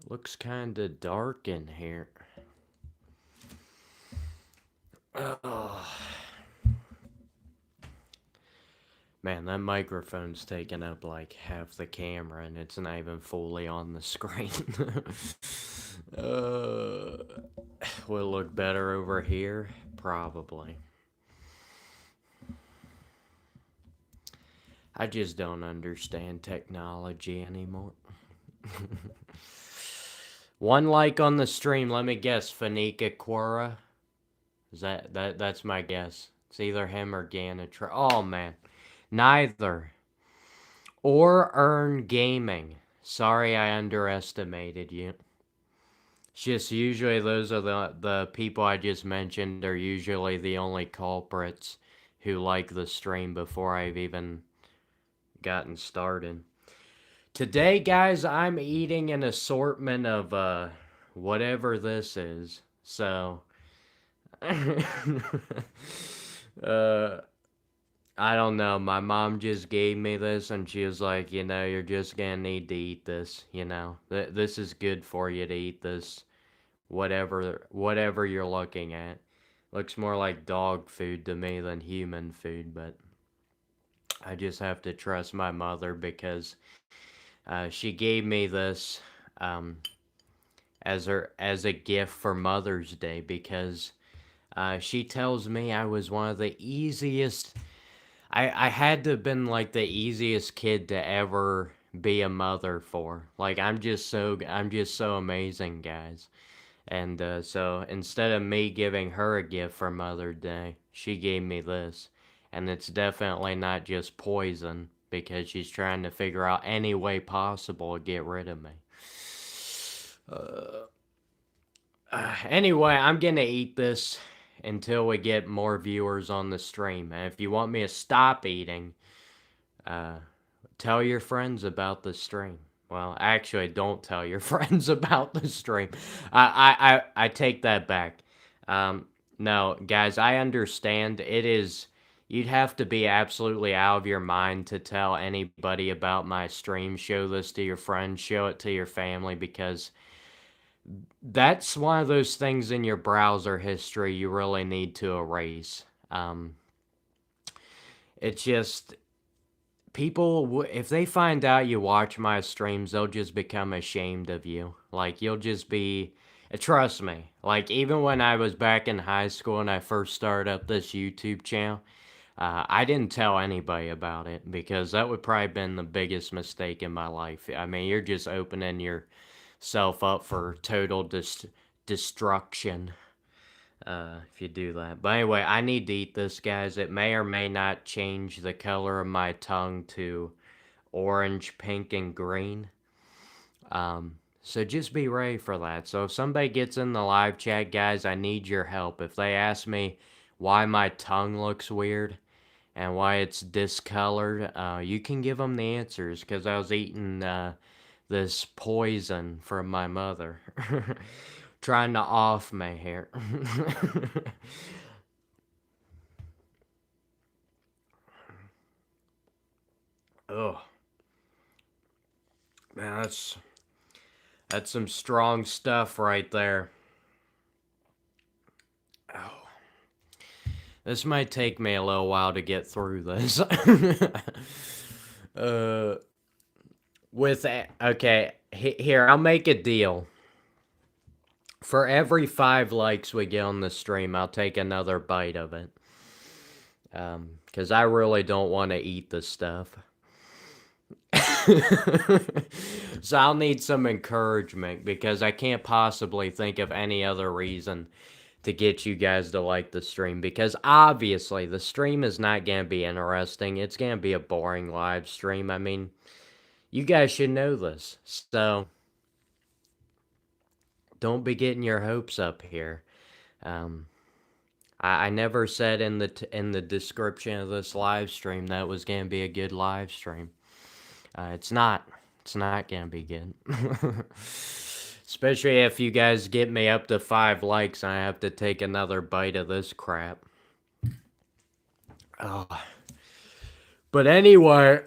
Looks kind of dark in here. Oh, man, that microphone's taking up like half the camera and it's not even fully on the screen. uh, will it look better over here? Probably. I just don't understand technology anymore. One like on the stream, let me guess, Fanika Quora? Is that's my guess. It's either him or Ganatra. Oh man. Neither. Or Earn Gaming. Sorry I underestimated you. It's just usually those are the people I just mentioned are usually the only culprits who like the stream before I've even gotten started. Today, guys, I'm eating an assortment of whatever this is. So uh I don't know. My mom just gave me this and she was like, you're just gonna need to eat this. This is good for you to eat this. Whatever you're looking at. Looks more like dog food to me than human food, but I just have to trust my mother because she gave me this um, as a gift for Mother's Day because she tells me I was one of the easiest. I had to have been like the easiest kid to ever be a mother for. Like I'm just so amazing, guys. And so instead of me giving her a gift for Mother's Day, she gave me this. And it's definitely not just poison because she's trying to figure out any way possible to get rid of me. Uh, anyway, I'm gonna eat this until we get more viewers on the stream. And if you want me to stop eating, uh, tell your friends about the stream. Well, actually, don't tell your friends about the stream. I take that back. Um, no, guys, I understand. You'd have to be absolutely out of your mind to tell anybody about my stream. Show this to your friends, show it to your family, because that's one of those things in your browser history you really need to erase. It's just people, if they find out you watch my streams, they'll just become ashamed of you. Like, you'll just be, trust me, like, even when I was back in high school and I first started up this YouTube channel, I didn't tell anybody about it because that would probably been the biggest mistake in my life. I mean, you're just opening yourself up for total destruction if you do that. But anyway, I need to eat this, guys. It may or may not change the color of my tongue to orange, pink, and green. So just be ready for that. So if somebody gets in the live chat, guys, I need your help. If they ask me why my tongue looks weird and why it's discolored, you can give them the answers because I was eating this poison from my mother. Trying to off me here. Oh, man, that's some strong stuff right there. Oh, this might take me a little while to get through this. uh, okay, here I'll make a deal. For every 5 likes we get on the stream, I'll take another bite of it. Because I really don't want to eat this stuff. So I'll need some encouragement because I can't possibly think of any other reason to get you guys to like the stream because obviously the stream is not going to be interesting. It's going to be a boring live stream. I mean, you guys should know this. So don't be getting your hopes up here. I never said in the description of this live stream that it was going to be a good live stream. It's not. It's not gonna be good. Especially if you guys get me up to 5 likes and I have to take another bite of this crap. Oh. But anyway,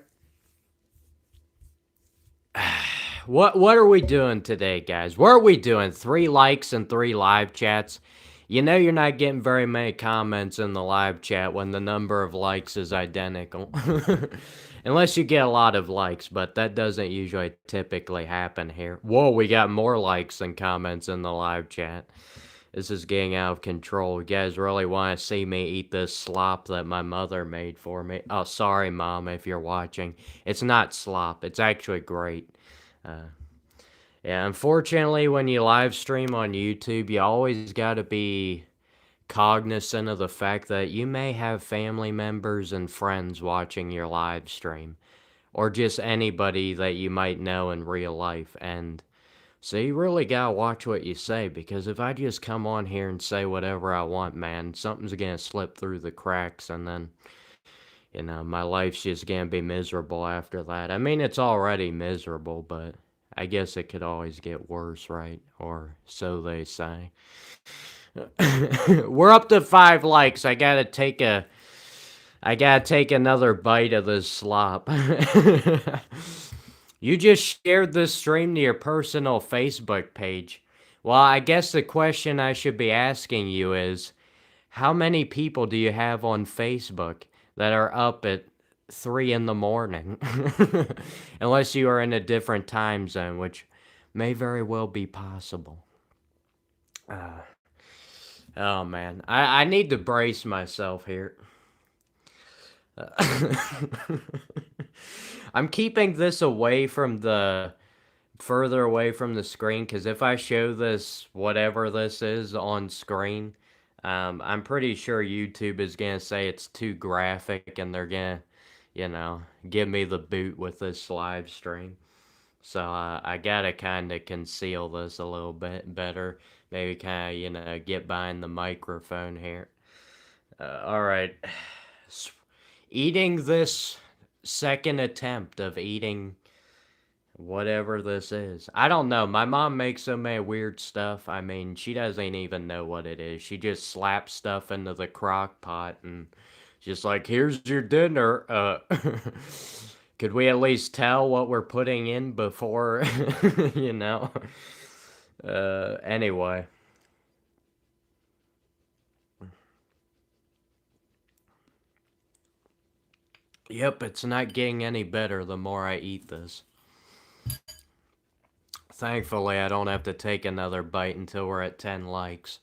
What are we doing today, guys? What are we doing? 3 likes and 3 live chats. You know you're not getting very many comments in the live chat when the number of likes is identical. Unless you get a lot of likes, but that doesn't usually typically happen here. Whoa, we got more likes than comments in the live chat. This is getting out of control. You guys really want to see me eat this slop that my mother made for me? Oh, sorry, Mom, if you're watching. It's not slop. It's actually great. Uh, yeah, unfortunately, when you live stream on YouTube, you always got to be cognizant of the fact that you may have family members and friends watching your live stream, or just anybody that you might know in real life. And so you really gotta watch what you say, because if I just come on here and say whatever I want, man, something's gonna slip through the cracks, and then, my life's just gonna be miserable after that. I mean, it's already miserable, but I guess it could always get worse, right? Or so they say. We're up to 5 likes. I gotta take another bite of this slop. You just shared this stream to your personal Facebook page. Well, I guess the question I should be asking you is, how many people do you have on Facebook that are up at 3 in the morning? Unless you are in a different time zone, which may very well be possible. Oh man, I need to brace myself here. I'm keeping this further away from the screen, because if I show this, whatever this is, on screen, I'm pretty sure YouTube is gonna say it's too graphic, and they're gonna, give me the boot with this live stream. So I gotta kind of conceal this a little bit better. Maybe kind of, get behind the microphone here. All right. Eating this second attempt of eating whatever this is. I don't know. My mom makes so many weird stuff. I mean, she doesn't even know what it is. She just slaps stuff into the crock pot and just like, here's your dinner. Could we at least tell what we're putting in before, you know? Anyway. Yep, it's not getting any better the more I eat this. Thankfully, I don't have to take another bite until we're at 10 likes.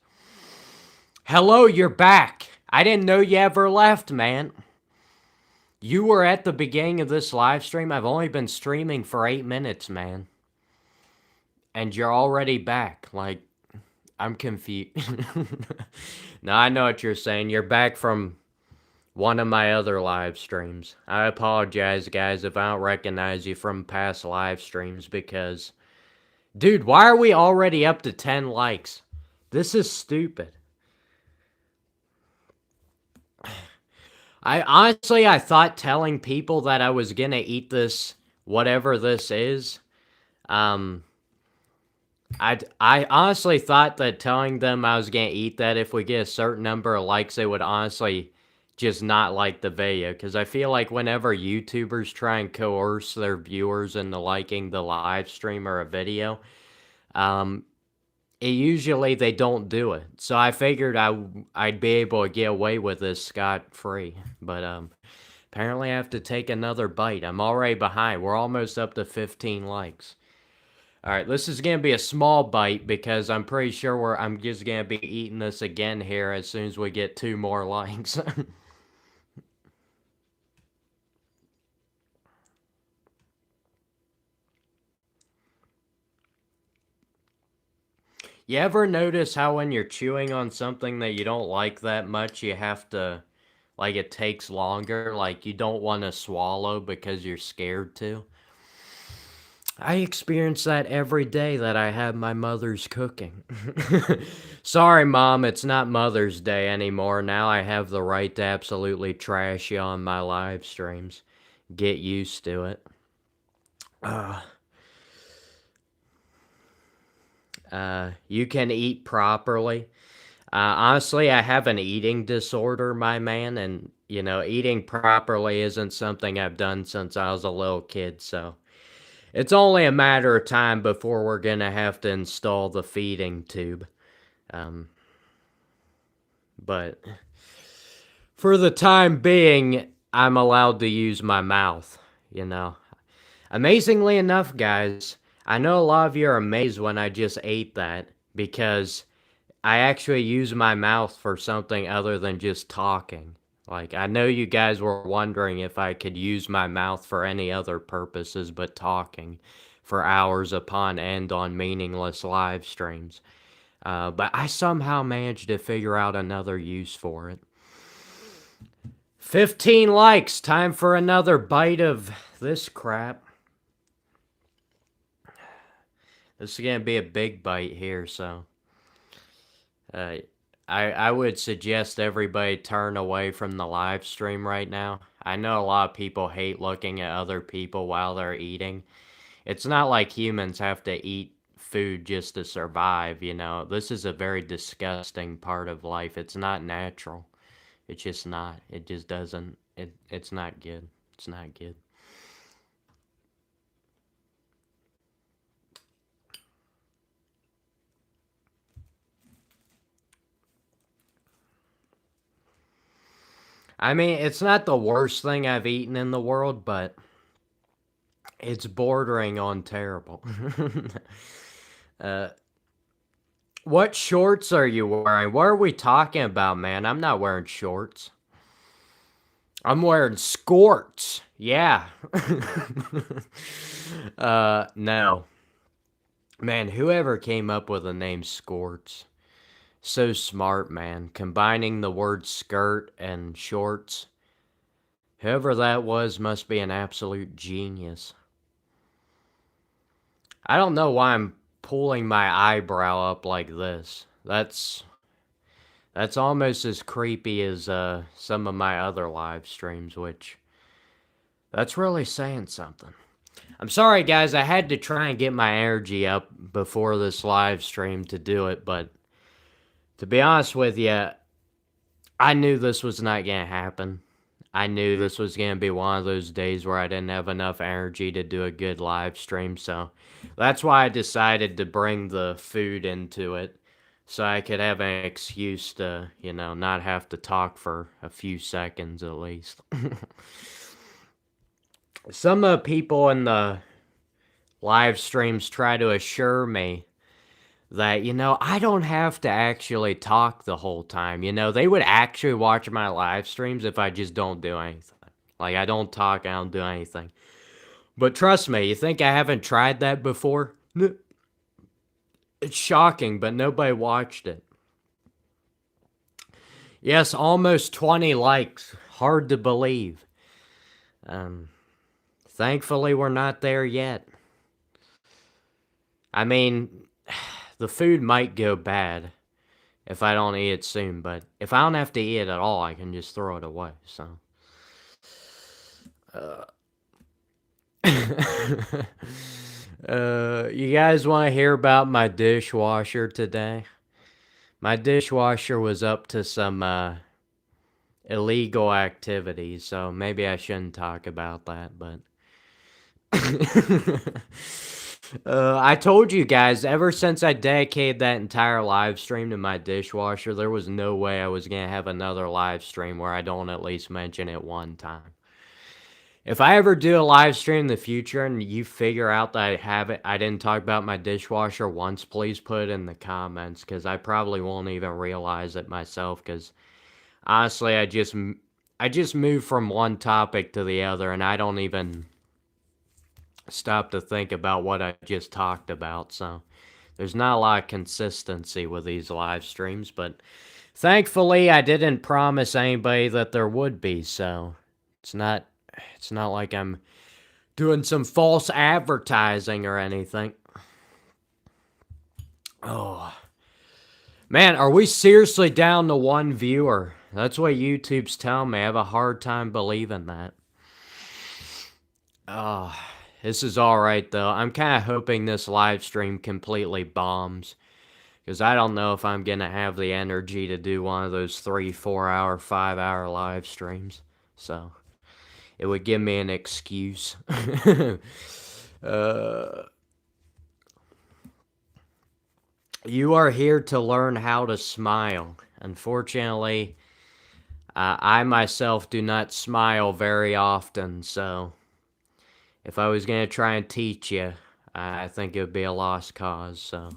Hello, you're back. I didn't know you ever left, man. You were at the beginning of this live stream. I've only been streaming for 8 minutes, man. And you're already back. Like, I'm confused. No, I know what you're saying. You're back from one of my other live streams. I apologize, guys, if I don't recognize you from past live streams, because, dude, why are we already up to 10 likes? This is stupid. I thought telling people that I was gonna eat this, whatever this is, I honestly thought that telling them I was gonna eat that, if we get a certain number of likes, they would honestly just not like the video. Because I feel like whenever YouTubers try and coerce their viewers into liking the live stream or a video, usually they don't do it. So I figured I'd be able to get away with this scot-free. But apparently I have to take another bite. I'm already behind. We're almost up to 15 likes. Alright, this is going to be a small bite, because I'm pretty sure I'm just going to be eating this again here as soon as we get 2 more likes. You ever notice how when you're chewing on something that you don't like that much, you have to, like, it takes longer, like you don't want to swallow because you're scared to? I experience that every day that I have my mother's cooking. Sorry, Mom, it's not Mother's Day anymore. Now I have the right to absolutely trash you on my live streams. Get used to it. You can eat properly. Honestly, I have an eating disorder, my man, and, eating properly isn't something I've done since I was a little kid, so It's only a matter of time before we're gonna have to install the feeding tube. Um, but for the time being, I'm allowed to use my mouth, you know. Amazingly enough, guys, I know a lot of you are amazed when I just ate that because I actually use my mouth for something other than just talking. Like, I know you guys were wondering if I could use my mouth for any other purposes but talking for hours upon end on meaningless live streams. But I somehow managed to figure out another use for it. 15 likes. Time for another bite of this crap. This is going to be a big bite here, so uh, I would suggest everybody turn away from the live stream right now. I know a lot of people hate looking at other people while they're eating. It's not like humans have to eat food just to survive, you know. This is a very disgusting part of life. It's not natural. It's just not. It just doesn't. It's not good. It's not good. I mean, it's not the worst thing I've eaten in the world, but it's bordering on terrible. uh, what shorts are you wearing? What are we talking about, man? I'm not wearing shorts. I'm wearing skorts. Yeah. No. Man, whoever came up with the name skorts. So smart, man. Combining the word skirt and shorts. Whoever that was must be an absolute genius. I don't know why I'm pulling my eyebrow up like this. That's almost as creepy as some of my other live streams, which that's really saying something. I'm sorry, guys. I had to try and get my energy up before this live stream to do it, but to be honest with you, I knew this was not going to happen. I knew this was going to be one of those days where I didn't have enough energy to do a good live stream, so that's why I decided to bring the food into it, so I could have an excuse to, you know, not have to talk for a few seconds at least. Some people in the live streams try to assure me that, you know, I don't have to actually talk the whole time. You know, they would actually watch my live streams if I just don't do anything. Like, I don't talk, I don't do anything. But trust me, you think I haven't tried that before? It's shocking, but nobody watched it. Yes, almost 20 likes. Hard to believe. Thankfully, we're not there yet. I mean, the food might go bad if I don't eat it soon, but if I don't have to eat it at all, I can just throw it away, so. You guys want to hear about my dishwasher today? My dishwasher was up to some, illegal activities, so maybe I shouldn't talk about that, but I told you guys, ever since I dedicated that entire live stream to my dishwasher, there was no way I was gonna have another live stream where I don't at least mention it one time. If I ever do a live stream in the future and you figure out that I didn't talk about my dishwasher once, please put it in the comments, because I probably won't even realize it myself, because honestly, I just move from one topic to the other, and I don't even stop to think about what I just talked about, so there's not a lot of consistency with these live streams, but thankfully I didn't promise anybody that there would be, so it's not like I'm doing some false advertising or anything. Oh. Man, are we seriously down to one viewer? That's what YouTube's telling me. I have a hard time believing that. Oh, this is alright, though. I'm kind of hoping this live stream completely bombs, because I don't know if I'm going to have the energy to do one of those 3, 4 hour, 5 hour live streams. So, it would give me an excuse. Uh, you are here to learn how to smile. Unfortunately, I myself do not smile very often, so if I was going to try and teach you, I think it would be a lost cause. So,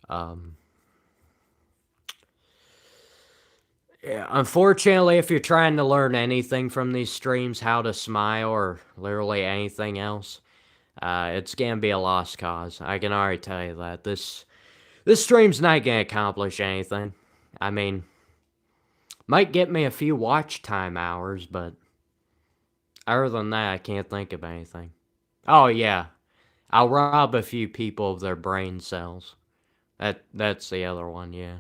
um, yeah, unfortunately, if you're trying to learn anything from these streams, how to smile or literally anything else, it's gonna be a lost cause. I can already tell you that. This stream's not gonna accomplish anything. I mean, might get me a few watch time hours, but other than that, I can't think of anything. Oh yeah, I'll rob a few people of their brain cells. That's the other one, yeah.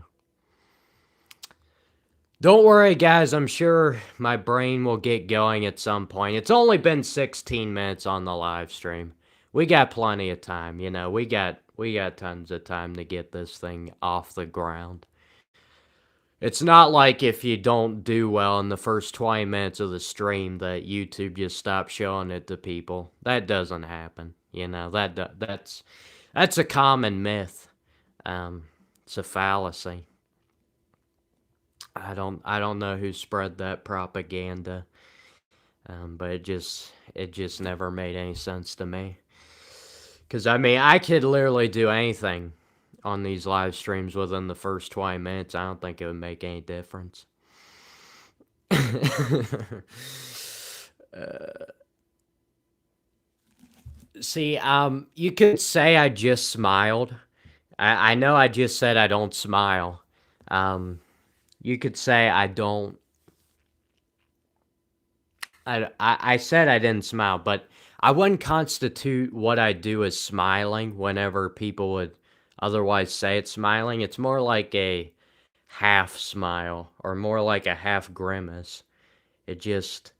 Don't worry, guys. I'm sure my brain will get going at some point. It's only been 16 minutes on the live stream. We got plenty of time, you know. We got tons of time to get this thing off the ground. It's not like if you don't do well in the first 20 minutes of the stream that YouTube just stops showing it to people. That doesn't happen. You know, that's a common myth. It's a fallacy. I don't know who spread that propaganda, but it just never made any sense to me. Cause I mean, I could literally do anything on these live streams within the first 20 minutes. I don't think it would make any difference. See, you could say I just smiled. I know I just said I don't smile. You could say I don't. I said I didn't smile, but I wouldn't constitute what I do as smiling whenever people would otherwise say it's smiling. It's more like a half smile or more like a half grimace. It just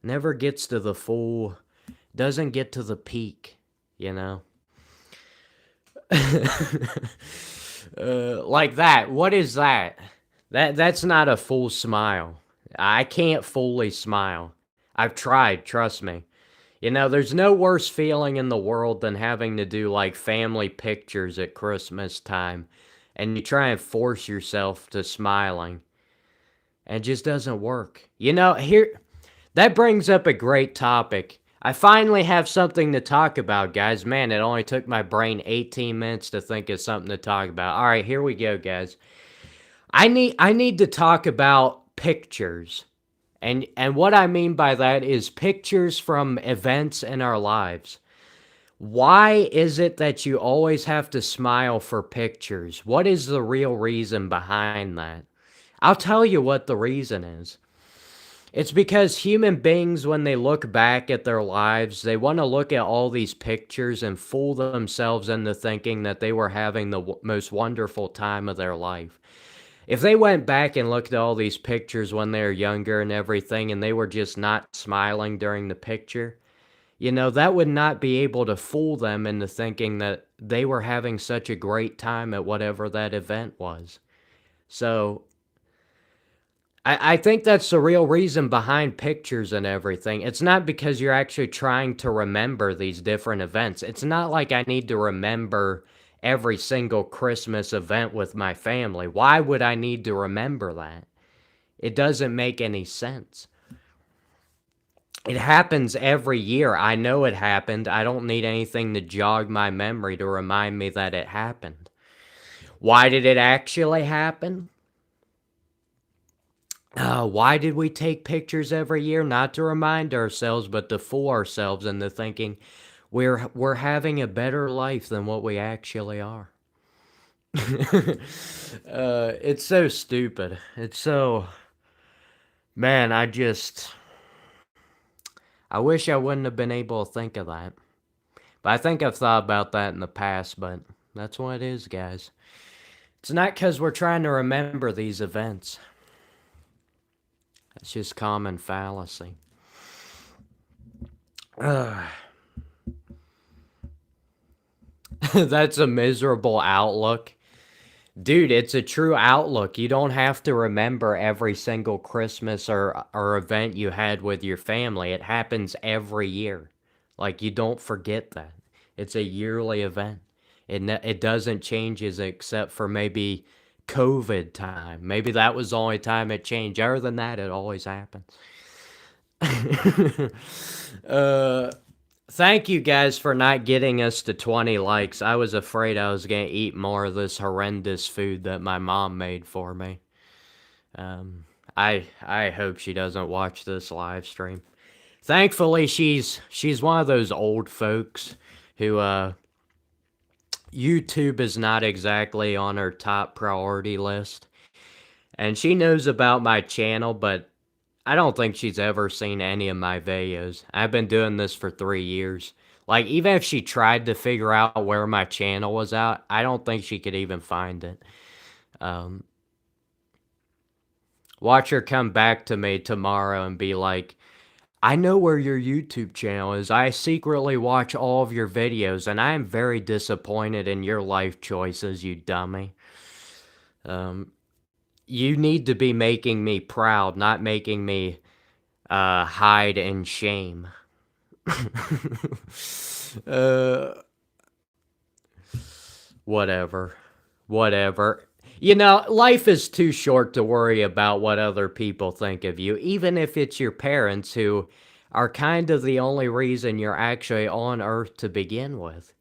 never gets to the full, doesn't get to the peak, you know? Like that. What is that? That's not a full smile. I can't fully smile. I've tried, trust me. You know, there's no worse feeling in the world than having to do like family pictures at Christmas time and you try and force yourself to smiling and it just doesn't work. You know, here that brings up a great topic. I finally have something to talk about, guys. Man, it only took my brain 18 minutes to think of something to talk about. All right, here we go, guys. I need to talk about pictures. And what I mean by that is pictures from events in our lives. Why is it that you always have to smile for pictures? What is the real reason behind that? I'll tell you what the reason is. It's because human beings, when they look back at their lives, they want to look at all these pictures and fool themselves into thinking that they were having the most wonderful time of their life. If they went back and looked at all these pictures when they were younger and everything, and they were just not smiling during the picture, you know, that would not be able to fool them into thinking that they were having such a great time at whatever that event was. So I think that's the real reason behind pictures and everything. It's not because you're actually trying to remember these different events. It's not like I need to remember every single Christmas event with my family. Why would I need to remember that? It doesn't make any sense. It happens every year. I know it happened. I don't need anything to jog my memory to remind me that it happened. Why did it actually happen? Why did we take pictures every year? Not to remind ourselves, but to fool ourselves into thinking we're having a better life than what we actually are. It's so stupid. It's so, man, I wish I wouldn't have been able to think of that. But I think I've thought about that in the past, but that's what it is, guys. It's not because we're trying to remember these events. It's just common fallacy. That's a miserable outlook. Dude, it's a true outlook. You don't have to remember every single Christmas or event you had with your family. It happens every year. Like, you don't forget that. It's a yearly event. It doesn't change except for maybe COVID time. Maybe that was the only time it changed. Other than that, it always happens. uh, Thank you guys for not getting us to 20 likes. I was afraid I was going to eat more of this horrendous food that my mom made for me. Um, I hope she doesn't watch this live stream. Thankfully, she's one of those old folks who YouTube is not exactly on her top priority list. And she knows about my channel, but I don't think she's ever seen any of my videos. I've been doing this for 3 years. Like, even if she tried to figure out where my channel was at, I don't think she could even find it. Um, Watch her come back to me tomorrow and be like, I know where your YouTube channel is. I secretly watch all of your videos, and I am very disappointed in your life choices, you dummy. Um, you need to be making me proud, not making me hide in shame. uh, Whatever. Whatever. You know, life is too short to worry about what other people think of you, even if it's your parents who are kind of the only reason you're actually on Earth to begin with.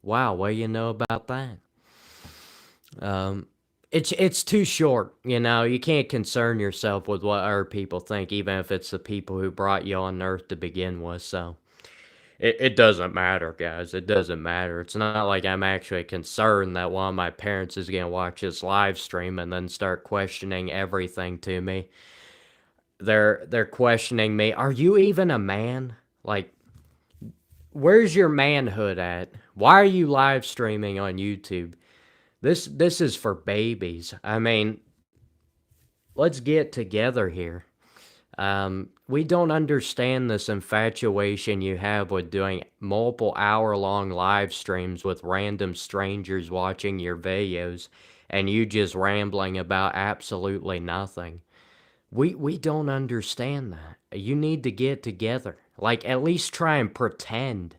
Wow, what do you know about that? Um, it's too short, you know. You can't concern yourself with what other people think, even if it's the people who brought you on Earth to begin with. So it doesn't matter, guys. It doesn't matter. It's not like I'm actually concerned that one of my parents is gonna watch this live stream and then start questioning everything to me. They're questioning me. Are you even a man? Like, where's your manhood at? Why are you live streaming on YouTube? This is for babies. I mean, let's get together here. We don't understand this infatuation you have with doing multiple hour-long live streams with random strangers watching your videos and you just rambling about absolutely nothing. We don't understand that. You need to get together. Like, at least try and pretend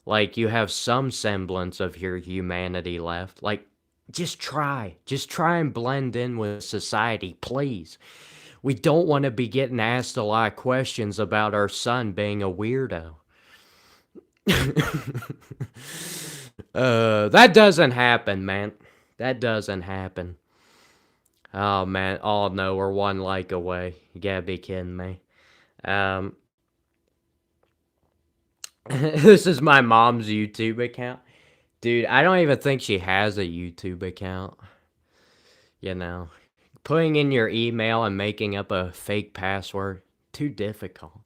like you have some semblance of your humanity left. Like, just try. Just try and blend in with society, please. We don't want to be getting asked a lot of questions about our son being a weirdo. That doesn't happen, man. That doesn't happen. Oh, man. Oh, no, we're one like away. You gotta be kidding me. This is my mom's YouTube account. Dude, I don't even think she has a YouTube account. You know, putting in your email and making up a fake password, too difficult.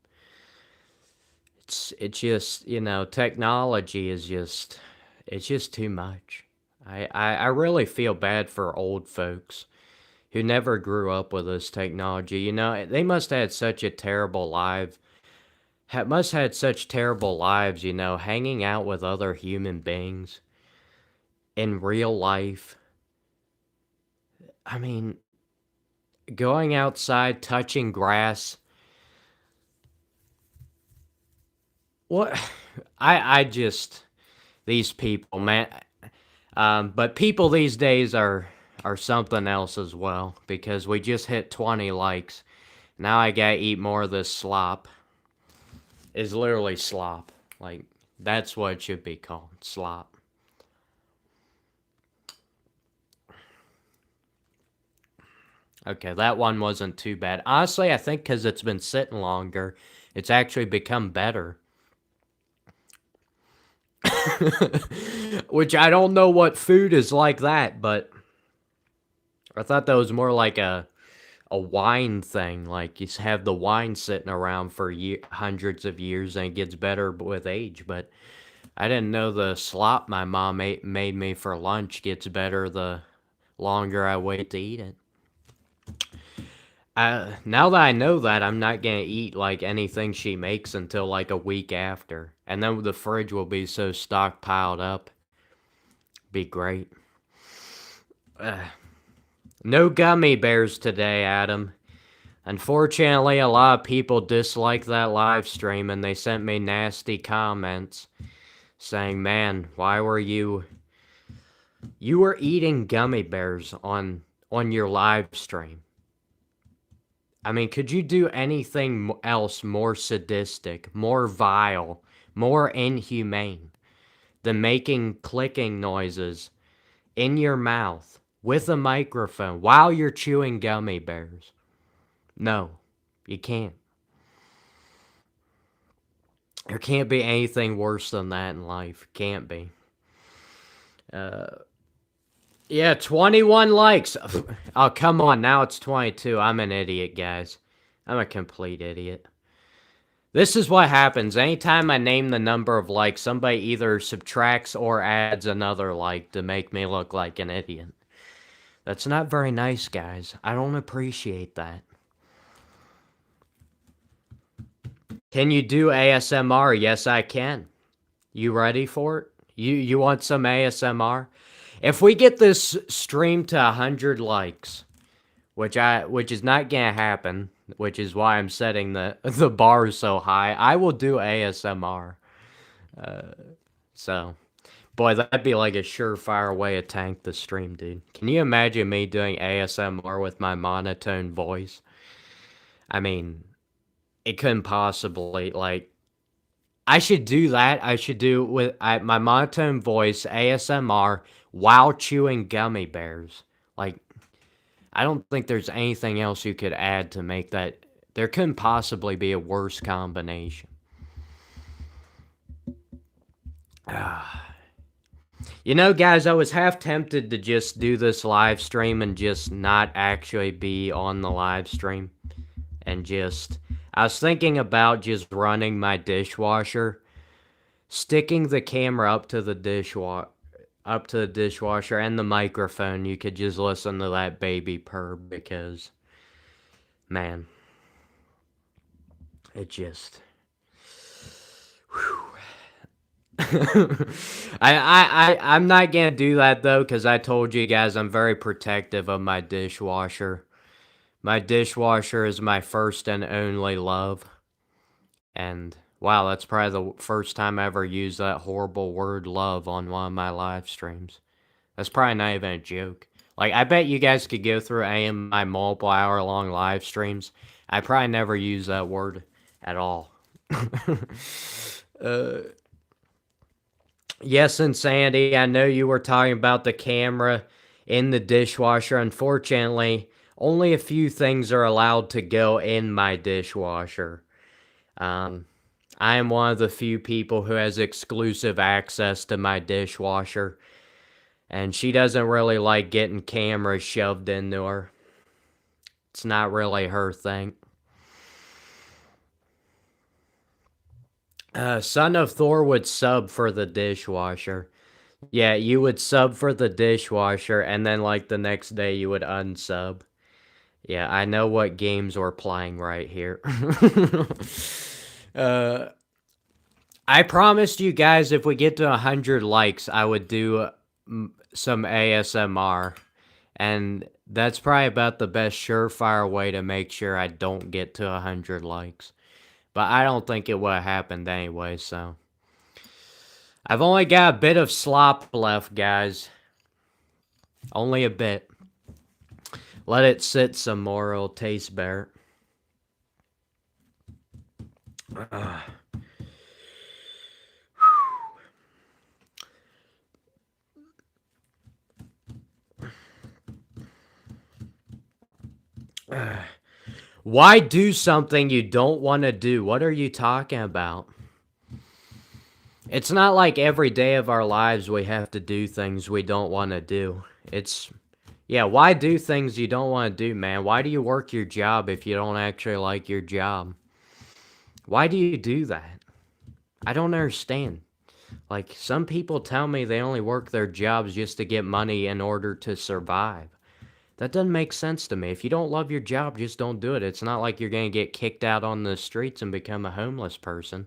It's just, you know, technology is just, it's just too much. I really feel bad for old folks who never grew up with this technology. You know, they must have had such a terrible life. Must have had such terrible lives, you know, hanging out with other human beings in real life. I mean, going outside, touching grass. What? I just, these people, man. But people these days are something else as well, because we just hit 20 likes. Now I gotta eat more of this slop. It's literally slop. Like, that's what it should be called, slop. Okay, that one wasn't too bad. Honestly, I think because it's been sitting longer, it's actually become better. Which I don't know what food is like that, but I thought that was more like a wine thing. Like, you have the wine sitting around for hundreds of years and it gets better with age. But I didn't know the slop my mom made me for lunch gets better the longer I wait to eat it. Now that I know that, I'm not gonna eat like anything she makes until like a week after, and then the fridge will be so stockpiled up. Be great. No gummy bears today, Adam. Unfortunately, a lot of people dislike that live stream and they sent me nasty comments saying, "Man, why were you were eating gummy bears on your live stream? I mean, could you do anything else more sadistic, more vile, more inhumane than making clicking noises in your mouth with a microphone while you're chewing gummy bears? No, you can't. There can't be anything worse than that in life. Can't be. Uh, yeah, 21 likes. Oh, come on. Now it's 22. I'm an idiot, guys. I'm a complete idiot. This is what happens. Anytime I name the number of likes, somebody either subtracts or adds another like to make me look like an idiot. That's not very nice, guys. I don't appreciate that. Can you do ASMR? Yes, I can. You ready for it? You want some ASMR? If we get this stream to 100 likes, which is not gonna happen, which is why I'm setting the bar so high, I will do ASMR. So, boy, that'd be like a surefire way to tank the stream, dude. Can you imagine me doing ASMR with my monotone voice? I mean, it couldn't possibly, like, I should do that. I should do with my monotone voice ASMR while chewing gummy bears. Like, I don't think there's anything else you could add to make that. There couldn't possibly be a worse combination. You know, guys, I was half tempted to just do this live stream and just not actually be on the live stream. And just, I was thinking about just running my dishwasher, sticking the camera up to the dishwasher and the microphone. You could just listen to that baby purr because, man, it just. I'm not gonna do that though, because I told you guys I'm very protective of my dishwasher. My dishwasher is my first and only love. And wow, that's probably the first time I ever used that horrible word love on one of my live streams. That's probably not even a joke. Like, I bet you guys could go through any of my multiple hour long live streams. I probably never use that word at all. Yes, Insanity, I know you were talking about the camera in the dishwasher. Unfortunately, only a few things are allowed to go in my dishwasher. I am one of the few people who has exclusive access to my dishwasher. And she doesn't really like getting cameras shoved into her. It's not really her thing. Son of Thor would sub for the dishwasher. Yeah, you would sub for the dishwasher, and then, like, the next day you would unsub. Yeah, I know what games we're playing right here. I promised you guys if we get to 100 likes, I would do some ASMR. And that's probably about the best surefire way to make sure I don't get to 100 likes. But I don't think it would have happened anyway, so. I've only got a bit of slop left, guys. Only a bit. Let it sit some more, it'll taste better. Why do something you don't want to do? What are you talking about? It's not like every day of our lives we have to do things we don't want to do. Yeah, why do things you don't want to do, man? Why do you work your job if you don't actually like your job? Why do you do that? I don't understand. Like, some people tell me they only work their jobs just to get money in order to survive. That doesn't make sense to me. If you don't love your job, just don't do it. It's not like you're going to get kicked out on the streets and become a homeless person.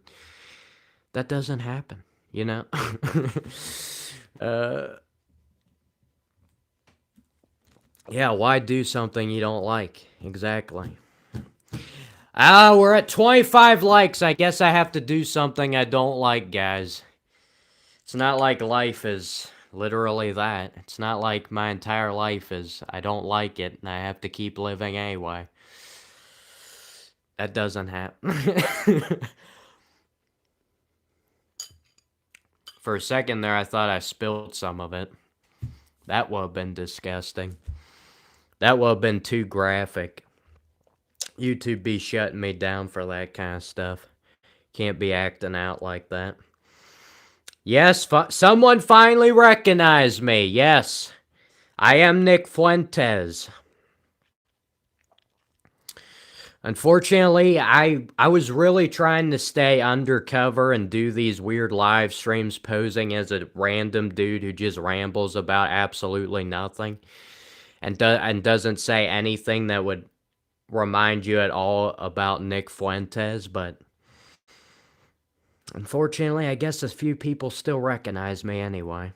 That doesn't happen, you know? Yeah, why do something you don't like? Exactly. We're at 25 likes. I guess I have to do something I don't like, guys. It's not like life is literally that. It's not like my entire life is I don't like it and I have to keep living anyway. That doesn't happen. For a second there, I thought I spilled some of it. That would have been disgusting. That would have been too graphic. YouTube be shutting me down for that kind of stuff. Can't be acting out like that. Yes, someone finally recognized me. Yes, I am Nick Fuentes. Unfortunately, I was really trying to stay undercover and do these weird live streams posing as a random dude who just rambles about absolutely nothing and doesn't say anything that would remind you at all about Nick Fuentes, but unfortunately, I guess a few people still recognize me anyway.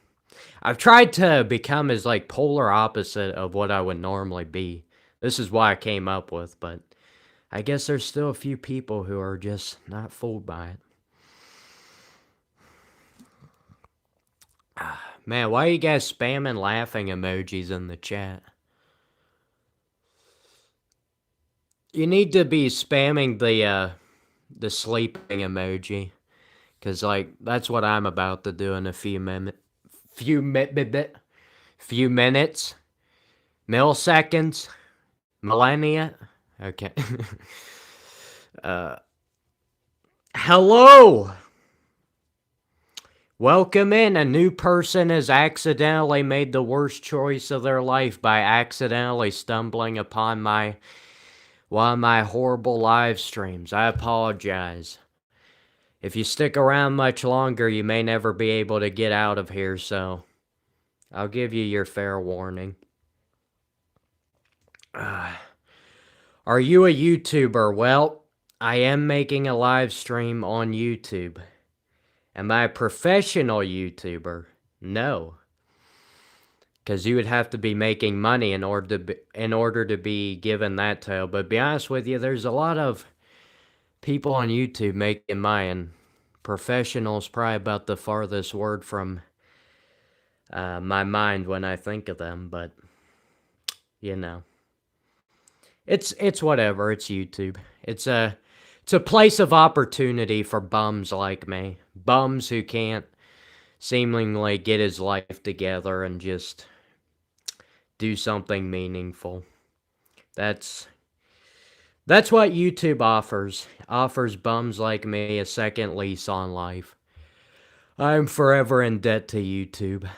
I've tried to become as like polar opposite of what I would normally be. This is what I came up with, but I guess there's still a few people who are just not fooled by it. Man, why are you guys spamming laughing emojis in the chat? You need to be spamming the sleeping emoji, cause like that's what I'm about to do in a few minutes, milliseconds, millennia. Okay. Hello. Welcome in. A new person has accidentally made the worst choice of their life by accidentally stumbling upon one of my horrible live streams. I apologize. If you stick around much longer, you may never be able to get out of here, so I'll give you your fair warning. Are you a YouTuber? Well, I am making a live stream on YouTube. Am I a professional YouTuber? No. Because you would have to be making money in order to be given that title. But to be honest with you, there's a lot of people on YouTube making money, and professional is probably about the farthest word from my mind when I think of them. But you know, it's whatever. It's YouTube. It's a place of opportunity for bums like me, bums who can't seemingly get his life together and just do something meaningful. That's what YouTube offers. Offers bums like me a second lease on life. I'm forever in debt to YouTube.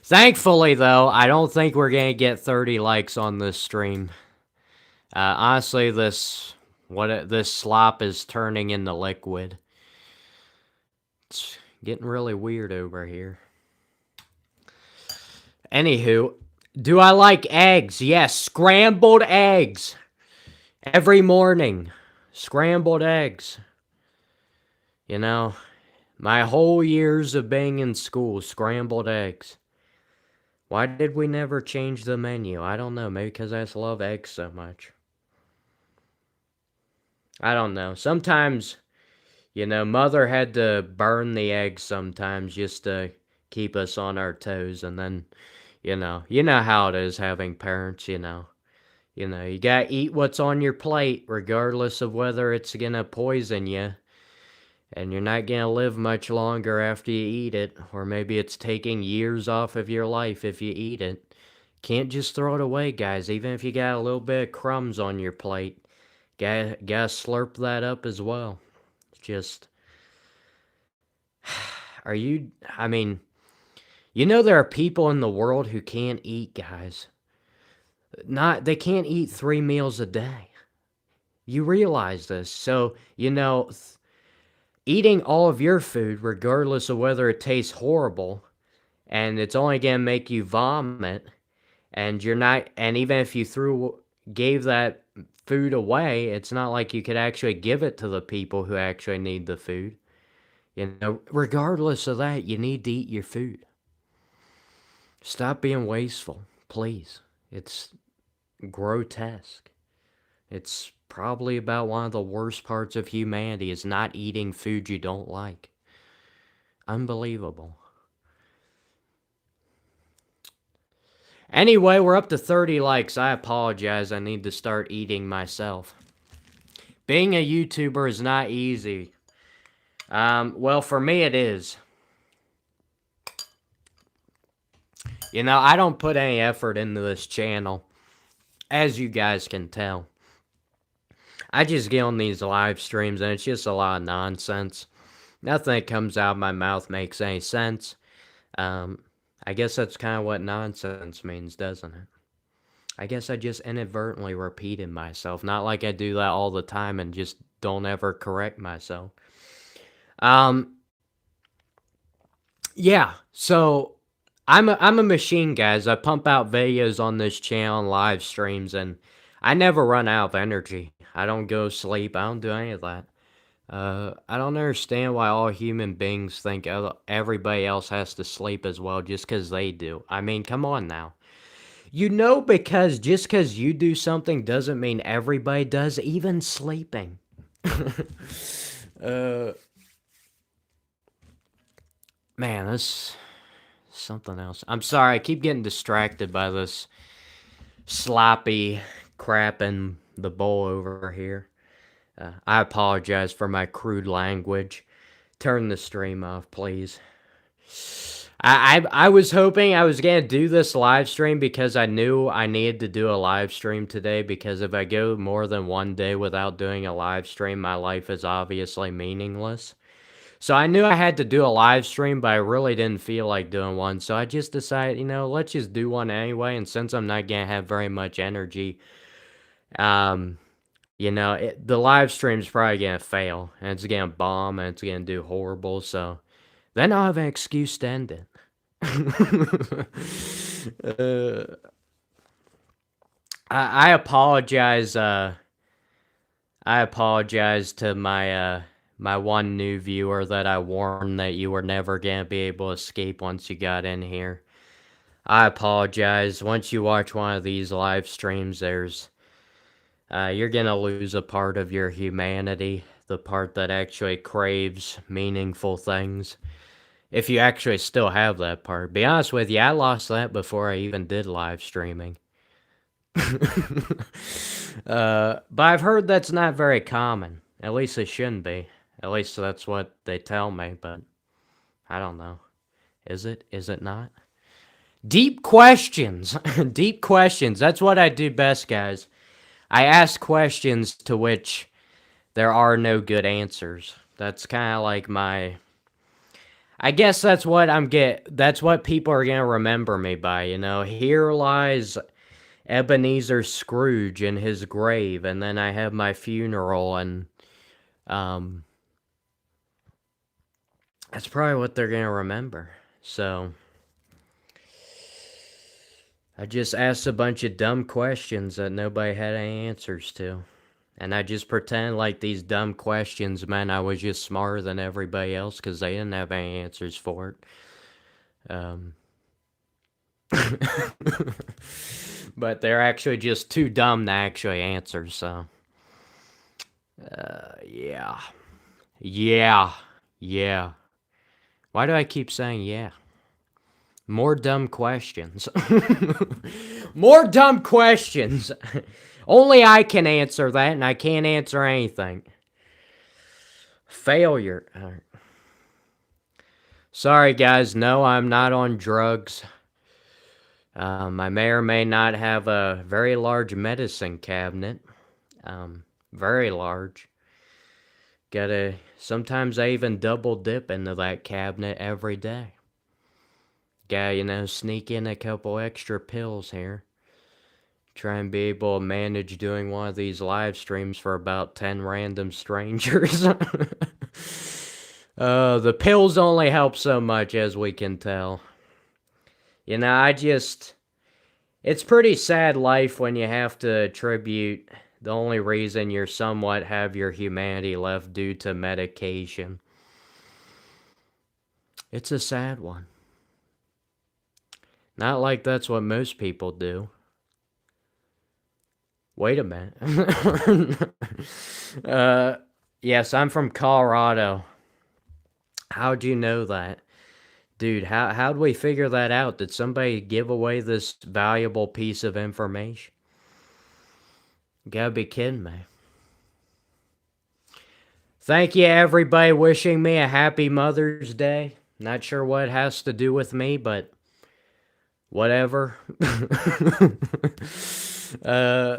Thankfully, though, I don't think we're gonna get 30 likes on this stream. Honestly, this slop is turning into liquid. It's getting really weird over here. Anywho, do I like eggs? Yes, scrambled eggs. Every morning, scrambled eggs. You know, my whole years of being in school, scrambled eggs. Why did we never change the menu? I don't know. Maybe because I just love eggs so much. I don't know. Sometimes, you know, mother had to burn the eggs sometimes just to keep us on our toes. And then, you know how it is having parents, you know. You gotta eat what's on your plate, regardless of whether it's gonna poison you. And you're not gonna live much longer after you eat it. Or maybe it's taking years off of your life if you eat it. Can't just throw it away, guys, even if you got a little bit of crumbs on your plate. Gotta slurp that up as well. Just... I mean, there are people in the world who can't eat, guys. They can't eat 3 meals a day. You realize this. So, eating all of your food, regardless of whether it tastes horrible, and it's only gonna make you vomit, and even if you gave that food away, it's not like you could actually give it to the people who actually need the food. Regardless of that, you need to eat your food. Stop being wasteful, please. It's grotesque. It's probably about one of the worst parts of humanity is not eating food you don't like. Unbelievable. Anyway, we're up to 30 likes. I apologize. I need to start eating myself. Being a YouTuber is not easy. Well, for me it is. You know, I don't put any effort into this channel, as you guys can tell. I just get on these live streams and it's just a lot of nonsense. Nothing that comes out of my mouth makes any sense. I guess that's kind of what nonsense means, doesn't it? I guess I just inadvertently repeated myself. Not like I do that all the time and just don't ever correct myself. Yeah, so I'm a machine, guys. I pump out videos on this channel and live streams, and I never run out of energy. I don't go sleep. I don't do any of that. I don't understand why all human beings think everybody else has to sleep as well just because they do. I mean, come on now. You know, because just because you do something doesn't mean everybody does, even sleeping. Man, that's something else. I'm sorry, I keep getting distracted by this sloppy crap in the bowl over here. I apologize for my crude language. Turn the stream off, please. I was hoping I was gonna do this live stream because I knew I needed to do a live stream today, because if I go more than one day without doing a live stream, my life is obviously meaningless. So I knew I had to do a live stream, but I really didn't feel like doing one. So I just decided, you know, let's just do one anyway. And since I'm not gonna have very much energy, you know, the live stream's probably gonna fail, and it's gonna bomb, and it's gonna do horrible. So then I'll have an excuse to end it. I apologize. I apologize to my my one new viewer that I warned that you were never gonna be able to escape once you got in here. I apologize. Once you watch one of these live streams, you're gonna lose a part of your humanity, the part that actually craves meaningful things. If you actually still have that part. Be honest with you, I lost that before I even did live streaming. But I've heard that's not very common. At least it shouldn't be. At least that's what they tell me, but I don't know. Is it? Is it not? Deep questions. Deep questions. That's what I do best, guys. I ask questions to which there are no good answers. That's kind of like my... I guess that's what that's what people are gonna remember me by, you know. Here lies Ebenezer Scrooge in his grave, and then I have my funeral, and that's probably what they're gonna remember. So I just asked a bunch of dumb questions that nobody had any answers to. And I just pretend like these dumb questions meant I was just smarter than everybody else because they didn't have any answers for it. But they're actually just too dumb to actually answer, so. Yeah. Yeah. Yeah. Why do I keep saying yeah? More dumb questions. More dumb questions. Only I can answer that, and I can't answer anything. Failure. Sorry, guys. No, I'm not on drugs. I may or may not have a very large medicine cabinet. Very large. Sometimes I even double dip into that cabinet every day. Gotta, you know, sneak in a couple extra pills here. Try and be able to manage doing one of these live streams for about 10 random strangers. The pills only help so much, as we can tell. You know, it's pretty sad life when you have to attribute the only reason you're somewhat have your humanity left due to medication. It's a sad one. Not like that's what most people do. Wait a minute. uh, yes, I'm from Colorado. How'd you know that? Dude, how'd we figure that out? Did somebody give away this valuable piece of information? You gotta be kidding me. Thank you, everybody, wishing me a happy Mother's Day. Not sure what it has to do with me, but whatever. uh,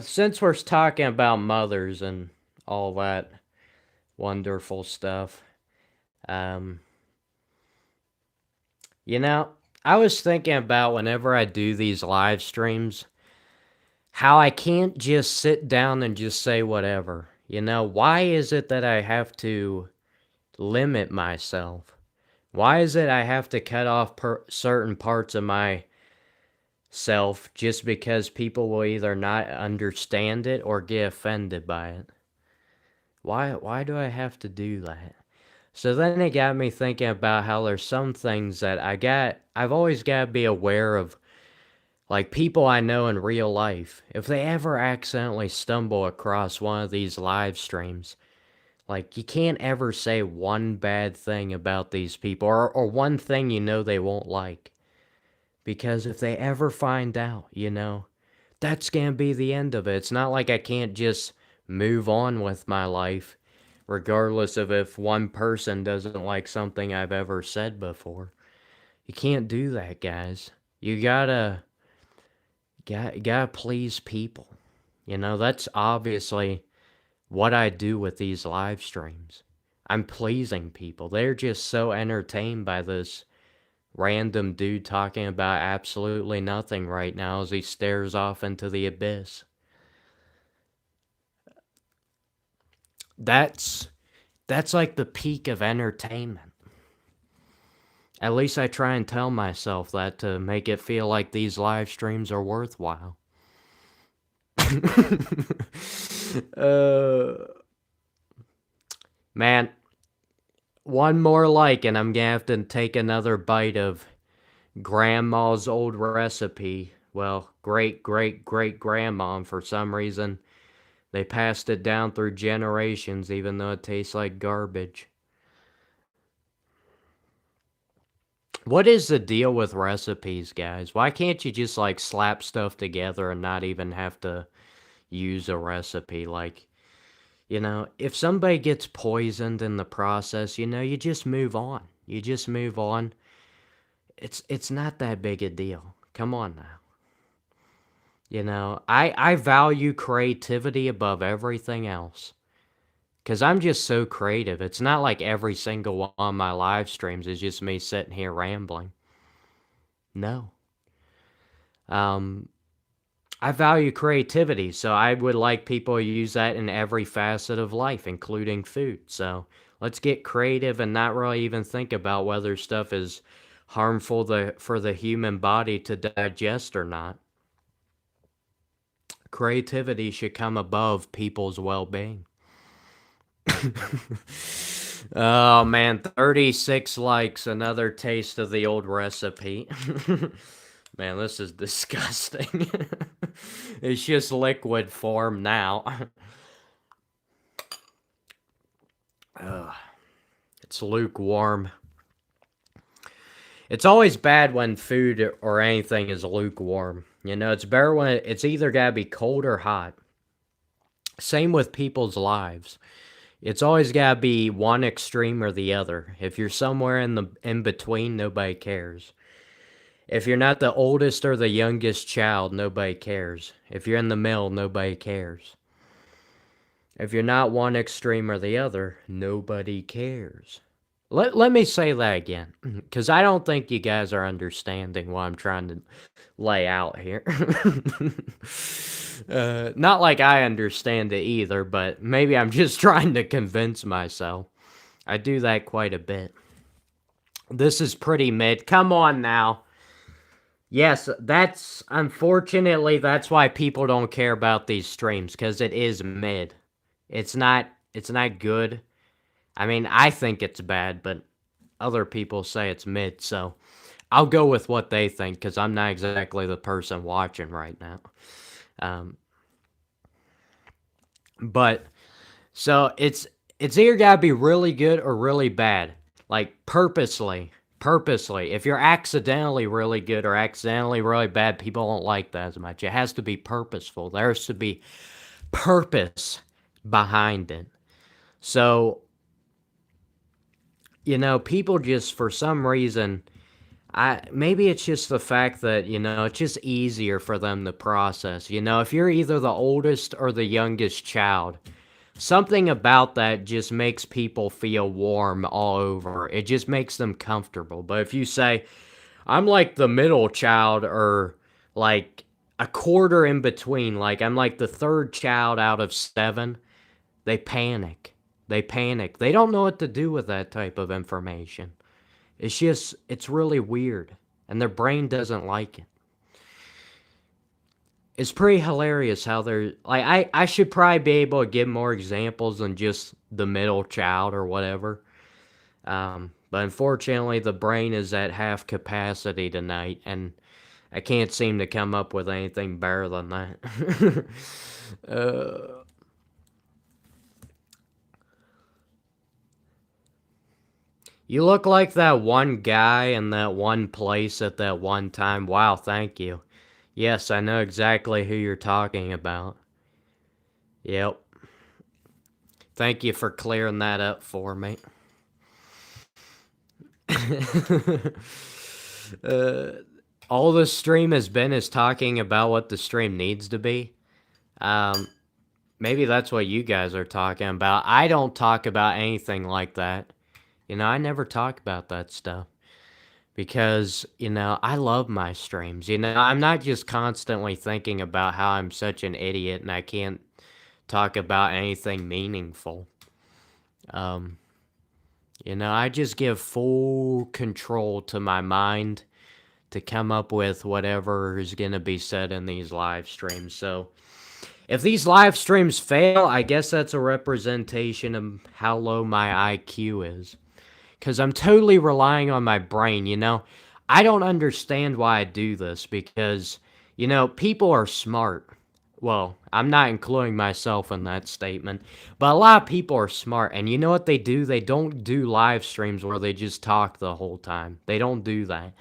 since we're talking about mothers and all that wonderful stuff, um, I was thinking about whenever I do these live streams, how I can't just sit down and just say whatever. Why is it that I have to limit myself? Why is it I have to cut off certain parts of myself just because people will either not understand it or get offended by it? Why do I have to do that? So then it got me thinking about how there's some things that I've always got to be aware of, like people I know in real life. If they ever accidentally stumble across one of these live streams, like you can't ever say one bad thing about these people or one thing they won't like. Because if they ever find out, that's gonna be the end of it. It's not like I can't just move on with my life regardless of if one person doesn't like something I've ever said before. You can't do that, guys. You gotta please people. That's obviously what I do with these live streams. I'm pleasing people. They're just so entertained by this random dude talking about absolutely nothing right now as he stares off into the abyss. That's like the peak of entertainment. At least I try and tell myself that to make it feel like these live streams are worthwhile. Man, one more like and I'm gonna have to take another bite of grandma's old recipe. Well, great great great grandma, and for some reason they passed it down through generations even though it tastes like garbage. What is the deal with recipes, guys? Why can't you just like slap stuff together and not even have to use a recipe? Like, if somebody gets poisoned in the process, you just move on. You just move on. It's not that big a deal. Come on now. I value creativity above everything else. Because I'm just so creative. It's not like every single one of my live streams is just me sitting here rambling. No. I value creativity, so I would like people to use that in every facet of life, including food. So let's get creative and not really even think about whether stuff is harmful for the human body to digest or not. Creativity should come above people's well-being. Oh man, 36 likes, another taste of the old recipe. Man, this is disgusting. It's just liquid form now. It's lukewarm. It's always bad when food or anything is lukewarm. It's better when it's either gotta be cold or hot. Same with people's lives. It's always gotta be one extreme or the other. If you're somewhere in between, nobody cares. If you're not the oldest or the youngest child, nobody cares. If you're in the middle, nobody cares. If you're not one extreme or the other, nobody cares. Let me say that again, because I don't think you guys are understanding what I'm trying to lay out here. Not like I understand it either, but maybe I'm just trying to convince myself. I do that quite a bit. This is pretty mid. Come on now. Yes, unfortunately, that's why people don't care about these streams, because it is mid. It's not good. I mean, I think it's bad, but other people say it's mid, so I'll go with what they think because I'm not exactly the person watching right now. Um, but so it's either gotta be really good or really bad. Like purposely. If you're accidentally really good or accidentally really bad, people don't like that as much. It has to be purposeful. There has to be purpose behind it. So, people just for some reason, I maybe it's just the fact that, it's just easier for them to process. If you're either the oldest or the youngest child, something about that just makes people feel warm all over. It just makes them comfortable. But if you say, I'm like the middle child or like a quarter in between, like I'm like the third child out of seven, they panic. They panic. They don't know what to do with that type of information. It's really weird. And their brain doesn't like it. It's pretty hilarious how they're like I should probably be able to give more examples than just the middle child or whatever. But unfortunately the brain is at half capacity tonight and I can't seem to come up with anything better than that. uh, you look like that one guy in that one place at that one time. Wow, thank you. Yes, I know exactly who you're talking about. Yep. Thank you for clearing that up for me. uh, all the stream has been is talking about what the stream needs to be. Um, maybe that's what you guys are talking about. I don't talk about anything like that. I never talk about that stuff because, I love my streams. I'm not just constantly thinking about how I'm such an idiot and I can't talk about anything meaningful. Um, I just give full control to my mind to come up with whatever is going to be said in these live streams. So, if these live streams fail, I guess that's a representation of how low my IQ is. Because I'm totally relying on my brain. I don't understand why I do this because, people are smart. Well, I'm not including myself in that statement, but a lot of people are smart. And you know what they do? They don't do live streams where they just talk the whole time. They don't do that.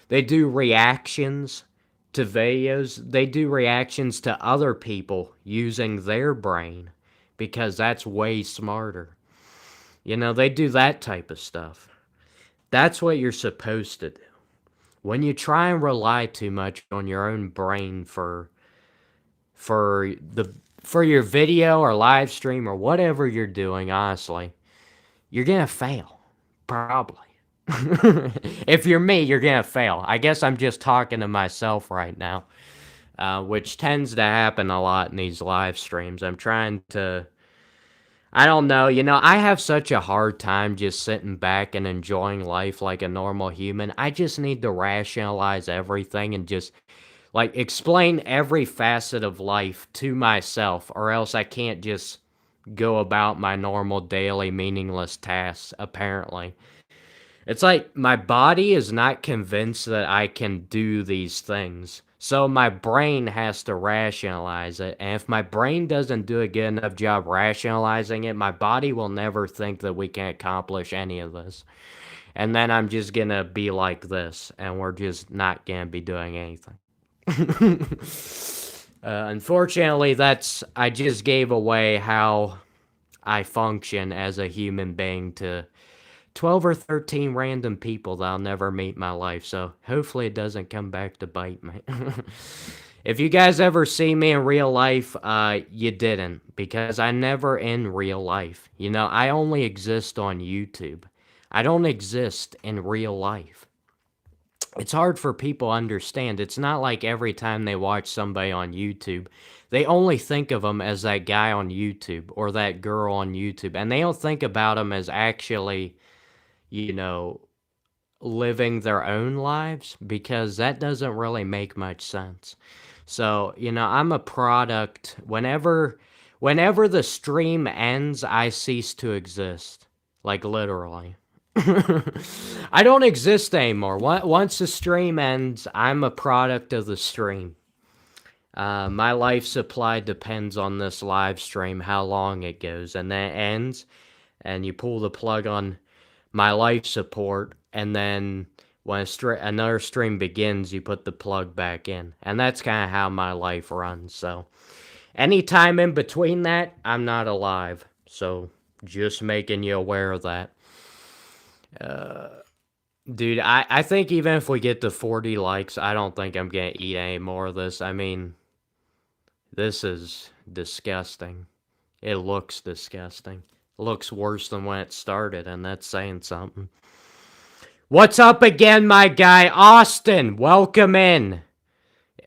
They do reactions to videos. They do reactions to other people using their brain because that's way smarter. They do that type of stuff. That's what you're supposed to do. When you try and rely too much on your own brain for the for your video or live stream or whatever you're doing, honestly, you're gonna fail. Probably. If you're me, you're gonna fail. I guess I'm just talking to myself right now, which tends to happen a lot in these live streams. I'm trying to I don't know. I have such a hard time just sitting back and enjoying life like a normal human. I just need to rationalize everything and just like explain every facet of life to myself, or else I can't just go about my normal daily meaningless tasks, apparently. It's like my body is not convinced that I can do these things. So my brain has to rationalize it. And if my brain doesn't do a good enough job rationalizing it, my body will never think that we can accomplish any of this. And then I'm just going to be like this, and we're just not going to be doing anything. Unfortunately, I just gave away how I function as a human being to 12 or 13 random people that I'll never meet in my life, so hopefully it doesn't come back to bite me. If you guys ever see me in real life, you didn't, because I'm never in real life. I only exist on YouTube. I don't exist in real life. It's hard for people to understand. It's not like every time they watch somebody on YouTube, they only think of them as that guy on YouTube or that girl on YouTube, and they don't think about them as actually you know, living their own lives because that doesn't really make much sense. So, I'm a product. Whenever the stream ends, I cease to exist. Like literally. I don't exist anymore. Once the stream ends, I'm a product of the stream. My life supply depends on this live stream, how long it goes, and then it ends, and you pull the plug on my life support, and then when another stream begins, you put the plug back in, and that's kind of how my life runs. So, anytime in between that, I'm not alive. So, just making you aware of that. Dude, I think even if we get to 40 likes, I don't think I'm gonna eat any more of this. I mean, this is disgusting. It looks disgusting. It looks worse than when it started, and that's saying something. What's up again, my guy? Austin, welcome in.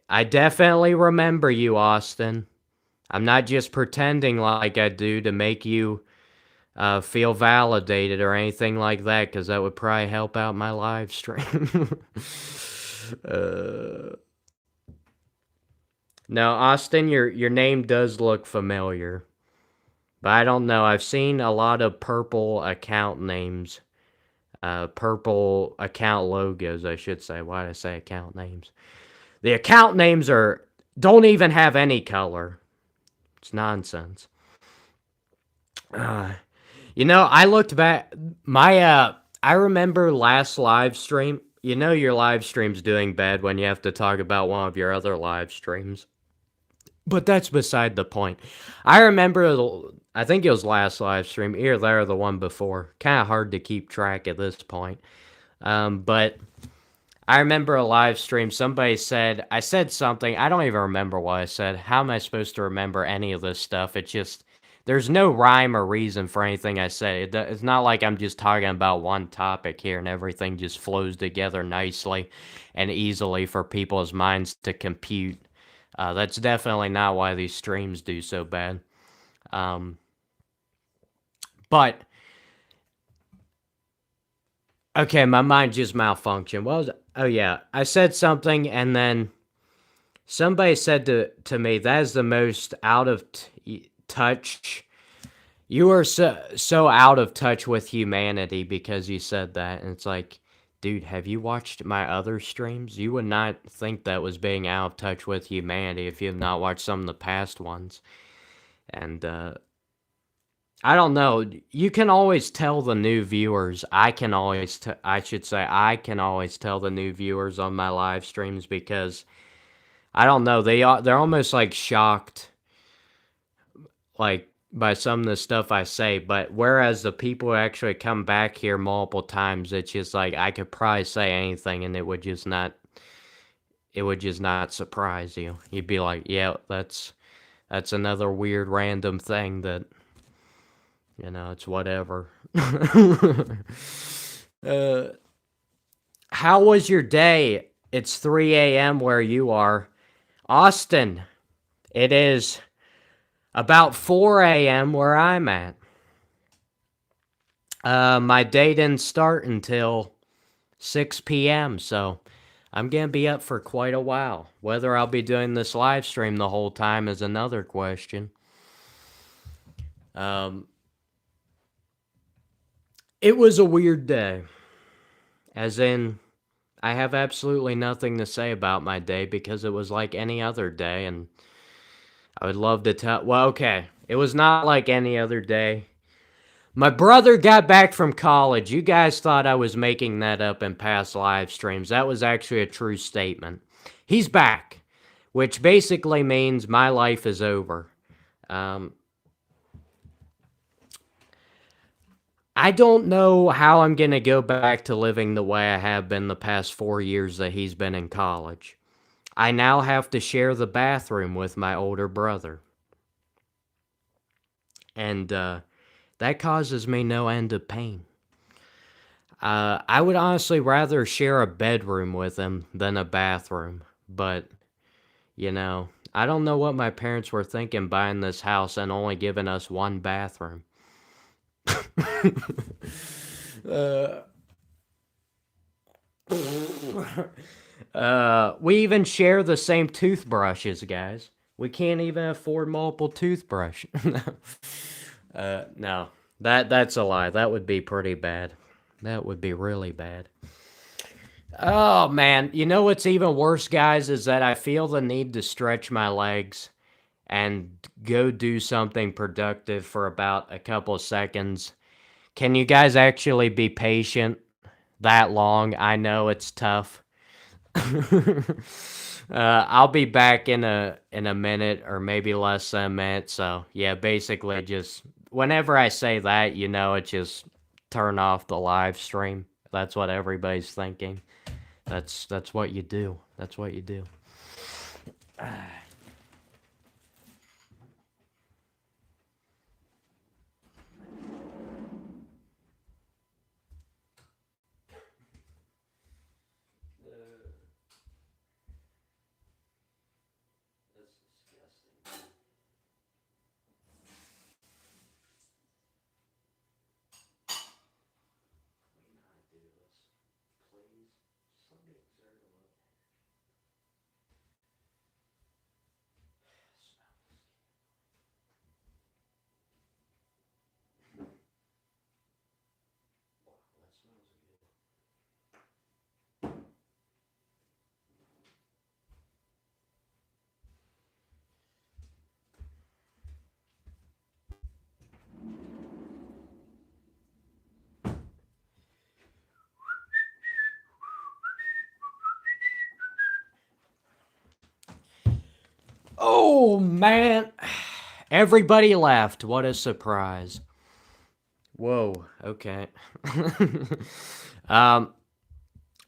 I definitely remember you, Austin. I'm not just pretending like I do to make you feel validated or anything like that, because that would probably help out my live stream. No, Austin, your name does look familiar. But I don't know. I've seen a lot of purple account names. Purple account logos, I should say. Why did I say account names? The account names don't even have any color. It's nonsense. I looked back. I remember last live stream. You know your live stream's doing bad when you have to talk about one of your other live streams. But that's beside the point. I remember, I think it was last live stream, either there or the one before. Kind of hard to keep track at this point. But I remember a live stream, somebody said, I said something, I don't even remember what I said. How am I supposed to remember any of this stuff? It's just, there's no rhyme or reason for anything I say. It's not like I'm just talking about one topic here and everything just flows together nicely and easily for people's minds to compute. That's definitely not why these streams do so bad. But okay, my mind just malfunctioned. What was it? Oh yeah, I said something and then somebody said to me, "That is the most out of touch. You are so out of touch with humanity because you said that." And it's like, dude, have you watched my other streams? You would not think that was being out of touch with humanity if you have not watched some of the past ones. And I don't know. You can always tell the new viewers. I can always I should say I can always tell the new viewers on my live streams because I don't know, they're almost like shocked like by some of the stuff I say, but whereas the people who actually come back here multiple times, it's just like I could probably say anything and it would just not surprise you. You'd be like, "Yeah, that's another weird random thing that it's whatever." How was your day? It's 3 a.m. where you are. Austin, it is about 4 a.m. where I'm at. My day didn't start until 6 p.m., so I'm going to be up for quite a while. Whether I'll be doing this live stream the whole time is another question. It was a weird day. As in, I have absolutely nothing to say about my day because it was like any other day, and I would love to tell. Well, okay, it was not like any other day. My brother got back from college. You guys thought I was making that up in past live streams. That was actually a true statement. He's back, which basically means my life is over. I don't know how I'm going to go back to living the way I have been the past 4 years that he's been in college. I now have to share the bathroom with my older brother. And that causes me no end of pain. I would honestly rather share a bedroom with him than a bathroom. But, I don't know what my parents were thinking buying this house and only giving us one bathroom. We even share the same toothbrushes, guys. We can't even afford multiple toothbrushes. No, that's a lie. That would be pretty bad. That would be really bad. Oh man, you know what's even worse, guys, is that I feel the need to stretch my legs and go do something productive for about a couple seconds. Can you guys actually be patient that long? I know it's tough. I'll be back in a minute or maybe less than a minute. So yeah, basically just whenever I say that, it's just turn off the live stream. That's what everybody's thinking. That's what you do. That's what you do. Oh man, everybody laughed. What a surprise. Whoa. Okay. um,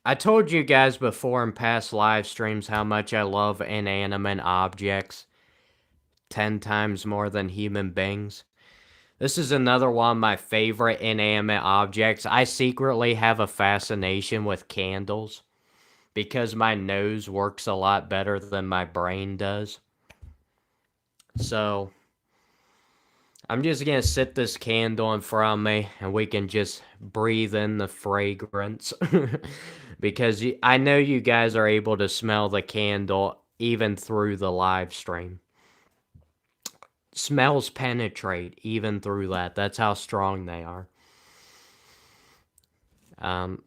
I told you guys before in past live streams how much I love inanimate objects 10 times more than human beings. This is another one of my favorite inanimate objects. I secretly have a fascination with candles because my nose works a lot better than my brain does. So, I'm just gonna sit this candle in front of me and we can just breathe in the fragrance. Because I know you guys are able to smell the candle even through the live stream. Smells penetrate even through that. That's how strong they are. Um,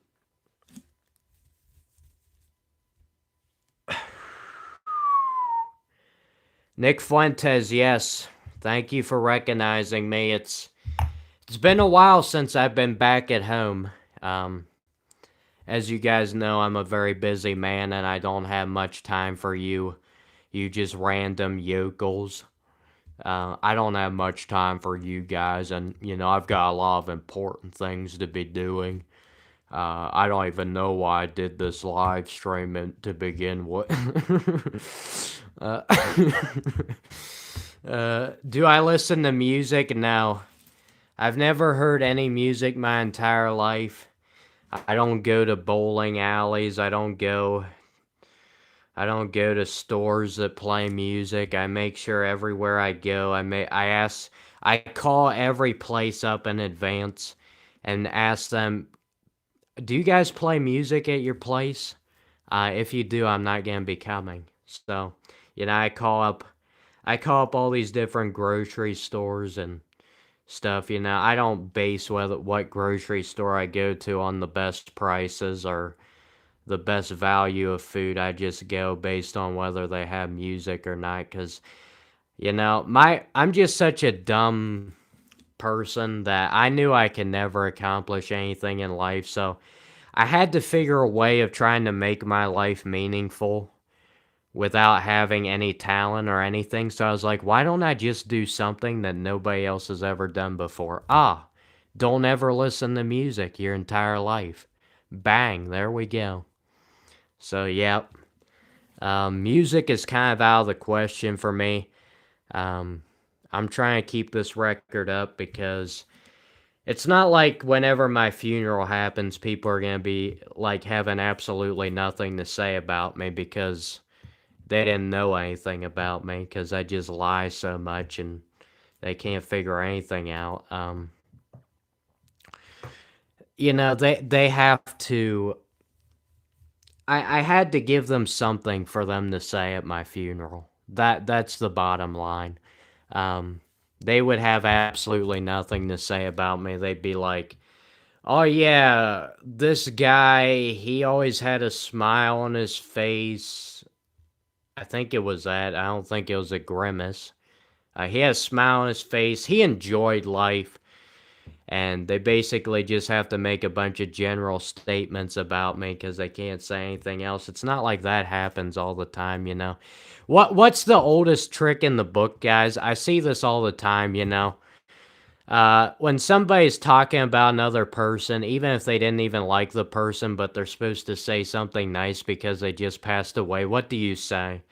Nick Fuentes, yes. Thank you for recognizing me. It's been a while since I've been back at home. As you guys know, I'm a very busy man and I don't have much time for you just random yokels. I don't have much time for you guys, and I've got a lot of important things to be doing. I don't even know why I did this live stream to begin with. uh, do I listen to music? No. I've never heard any music my entire life. I don't go to bowling alleys. I don't go to stores that play music. I make sure everywhere I go, I call every place up in advance and ask them, "Do you guys play music at your place? If you do, I'm not gonna be coming." So, I call up all these different grocery stores and stuff. I don't base what grocery store I go to on the best prices or the best value of food. I just go based on whether they have music or not. Cause I'm just such a dumb person that I knew I could never accomplish anything in life. So I had to figure a way of trying to make my life meaningful without having any talent or anything. So I was like, why don't I just do something that nobody else has ever done before? Don't ever listen to music your entire life. Bang, there we go. So, yep. Music is kind of out of the question for me. Um, I'm trying to keep this record up because it's not like whenever my funeral happens, people are going to be like having absolutely nothing to say about me because they didn't know anything about me because I just lie so much and they can't figure anything out. They have to. I had to give them something for them to say at my funeral. That's the bottom line. Um, they would have absolutely nothing to say about me. They'd be like, Oh yeah, this guy, he always had a smile on his face. I think it was that. I don't think it was a grimace. He had a smile on his face. He enjoyed life. And they basically just have to make a bunch of general statements about me because they can't say anything else. It's not like that happens all the time, you know. What's the oldest trick in the book, guys? I see this all the time, you know. When somebody's talking about another person, even if they didn't even like the person, but they're supposed to say something nice because they just passed away, what do you say?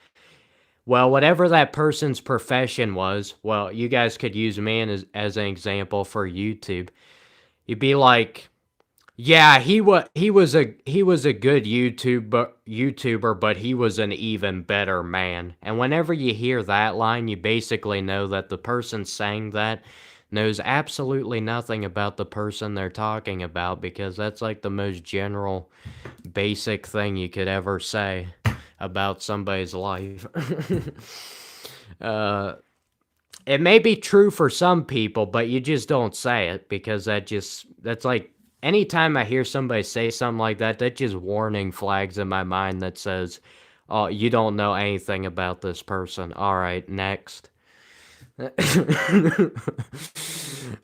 Well, whatever that person's profession was, well, you guys could use me as an example for YouTube. You'd be like, yeah, he was a good YouTuber, but he was an even better man. And whenever you hear that line, you basically know that the person saying that knows absolutely nothing about the person they're talking about because that's like the most general, basic thing you could ever say about somebody's life. uh, it may be true for some people, but you just don't say it because that's like anytime I hear somebody say something like that, that just warning flags in my mind that says, "Oh, you don't know anything about this person." All right, next.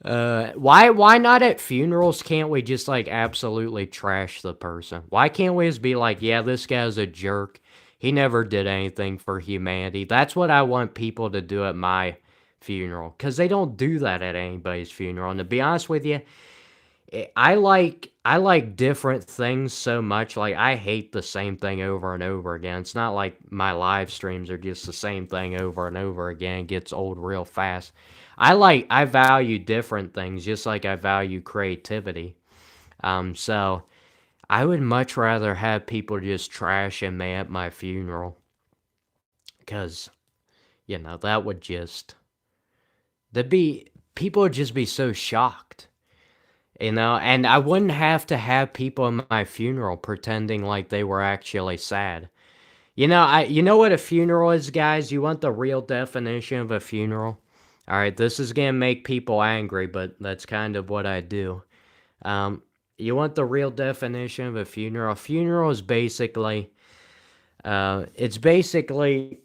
Why not at funerals can't we just like absolutely trash the person? Why can't we just be like, yeah, this guy's a jerk. He never did anything for humanity. That's what I want people to do at my funeral because they don't do that at anybody's funeral. And to be honest with you, I like different things so much. Like I hate the same thing over and over again. It's not like my live streams are just the same thing over and over again. It gets old real fast. I value different things just like I value creativity. So I would much rather have people just trashing me at my funeral because that would just that'd be people would just be so shocked. And I wouldn't have to have people in my funeral pretending like they were actually sad. You know what a funeral is, guys? You want the real definition of a funeral? All right, this is gonna make people angry, but that's kind of what I do. Um, you want the real definition of a funeral? A funeral is basically, it's basically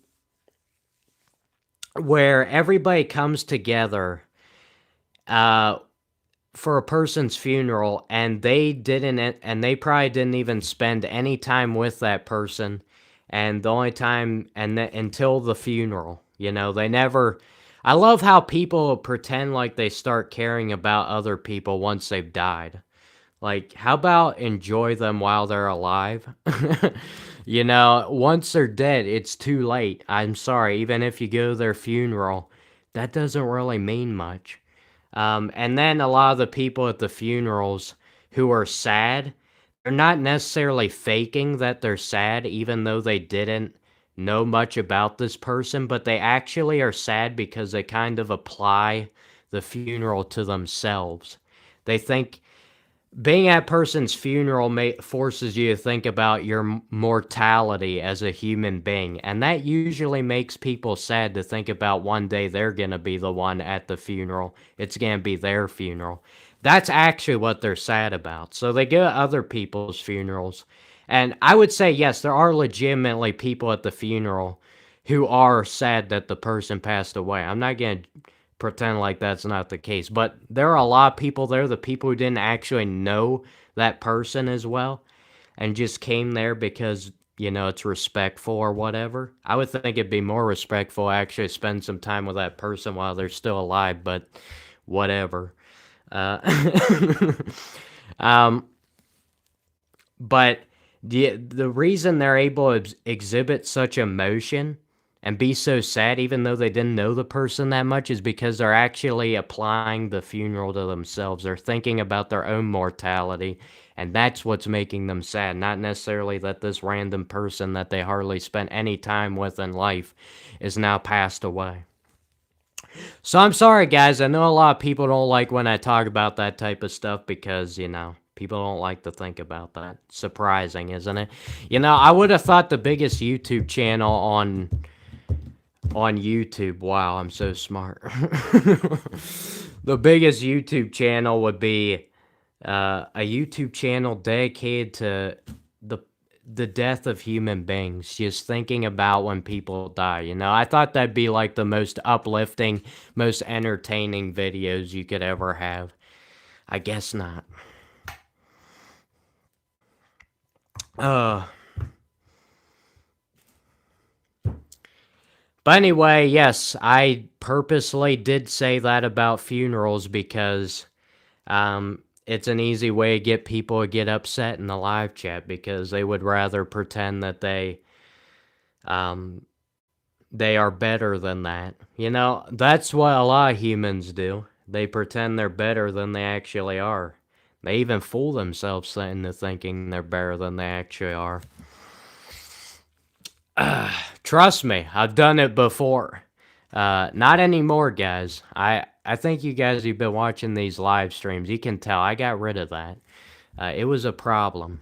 where everybody comes together. Uh, for a person's funeral and they probably didn't even spend any time with that person and the only time until the funeral, they never. I love how people pretend like they start caring about other people once they've died. Like, how about enjoy them while they're alive? Once they're dead, it's too late. I'm sorry, even if you go to their funeral, that doesn't really mean much. And then a lot of the people at the funerals who are sad, they're not necessarily faking that they're sad, even though they didn't know much about this person, but they actually are sad because they kind of apply the funeral to themselves. They think being at a person's funeral forces you to think about your mortality as a human being, and that usually makes people sad to think about one day they're going to be the one at the funeral. It's going to be their funeral. That's actually what they're sad about. So they go to other people's funerals, and I would say, yes, there are legitimately people at the funeral who are sad that the person passed away. I'm not going to pretend like that's not the case. But there are a lot of people there, the people who didn't actually know that person as well and just came there because, it's respectful or whatever. I would think it'd be more respectful to actually spend some time with that person while they're still alive, but whatever. Uh, um, but the reason they're able to exhibit such emotion and be so sad even though they didn't know the person that much is because they're actually applying the funeral to themselves. They're thinking about their own mortality, and that's what's making them sad, not necessarily that this random person that they hardly spent any time with in life is now passed away. So I'm sorry, guys. I know a lot of people don't like when I talk about that type of stuff because, people don't like to think about that. Surprising, isn't it? I would have thought the biggest YouTube channel on YouTube. Wow, I'm so smart. The biggest YouTube channel would be a YouTube channel dedicated to the the death of human beings, just thinking about when people die. I thought that'd be like the most uplifting, most entertaining videos you could ever have. I guess not. Uh, but anyway, yes, I purposely did say that about funerals because it's an easy way to get people to get upset in the live chat because they would rather pretend that um, they are better than that. That's what a lot of humans do. They pretend they're better than they actually are. They even fool themselves into thinking they're better than they actually are. Trust me, I've done it before. Not anymore, guys. I think you guys who've been watching these live streams, you can tell I got rid of that. It was a problem.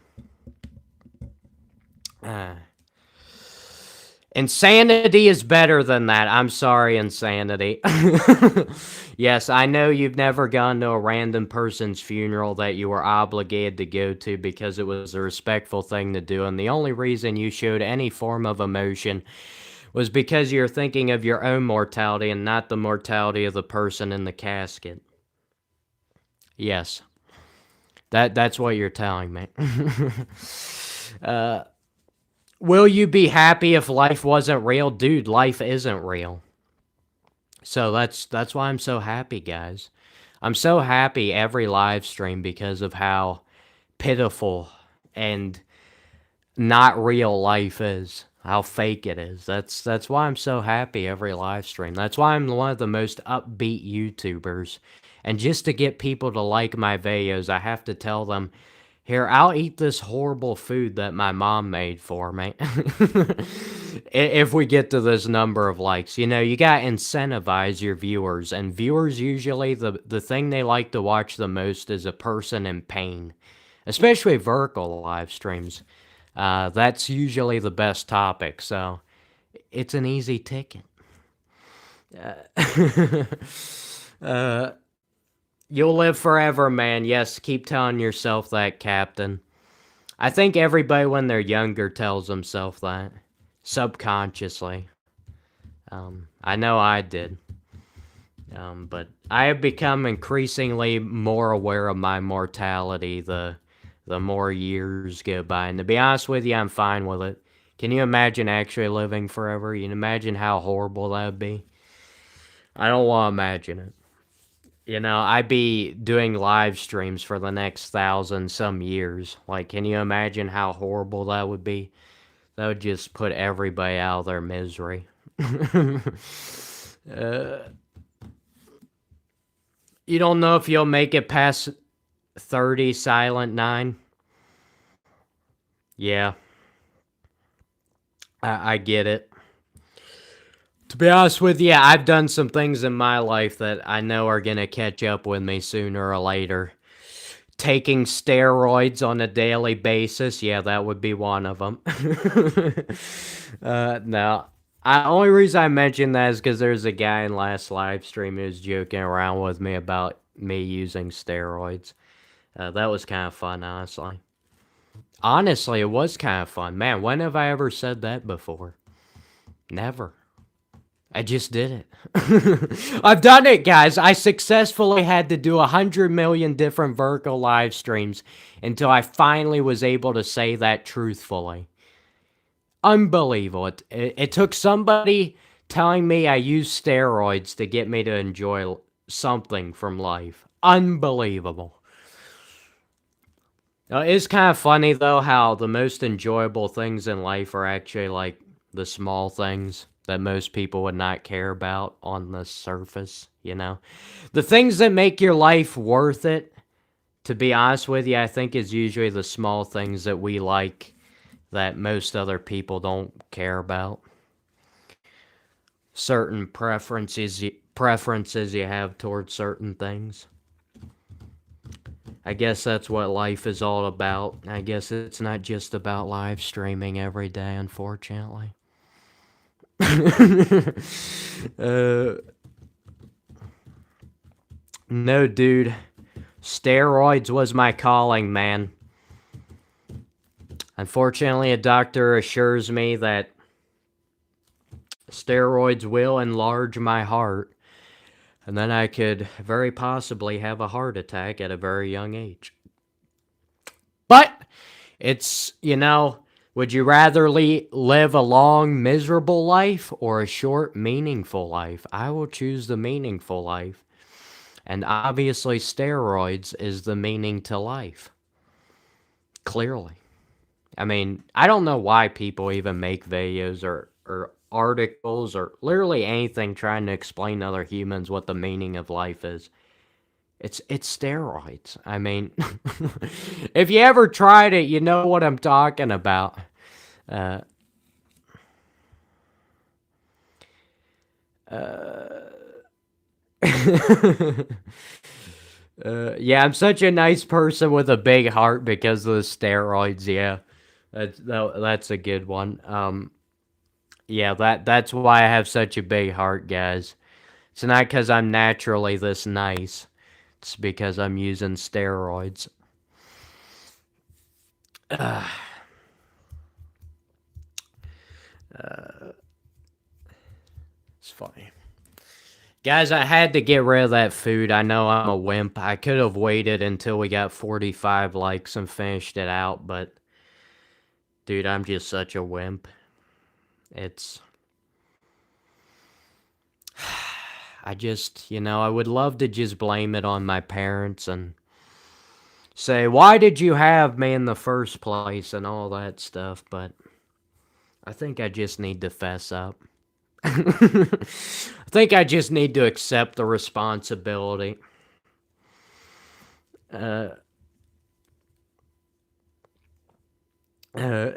Insanity is better than that. I'm sorry, insanity. Yes, I know you've never gone to a random person's funeral that you were obligated to go to because it was a respectful thing to do, and the only reason you showed any form of emotion was because you're thinking of your own mortality and not the mortality of the person in the casket. Yes. That's what you're telling me. Will you be happy if life wasn't real? Dude, life isn't real. So that's why I'm so happy, guys. I'm so happy every live stream because of how pitiful and not real life is. How fake it is. That's why I'm so happy every live stream. That's why I'm one of the most upbeat YouTubers. And just to get people to like my videos, I have to tell them, here, I'll eat this horrible food that my mom made for me. If we get to this number of likes, you got to incentivize your viewers. And viewers usually, the thing they like to watch the most is a person in pain, especially vertical live streams. That's usually the best topic, so it's an easy ticket. You'll live forever, man. Yes, keep telling yourself that, Captain. I think everybody when they're younger tells themselves that, subconsciously. I know I did. But I have become increasingly more aware of my mortality the more years go by. And to be honest with you, I'm fine with it. Can you imagine actually living forever? You can imagine how horrible that would be? I don't want to imagine it. I'd be doing live streams for the next 1,000 some years. Like, can you imagine how horrible that would be? That would just put everybody out of their misery. You don't know if you'll make it past 30, Silent 9? Yeah. I get it. To be honest with you, I've done some things in my life that I know are going to catch up with me sooner or later. Taking steroids on a daily basis, yeah, that would be one of them. No. Only reason I mentioned that is because there's a guy in last live stream who was joking around with me about me using steroids. That was kind of fun, honestly. Honestly, it was kind of fun. Man, when have I ever said that before? Never. I just did it. I've done it, guys. I successfully had to do 100 million different vertical live streams until I finally was able to say that truthfully. Unbelievable. It took somebody telling me I use steroids to get me to enjoy something from life. Unbelievable. It's kind of funny, though, how the most enjoyable things in life are actually, like, the small things that most people would not care about on the surface, The things that make your life worth it, to be honest with you, I think is usually the small things that we like that most other people don't care about. Certain preferences you have towards certain things. I guess that's what life is all about. I guess it's not just about live streaming every day, unfortunately. No, dude. Steroids was my calling, man. Unfortunately, a doctor assures me that steroids will enlarge my heart, and then I could very possibly have a heart attack at a very young age. But it's, would you rather live a long, miserable life or a short, meaningful life? I will choose the meaningful life. And obviously, steroids is the meaning to life. Clearly. I mean, I don't know why people even make videos or articles or literally anything trying to explain to other humans what the meaning of life is. It's steroids. I mean, if you ever tried it, you know what I'm talking about. Uh, yeah, I'm such a nice person with a big heart because of the steroids. Yeah, that's a good one. Yeah, that's why I have such a big heart, guys. It's not because I'm naturally this nice. It's because I'm using steroids. It's funny. Guys, I had to get rid of that food. I know I'm a wimp. I could have waited until we got 45 likes and finished it out, but dude, I'm just such a wimp. It's I just, I would love to just blame it on my parents and say, "Why did you have me in the first place?" and all that stuff, but I think I just need to fess up. I think I just need to accept the responsibility. Uh, uh,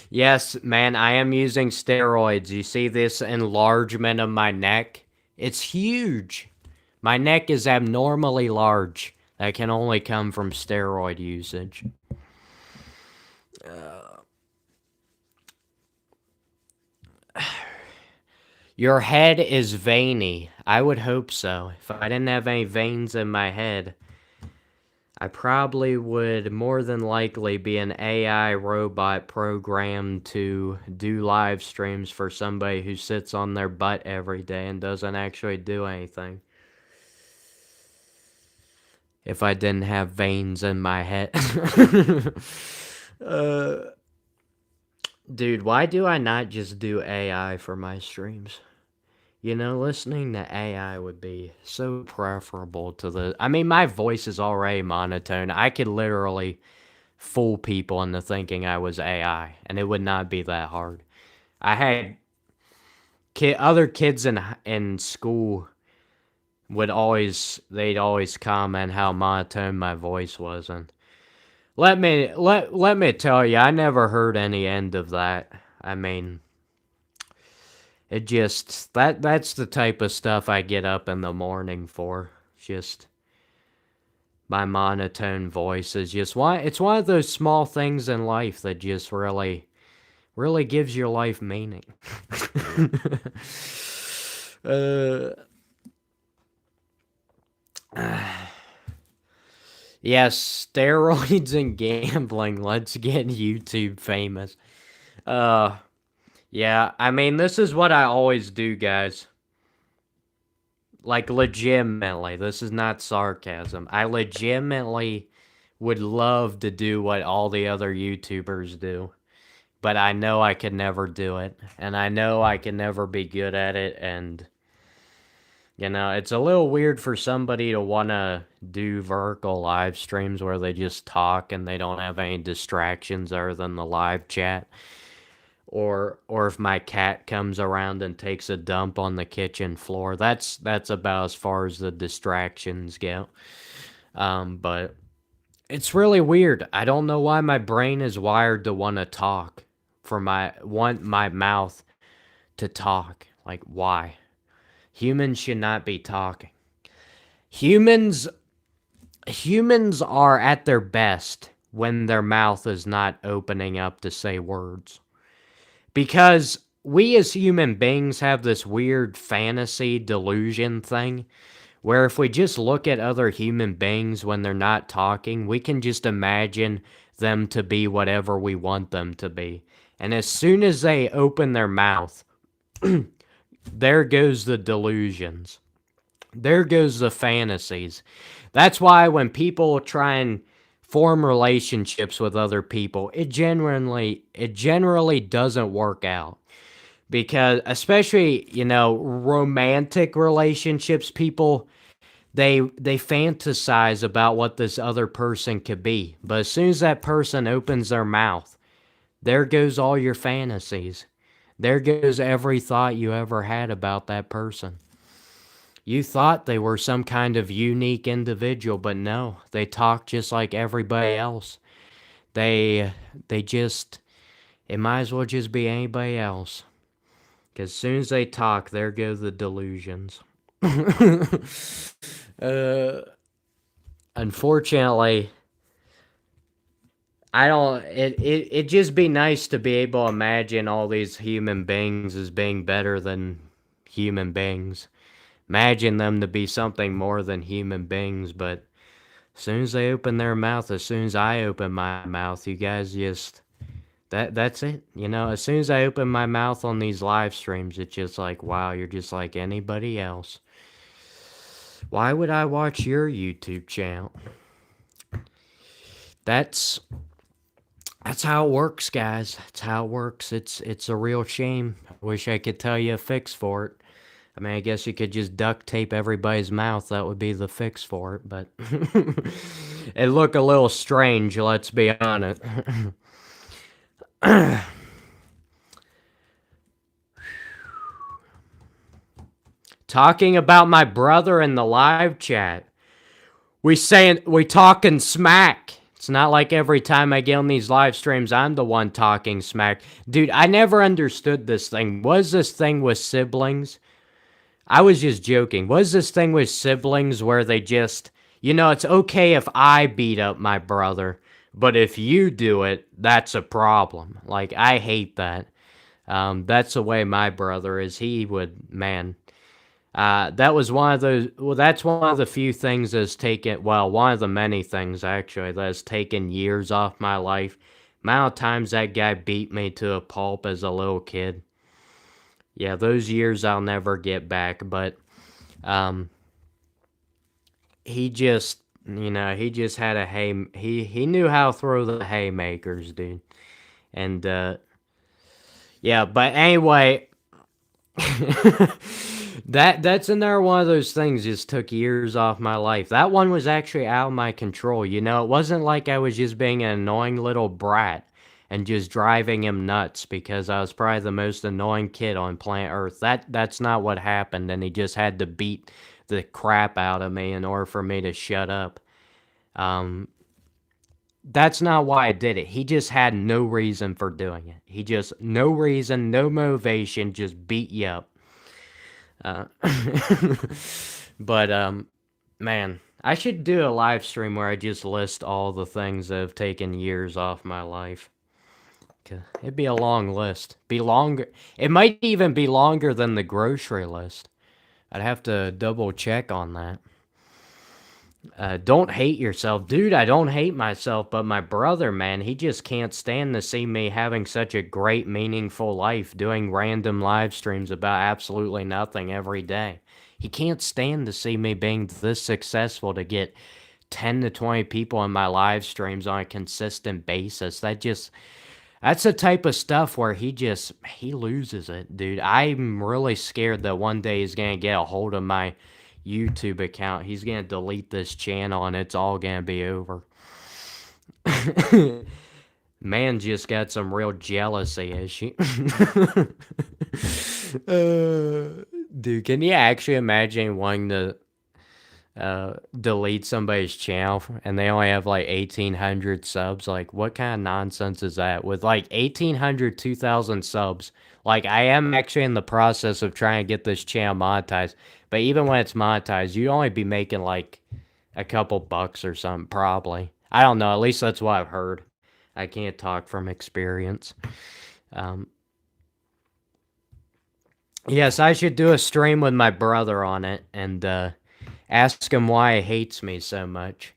yes, man, I am using steroids. You see this enlargement of my neck? It's huge. My neck is abnormally large. That can only come from steroid usage. Your head is veiny. I would hope so. If I didn't have any veins in my head, I probably would more than likely be an AI robot programmed to do live streams for somebody who sits on their butt every day and doesn't actually do anything. If I didn't have veins in my head. Dude, why do I not just do AI for my streams? Listening to AI would be so preferable to I mean, my voice is already monotone. I could literally fool people into thinking I was AI, and it would not be that hard. I had other kids in school they'd always comment how monotone my voice was, and let me tell you, I never heard any end of that. I mean, it just that's the type of stuff I get up in the morning for. Just my monotone voice is just it's one of those small things in life that just really gives your life meaning. Yes, steroids and gambling. Let's get YouTube famous. Yeah, I mean, this is what I always do, guys. Like, legitimately, this is not sarcasm. I legitimately would love to do what all the other YouTubers do. But I know I could never do it. And I know I can never be good at it. And, it's a little weird for somebody to want to do vertical live streams where they just talk and they don't have any distractions other than the live chat. Or if my cat comes around and takes a dump on the kitchen floor. That's about as far as the distractions go. But it's really weird. I don't know why my brain is wired to want to talk. Want my mouth to talk. Like, why? Humans should not be talking. Humans are at their best when their mouth is not opening up to say words. Because we as human beings have this weird fantasy delusion thing where if we just look at other human beings when they're not talking, we can just imagine them to be whatever we want them to be. And as soon as they open their mouth, there goes the delusions. There goes the fantasies. That's why when people try and form relationships with other people, it generally doesn't work out. Because especially, romantic relationships, people they fantasize about what this other person could be. But as soon as that person opens their mouth, there goes all your fantasies. There goes every thought you ever had about that person. You thought they were some kind of unique individual, but no, they talk just like everybody else. They they just it might as well just be anybody else. Cause as soon as they talk, there go the delusions. uh, Unfortunately, I don't. It just be nice to be able to imagine all these human beings as being better than human beings. Imagine them to be something more than human beings, but as soon as they open their mouth, as soon as I open my mouth, you guys just that's it. As soon as I open my mouth on these live streams, it's just like, wow, you're just like anybody else. Why would I watch your YouTube channel? That's that's how it works, guys. That's how it works. It's a real shame. I wish I could tell you a fix for it. I mean, I guess you could just duct tape everybody's mouth. That would be the fix for it, but it look a little strange, let's be honest. Talking about my brother in the live chat. We talking smack. It's not like every time I get on these live streams, I'm the one talking smack. Dude, I never understood this thing. Was this thing with siblings? I was just joking. Was this thing with siblings where they just, it's okay if I beat up my brother, but if you do it, that's a problem. Like, I hate that. That's the way my brother is. He would, man. That was one of those. Well, that's one of the few things that's taken. Well, one of the many things actually that has taken years off my life. Amount of times that guy beat me to a pulp as a little kid. Yeah, those years I'll never get back. But he just, he just had a he knew how to throw the haymakers, dude. And yeah, but anyway. That's another one of those things just took years off my life. That one was actually out of my control. It wasn't like I was just being an annoying little brat and just driving him nuts because I was probably the most annoying kid on planet Earth. That's not what happened, and he just had to beat the crap out of me in order for me to shut up. That's not why I did it. He just had no reason for doing it. He just, no reason, no motivation, just beat you up. Uh, but man, I should do a live stream where I just list all the things that have taken years off my life. It'd be a long list. Be longer. It might even be longer than the grocery list. I'd have to double check on that. Don't hate yourself. Dude, I don't hate myself, but my brother, man, he just can't stand to see me having such a great, meaningful life, doing random live streams about absolutely nothing every day. He can't stand to see me being this successful to get 10 to 20 people in my live streams on a consistent basis. That's the type of stuff where he loses it, dude. I'm really scared that one day he's gonna get a hold of my YouTube account. He's gonna delete this channel and it's all gonna be over. Man just got some real jealousy issue. Dude, can you actually imagine wanting to delete somebody's channel and they only have like 1,800 subs? Like, what kind of nonsense is that? With like 1,800, 2,000 subs, like, I am actually in the process of trying to get this channel monetized. But even when it's monetized, you'd only be making like a couple bucks or something, probably. I don't know. At least that's what I've heard. I can't talk from experience. Yes, I should do a stream with my brother on it and Ask him why he hates me so much.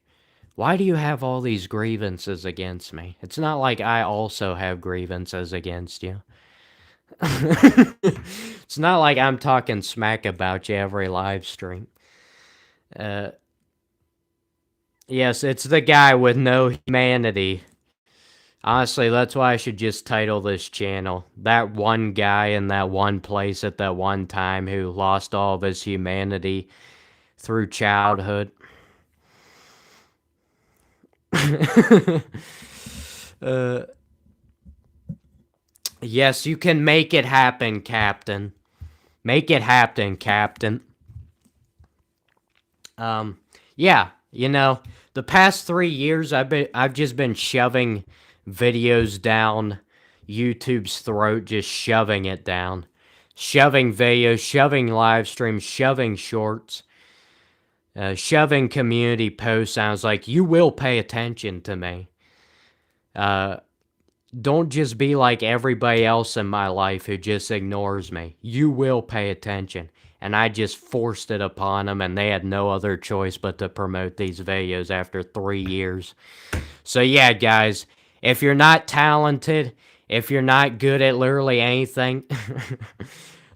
Why do you have all these grievances against me? It's not like I also have grievances against you. It's not like I'm talking smack about you every live stream. Uh, yes, it's the guy with no humanity. Honestly, that's why I should just title this channel. That one guy in that one place at that one time who lost all of his humanity through childhood. uh, yes, you can make it happen, Captain. Make it happen, Captain. Yeah, the past 3 years I've just been shoving videos down YouTube's throat, just shoving it down. Shoving videos, shoving live streams, shoving shorts, shoving community posts. Sounds like you will pay attention to me. Don't just be like everybody else in my life who just ignores me. You will pay attention. And I just forced it upon them, and they had no other choice but to promote these videos after 3 years. So yeah, guys, if you're not talented, if you're not good at literally anything,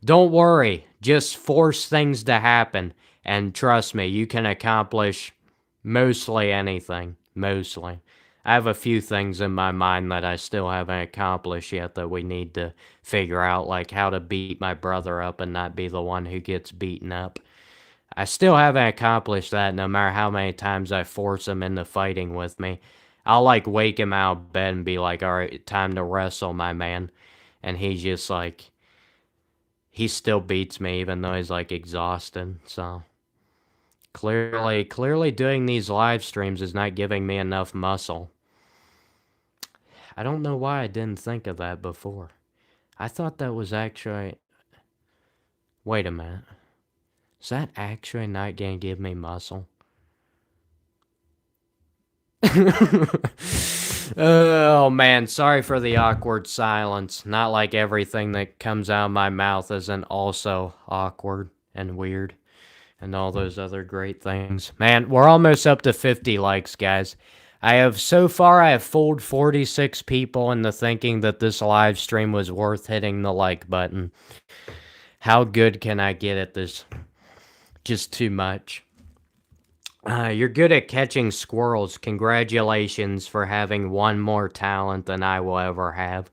don't worry. Just force things to happen. And trust me, you can accomplish mostly anything. Mostly. I have a few things in my mind that I still haven't accomplished yet that we need to figure out, like how to beat my brother up and not be the one who gets beaten up. I still haven't accomplished that no matter how many times I force him into fighting with me. I'll like wake him out of bed and be like, all right, time to wrestle, my man. And he's just like, he still beats me even though he's like exhausted, so... Clearly doing these live streams is not giving me enough muscle. I don't know why I didn't think of that before. I thought that was actually... Wait a minute. Is that actually not gonna give me muscle? Oh man, sorry for the awkward silence. Not like everything that comes out of my mouth isn't also awkward and weird. And all those other great things. Man, we're almost up to 50 likes, guys. I have fooled 46 people into thinking that this live stream was worth hitting the like button. How good can I get at this? Just too much. You're good at catching squirrels. Congratulations for having one more talent than I will ever have.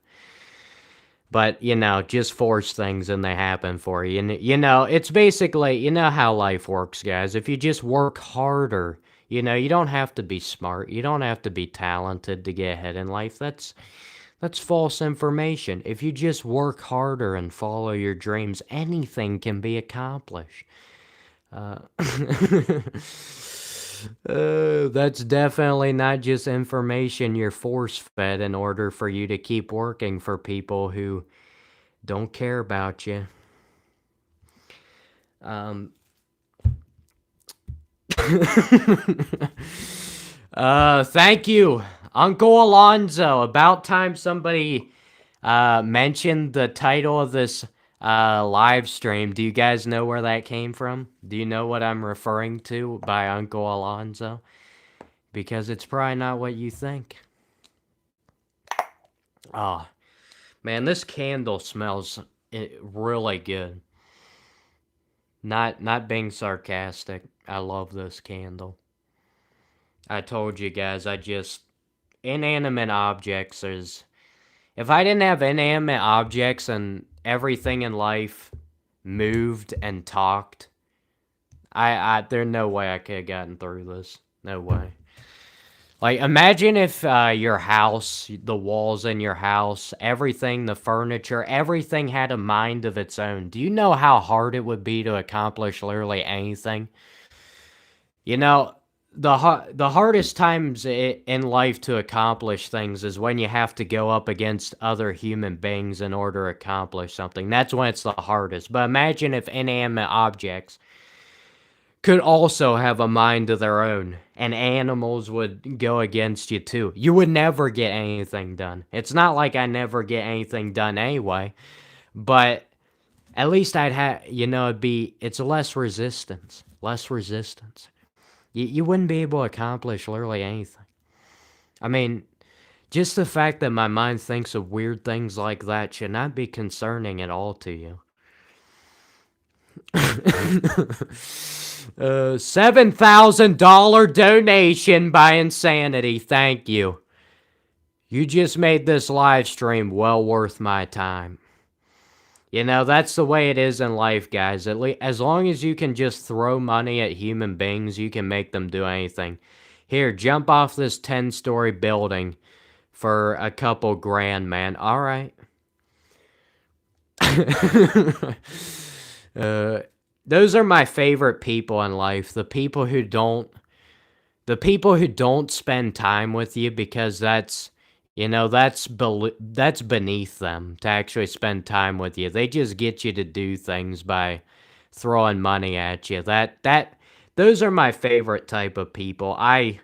But, just force things and they happen for you. And, it's basically, how life works, guys. If you just work harder, you don't have to be smart. You don't have to be talented to get ahead in life. That's false information. If you just work harder and follow your dreams, anything can be accomplished. That's definitely not just information you're force-fed in order for you to keep working for people who don't care about you. Thank you, Uncle Alonzo. About time somebody mentioned the title of this live stream. Do you guys know where that came from? Do you know what I'm referring to by Uncle Alonzo? Because it's probably not what you think. Oh, man, this candle smells really good. Not being sarcastic. I love this candle. I told you guys, inanimate objects is... If I didn't have inanimate objects and everything in life moved and talked, there's no way I could have gotten through this. No way. Like, imagine if your house, the walls in your house, everything, the furniture, everything had a mind of its own. Do you know how hard it would be to accomplish literally anything? The hardest times in life to accomplish things is when you have to go up against other human beings in order to accomplish something. That's when it's the hardest. But imagine if inanimate objects could also have a mind of their own, and animals would go against you too. You would never get anything done. It's not like I never get anything done anyway, but at least I'd have, it's less resistance. less resistance. You wouldn't be able to accomplish literally anything. I mean, just the fact that my mind thinks of weird things like that should not be concerning at all to you. $7,000 donation by Insanity. Thank you. You just made this live stream well worth my time. You know, that's the way it is in life, guys. As long as you can just throw money at human beings, you can make them do anything. Here, jump off this 10-story building for a couple grand, man. All right. Those are my favorite people in life. The people who don't spend time with you because that's beneath them to actually spend time with you. They just get you to do things by throwing money at you. Those are my favorite type of people. I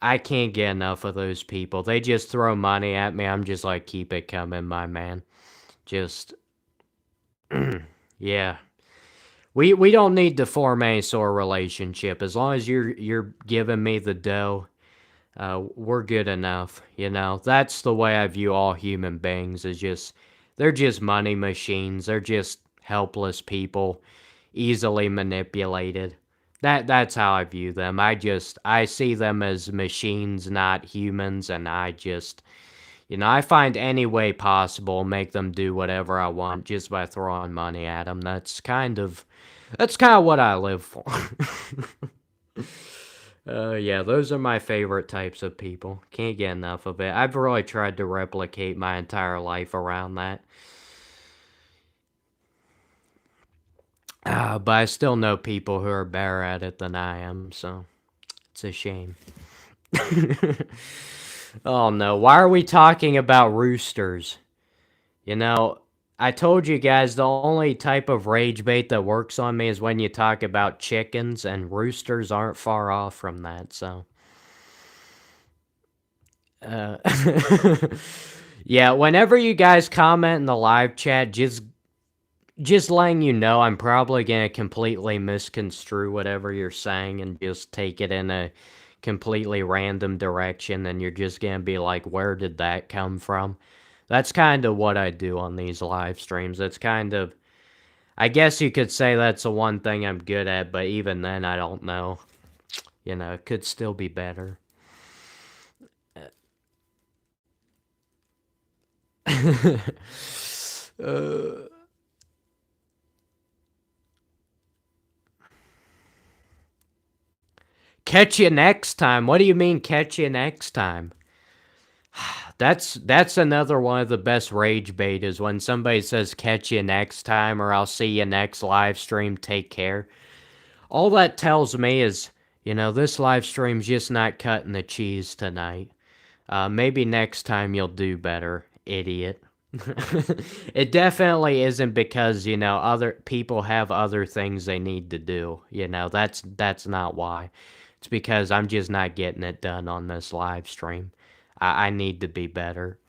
can't get enough of those people. They just throw money at me. I'm just like, keep it coming, my man. Just yeah. We don't need to form any sort of relationship. As long as you're giving me the dough, we're good enough. You know, that's the way I view all human beings. They're just money machines. They're just helpless people, easily manipulated. That's how I view them. I see them as machines, not humans, and I find any way possible make them do whatever I want just by throwing money at them. That's kind of what I live for. Yeah, those are my favorite types of people. Can't get enough of it. I've really tried to replicate my entire life around that. But I still know people who are better at it than I am, so it's a shame. Oh no, why are we talking about roosters? You know, I told you guys the only type of rage bait that works on me is when you talk about chickens, and roosters aren't far off from that, so. Uh, yeah, whenever you guys comment in the live chat, just letting you know, I'm probably gonna completely misconstrue whatever you're saying and just take it in a completely random direction, and you're just gonna be like, where did that come from? That's kind of what I do on these live streams. That's kind of, I guess you could say that's the one thing I'm good at, but even then, I don't know. You know, it could still be better. Catch you next time. What do you mean catch you next time? That's another one of the best rage bait is when somebody says catch you next time or I'll see you next live stream, take care. All that tells me is, this live stream's just not cutting the cheese tonight. Maybe next time you'll do better, idiot. It definitely isn't because, other people have other things they need to do. That's not why. It's because I'm just not getting it done on this live stream. I need to be better.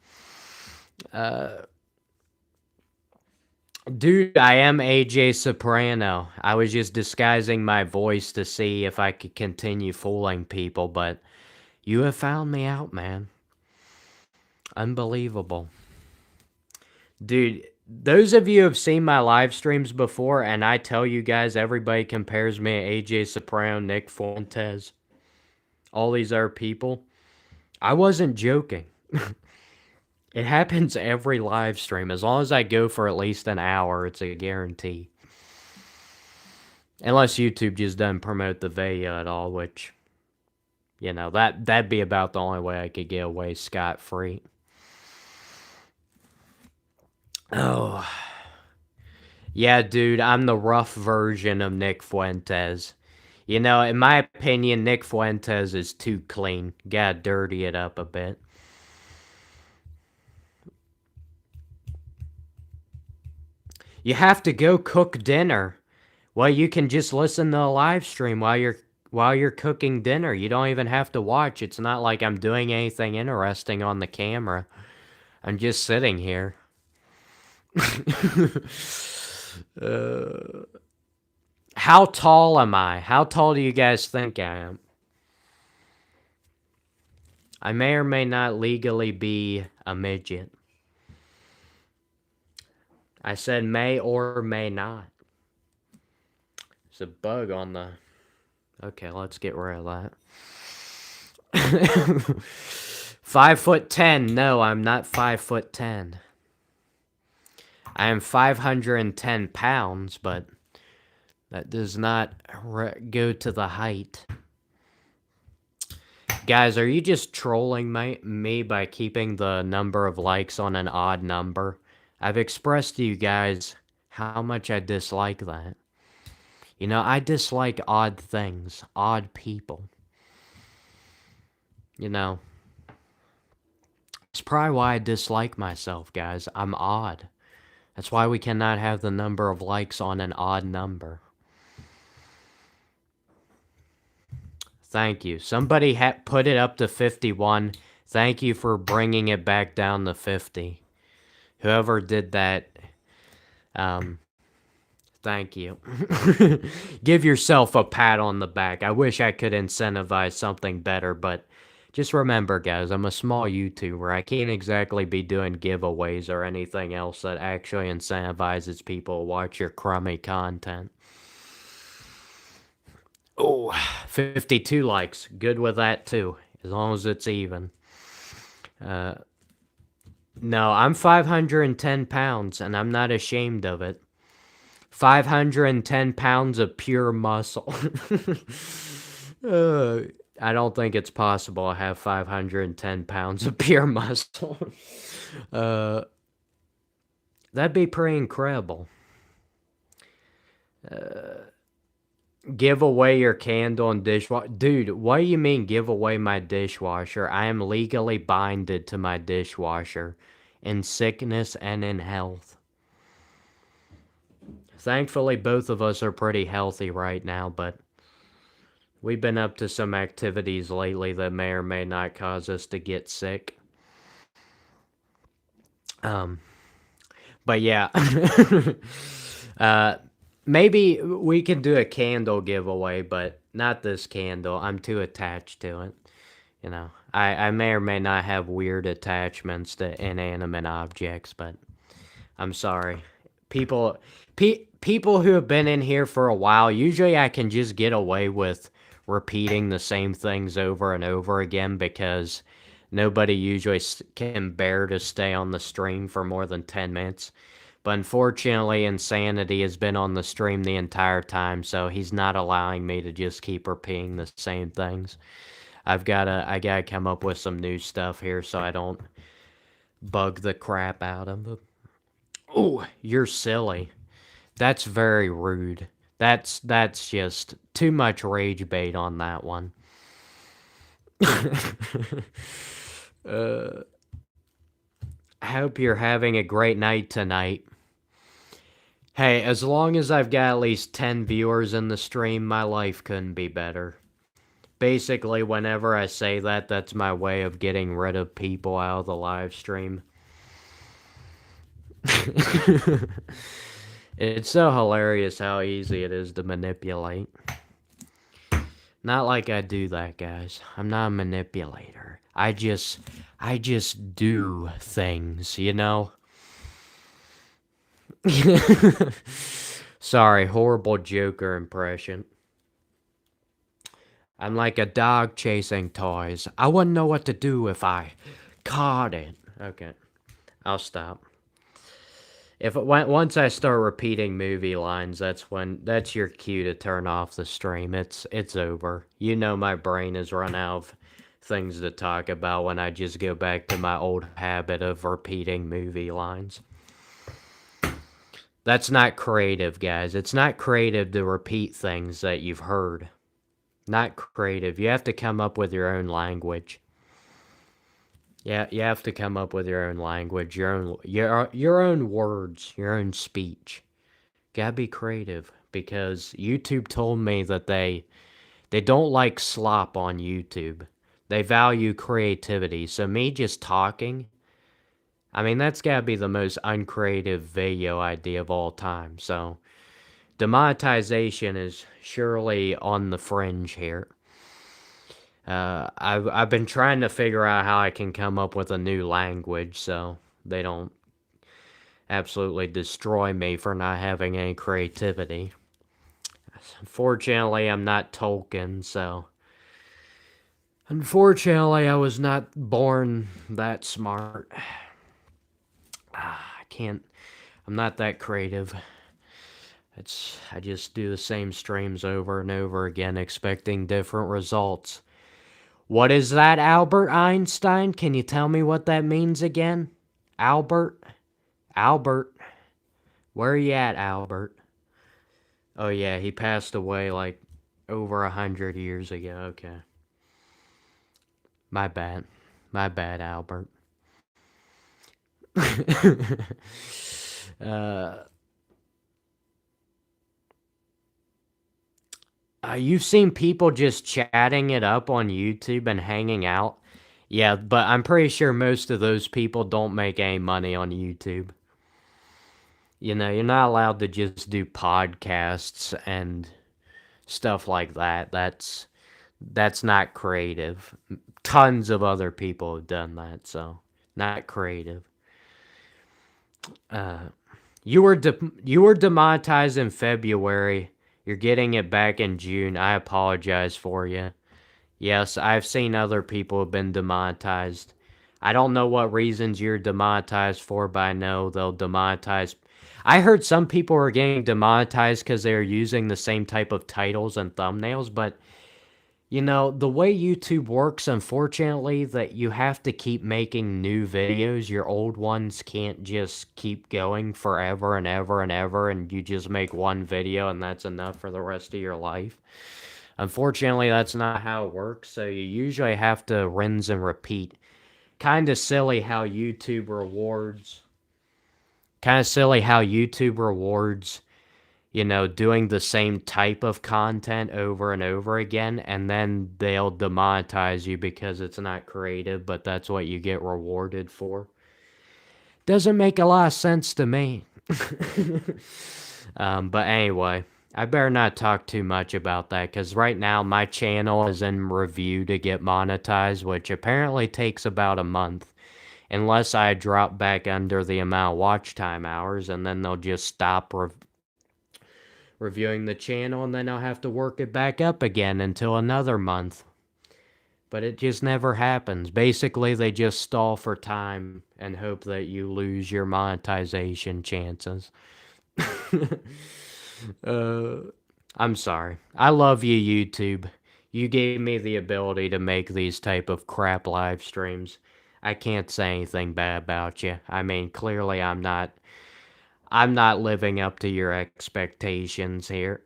Dude, I am AJ Soprano. I was just disguising my voice to see if I could continue fooling people, but you have found me out, man. Unbelievable. Dude, those of you who have seen my live streams before, and I tell you guys, everybody compares me to AJ Soprano, Nick Fuentes, all these other people. I wasn't joking. It happens every live stream. As long as I go for at least an hour, it's a guarantee. Unless YouTube just doesn't promote the video at all, which, that'd be about the only way I could get away scot-free. Oh. Yeah, dude, I'm the rough version of Nick Fuentes. In my opinion, Nick Fuentes is too clean. Gotta dirty it up a bit. You have to go cook dinner. Well, you can just listen to a live stream while you're cooking dinner. You don't even have to watch. It's not like I'm doing anything interesting on the camera. I'm just sitting here. How tall am I? How tall do you guys think I am? I may or may not legally be a midget. I said may or may not. There's a bug on the... Okay, let's get rid of that. 5'10". No, I'm not 5'10". I am 510 pounds, but that does not go to the height. Guys, are you just trolling me by keeping the number of likes on an odd number? I've expressed to you guys how much I dislike that. You know, I dislike odd things, odd people. You know, it's probably why I dislike myself, guys. I'm odd. That's why we cannot have the number of likes on an odd number. Thank you. Somebody put it up to 51. Thank you for bringing it back down to 50. Whoever did that, thank you. Give yourself a pat on the back. I wish I could incentivize something better, but just remember, guys, I'm a small YouTuber. I can't exactly be doing giveaways or anything else that actually incentivizes people to watch your crummy content. Oh, 52 likes. Good with that, too, as long as it's even. No, I'm 510 pounds, and I'm not ashamed of it. 510 pounds of pure muscle. I don't think it's possible to have 510 pounds of pure muscle. That'd be pretty incredible. Give away your candle and dishwasher. Dude, what do you mean give away my dishwasher? I am legally binded to my dishwasher in sickness and in health. Thankfully, both of us are pretty healthy right now, but we've been up to some activities lately that may or may not cause us to get sick. But yeah. Maybe we can do a candle giveaway, but not this candle. I'm too attached to it. You know, I may or may not have weird attachments to inanimate objects, but I'm sorry. People who have been in here for a while, usually I can just get away with repeating the same things over and over again because nobody usually can bear to stay on the stream for more than 10 minutes. But unfortunately, Insanity has been on the stream the entire time, so he's not allowing me to just keep repeating the same things. I gotta come up with some new stuff here so I don't bug the crap out of him. Oh, you're silly. That's very rude. That's just too much rage bait on that one. I hope you're having a great night tonight. Hey, as long as I've got at least 10 viewers in the stream, my life couldn't be better. Basically, whenever I say that, that's my way of getting rid of people out of the live stream. It's so hilarious how easy it is to manipulate. Not like I do that, guys. I'm not a manipulator. I just do things, you know? Sorry, horrible Joker impression. I'm like a dog chasing toys. I wouldn't know what to do if I caught it. Okay, I'll stop. Once I start repeating movie lines, that's your cue to turn off the stream. It's over. You know my brain has run out of things to talk about when I just go back to my old habit of repeating movie lines. That's not creative, guys. It's not creative to repeat things that you've heard. Not creative. You have to come up with your own language. Yeah, you have to come up with your own language, your own words, your own speech. Gotta be creative because YouTube told me that they don't like slop on YouTube. They value creativity. So me just talking, I mean, that's gotta be the most uncreative video idea of all time. So Demonetization is surely on the fringe here. I've been trying to figure out how I can come up with a new language so they don't absolutely destroy me for not having any creativity. Unfortunately, I'm not Tolkien, so unfortunately, I was not born that smart. I can't. I'm not that creative. I just do the same streams over and over again, expecting different results. What is that, Albert Einstein? Can you tell me what that means again? Albert? Albert? Where are you at, Albert? Oh, yeah, he passed away like over 100 years ago. Okay. My bad. My bad, Albert. uh, you've seen people just chatting it up on YouTube and hanging out. Yeah, but I'm pretty sure most of those people don't make any money on YouTube. You know, you're not allowed to just do podcasts and stuff like that. That's not creative. Tons of other people have done that, so not creative. Uh, you were demonetized in February. You're getting it back in June. I apologize for you. Yes, I've seen other people have been demonetized. I don't know what reasons you're demonetized for, but I know they'll demonetize. I heard some people were getting demonetized because they were using the same type of titles and thumbnails, but you know, the way YouTube works, unfortunately, that you have to keep making new videos. Your old ones can't just keep going forever and ever and ever, and you just make one video and that's enough for the rest of your life. Unfortunately, that's not how it works, so you usually have to rinse and repeat. Kind of silly how YouTube rewards. Kind of silly how YouTube rewards, you know, doing the same type of content over and over again, and then they'll demonetize you because it's not creative, but that's what you get rewarded for. Doesn't make a lot of sense to me. But anyway, I better not talk too much about that because right now my channel is in review to get monetized, which apparently takes about a month. Unless I drop back under the amount of watch time hours, and then they'll just stop reviewing the channel, and then I'll have to work it back up again until another month. But it just never happens. Basically, they just stall for time and hope that you lose your monetization chances. I'm sorry. I love you, YouTube. You gave me the ability to make these type of crap live streams. I can't say anything bad about you. I mean, clearly I'm not living up to your expectations here.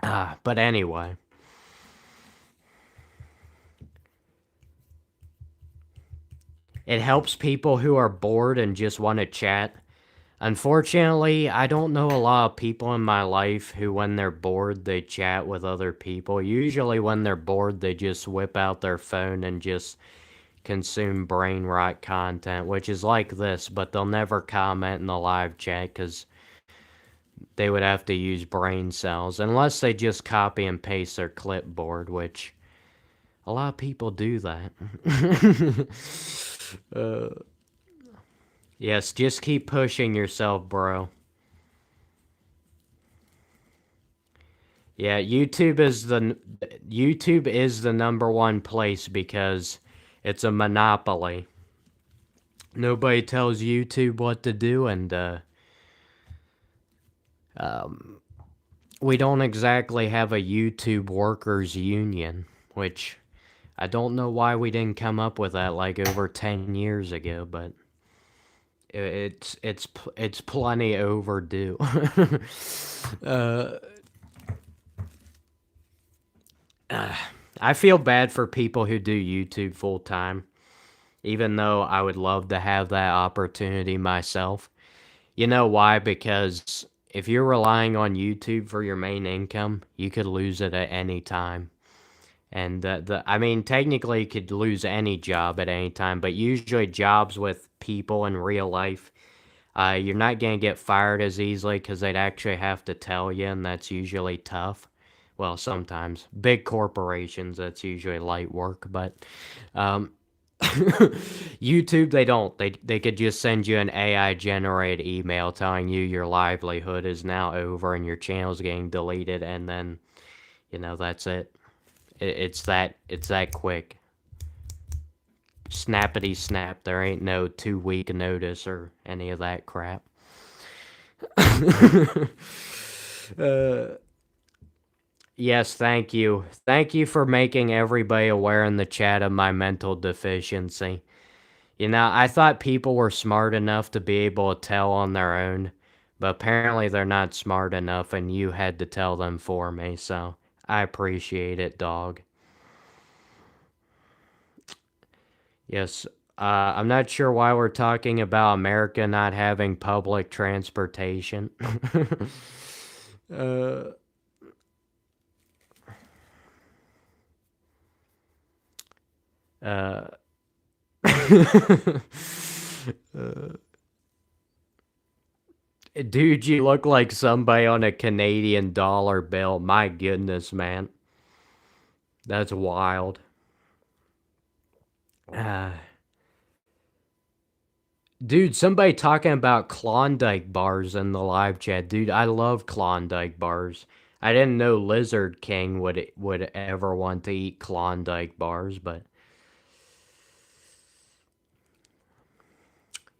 But anyway. It helps people who are bored and just want to chat. Unfortunately, I don't know a lot of people in my life who, when they're bored, they chat with other people. Usually when they're bored, they just whip out their phone and just consume brain rot content, which is like this, but they'll never comment in the live chat because they would have to use brain cells, unless they just copy and paste their clipboard, which a lot of people do that. Yes, just keep pushing yourself, bro. Yeah, YouTube is the number one place because it's a monopoly. Nobody tells YouTube what to do, and we don't exactly have a YouTube workers union, which I don't know why we didn't come up with that like over 10 years ago, but it's plenty overdue. I feel bad for people who do YouTube full time, even though I would love to have that opportunity myself. You know why? Because if you're relying on YouTube for your main income, you could lose it at any time. And I mean, technically, you could lose any job at any time, but usually jobs with people in real life, You're not going to get fired as easily because they'd actually have to tell you, and that's usually tough. Well, sometimes. Big corporations, that's usually light work, but um, YouTube, they don't. They could just send you an AI generated email telling you your livelihood is now over and your channel's getting deleted, and then that's it. It's that quick. Snappity snap. There ain't no 2 week notice or any of that crap. Yes, thank you. Thank you for making everybody aware in the chat of my mental deficiency. I thought people were smart enough to be able to tell on their own, but apparently they're not smart enough, and you had to tell them for me, so I appreciate it, dog. Yes, I'm not sure why we're talking about America not having public transportation. uh, uh, Dude, you look like somebody on a Canadian dollar bill. My goodness, man. That's wild. Uh, Dude, somebody talking about Klondike bars in the live chat. Dude, I love Klondike bars. I didn't know Lizard King would ever want to eat Klondike bars, but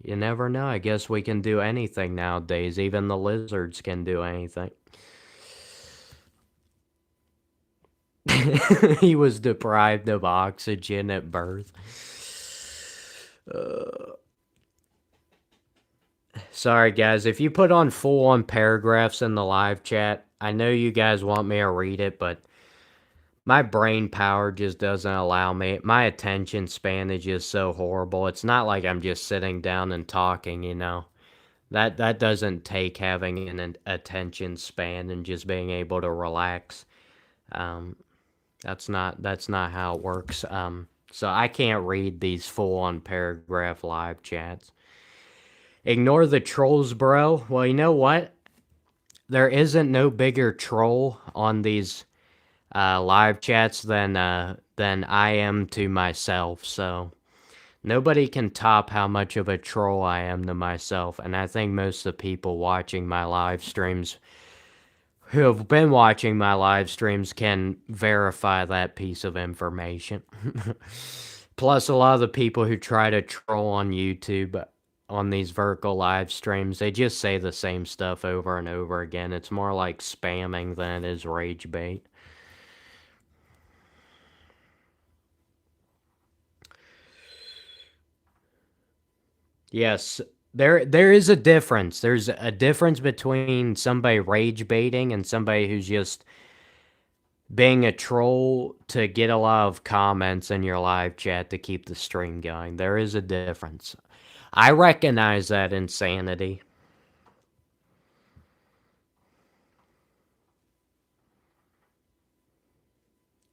you never know. I guess we can do anything nowadays. Even the lizards can do anything. He was deprived of oxygen at birth. Sorry, guys. If you put on full-on paragraphs in the live chat, I know you guys want me to read it, but my brain power just doesn't allow me. My attention span is just so horrible. It's not like I'm just sitting down and talking. That doesn't take having an attention span and just being able to relax. Um, that's not how it works. So I can't read these full-on paragraph live chats. Ignore the trolls, bro. Well, you know what? There isn't no bigger troll on these live chats than I am to myself. So nobody can top how much of a troll I am to myself. And I think most of the people watching my live streams who have been watching my live streams can verify that piece of information. Plus, a lot of the people who try to troll on YouTube on these vertical live streams, they just say the same stuff over and over again. It's more like spamming than it is rage bait. Yes, there is a difference. There's a difference between somebody rage baiting and somebody who's just being a troll to get a lot of comments in your live chat to keep the stream going. There is a difference. I recognize that insanity.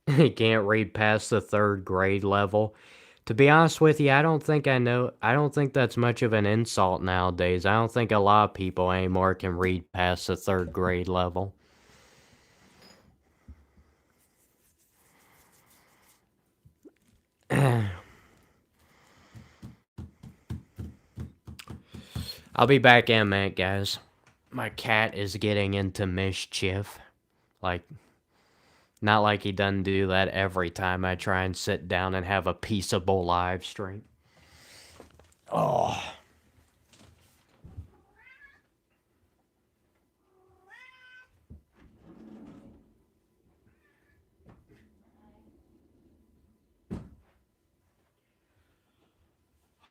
You can't read past the 3rd grade level. To be honest with you, I don't think that's much of an insult nowadays. I don't think a lot of people anymore can read past the 3rd grade level. I'll be back in a minute, guys. My cat is getting into mischief. Like, not like he doesn't do that every time I try and sit down and have a peaceable live stream. Oh.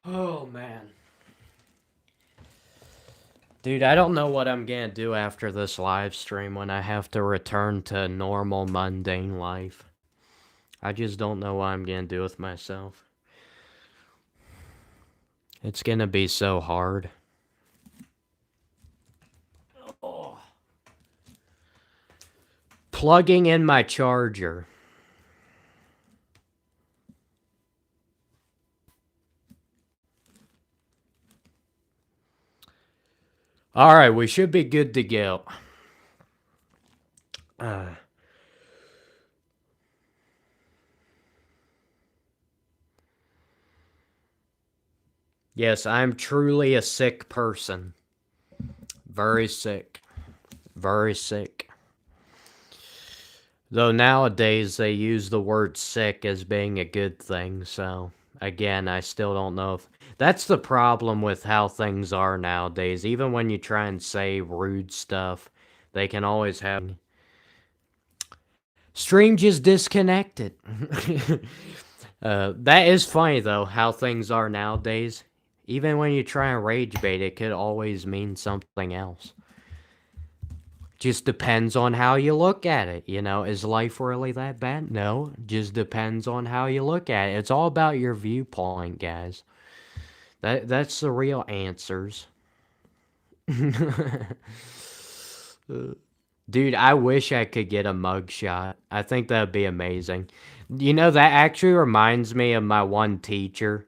Oh, man. Dude, I don't know what I'm gonna do after this live stream when I have to return to normal, mundane life. I just don't know what I'm gonna do with myself. It's gonna be so hard. Oh. Plugging in my charger. All right, we should be good to go. Uh, yes, I'm truly a sick person. Very sick. Very sick. Though nowadays they use the word sick as being a good thing, so again, I still don't know if that's the problem with how things are nowadays. Even when you try and say rude stuff, they can always have stream just disconnected. That is funny though, how things are nowadays. Even when you try and rage bait, it could always mean something else. Just depends on how you look at it. You know, is life really that bad? No, just depends on how you look at it. It's all about your viewpoint, guys. That's the real answers. Dude, I wish I could get a mugshot. I think that'd be amazing. You know, that actually reminds me of my one teacher.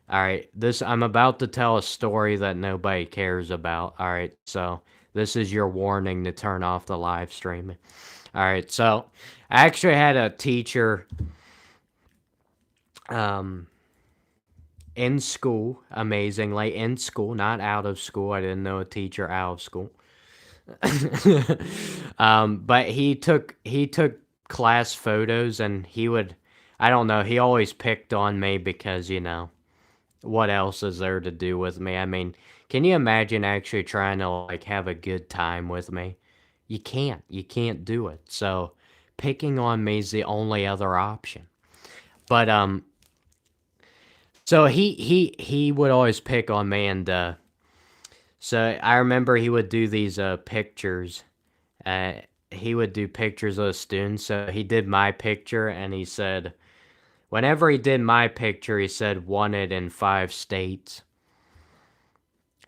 All right, this I'm about to tell a story that nobody cares about. All right, so this is your warning to turn off the live streaming. All right, so I actually had a teacher um in school, amazingly in school, not out of school. I didn't know a teacher out of school. But he took class photos and he would I don't know, he always picked on me because, you know, what else is there to do with me? I mean, can you imagine actually trying to like have a good time with me? You can't. You can't do it. So picking on me is the only other option. But so he would always pick on me and so I remember he would do these pictures. Uh he would do pictures of students. So he did my picture and he said whenever he did my picture, he said wanted in 5 states.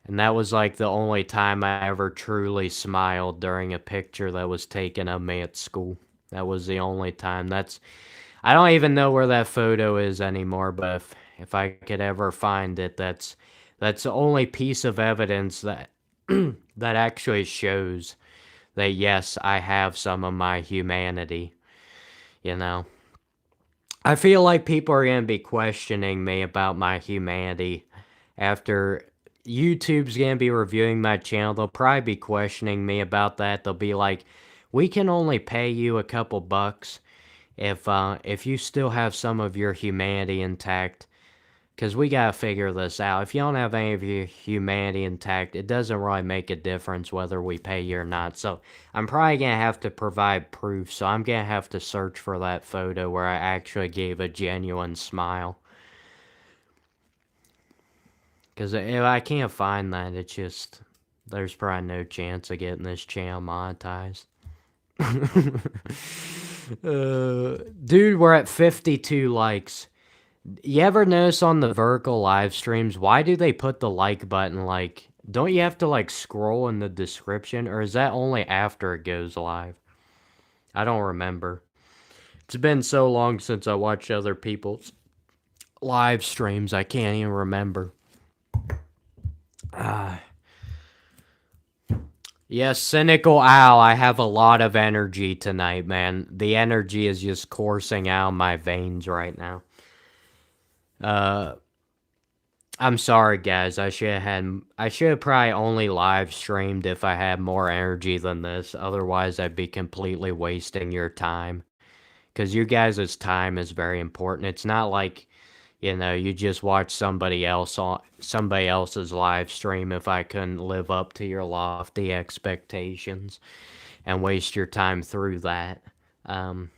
And that was like the only time I ever truly smiled during a picture that was taken of me at school. That was the only time. I don't even know where that photo is anymore, but if I could ever find it, that's the only piece of evidence that that actually shows that yes, I have some of my humanity, you know. I feel like people are going to be questioning me about my humanity after YouTube's going to be reviewing my channel. They'll probably be questioning me about that. They'll be like, "We can only pay you a couple bucks if you still have some of your humanity intact, because we got to figure this out. If you don't have any of your humanity intact, it doesn't really make a difference whether we pay you or not." So I'm probably going to have to provide proof. So I'm going to have to search for that photo where I actually gave a genuine smile. Because if I can't find that, it's just, there's probably no chance of getting this channel monetized. Dude, we're at 52 likes. You ever notice on the vertical live streams, why do they put the like button like, don't you have to like scroll in the description, or is that only after it goes live? I don't remember. It's been so long since I watched other people's live streams, I can't even remember. Yes, cynical owl, I have a lot of energy tonight, man. The energy is just coursing out my veins right now. Uh, I'm sorry, guys. I should have probably only live streamed if I had more energy than this. Otherwise, I'd be completely wasting your time. Because you guys' time is very important. It's not like, you know, you just watch somebody else's live stream if I couldn't live up to your lofty expectations and waste your time through that. Um,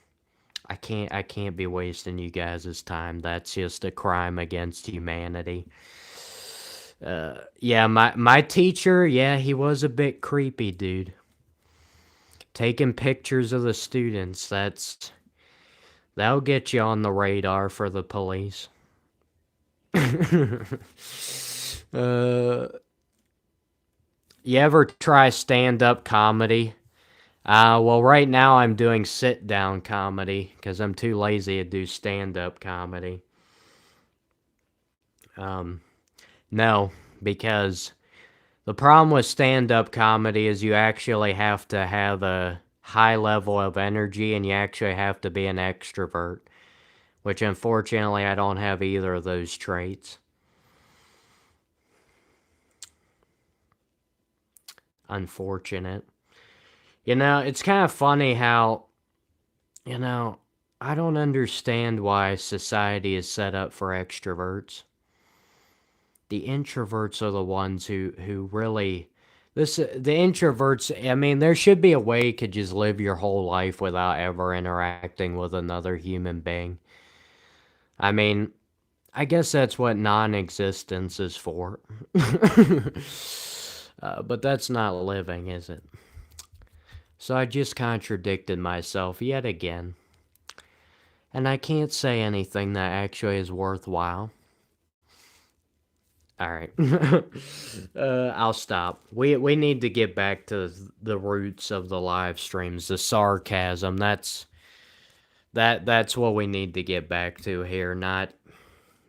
I can't be wasting you guys' time. That's just a crime against humanity. Yeah, my teacher, yeah, he was a bit creepy, dude. Taking pictures of the students, that'll get you on the radar for the police. You ever try stand-up comedy? Well, right now I'm doing sit-down comedy because I'm too lazy to do stand-up comedy. No, because The problem with stand-up comedy is you actually have to have a high level of energy and you actually have to be an extrovert, which unfortunately I don't have either of those traits. Unfortunate. It's kind of funny how, you know, I don't understand why society is set up for extroverts. The introverts are the ones who really the introverts, I mean, there should be a way you could just live your whole life without ever interacting with another human being. I mean, I guess that's what non-existence is for. But that's not living, is it? So I just contradicted myself yet again. And I can't say anything that actually is worthwhile. All right. I'll stop. We need to get back to the roots of the live streams, the sarcasm. That's what we need to get back to here, not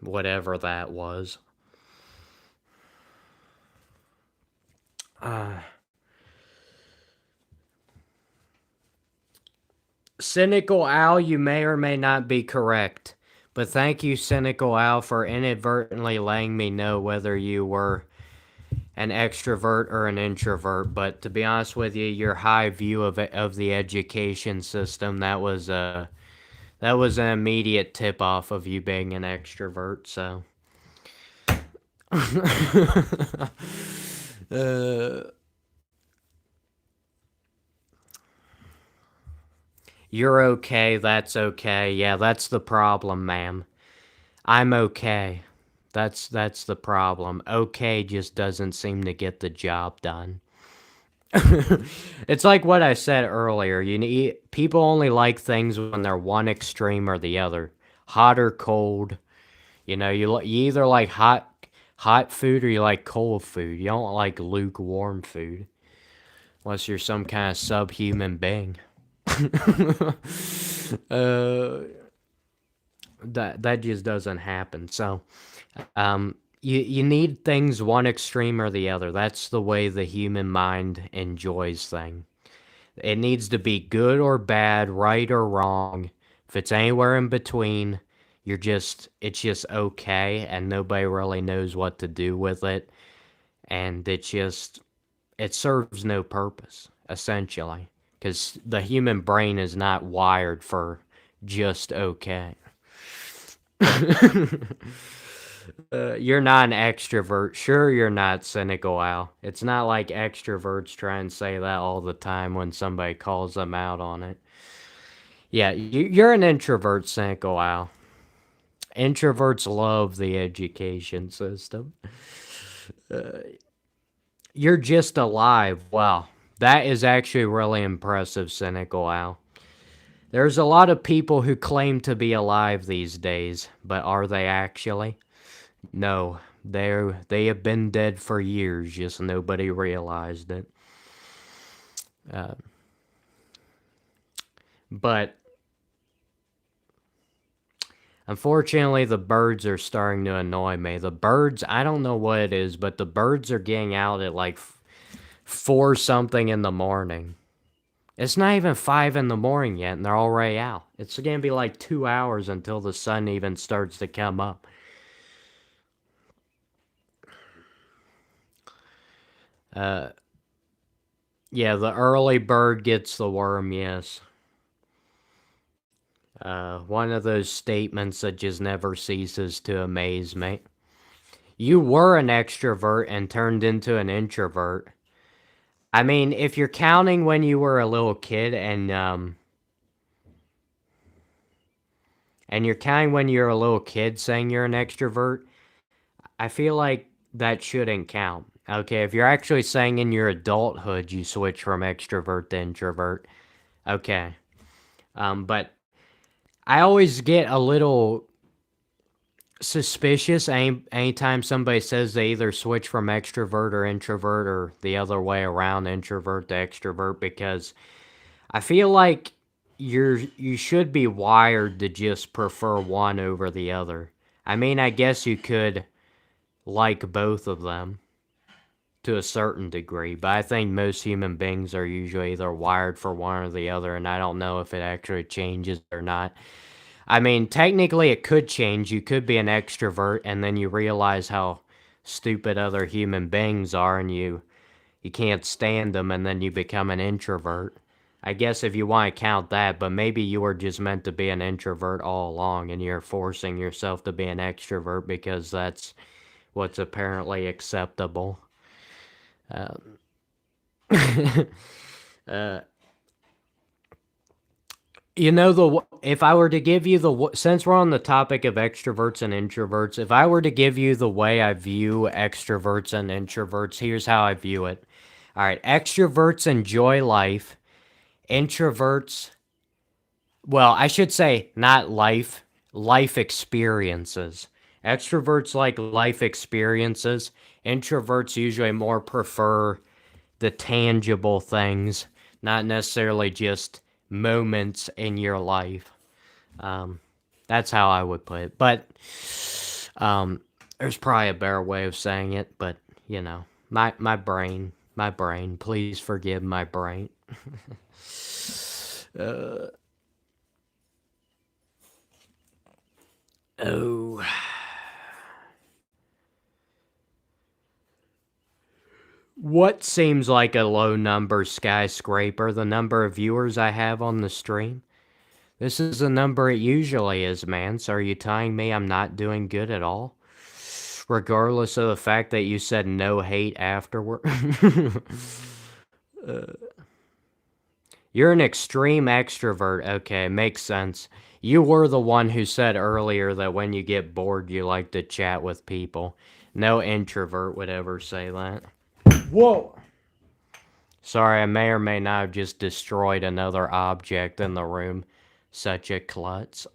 whatever that was. Cynical Al, you may or may not be correct, but thank you, Cynical Al, for inadvertently letting me know whether you were an extrovert or an introvert. But to be honest with you, your high view of the education system, that was an immediate tip off of you being an extrovert. So, uh, you're okay. That's okay. Yeah, that's the problem, ma'am. I'm okay. That's the problem. Okay just doesn't seem to get the job done. It's like what I said earlier. You need people only like things when they're one extreme or the other, hot or cold. You either like hot food or you like cold food. You don't like lukewarm food unless you're some kind of subhuman being. uh, that just doesn't happen. So, you need things one extreme or the other. That's the way the human mind enjoys things. It needs to be good or bad, right or wrong. If it's anywhere in between, it's just okay and nobody really knows what to do with it. And it serves no purpose, essentially. Because the human brain is not wired for just okay. You're not an extrovert. Sure, you're not cynical, Al. It's not like extroverts try and say that all the time when somebody calls them out on it. Yeah, you're an introvert, cynical, Al. Introverts love the education system. You're just alive. Wow, that is actually really impressive, cynical, Al. There's a lot of people who claim to be alive these days, but are they actually? No, they have been dead for years, just nobody realized it. Uh, but unfortunately, the birds are starting to annoy me. The birds, I don't know what it is, but the birds are getting out at like 4 something in the morning. It's not even 5 in the morning yet, and they're already out. It's gonna be like 2 hours until the sun even starts to come up. Uh, yeah, the early bird gets the worm, yes. One of those statements that just never ceases to amaze me. You were an extrovert and turned into an introvert. I mean, if you're counting when you were a little kid and you're counting when you're a little kid saying you're an extrovert, I feel like that shouldn't count. Okay, if you're actually saying in your adulthood you switch from extrovert to introvert, okay. But I always get a little suspicious anytime somebody says they either switch from extrovert or introvert or the other way around, introvert to extrovert, because I feel like you should be wired to just prefer one over the other. I mean, I guess you could like both of them. to a certain degree, but I think most human beings are usually either wired for one or the other, and I don't know if it actually changes or not. I mean, technically it could change. You could be an extrovert and then you realize how stupid other human beings are and you can't stand them and then you become an introvert. I guess if you want to count that, but maybe you were just meant to be an introvert all along and you're forcing yourself to be an extrovert because that's what's apparently acceptable. Um, uh, if I were to give you since we're on the topic of extroverts and introverts, if I were to give you the way I view extroverts and introverts, here's how I view it. All right, extroverts enjoy life. Introverts, well, I should say not life, life experiences. Extroverts like life experiences. Introverts usually more prefer the tangible things, not necessarily just moments in your life. Um, that's how I would put it. But there's probably a better way of saying it. But my brain. Please forgive my brain. uh, oh, what seems like a low number skyscraper? The number of viewers I have on the stream. This is the number it usually is, man. So are you telling me I'm not doing good at all? Regardless of the fact that you said no hate afterward. uh, you're an extreme extrovert. Okay, makes sense. You were the one who said earlier that when you get bored, you like to chat with people. No introvert would ever say that. Whoa! Sorry, I may or may not have just destroyed another object in the room. Such a klutz.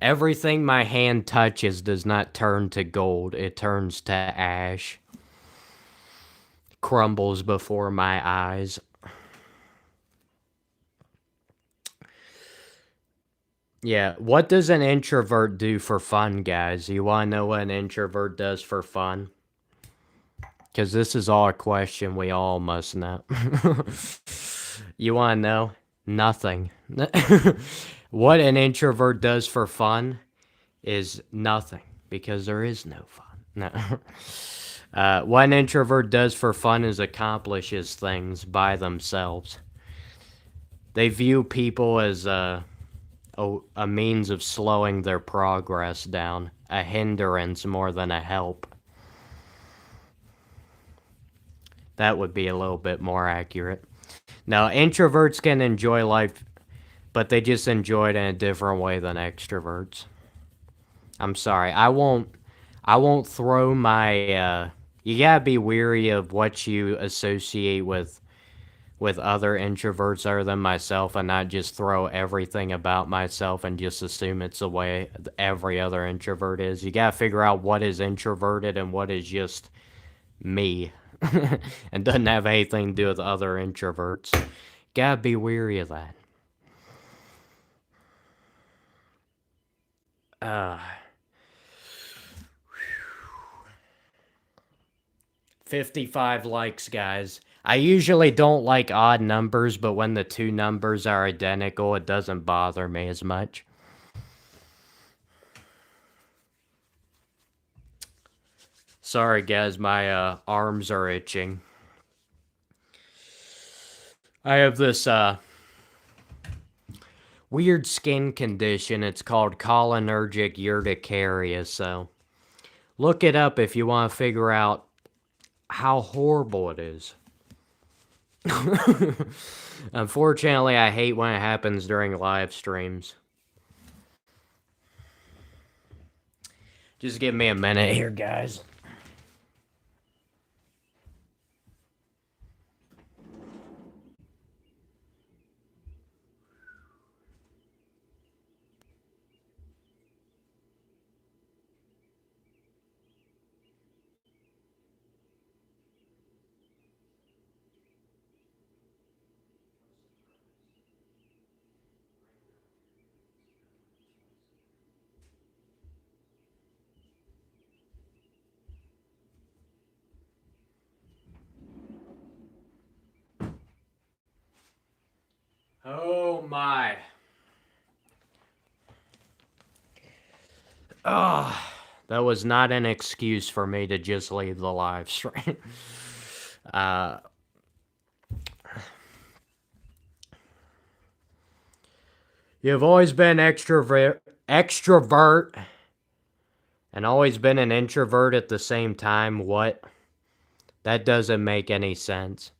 Everything my hand touches does not turn to gold, it turns to ash. Crumbles before my eyes. Yeah, what does an introvert do for fun, guys? You want to know what an introvert does for fun? Because this is all a question we all must know. You want to know? Nothing. What an introvert does for fun is nothing, because there is no fun. No. What an introvert does for fun is accomplishes things by themselves. They view people as a means of slowing their progress down, a hindrance more than a help. That would be a little bit more accurate. Now, introverts can enjoy life, but they just enjoy it in a different way than extroverts. I'm sorry. I won't throw my you gotta be weary of what you associate with other introverts other than myself and not just throw everything about myself and just assume it's the way every other introvert is. You gotta figure out what is introverted and what is just me. And doesn't have anything to do with other introverts. Gotta be weary of that. Uh 55 likes, guys. I usually don't like odd numbers, but when the two numbers are identical, it doesn't bother me as much. Sorry, guys, my arms are itching. I have this weird skin condition. It's called cholinergic urticaria, so look it up if you want to figure out how horrible it is. Unfortunately, I hate when it happens during live streams. Just give me a minute here, guys. Ugh, that was not an excuse for me to just leave the live stream. uh, you've always been extrovert, and always been an introvert at the same time. What? That doesn't make any sense.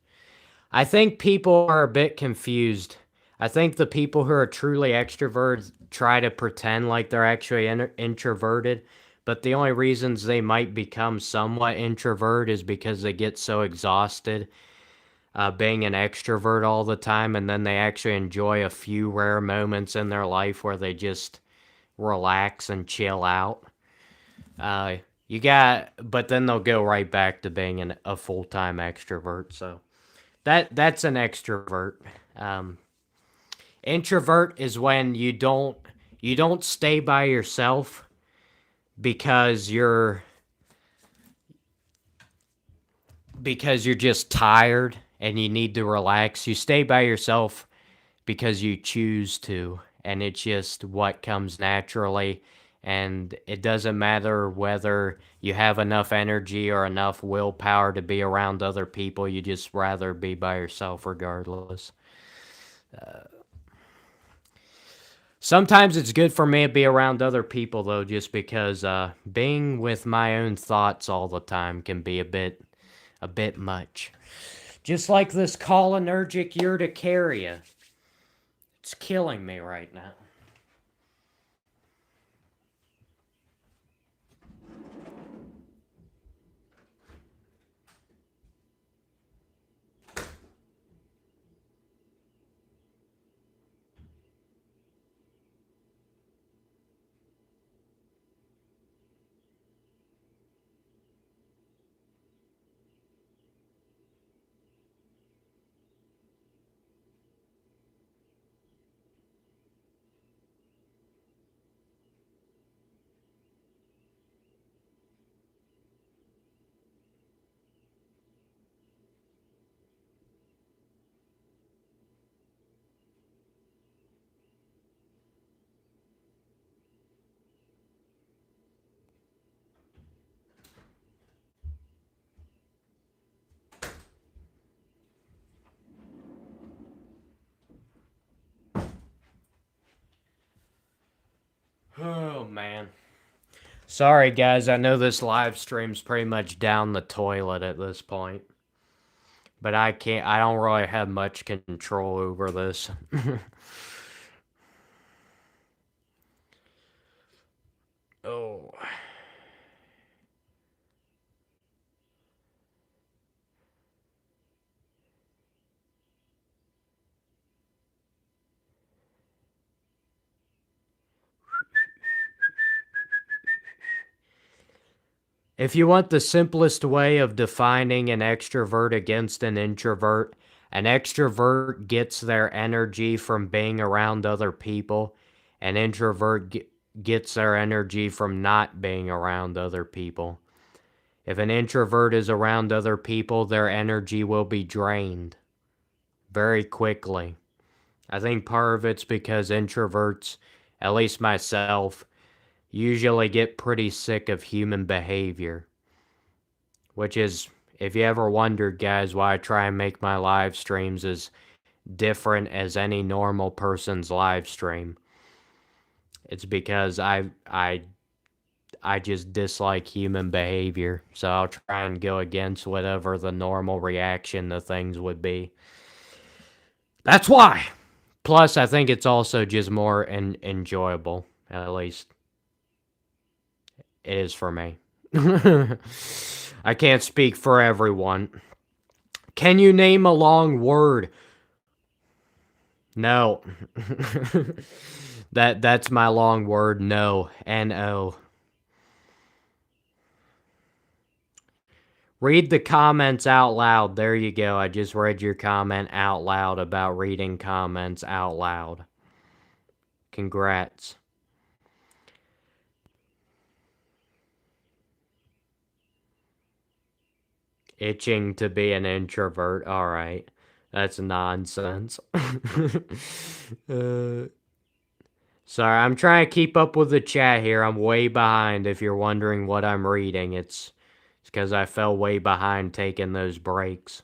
I think people are a bit confused. I think the people who are truly extroverts try to pretend like they're actually introverted, but the only reasons they might become somewhat introvert is because they get so exhausted being an extrovert all the time, and then they actually enjoy a few rare moments in their life where they just relax and chill out. Uh, but then they'll go right back to being a full time extrovert. So that's an extrovert. Um, Introvert is when you don't stay by yourself because you're just tired and you need to relax. You stay by yourself because you choose to, and it's just what comes naturally. And it doesn't matter whether you have enough energy or enough willpower to be around other people. You just rather be by yourself regardless. Sometimes it's good for me to be around other people though, just because being with my own thoughts all the time can be a bit much. Just like this cholinergic urticaria. It's killing me right now. Oh man. Sorry guys, I know this live stream's pretty much down the toilet at this point. But I don't really have much control over this. Oh. If you want the simplest way of defining an extrovert against an extrovert gets their energy from being around other people. An introvert gets their energy from not being around other people. If an introvert is around other people, their energy will be drained very quickly. I think part of it's because introverts, at least myself, usually get pretty sick of human behavior. Which is, if you ever wondered, guys, why I try and make my live streams as different as any normal person's live stream, it's because I just dislike human behavior. So I'll try and go against whatever the normal reaction to things would be. That's why. Plus, I think it's also just more enjoyable. At least it is for me. I can't speak for everyone. Can you name a long word? No. That's my long word. No. N-O. Read the comments out loud. There you go. I just read your comment out loud about reading comments out loud. Congrats. Itching to be an introvert. All right. That's nonsense. uh, Sorry, I'm trying to keep up with the chat here. I'm way behind if you're wondering what I'm reading. It's because I fell way behind taking those breaks.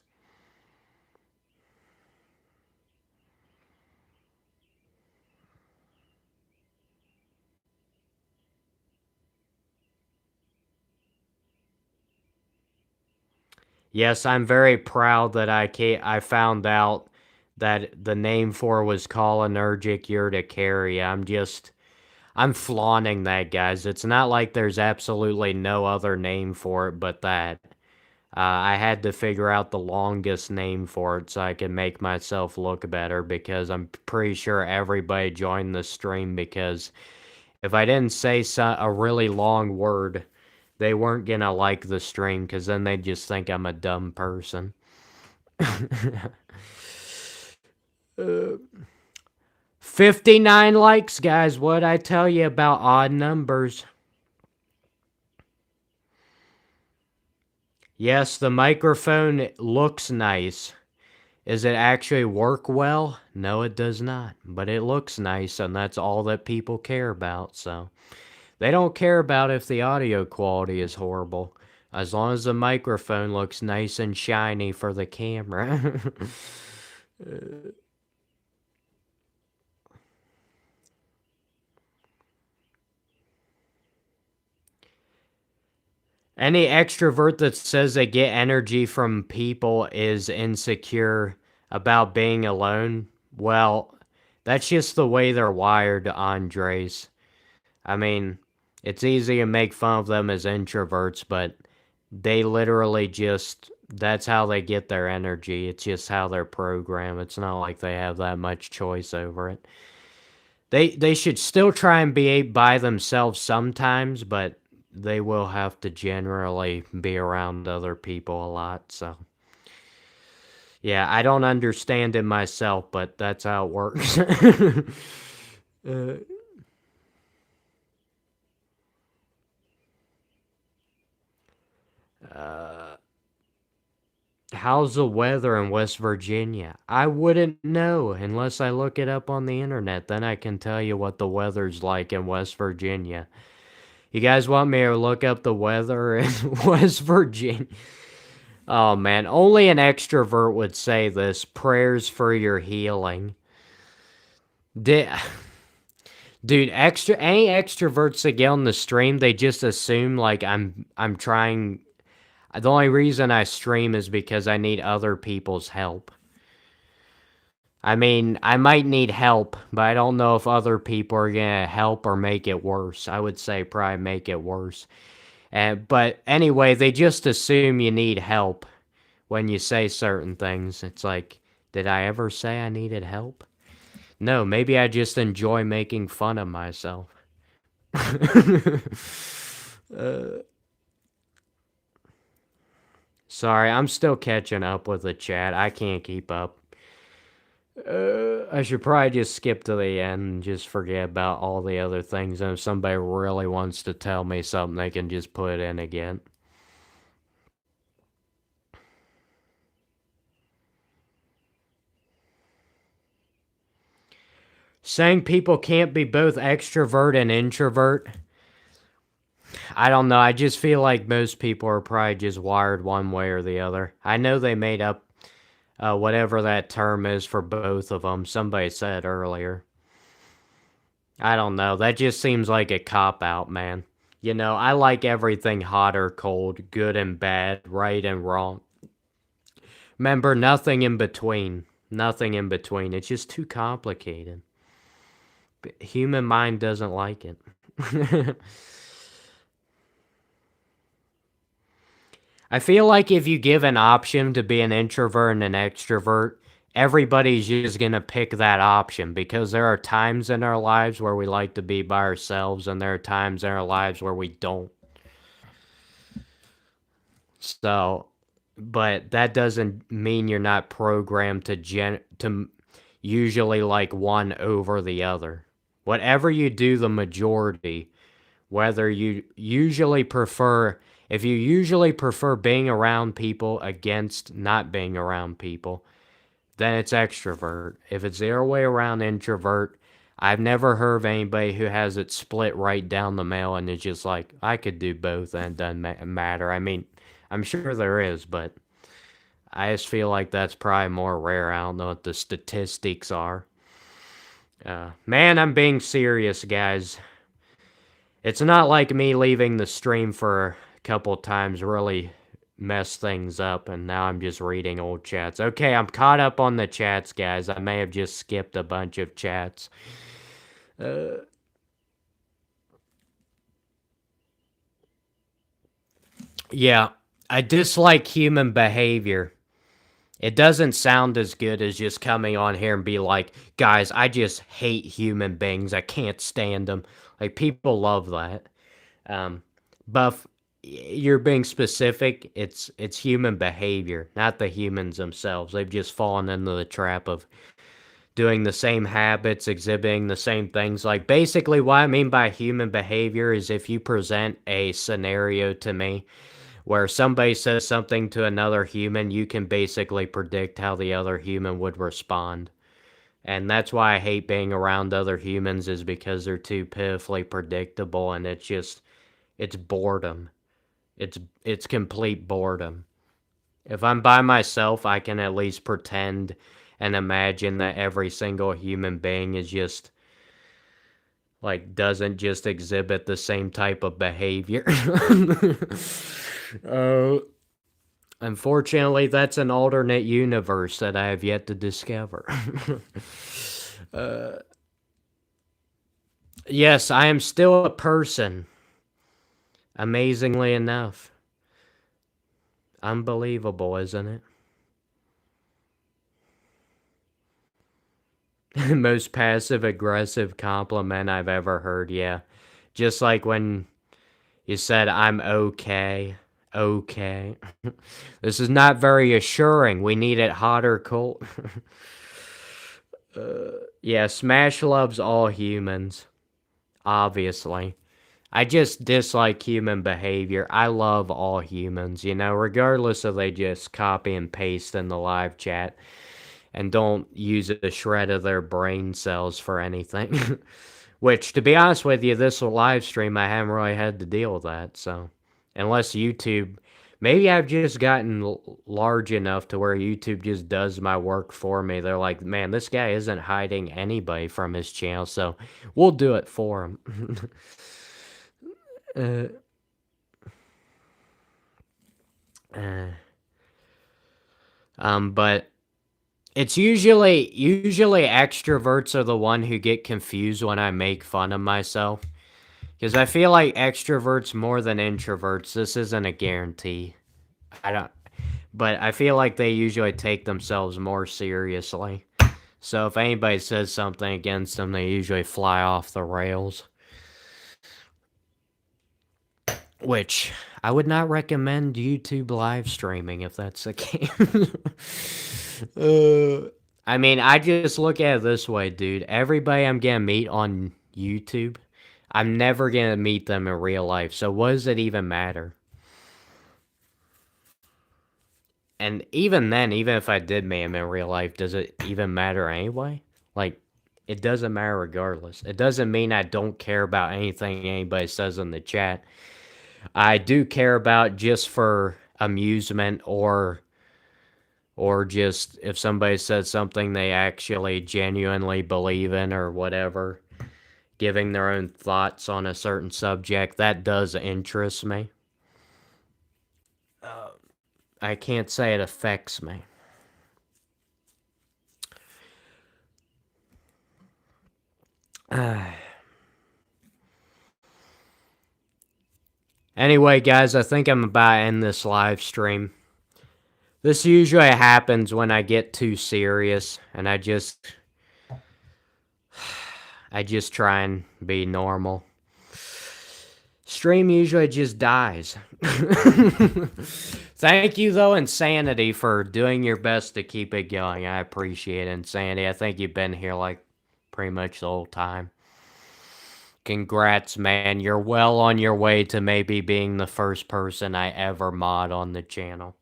Yes, I'm very proud that I found out that the name for it was cholinergic urticaria. I'm flaunting that, guys. It's not like there's absolutely no other name for it but that. I had to figure out the longest name for it so I could make myself look better because I'm pretty sure everybody joined the stream because if I didn't say a really long word, they weren't gonna like the stream because then they'd just think I'm a dumb person. 59 likes, guys. What'd I tell you about odd numbers? Yes, the microphone looks nice. Does it actually work well? No, it does not. But it looks nice, and that's all that people care about. So they don't care about if the audio quality is horrible, as long as the microphone looks nice and shiny for the camera. Any extrovert that says they get energy from people is insecure about being alone. Well, that's just the way they're wired, Andres. I mean, it's easy to make fun of them as introverts, but they literally just that's how they get their energy. It's just how they're programmed. It's not like they have that much choice over it. They should still try and be by themselves sometimes, but they will have to generally be around other people a lot. So yeah, I don't understand it myself, but that's how it works. uh, uh, how's the weather in West Virginia? I wouldn't know unless I look it up on the internet. Then I can tell you what the weather's like in West Virginia. You guys want me to look up the weather in West Virginia? Oh man, only an extrovert would say this. Prayers for your healing. Did, dude, any extroverts that get on the stream, they just assume like I'm trying. The only reason I stream is because I need other people's help. I mean, I might need help, but I don't know if other people are gonna help or make it worse. I would say probably make it worse. But anyway, they just assume you need help when you say certain things. It's like, did I ever say I needed help? No, maybe I just enjoy making fun of myself. Sorry, I'm still catching up with the chat. I can't keep up. I should probably just skip to the end and just forget about all the other things. And if somebody really wants to tell me something, they can just put it in again. Saying people can't be both extrovert and introvert. I don't know. I just feel like most people are probably just wired one way or the other. I know they made up whatever that term is for both of them. Somebody said earlier. I don't know. That just seems like a cop out, man. You know, I like everything hot or cold, good and bad, right and wrong. Remember, nothing in between. Nothing in between. It's just too complicated. Human mind doesn't like it. I feel like if you give an option to be an introvert and an extrovert, everybody's just going to pick that option because there are times in our lives where we like to be by ourselves and there are times in our lives where we don't. So, but that doesn't mean you're not programmed to usually like one over the other. Whatever you do the majority, whether you usually prefer if you usually prefer being around people against not being around people, then it's extrovert. If it's the other way around introvert, I've never heard of anybody who has it split right down the middle and it's just like, I could do both and it doesn't matter. I mean, I'm sure there is, but I just feel like that's probably more rare. I don't know what the statistics are. Man, I'm being serious, guys. It's not like me leaving the stream for a couple times really messed things up, and now I'm just reading old chats. Okay, I'm caught up on the chats, guys. I may have just skipped a bunch of chats. Yeah, I dislike human behavior. It doesn't sound as good as just coming on here and be like, guys, I just hate human beings. I can't stand them. Like, people love that. Um, Buff, you're being specific. It's human behavior, not the humans themselves. They've just fallen into the trap of doing the same habits, exhibiting the same things. Like, basically, what I mean by human behavior is if you present a scenario to me where somebody says something to another human, you can basically predict how the other human would respond. And that's why I hate being around other humans, is because they're too pitifully predictable, and it's boredom. It's complete boredom. If I'm by myself, I can at least pretend and imagine that every single human being is just like doesn't just exhibit the same type of behavior. uh, Unfortunately, that's an alternate universe that I have yet to discover. uh, yes, I am still a person. Amazingly enough. Unbelievable, isn't it? Most passive aggressive compliment I've ever heard, yeah. Just like when you said, I'm okay. Okay. This is not very assuring. We need it hot or cold. Yeah, Smash loves all humans, obviously. I just dislike human behavior. I love all humans, regardless of they just copy and paste in the live chat and don't use a shred of their brain cells for anything. Which, to be honest with you, this live stream, I haven't really had to deal with that. So, unless YouTube, maybe I've just gotten large enough to where YouTube just does my work for me. They're like, man, this guy isn't hiding anybody from his channel, so we'll do it for him. uh, uh, but it's usually extroverts are the one who get confused when I make fun of myself. Because I feel like extroverts more than introverts. This isn't a guarantee. I don't, but I feel like they usually take themselves more seriously. So if anybody says something against them, they usually fly off the rails. Which I would not recommend YouTube live streaming if that's the case. I mean, I just look at it this way, dude. Everybody I'm gonna meet on YouTube, I'm never gonna meet them in real life. So what does it even matter? And even then, even if I did meet him in real life, does it even matter anyway? Like, it doesn't matter regardless. It doesn't mean I don't care about anything anybody says in the chat. I do care about just for amusement or just if somebody says something they actually genuinely believe in or whatever, giving their own thoughts on a certain subject, that does interest me. I can't say it affects me. Anyway, guys, I think I'm about to end this live stream. This usually happens when I get too serious, and I just try and be normal. Stream usually just dies. Thank you, though, Insanity, for doing your best to keep it going. I appreciate it, Insanity. I think you've been here, like, pretty much the whole time. Congrats, man. You're well on your way to maybe being the first person I ever mod on the channel.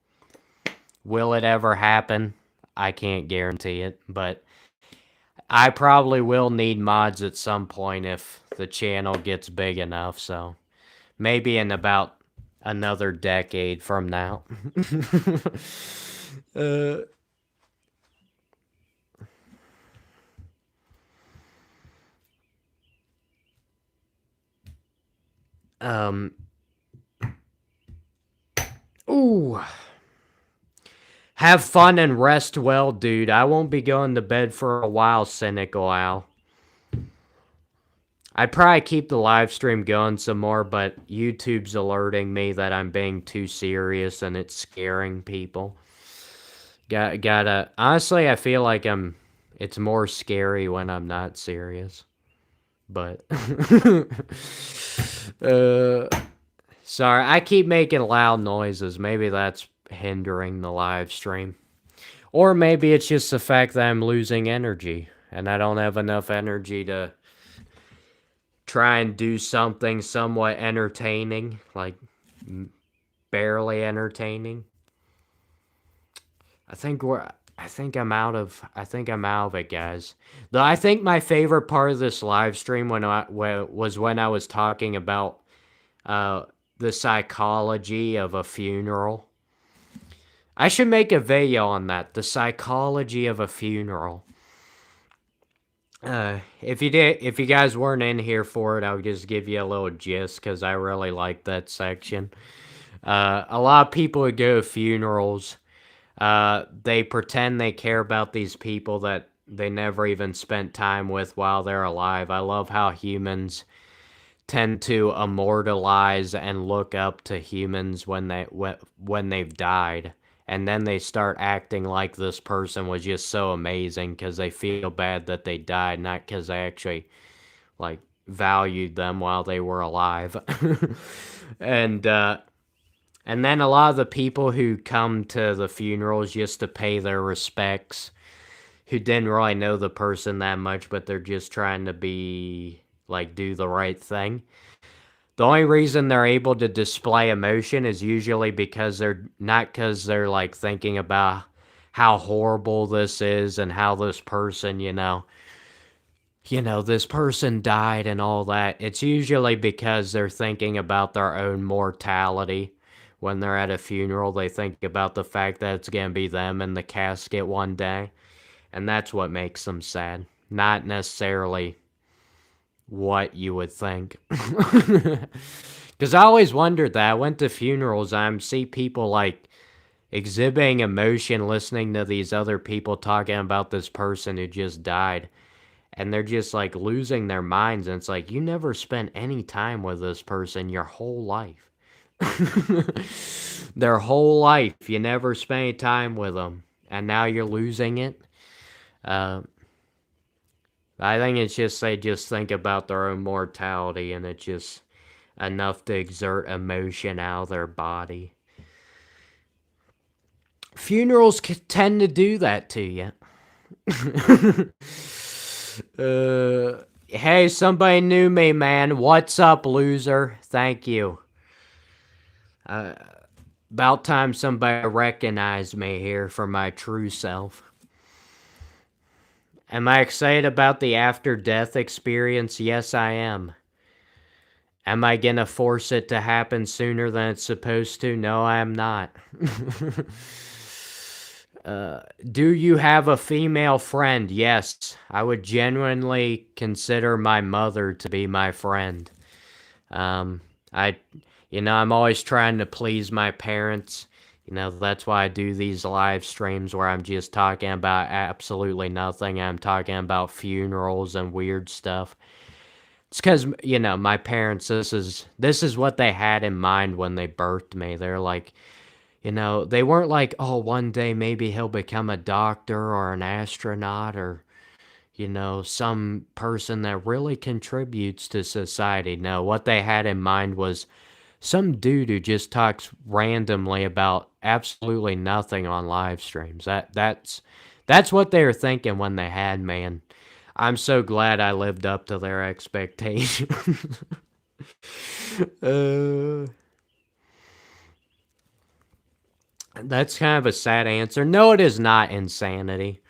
Will it ever happen? I can't guarantee it, but I probably will need mods at some point if the channel gets big enough, so maybe in about another decade from now. uh, um, ooh. Have fun and rest well, dude. I won't be going to bed for a while, Cynical Al. I'd probably keep the live stream going some more, but YouTube's alerting me that I'm being too serious and it's scaring people. Gotta. Honestly, I feel like it's more scary when I'm not serious. But. uh. Sorry, I keep making loud noises. Maybe that's hindering the live stream. Or maybe it's just the fact that I'm losing energy and I don't have enough energy to try and do something somewhat entertaining, like barely entertaining. I think we're I think I'm out of it, guys. Though I think my favorite part of this live stream was when I was talking about uh the psychology of a funeral. I should make a video on that, the psychology of a funeral. If you guys weren't in here for it, I'll just give you a little gist because I really like that section. A lot of people who go to funerals, they pretend they care about these people that they never even spent time with while they're alive. I love how humans tend to immortalize and look up to humans when they've died, and then they start acting like this person was just so amazing because they feel bad that they died, not because they actually like valued them while they were alive. and and then a lot of the people who come to the funerals just to pay their respects, who didn't really know the person that much, but they're just trying to be like do the right thing. The only reason they're able to display emotion is usually because they're like thinking about how horrible this is and how this person, this person died and all that. It's usually because they're thinking about their own mortality. When they're at a funeral, they think about the fact that it's going to be them in the casket one day. And that's what makes them sad. Not necessarily what you would think. Because I always wondered that. I went to funerals, I see people like exhibiting emotion listening to these other people talking about this person who just died. And they're just like losing their minds. And it's like, you never spent any time with this person your whole life. Their whole life, you never spent any time with them. And now you're losing it. I think it's just they just think about their own mortality and it's just enough to exert emotion out of their body. Funerals tend to do that to you. Hey, somebody knew me, man. What's up, loser? Thank you. About time somebody recognized me here for my true self. Am I excited about the after-death experience? Yes, I am. Am I gonna force it to happen sooner than it's supposed to? No, I am not. Do you have a female friend? Yes, I would genuinely consider my mother to be my friend. I'm always trying to please my parents. That's why I do these live streams where I'm just talking about absolutely nothing. I'm talking about funerals and weird stuff. It's because, my parents, this is what they had in mind when they birthed me. They're like, they weren't like, oh, one day maybe he'll become a doctor or an astronaut or, some person that really contributes to society. No, what they had in mind was some dude who just talks randomly about absolutely nothing on live streams. That's what they were thinking when they had me, and I'm so glad I lived up to their expectations. That's kind of a sad answer. No, it is not insanity.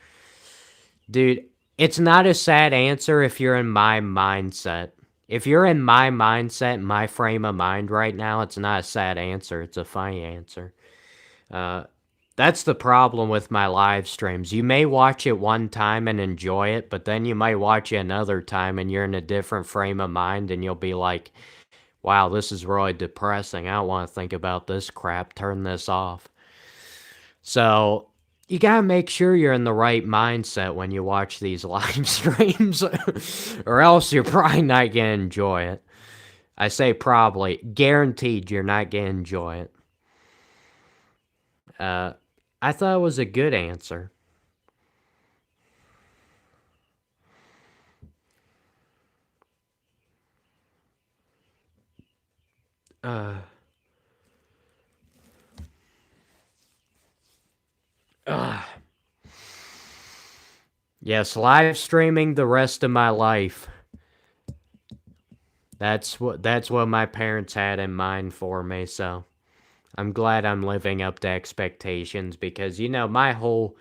Dude, It's not a sad answer if you're in my mindset. If you're in my mindset, my frame of mind right now, it's not a sad answer. It's a funny answer. Uh, that's the problem with my live streams. You may watch it one time and enjoy it, but then you might watch it another time and you're in a different frame of mind and you'll be like, wow, this is really depressing. I don't want to think about this crap. Turn this off. So you gotta make sure you're in the right mindset when you watch these live streams, or else you're probably not gonna enjoy it. I say probably, guaranteed you're not gonna enjoy it. Uh, I thought it was a good answer. Uh, uh, yes, live streaming the rest of my life. That's what my parents had in mind for me, so I'm glad I'm living up to expectations because my whole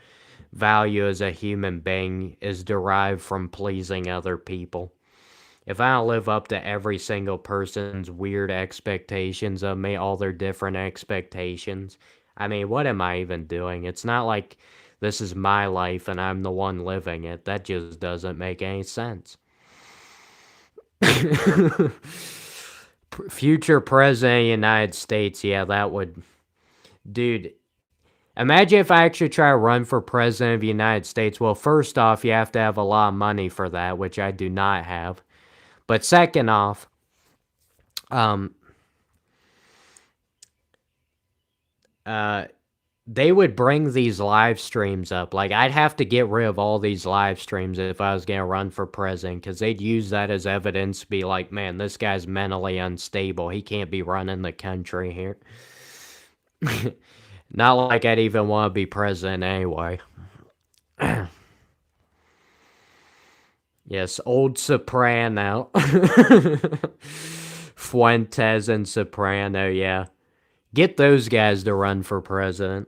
value as a human being is derived from pleasing other people. If I don't live up to every single person's weird expectations of me, all their different expectations, I mean, what am I even doing? It's not like this is my life and I'm the one living it. That just doesn't make any sense. Future president of the United States, yeah, that would. Dude, imagine if I actually try to run for president of the United States. Well, first off, you have to have a lot of money for that, which I do not have. But second off, um, they would bring these live streams up. Like, I'd have to get rid of all these live streams if I was going to run for president, because they'd use that as evidence to be like, man, this guy's mentally unstable. He can't be running the country here. Not like I'd even want to be president anyway. Yes, old Soprano. Fuentes and Soprano, yeah. Get those guys to run for president.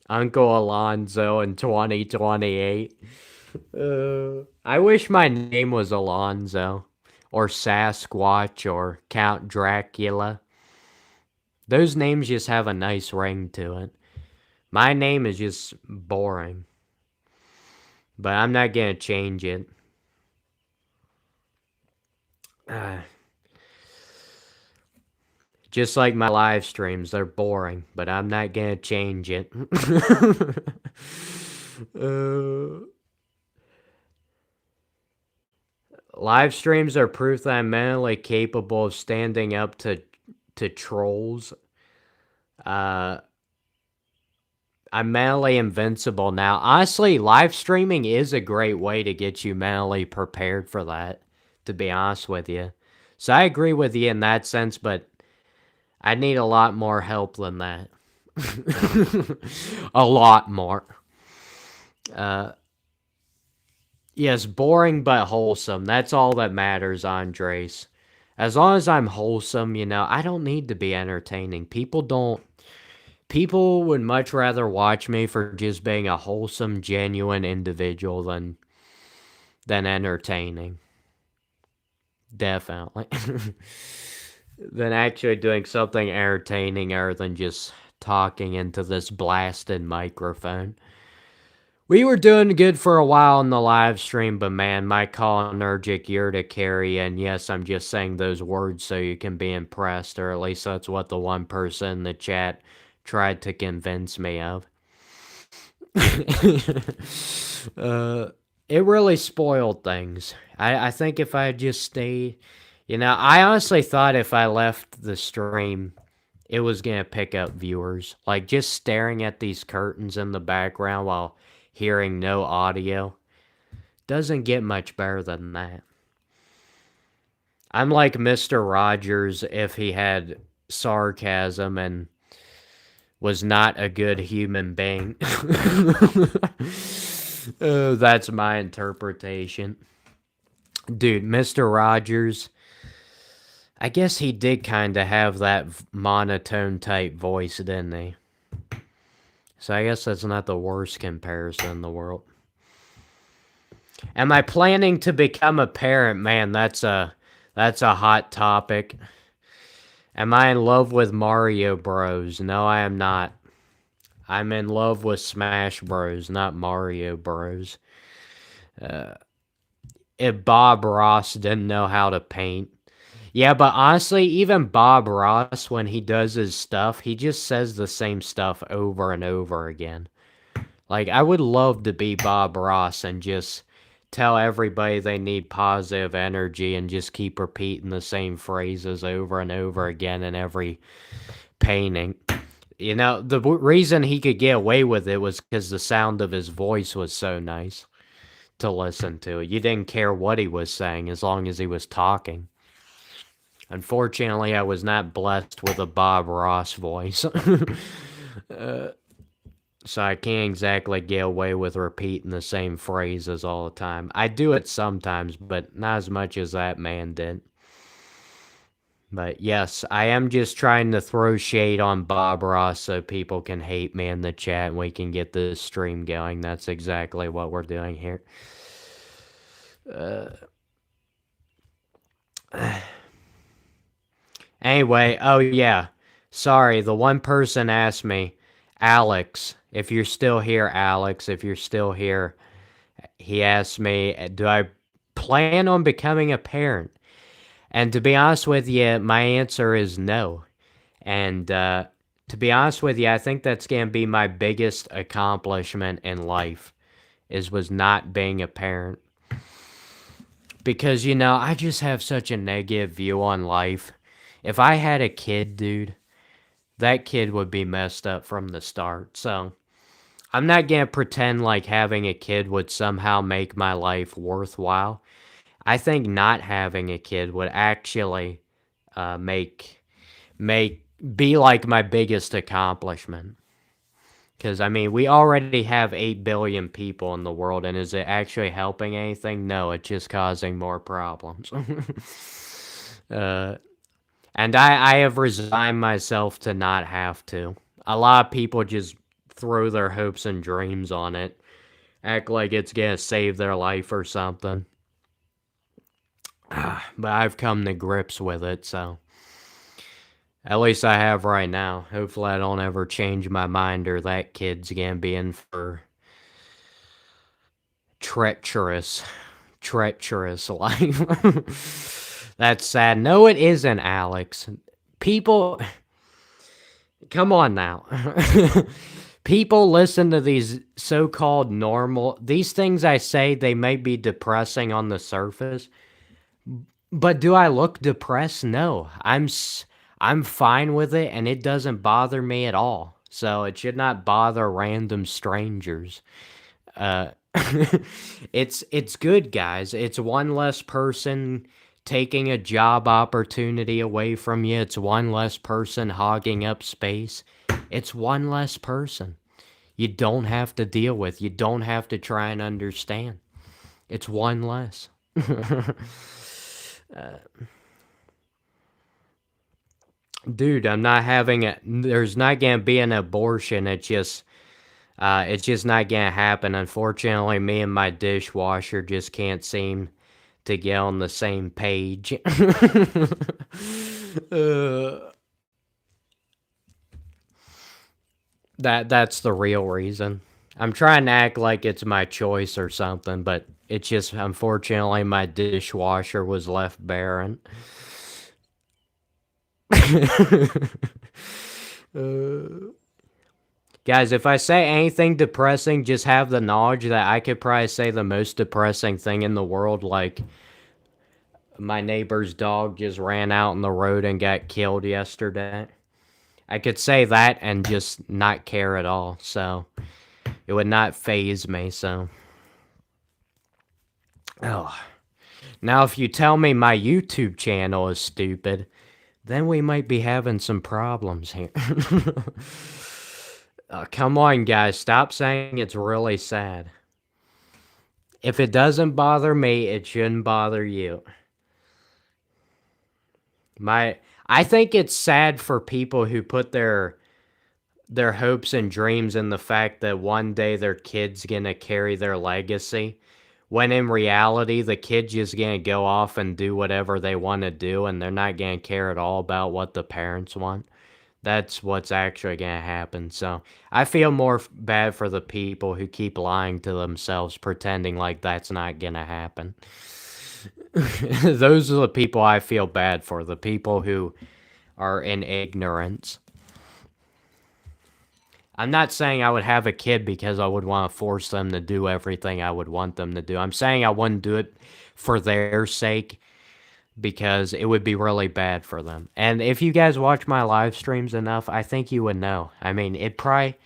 Uncle Alonzo in 2028. I wish my name was Alonzo, or Sasquatch, or Count Dracula. Those names just have a nice ring to it. My name is just boring. But I'm not gonna change it. Just like my live streams, they're boring, but I'm not gonna change it. Live streams are proof that I'm mentally capable of standing up to trolls. I'm mentally invincible now. Honestly, live streaming is a great way to get you mentally prepared for that, to be honest with you. So I agree with you in that sense, but I need a lot more help than that. A lot more. Yes, boring but wholesome. That's all that matters, Andres. As long as I'm wholesome, I don't need to be entertaining. People would much rather watch me for just being a wholesome, genuine individual than entertaining. Definitely. Than actually doing something entertaining other than just talking into this blasted microphone. We were doing good for a while in the live stream, but man, my cholinergic urticaria, and yes, I'm just saying those words so you can be impressed, or at least that's what the one person in the chat tried to convince me of. It really spoiled things. I think if I just stayed, I honestly thought if I left the stream, it was going to pick up viewers. Like, just staring at these curtains in the background while hearing no audio doesn't get much better than that. I'm like Mr. Rogers if he had sarcasm and was not a good human being. That's my interpretation. Dude, Mr. Rogers, I guess he did kind of have that monotone type voice, didn't he? So I guess that's not the worst comparison in the world. Am I planning to become a parent? Man, that's a hot topic. Am I in love with Mario Bros? No, I am not. I'm in love with Smash Bros, not Mario Bros. If Bob Ross didn't know how to paint. Yeah, but honestly, even Bob Ross, when he does his stuff, he just says the same stuff over and over again. Like, I would love to be Bob Ross and just tell everybody they need positive energy and just keep repeating the same phrases over and over again in every painting. You know, the reason he could get away with it was because the sound of his voice was so nice to listen to. You didn't care what he was saying as long as he was talking. Unfortunately, I was not blessed with a Bob Ross voice. So I can't exactly get away with repeating the same phrases all the time. I do it sometimes, but not as much as that man did. But yes, I am just trying to throw shade on Bob Ross so people can hate me in the chat and we can get this stream going. That's exactly what we're doing here. Anyway, oh yeah. Sorry, the one person asked me, Alex, if you're still here, Alex, if you're still here, he asked me, do I plan on becoming a parent? And to be honest with you, my answer is no. And to be honest with you, I think that's going to be my biggest accomplishment in life, was not being a parent. Because, you know, I just have such a negative view on life. If I had a kid, dude, that kid would be messed up from the start. So I'm not going to pretend like having a kid would somehow make my life worthwhile. I think not having a kid would actually make be like my biggest accomplishment. Because, I mean, we already have 8 billion people in the world, and is it actually helping anything? No, it's just causing more problems. And I have resigned myself to not have to. A lot of people just throw their hopes and dreams on it, act like it's gonna save their life or something. But I've come to grips with it, so at least I have right now. Hopefully I don't ever change my mind or that kid's gonna be in for treacherous life. That's sad. No, it isn't, Alex. People, come on now. People listen to these so-called normal, these things I say, they may be depressing on the surface, but do I look depressed? No. I'm fine with it, and it doesn't bother me at all. So it should not bother random strangers. Uh, it's good, guys. It's one less person taking a job opportunity away from you. It's one less person hogging up space. It's one less person you don't have to deal with. You don't have to try and understand. It's one less. Dude, I'm not having a. There's not gonna be an abortion. It's just not gonna happen. Unfortunately, me and my dishwasher just can't seem to get on the same page. That's the real reason. I'm trying to act like it's my choice or something, but it's just unfortunately my dishwasher was left barren. Guys, if I say anything depressing, just have the knowledge that I could probably say the most depressing thing in the world, like my neighbor's dog just ran out in the road and got killed yesterday. I could say that and just not care at all, so it would not faze me, so. Oh. Now, if you tell me my YouTube channel is stupid, then we might be having some problems here. Come on, guys. Stop saying it's really sad. If it doesn't bother me, it shouldn't bother you. My I think it's sad for people who put their hopes and dreams in the fact that one day their kid's gonna carry their legacy, when in reality the kid's just gonna go off and do whatever they want to do, and they're not gonna care at all about what the parents want. That's what's actually gonna happen. So I feel more bad for the people who keep lying to themselves, pretending like that's not gonna happen. Those are the people I feel bad for, the people who are in ignorance. I'm not saying I would have a kid because I would want to force them to do everything I would want them to do. I'm saying I wouldn't do it for their sake because it would be really bad for them. And if you guys watch my live streams enough, I think you would know. I mean, it probably,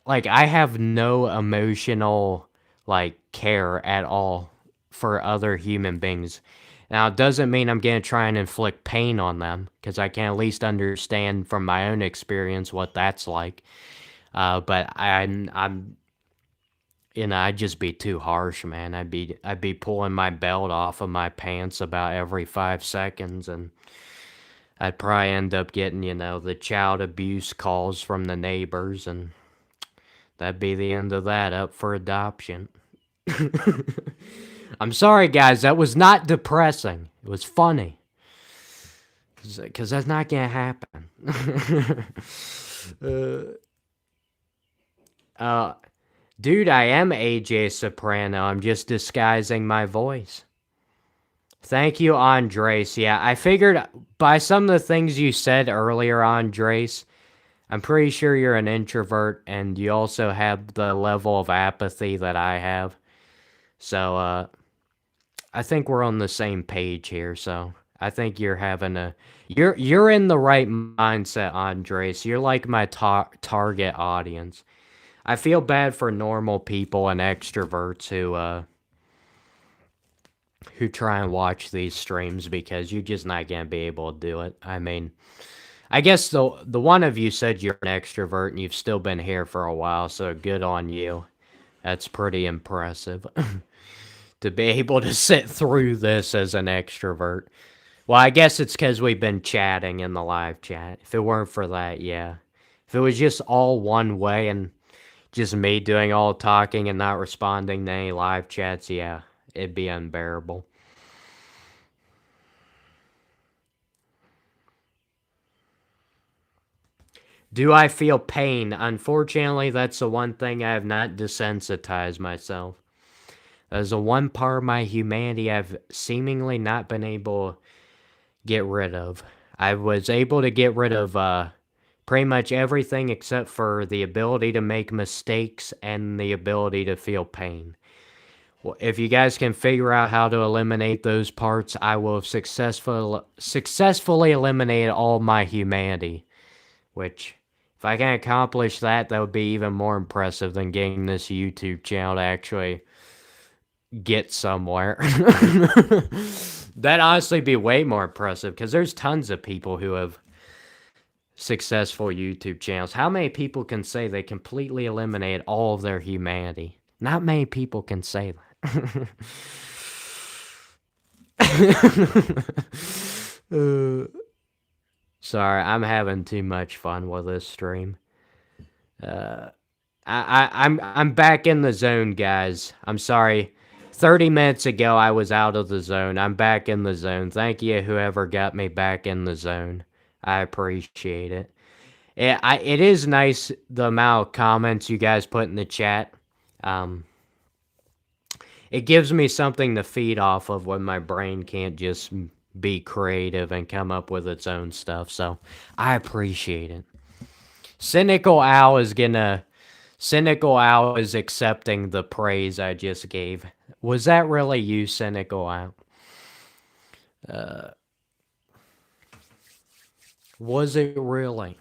like, I have no emotional, like, care at all for other human beings. Now, it doesn't mean I'm going to try and inflict pain on them, because I can at least understand from my own experience what that's like. But I'd just be too harsh, man. I'd be pulling my belt off of my pants about every 5 seconds, and I'd probably end up getting, the child abuse calls from the neighbors, and that'd be the end of that, up for adoption. I'm sorry, guys, that was not depressing. It was funny. Because that's not gonna happen. uh, Dude, I am AJ Soprano. I'm just disguising my voice. Thank you, Andres. Yeah, I figured by some of the things you said earlier, Andres, I'm pretty sure you're an introvert and you also have the level of apathy that I have. So, I think we're on the same page here. So, I think you're in the right mindset, Andres. You're like my target audience. I feel bad for normal people and extroverts who try and watch these streams because you're just not gonna be able to do it. I mean, I guess the one of you said you're an extrovert and you've still been here for a while, so good on you. That's pretty impressive to be able to sit through this as an extrovert. Well, I guess it's because we've been chatting in the live chat. If it weren't for that, yeah. If it was just all one way and just me doing all talking and not responding to any live chats, yeah, it'd be unbearable. Do I feel pain? Unfortunately, that's the one thing I have not desensitized myself. That is the one part of my humanity I've seemingly not been able to get rid of. I was able to get rid of pretty much everything except for the ability to make mistakes and the ability to feel pain. Well, if you guys can figure out how to eliminate those parts, I will have successfully eliminated all my humanity. Which, if I can accomplish that, that would be even more impressive than getting this YouTube channel to actually get somewhere. That'd honestly be way more impressive, because there's tons of people who have successful YouTube channels. How many people can say they completely eliminated all of their humanity? Not many people can say that. Sorry, I'm having too much fun with this stream. I'm back in the zone, guys. I'm sorry. 30 minutes ago, I was out of the zone. I'm back in the zone. Thank you, whoever got me back in the zone. I appreciate it. It is nice the amount of comments you guys put in the chat. It gives me something to feed off of when my brain can't just be creative and come up with its own stuff. So I appreciate it. Cynical Al is accepting the praise I just gave. Was that really you, Cynical Al? Was it really?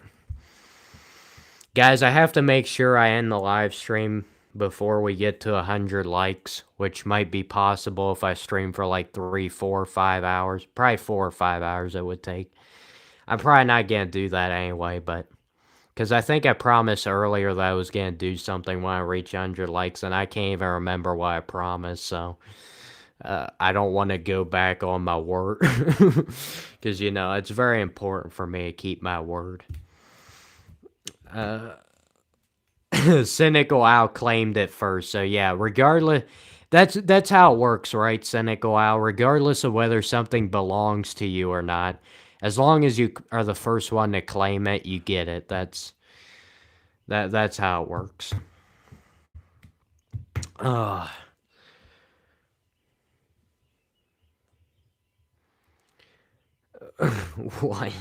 Guys, I have to make sure I end the live stream before we get to 100 likes, which might be possible if I stream for like 3, 4, 5 hours. Probably 4 or 5 hours it would take. I'm probably not going to do that anyway, but because I think I promised earlier that I was going to do something when I reach 100 likes, and I can't even remember what I promised, so I don't want to go back on my word because it's very important for me to keep my word. Uh, Cynical Owl claimed it first, so yeah. Regardless, that's how it works, right? Cynical Owl. Regardless of whether something belongs to you or not, as long as you are the first one to claim it, you get it. That's how it works. Uh, what?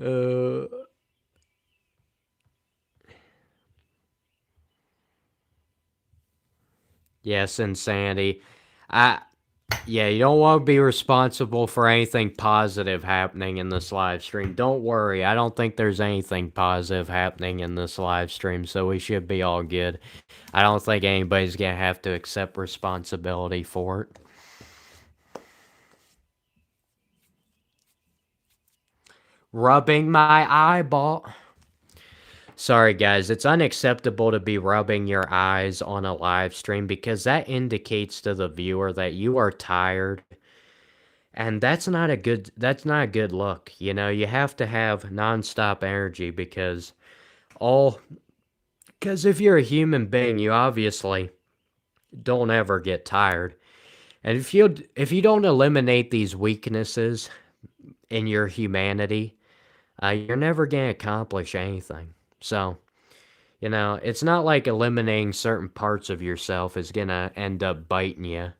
Uh, yes, insanity. I Yeah, you don't want to be responsible for anything positive happening in this live stream. Don't worry, I don't think there's anything positive happening in this live stream, so we should be all good. I don't think anybody's gonna have to accept responsibility for it. Rubbing my eyeball. Sorry, guys, it's unacceptable to be rubbing your eyes on a live stream because that indicates to the viewer that you are tired. And that's not a good look. You have to have nonstop energy all because if you're a human being, you obviously don't ever get tired. And if you don't eliminate these weaknesses in your humanity, you're never gonna accomplish anything. So, it's not like eliminating certain parts of yourself is gonna end up biting you,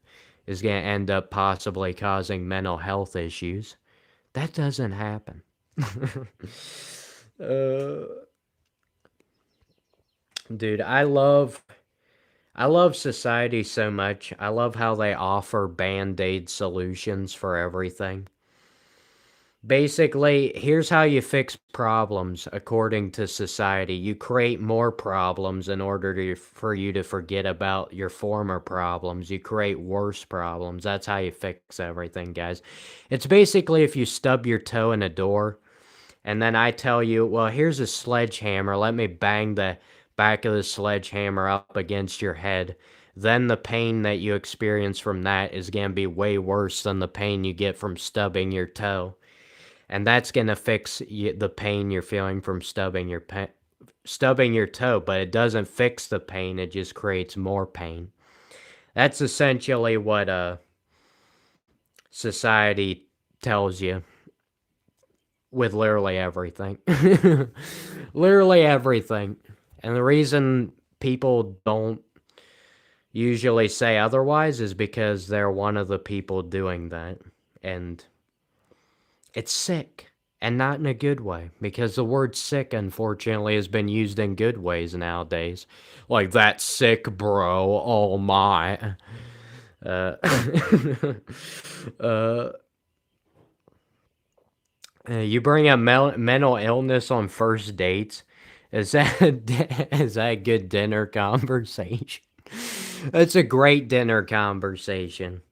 is gonna end up possibly causing mental health issues. That doesn't happen. uh, Dude, I love society so much. I love how they offer band-aid solutions for everything. Basically, here's how you fix problems according to society. You create more problems in order for you to forget about your former problems. You create worse problems. That's how you fix everything, guys. It's basically if you stub your toe in a door and then I tell you, well, here's a sledgehammer. Let me bang the back of the sledgehammer up against your head. Then the pain that you experience from that is going to be way worse than the pain you get from stubbing your toe. And that's going to fix the pain you're feeling from stubbing your toe, but it doesn't fix the pain, it just creates more pain. That's essentially what society tells you with literally everything. Literally everything. And the reason people don't usually say otherwise is because they're one of the people doing that. And it's sick. And not in a good way. Because the word sick, unfortunately, has been used in good ways nowadays. Like, that's sick, bro. Oh my. Uh, uh, you bring up mental illness on first dates. Is that is that a good dinner conversation? That's a great dinner conversation.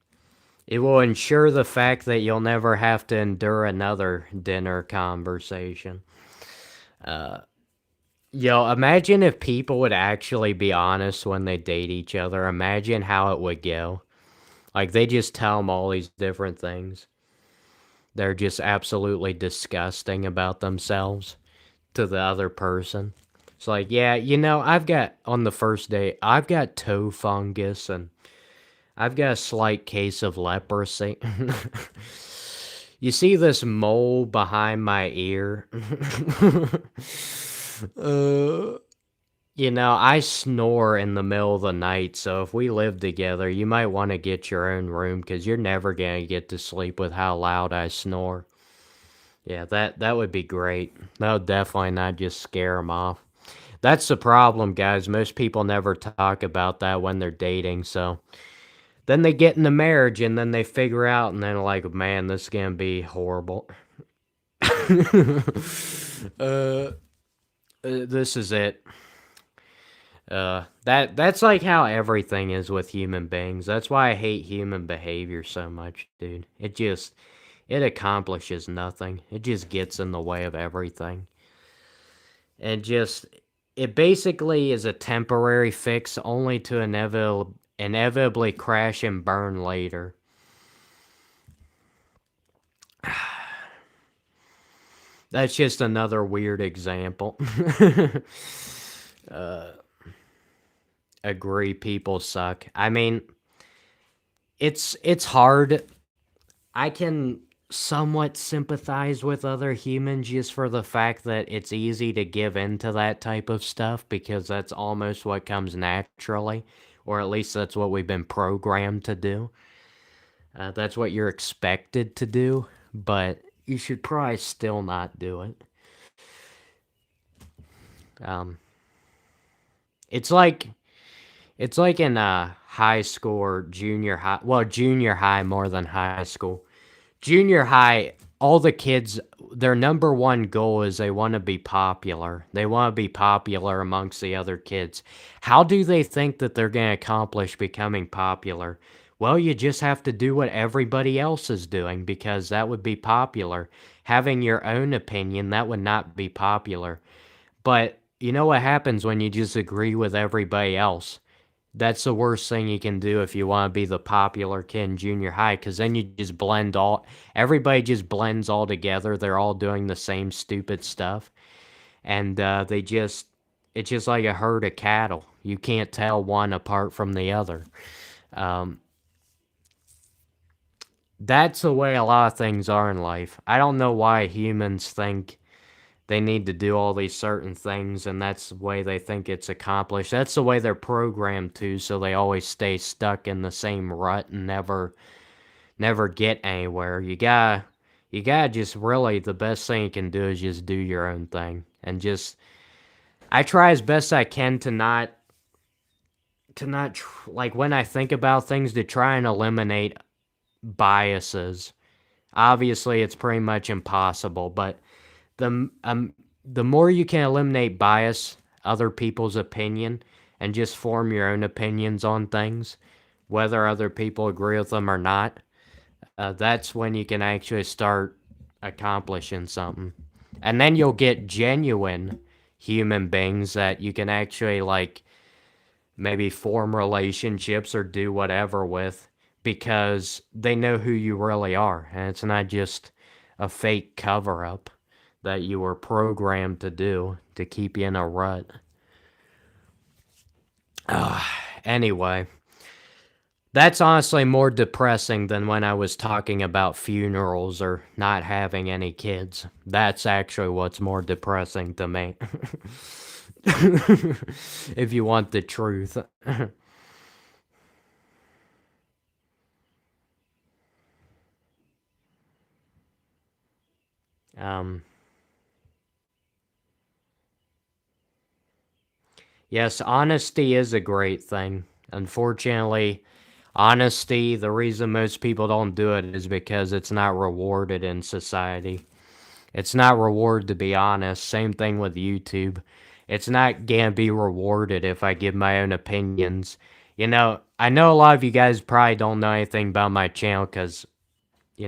It will ensure the fact that you'll never have to endure another dinner conversation. Uh, Imagine if people would actually be honest when they date each other. Imagine how it would go. Like they just tell them all these different things. They're just absolutely disgusting about themselves to the other person. It's like, yeah, I've got on the first date, I've got toe fungus and I've got a slight case of leprosy. You see this mole behind my ear? uh, I snore in the middle of the night, so if we live together, you might want to get your own room because you're never going to get to sleep with how loud I snore. Yeah, that would be great. That would definitely not just scare them off. That's the problem, guys. Most people never talk about that when they're dating, so then they get into marriage and then they figure out and then like, man, this is gonna be horrible. uh, this is it. That's like how everything is with human beings. That's why I hate human behavior so much, dude. It accomplishes nothing. It just gets in the way of everything. And just it basically is a temporary fix only to inevitably crash and burn later. That's just another weird example. Agree, people suck. I mean, it's hard. I can somewhat sympathize with other humans just for the fact that it's easy to give into that type of stuff because that's almost what comes naturally, or at least that's what we've been programmed to do. That's what you're expected to do, but you should probably still not do it. Um, it's like it's like in high school or junior high. Well, junior high more than high school. Junior high, all the kids, their number one goal is they want to be popular. They want to be popular amongst the other kids. How do they think that they're going to accomplish becoming popular? Well, you just have to do what everybody else is doing because that would be popular. Having your own opinion, that would not be popular. But you know what happens when you just agree with everybody else? That's the worst thing you can do if you want to be the popular kid in junior high, because then you just everybody just blends all together. They're all doing the same stupid stuff. And it's just like a herd of cattle. You can't tell one apart from the other. Um, that's the way a lot of things are in life. I don't know why humans think they need to do all these certain things and that's the way they think it's accomplished. That's the way they're programmed to, so they always stay stuck in the same rut and never get anywhere. You gotta just really, the best thing you can do is just do your own thing. And just I try as best I can like when I think about things, to try and eliminate biases. Obviously it's pretty much impossible, but the more you can eliminate bias, other people's opinion, and just form your own opinions on things, whether other people agree with them or not, that's when you can actually start accomplishing something. And then you'll get genuine human beings that you can actually like maybe form relationships or do whatever with because they know who you really are. And it's not just a fake cover up that you were programmed to do to keep you in a rut. Anyway, that's honestly more depressing than when I was talking about funerals or not having any kids. That's actually what's more depressing to me. If you want the truth. um, yes, honesty is a great thing. Unfortunately, honesty, the reason most people don't do it is because it's not rewarded in society. It's not rewarded to be honest. Same thing with YouTube. It's not gonna be rewarded if I give my own opinions. I know a lot of you guys probably don't know anything about my channel because,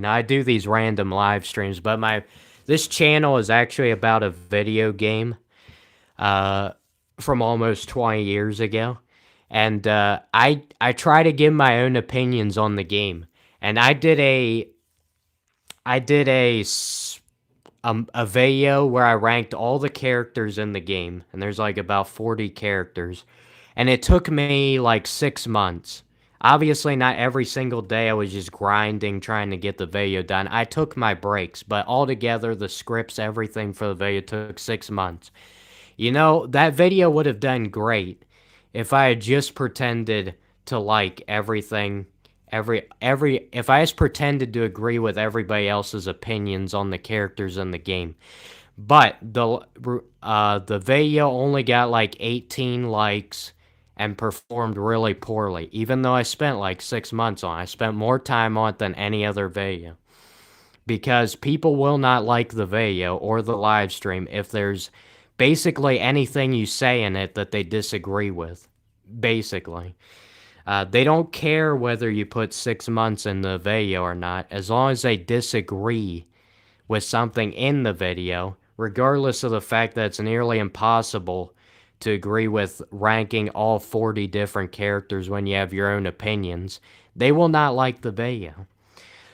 I do these random live streams, but this channel is actually about a video game uh, from almost 20 years ago. And I try to give my own opinions on the game. And I did a video where I ranked all the characters in the game, and there's like about 40 characters, and it took me like 6 months. Obviously, not every single day I was just grinding trying to get the video done. I took my breaks, but altogether, the scripts, everything for the video took 6 months. That video would have done great if I had just pretended to like everything if I just pretended to agree with everybody else's opinions on the characters in the game. But the video only got like 18 likes and performed really poorly, even though I spent like 6 months on it. I spent more time on it than any other video. Because people will not like the video or the live stream if there's basically anything you say in it that they disagree with. Basically. They don't care whether you put 6 months in the video or not, as long as they disagree with something in the video, regardless of the fact that it's nearly impossible to agree with ranking all 40 different characters when you have your own opinions, they will not like the video.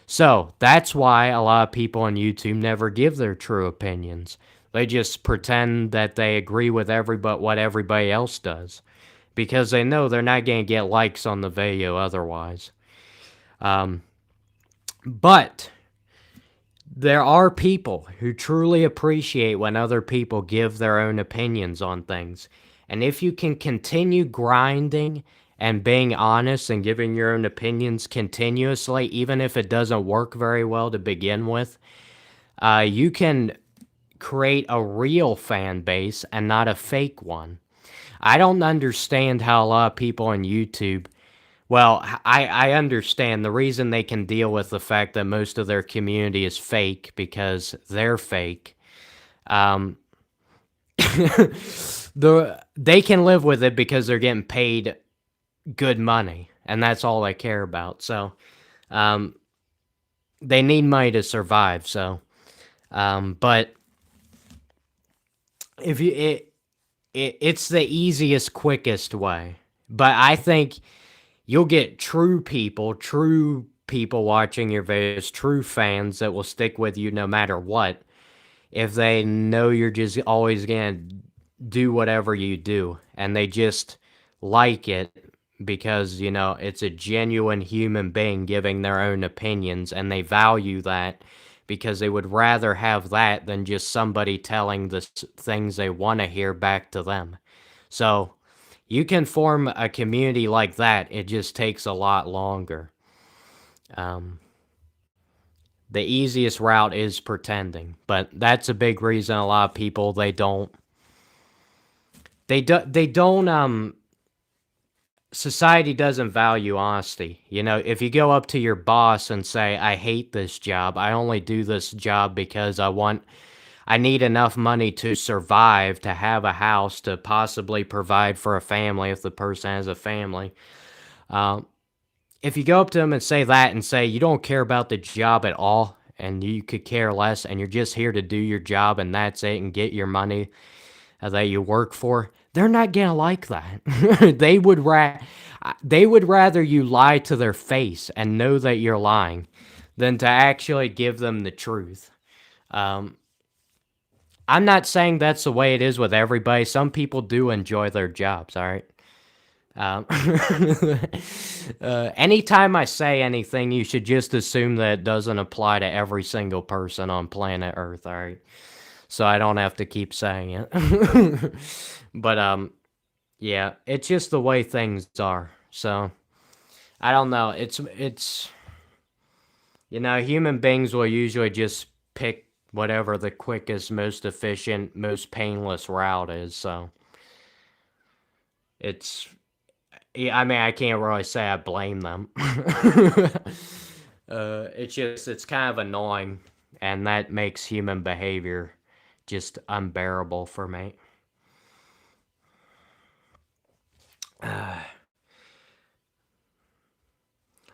So that's why a lot of people on YouTube never give their true opinions. They just pretend that they agree with what everybody else does because they know they're not going to get likes on the video otherwise. But there are people who truly appreciate when other people give their own opinions on things. And if you can continue grinding and being honest and giving your own opinions continuously, even if it doesn't work very well to begin with, you can create a real fan base and not a fake one. I don't understand how a lot of people on YouTube, well, I understand the reason they can deal with the fact that most of their community is fake because they're fake. Um, they can live with it because they're getting paid good money, and that's all they care about. So, they need money to survive. So, but if you it's the easiest, quickest way. But I think you'll get true people watching your videos, true fans that will stick with you no matter what, if they know you're just always gonna do whatever you do, and they just like it because, it's a genuine human being giving their own opinions, and they value that because they would rather have that than just somebody telling the things they want to hear back to them. So you can form a community like that. It just takes a lot longer. The easiest route is pretending, but that's a big reason a lot of people they don't society doesn't value honesty. If you go up to your boss and say, "I hate this job. I only do this job because I need enough money to survive, to have a house, to possibly provide for a family if the person has a family." If you go up to them and say that and say you don't care about the job at all and you could care less and you're just here to do your job and that's it and get your money that you work for, they're not gonna like that. They would rather you lie to their face and know that you're lying than to actually give them the truth. I'm not saying that's the way it is with everybody. Some people do enjoy their jobs, all right? Um, anytime I say anything, you should just assume that it doesn't apply to every single person on planet Earth, all right? So I don't have to keep saying it. But yeah, it's just the way things are. So I don't know. It's human beings will usually just pick whatever the quickest, most efficient, most painless route is. So it's yeah, I mean, I can't really say I blame them. It's kind of annoying, and that makes human behavior just unbearable for me.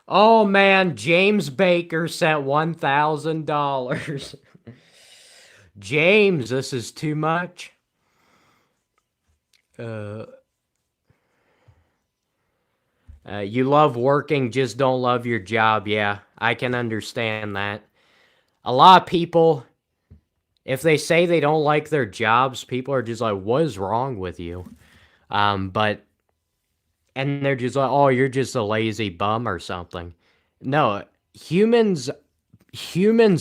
Oh man, James Baker sent $1,000. James, this is too much. You love working, just don't love your job. Yeah, I can understand that. A lot of people, if they say they don't like their jobs, people are just like, what is wrong with you? But and they're just like, oh, you're just a lazy bum or something. No, humans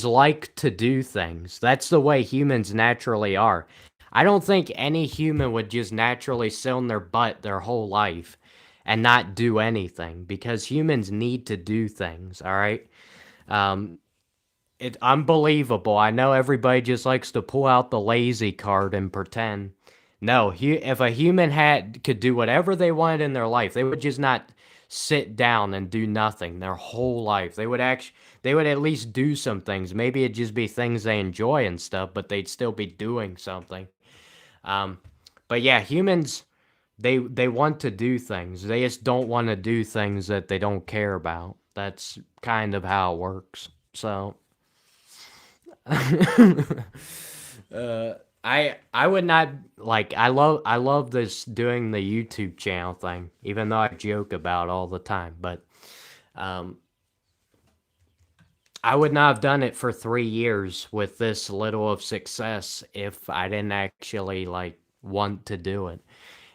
like to do things. That's the way humans naturally are. I don't think any human would just naturally sit on their butt their whole life and not do anything because humans need to do things, all right? Um, it's unbelievable. I know everybody just likes to pull out the lazy card and pretend. No, if a human could do whatever they wanted in their life, they would just not sit down and do nothing their whole life. They would at least do some things. Maybe it'd just be things they enjoy and stuff, but they'd still be doing something. Um, but yeah, humans they want to do things. They just don't want to do things that they don't care about. That's kind of how it works. So I would not like I love this doing the YouTube channel thing, even though I joke about it all the time. But um, I would not have done it for 3 years with this little of success if I didn't actually like want to do it.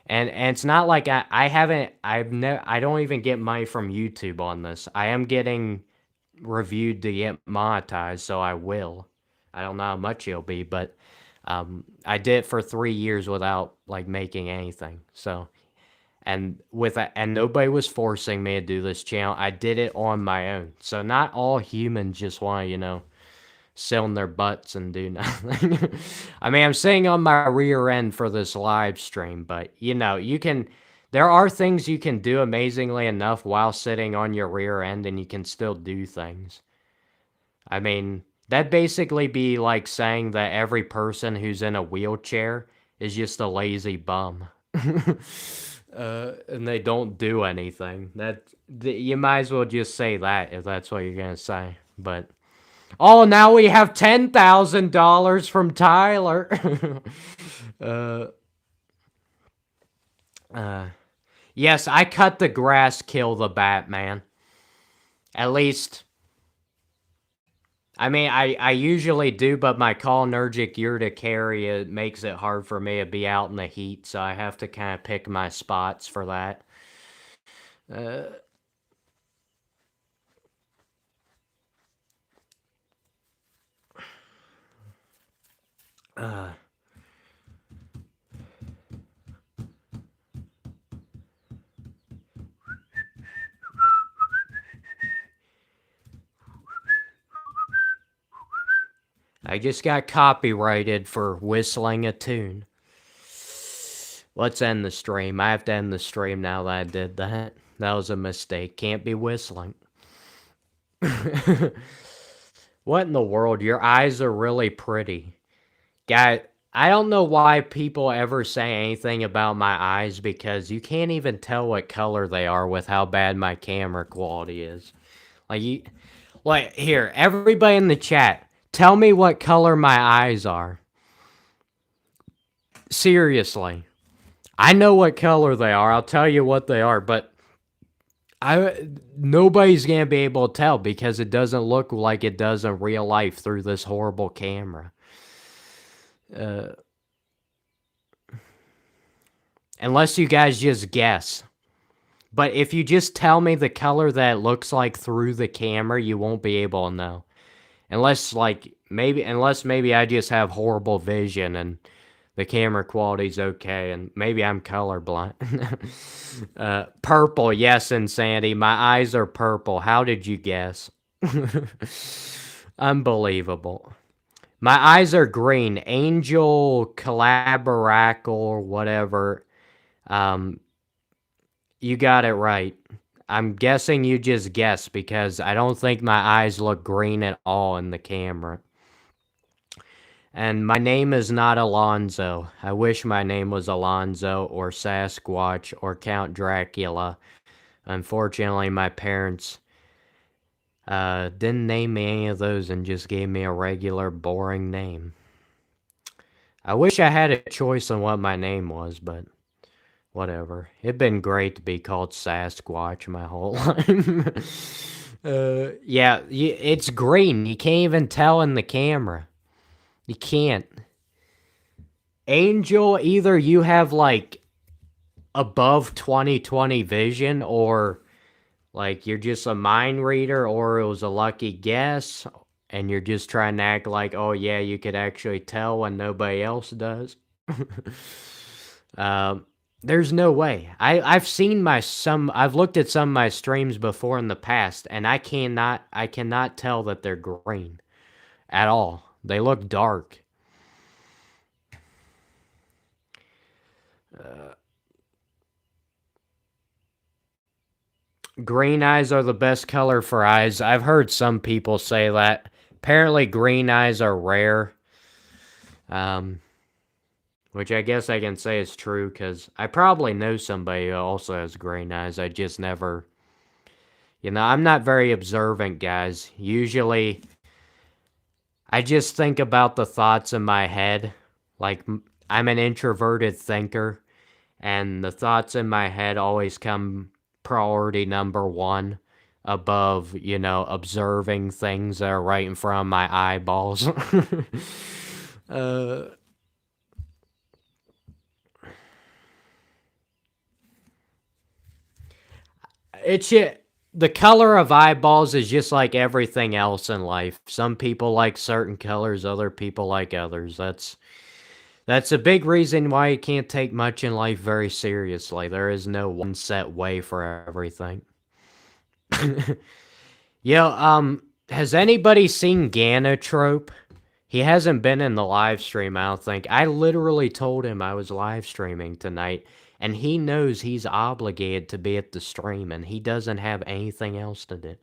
And it's not like I haven't I've never I don't even get money from YouTube on this. I am getting reviewed to get monetized, so I will. I don't know how much it'll be, but I did it for 3 years without like making anything. So and nobody was forcing me to do this channel. I did it on my own. So not all humans just want to, sit on their butts and do nothing. I mean, I'm sitting on my rear end for this live stream, but you can. There are things you can do amazingly enough while sitting on your rear end, and you can still do things. I mean, that'd basically be like saying that every person who's in a wheelchair is just a lazy bum. And they don't do anything. You might as well just say that if that's what you're gonna say. But oh, now we have $10,000 from Tyler. uh, yes, I cut the grass, kill the Batman. At least, I mean, I usually do, but my cholinergic urticaria makes it hard for me to be out in the heat, so I have to kind of pick my spots for that. Uh, uh, I just got copyrighted for whistling a tune. Let's end the stream. I have to end the stream now that I did that. That was a mistake. Can't be whistling. What in the world? Your eyes are really pretty. Guy, I don't know why people ever say anything about my eyes because you can't even tell what color they are with how bad my camera quality is. Here, everybody in the chat, tell me what color my eyes are. Seriously. I know what color they are. I'll tell you what they are, but nobody's gonna be able to tell because it doesn't look like it does in real life through this horrible camera. Unless you guys just guess. But if you just tell me the color that it looks like through the camera, you won't be able to know. Unless maybe I just have horrible vision and the camera quality's okay, and maybe I'm colorblind. Purple, yes, Insanity. My eyes are purple. How did you guess? Unbelievable. My eyes are green. Angel Collaboracle, whatever. You got it right. I'm guessing you just guessed because I don't think my eyes look green at all in the camera. And my name is not Alonzo. I wish my name was Alonzo or Sasquatch or Count Dracula. Unfortunately, my parents didn't name me any of those and just gave me a regular, boring name. I wish I had a choice on what my name was, but whatever. It'd been great to be called Sasquatch my whole life. Yeah, it's green. You can't even tell in the camera. You can't. Angel, either you have like above 20/20 vision or like you're just a mind reader or it was a lucky guess and you're just trying to act like, oh yeah, you could actually tell when nobody else does. There's no way. I've looked at some of my streams before in the past and I cannot tell that they're green at all. They look dark. Green eyes are the best color for eyes. I've heard some people say that. Apparently green eyes are rare. Which I guess I can say is true because I probably know somebody who also has green eyes. I just never... I'm not very observant, guys. Usually, I just think about the thoughts in my head Like, I'm an introverted thinker, and the thoughts in my head always come priority number one above, observing things that are right in front of my eyeballs. uh, it's the color of eyeballs is just like everything else in life. Some people like certain colors, other people like others. That's a big reason why you can't take much in life very seriously. There is no one set way for everything. Yo, has anybody seen Ganotrope? He hasn't been in the live stream, I don't think. I literally told him I was live streaming tonight, and he knows he's obligated to be at the stream, and he doesn't have anything else to do.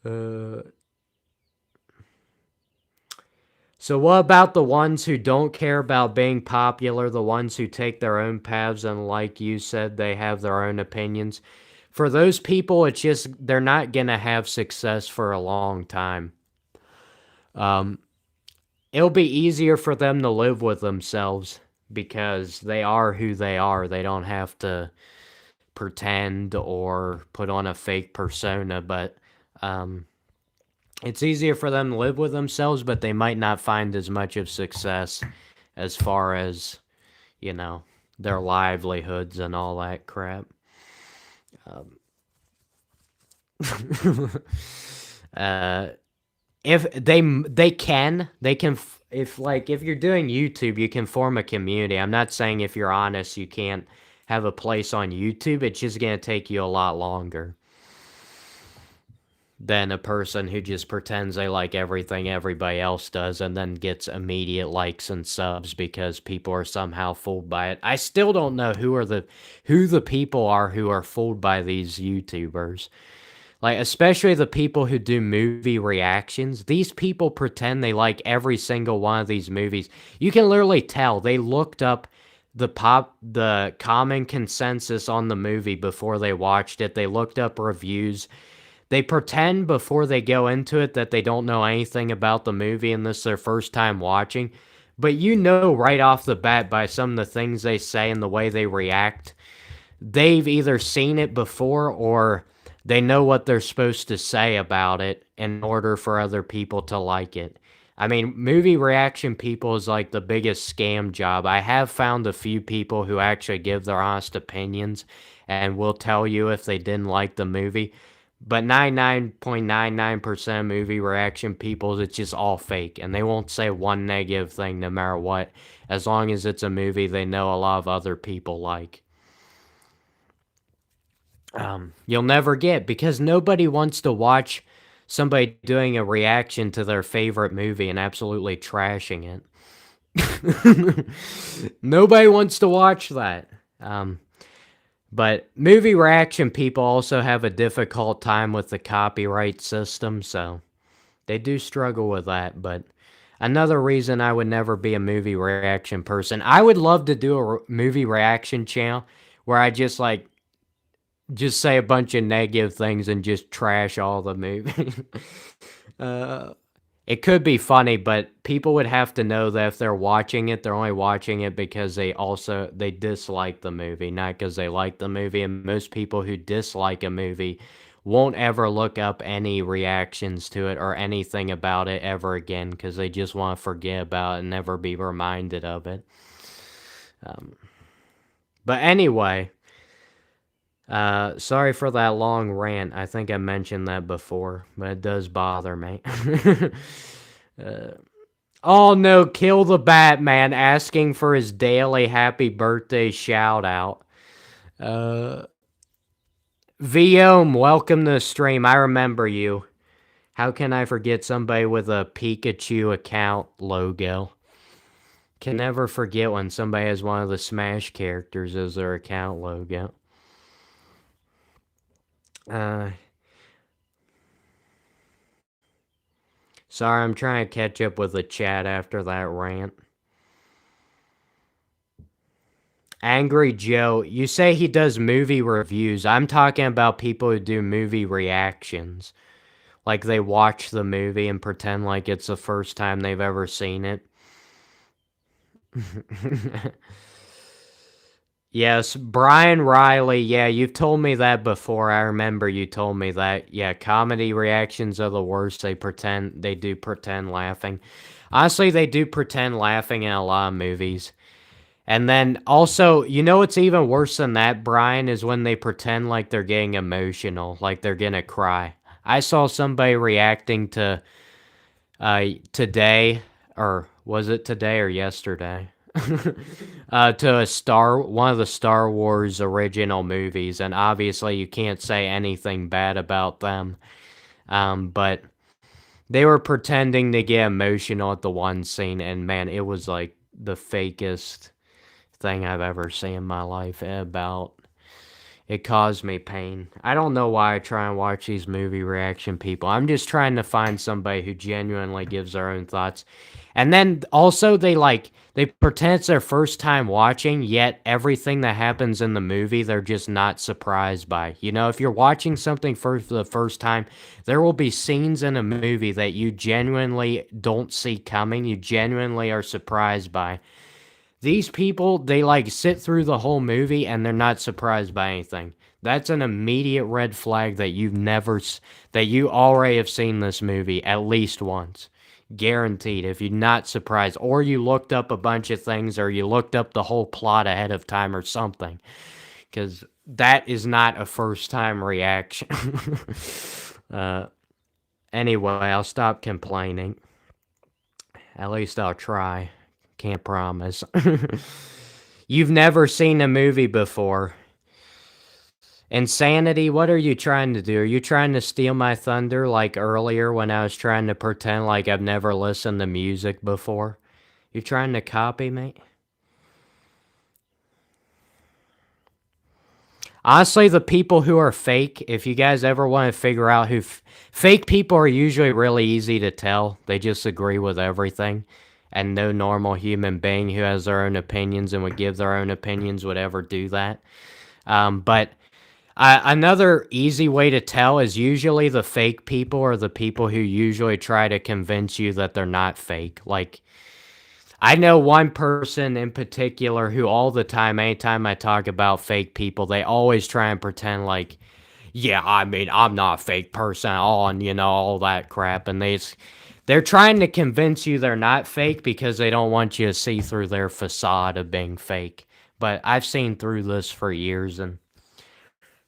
uh, So what about the ones who don't care about being popular, the ones who take their own paths and like you said, they have their own opinions? For those people, it's just they're not going to have success for a long time. Um, it'll be easier for them to live with themselves because they are who they are. They don't have to pretend or put on a fake persona, but um, it's easier for them to live with themselves, but they might not find as much of success as far as, you know, their livelihoods and all that crap. Um, uh, if they can if you're doing YouTube, you can form a community. I'm not saying if you're honest, you can't have a place on YouTube. It's just gonna take you a lot longer than a person who just pretends they like everything everybody else does and then gets immediate likes and subs because people are somehow fooled by it. I still don't know who the people are who are fooled by these YouTubers. Like, especially the people who do movie reactions. These people pretend they like every single one of these movies. You can literally tell they looked up the common consensus on the movie before they watched it. They looked up reviews. They pretend before they go into it that they don't know anything about the movie and this is their first time watching. But you know right off the bat by some of the things they say and the way they react, they've either seen it before or they know what they're supposed to say about it in order for other people to like it. I mean, movie reaction people is like the biggest scam job. I have found a few people who actually give their honest opinions and will tell you if they didn't like the movie. But 99.99% of movie reaction people, it's just all fake. And they won't say one negative thing no matter what, as long as it's a movie they know a lot of other people like. You'll never get because nobody wants to watch somebody doing a reaction to their favorite movie and absolutely trashing it. Nobody wants to watch that. But movie reaction people also have a difficult time with the copyright system, so they do struggle with that. But another reason I would never be a movie reaction person, I would love to do a movie reaction channel where I just say a bunch of negative things and just trash all the movie. uh, it could be funny, but people would have to know that if they're watching it, they're only watching it because they dislike the movie, not because they like the movie. And most people who dislike a movie won't ever look up any reactions to it or anything about it ever again because they just want to forget about it and never be reminded of it. But anyway, sorry for that long rant. I think I mentioned that before, but it does bother me. Oh no, kill the Batman asking for his daily happy birthday shout out. Viome, welcome to the stream. I remember you. How can I forget somebody with a Pikachu account logo? Can never forget when somebody has one of the Smash characters as their account logo. Sorry, I'm trying to catch up with the chat after that rant. Angry Joe, you say he does movie reviews. I'm talking about people who do movie reactions. Like they watch the movie and pretend like it's the first time they've ever seen it. Yes, Brian Riley. Yeah, you've told me that before. I remember you told me that. Yeah, comedy reactions are the worst. They do pretend laughing. Honestly, they do pretend laughing in a lot of movies. And then also, you know what's even worse than that, Brian, is when they pretend like they're getting emotional, like they're gonna cry. I saw somebody reacting to today, or was it today or yesterday? To one of the Star Wars original movies, and obviously you can't say anything bad about them. But they were pretending to get emotional at the one scene, and man, it was like the fakest thing I've ever seen in my life. It caused me pain. I don't know why I try and watch these movie reaction people. I'm just trying to find somebody who genuinely gives their own thoughts. And then also they pretend it's their first time watching, yet everything that happens in the movie they're just not surprised by. You know, if you're watching something for the first time, there will be scenes in a movie that you genuinely don't see coming, you genuinely are surprised by. These people, they like sit through the whole movie and they're not surprised by anything. That's an immediate red flag that that you already have seen this movie at least once. Guaranteed. If you're not surprised, or you looked up a bunch of things, or you looked up the whole plot ahead of time or something. Because that is not a first time reaction. uh, anyway, I'll stop complaining. At least I'll try. Can't promise. You've never seen a movie before. Insanity, what are you trying to do? Are you trying to steal my thunder like earlier when I was trying to pretend like I've never listened to music before? You trying to copy me? Honestly, the people who are fake, if you guys ever want to figure out fake people are usually really easy to tell. They just agree with everything. And no normal human being who has their own opinions and would give their own opinions would ever do that. But another easy way to tell is usually the fake people are the people who usually try to convince you that they're not fake. Like, I know one person in particular who all the time, anytime I talk about fake people, they always try and pretend like, yeah, I mean, I'm not a fake person at all, and you know, all that crap. And they're trying to convince you they're not fake because they don't want you to see through their facade of being fake. But I've seen through this for years, and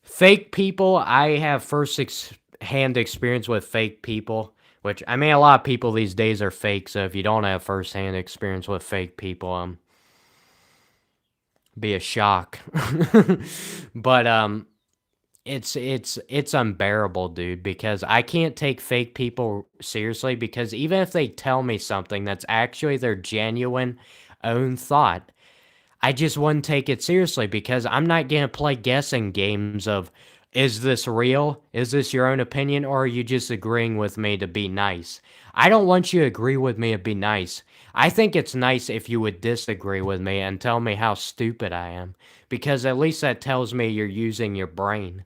fake people, I have hand experience with fake people, which I mean, a lot of people these days are fake. So if you don't have first hand experience with fake people, be a shock. But it's unbearable, dude, because I can't take fake people seriously because even if they tell me something that's actually their genuine own thought, I just wouldn't take it seriously because I'm not going to play guessing games of, is this real? Is this your own opinion? Or are you just agreeing with me to be nice? I don't want you to agree with me to be nice. I think it's nice if you would disagree with me and tell me how stupid I am because at least that tells me you're using your brain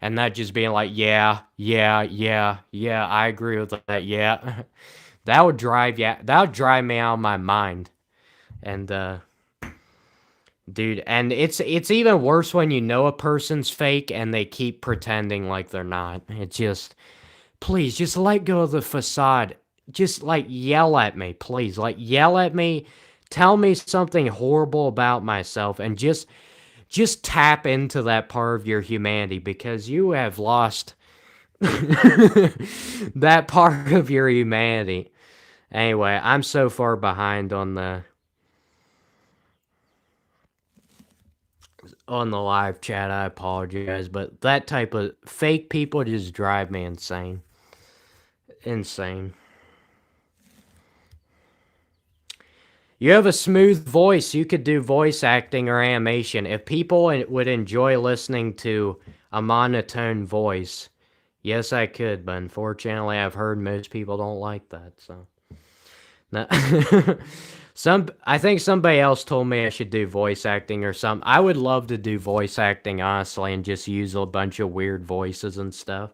and not just being like, yeah, yeah, yeah, yeah, I agree with that, yeah. That would drive me out of my mind. And dude, and it's even worse when you know a person's fake and they keep pretending like they're not. It's just, please, just let go of the facade. Just like yell at me, please. Like yell at me, tell me something horrible about myself, and just tap into that part of your humanity because you have lost that part of your humanity. Anyway, I'm so far behind on the live chat. I apologize, but that type of fake people just drive me insane. Insane. You have a smooth voice. You could do voice acting or animation. If people would enjoy listening to a monotone voice, yes, I could, but unfortunately, I've heard most people don't like that. So, no. I think somebody else told me I should do voice acting or something. I would love to do voice acting, honestly, and just use a bunch of weird voices and stuff.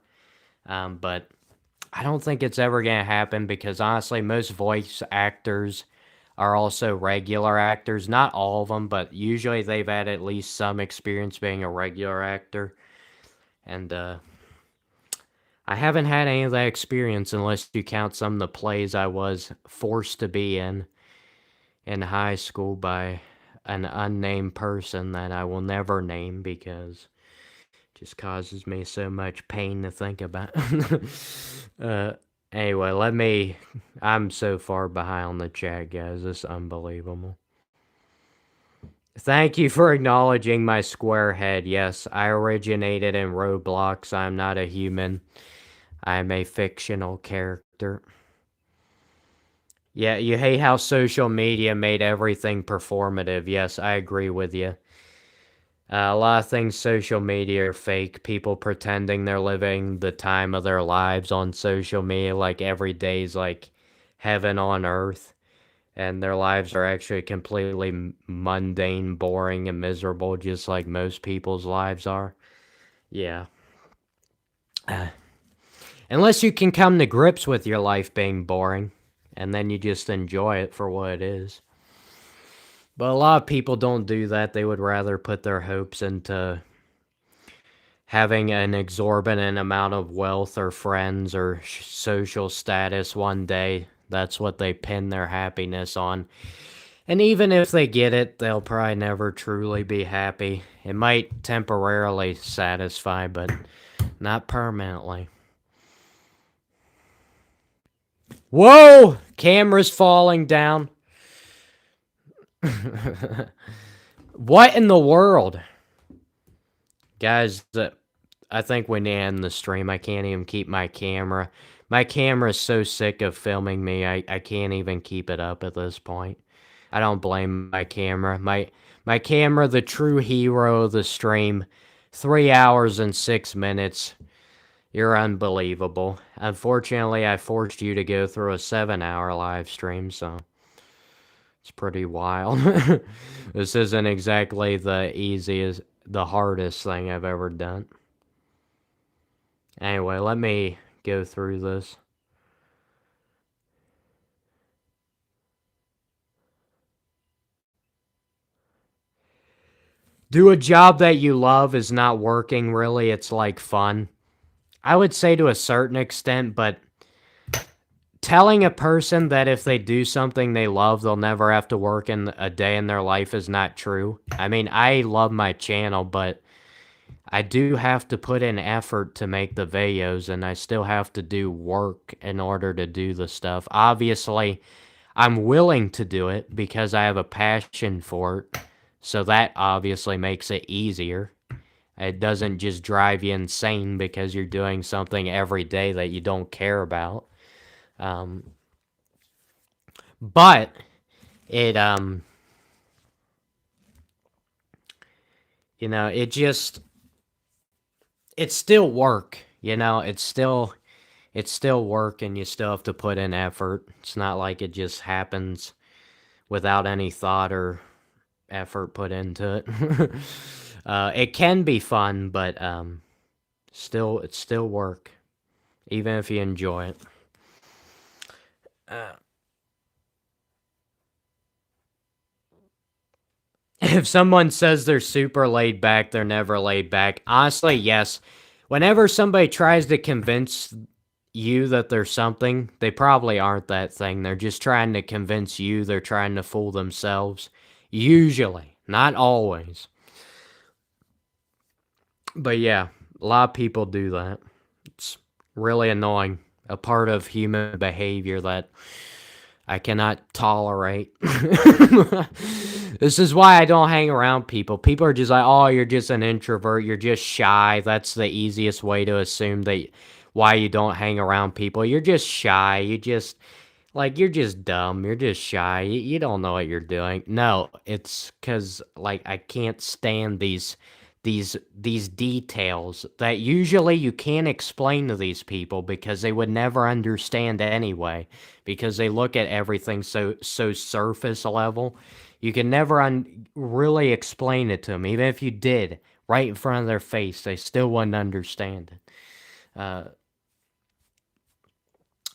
But I don't think it's ever going to happen because honestly, most voice actors are also regular actors. Not all of them, but usually they've had at least some experience being a regular actor. And I haven't had any of that experience unless you count some of the plays I was forced to be in high school by an unnamed person that I will never name because it just causes me so much pain to think about. uh, anyway, I'm so far behind on the chat, guys. It's unbelievable. Thank you for acknowledging my square head. Yes, I originated in Roblox. I'm not a human. I'm a fictional character. Yeah, you hate how social media made everything performative. Yes, I agree with you. A lot of things social media are fake. People pretending they're living the time of their lives on social media, like every day's like heaven on earth, and their lives are actually completely mundane, boring, and miserable, just like most people's lives are. Yeah. Uh, Unless you can come to grips with your life being boring, and then you just enjoy it for what it is. But a lot of people don't do that. They would rather put their hopes into having an exorbitant amount of wealth or friends or social status one day. That's what they pin their happiness on. And even if they get it, they'll probably never truly be happy. It might temporarily satisfy, but not permanently. Whoa! Camera's falling down. What in the world? Guys, I think we need to end the stream. I can't even keep my camera. My camera's so sick of filming me, I can't even keep it up at this point. I don't blame my camera. My camera, the true hero of the stream, 3 hours and 6 minutes. You're unbelievable. Unfortunately, I forced you to go through a 7-hour live stream, so it's pretty wild. This isn't exactly the hardest thing I've ever done. Anyway, let me go through this. Do a job that you love is not working, really. It's like fun. I would say to a certain extent, but telling a person that if they do something they love, they'll never have to work in a day in their life is not true. I mean, I love my channel, but I do have to put in effort to make the videos, and I still have to do work in order to do the stuff. Obviously, I'm willing to do it because I have a passion for it, so that obviously makes it easier. It doesn't just drive you insane because you're doing something every day that you don't care about. Um, but it, it just, it's still work, it's still work and you still have to put in effort. It's not like it just happens without any thought or effort put into it. It can be fun, but it's still work, even if you enjoy it. If someone says they're super laid back, they're never laid back. Honestly, yes. Whenever somebody tries to convince you that they're something, they probably aren't that thing. They're just trying to convince you, they're trying to fool themselves. Usually, not always. But yeah, a lot of people do that. It's really annoying. A part of human behavior that I cannot tolerate. This is why I don't hang around people. People are just like, oh, you're just an introvert. You're just shy. That's the easiest way to assume that why you don't hang around people. You're just shy. You're just dumb. You're just shy. You don't know what you're doing. No, it's because, like, I can't stand these details that usually you can't explain to these people because they would never understand anyway because they look at everything so surface level. You can never really explain it to them. Even if you did right in front of their face, they still wouldn't understand it.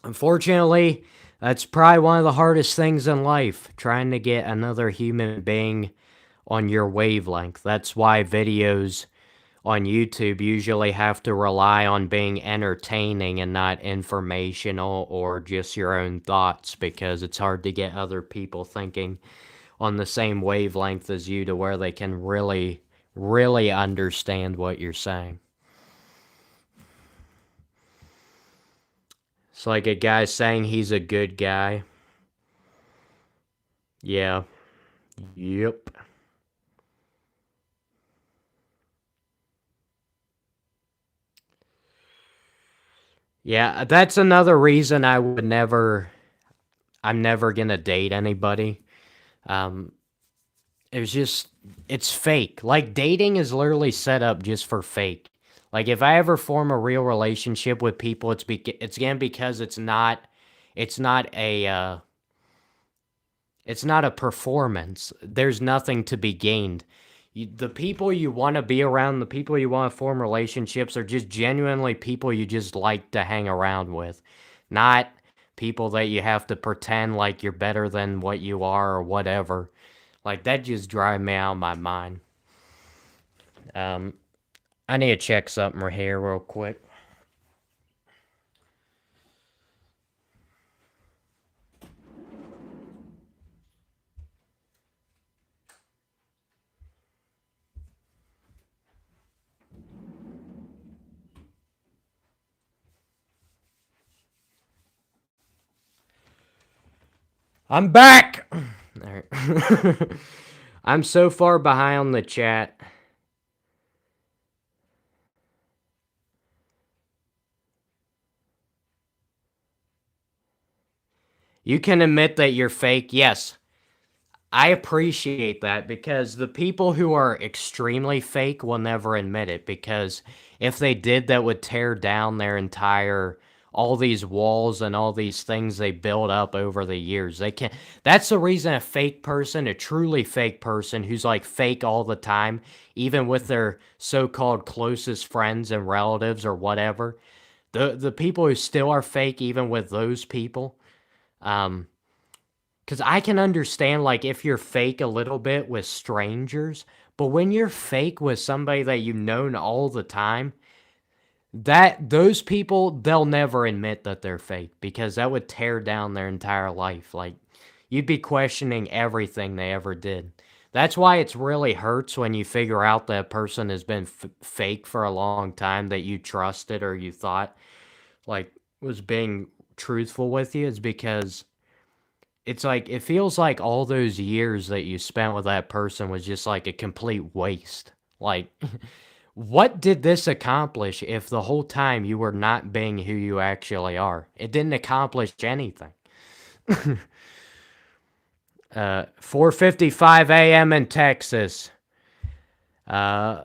Unfortunately, that's probably one of the hardest things in life, trying to get another human being on your wavelength. That's why videos on YouTube usually have to rely on being entertaining and not informational or just your own thoughts, because it's hard to get other people thinking on the same wavelength as you to where they can really, really understand what you're saying. It's like a guy saying he's a good guy. Yeah. Yep. Yeah, that's another reason I'm never gonna date anybody. Um, it's just, it's fake. Like, dating is literally set up just for fake. Like, if I ever form a real relationship with people, it's again because it's not a, it's not a performance. There's nothing to be gained. The people you want to be around, the people you want to form relationships are just genuinely people you just like to hang around with, not people that you have to pretend like you're better than what you are or whatever. Like, that just drives me out of my mind. Um, I need to check something right here real quick. I'm back! Alright. I'm so far behind on the chat. You can admit that you're fake. Yes, I appreciate that, because the people who are extremely fake will never admit it, because if they did, that would tear down their entire, all these walls and all these things they built up over the years. They can't, that's the reason a fake person, a truly fake person who's like fake all the time, even with their so-called closest friends and relatives or whatever, the people who still are fake even with those people, um, because I can understand, like, if you're fake a little bit with strangers, but when you're fake with somebody that you've known all the time, that those people, they'll never admit that they're fake, because that would tear down their entire life. Like, you'd be questioning everything they ever did. That's why it's really hurts when you figure out that a person has been fake for a long time that you trusted or you thought, like, was being truthful with you, is because it's like, it feels like all those years that you spent with that person was just like a complete waste. Like, what did this accomplish if the whole time you were not being who you actually are? It didn't accomplish anything. 4:55 a.m. in Texas. Uh,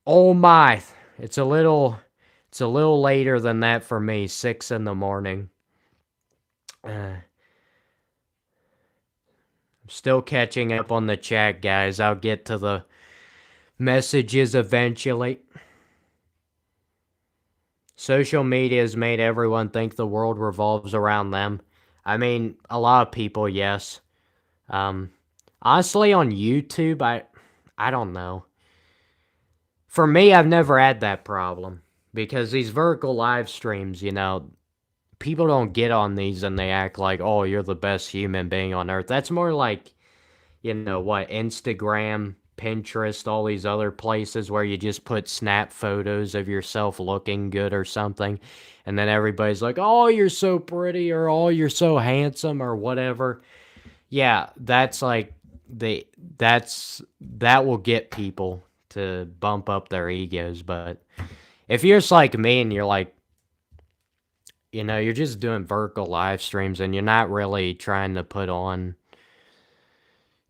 oh my, it's a little, it's a little later than that for me. 6 in the morning. I'm still catching up on the chat, guys. I'll get to the messages eventually. Social media has made everyone think the world revolves around them. I mean, a lot of people, yes. Um, Honestly, on YouTube, I don't know. For me, I've never had that problem, because these vertical live streams, people don't get on these and they act like, oh, you're the best human being on earth. That's more like, what, Instagram, Pinterest, all these other places where you just put snap photos of yourself looking good or something, and then everybody's like, oh, you're so pretty, or oh, you're so handsome, or whatever. Yeah, that's like, they that will get people to bump up their egos. But if you're just like me and you're like, you're just doing vertical live streams and you're not really trying to put on,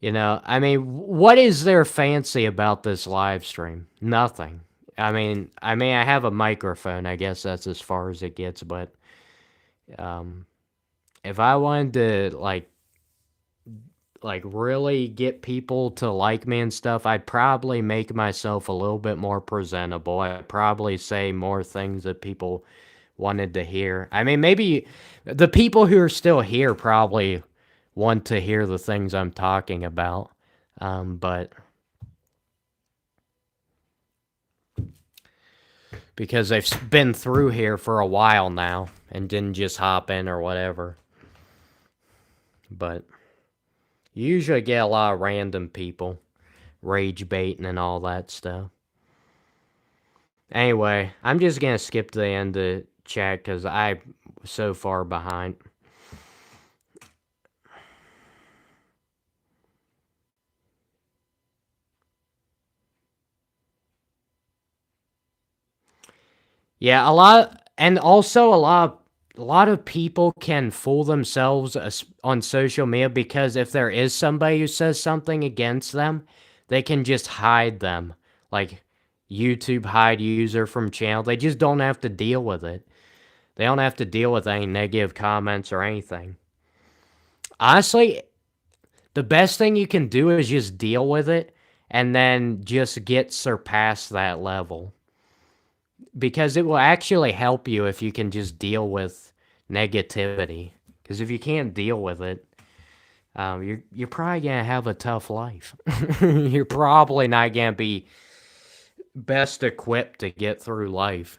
I mean, what is there fancy about this live stream? Nothing. I have a microphone. I guess that's as far as it gets. But um, if I wanted to like really get people to like me and stuff, I'd probably make myself a little bit more presentable. I'd probably say more things that people wanted to hear. I mean, maybe the people who are still here probably want to hear the things I'm talking about. But because they've been through here for a while now and didn't just hop in or whatever. But you usually get a lot of random people rage baiting and all that stuff. Anyway, I'm just gonna skip to the end of chat because I'm so far behind. Yeah, a lot, and also a lot of people can fool themselves on social media because if there is somebody who says something against them, they can just hide them. Like YouTube hide user from channel. They just don't have to deal with it. They don't have to deal with any negative comments or anything. Honestly, the best thing you can do is just deal with it and then just get surpast that level. Because it will actually help you if you can just deal with negativity. Because if you can't deal with it, you're probably gonna have a tough life. You're probably not gonna be best equipped to get through life.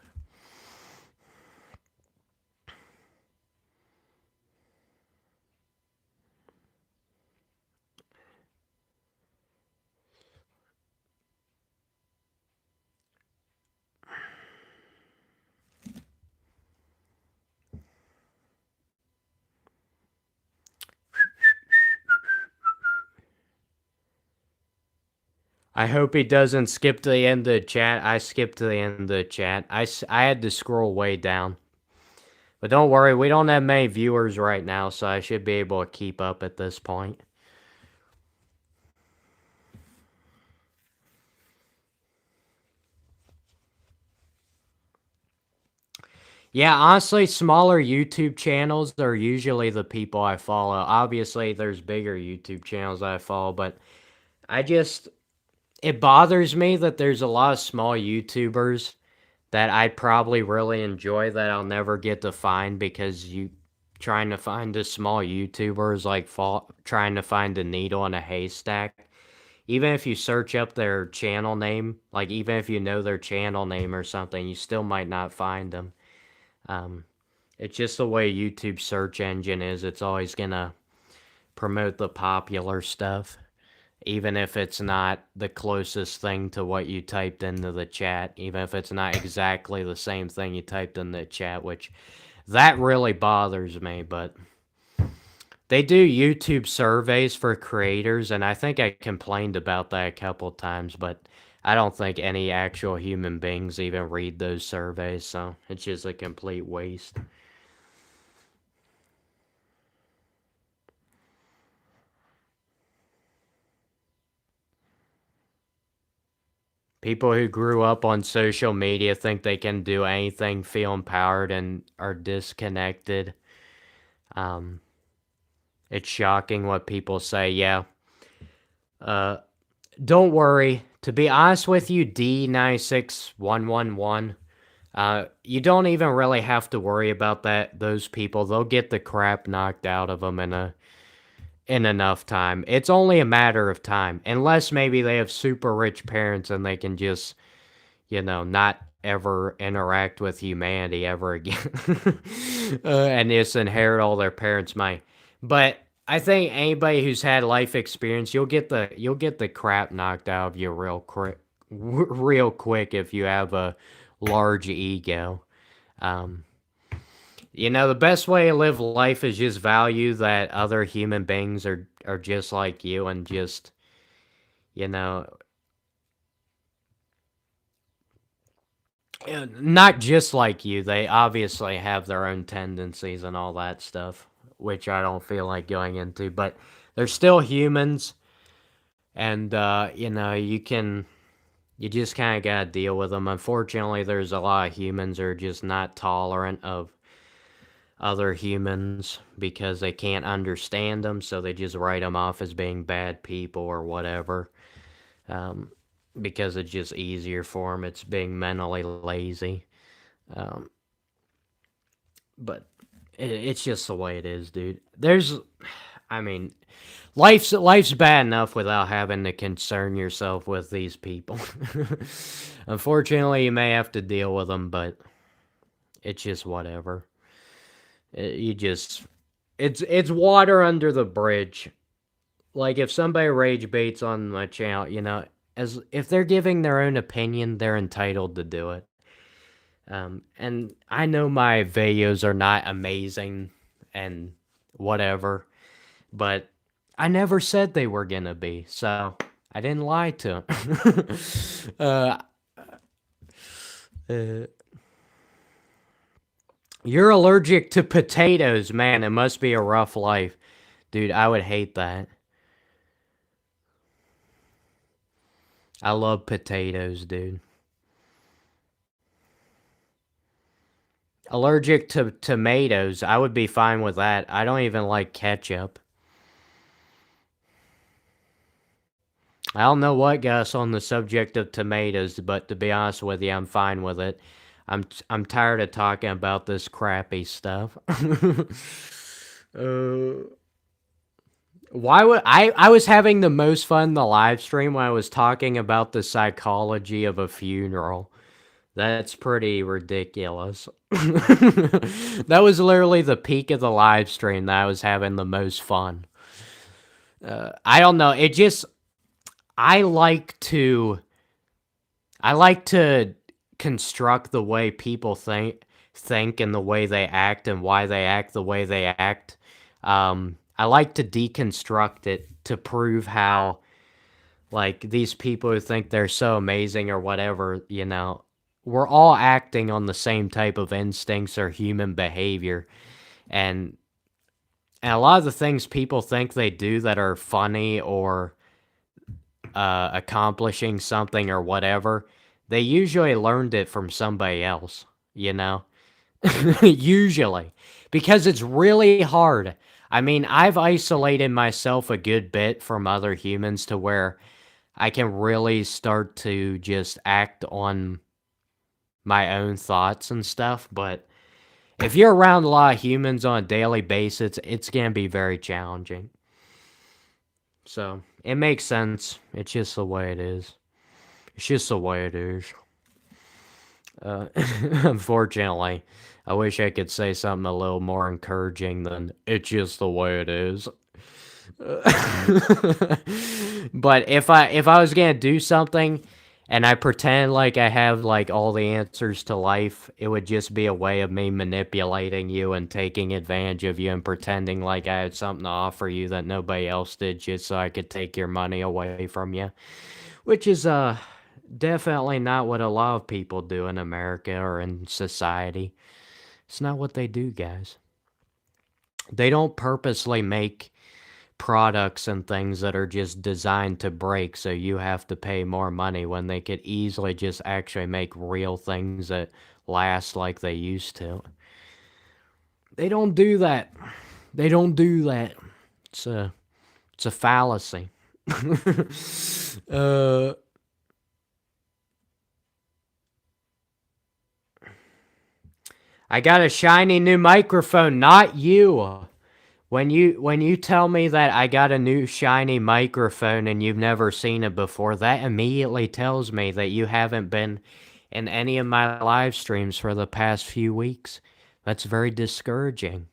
I hope he doesn't skip to the end of the chat. I skipped to the end of the chat. I had to scroll way down. But don't worry, we don't have many viewers right now, so I should be able to keep up at this point. Yeah, honestly, smaller YouTube channels are usually the people I follow. Obviously, there's bigger YouTube channels I follow, but I just, it bothers me that there's a lot of small YouTubers that I probably really enjoy that I'll never get to find because you trying to find a small YouTuber is like trying to find a needle in a haystack. Even if you search up their channel name, like even if you know their channel name or something, you still might not find them. Um, it's just the way YouTube search engine is. It's always gonna promote the popular stuff, even if it's not the closest thing to what you typed into the chat, even if it's not exactly the same thing you typed in the chat, which that really bothers me, but they do YouTube surveys for creators, and I think I complained about that a couple times, but I don't think any actual human beings even read those surveys, so it's just a complete waste. People who grew up on social media think they can do anything, feel empowered, and are disconnected. Um, it's shocking what people say. Yeah. Uh, don't worry. To be honest with you, D96111, you don't even really have to worry about that. Those people, they'll get the crap knocked out of them in enough time. It's only a matter of time, unless maybe they have super rich parents and they can just not ever interact with humanity ever again, and just inherit all their parents' money. But I think anybody who's had life experience, you'll get the crap knocked out of you real quick if you have a large ego. Um, the best way to live life is just value that other human beings are just like you and just you know not just like you. They obviously have their own tendencies and all that stuff, which I don't feel like going into, but they're still humans, and you just kind of gotta deal with them. Unfortunately, there's a lot of humans who are just not tolerant of other humans because they can't understand them, so they just write them off as being bad people or whatever. Um, because it's just easier for them. It's being mentally lazy. Um, but it's just the way it is, dude. I mean, life's bad enough without having to concern yourself with these people. Unfortunately, you may have to deal with them, but it's just whatever. You just it's water under the bridge. Like if somebody rage baits on my channel, as if they're giving their own opinion, they're entitled to do it. And I know my videos are not amazing and whatever, but I never said they were gonna be, so I didn't lie to 'em. Uh, you're allergic to potatoes, man. It must be a rough life. Dude, I would hate that. I love potatoes, dude. Allergic to tomatoes, I would be fine with that. I don't even like ketchup. I don't know what got us on the subject of tomatoes, but to be honest with you, I'm fine with it. I'm tired of talking about this crappy stuff. uh, why would I was having the most fun in the live stream when I was talking about the psychology of a funeral. That's pretty ridiculous. That was literally the peak of the live stream that I was having the most fun. I don't know. It just I like to I like to construct the way people think and the way they act and why they act the way they act. I like to deconstruct it to prove how like these people who think they're so amazing or whatever, we're all acting on the same type of instincts or human behavior. And and a lot of the things people think they do that are funny or accomplishing something or whatever, they usually learned it from somebody else, you know? Usually. Because it's really hard. I mean, I've isolated myself a good bit from other humans to where I can really start to just act on my own thoughts and stuff. But if you're around a lot of humans on a daily basis, it's going to be very challenging. So it makes sense. It's just the way it is. It's just the way it is. Unfortunately, I wish I could say something a little more encouraging than it's just the way it is. But if I was gonna do something and I pretend like I have like all the answers to life, it would just be a way of me manipulating you and taking advantage of you and pretending like I had something to offer you that nobody else did just so I could take your money away from you. Which is definitely not what a lot of people do in America or in society. It's not what they do, guys. They don't purposely make products and things that are just designed to break so you have to pay more money when they could easily just actually make real things that last like they used to. They don't do that. They don't do that. It's a fallacy. uh I got a shiny new microphone, not you. When you tell me that I got a new shiny microphone and you've never seen it before, that immediately tells me that you haven't been in any of my live streams for the past few weeks. That's very discouraging.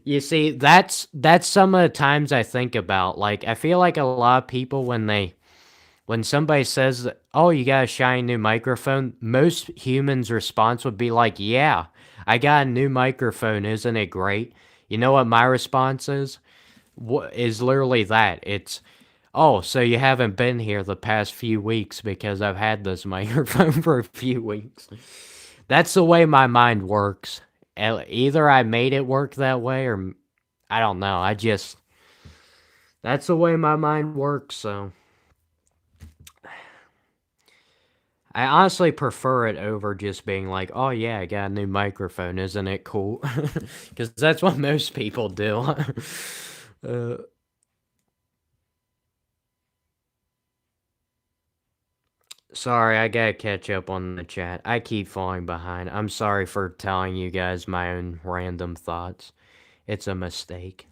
You see, that's some of the times I think about. Like I feel like a lot of people when somebody says, "Oh, you got a shiny new microphone," most humans' response would be like, "Yeah, I got a new microphone. Isn't it great?" You know what my response is? What is literally that. It's, "Oh, so you haven't been here the past few weeks because I've had this microphone for a few weeks." That's the way my mind works. Either I made it work that way or I don't know. That's the way my mind works, so I honestly prefer it over just being like, "Oh yeah, I got a new microphone, isn't it cool?" Because that's what most people do. uh, Sorry, I gotta catch up on the chat. I keep falling behind. I'm sorry for telling you guys my own random thoughts. It's a mistake.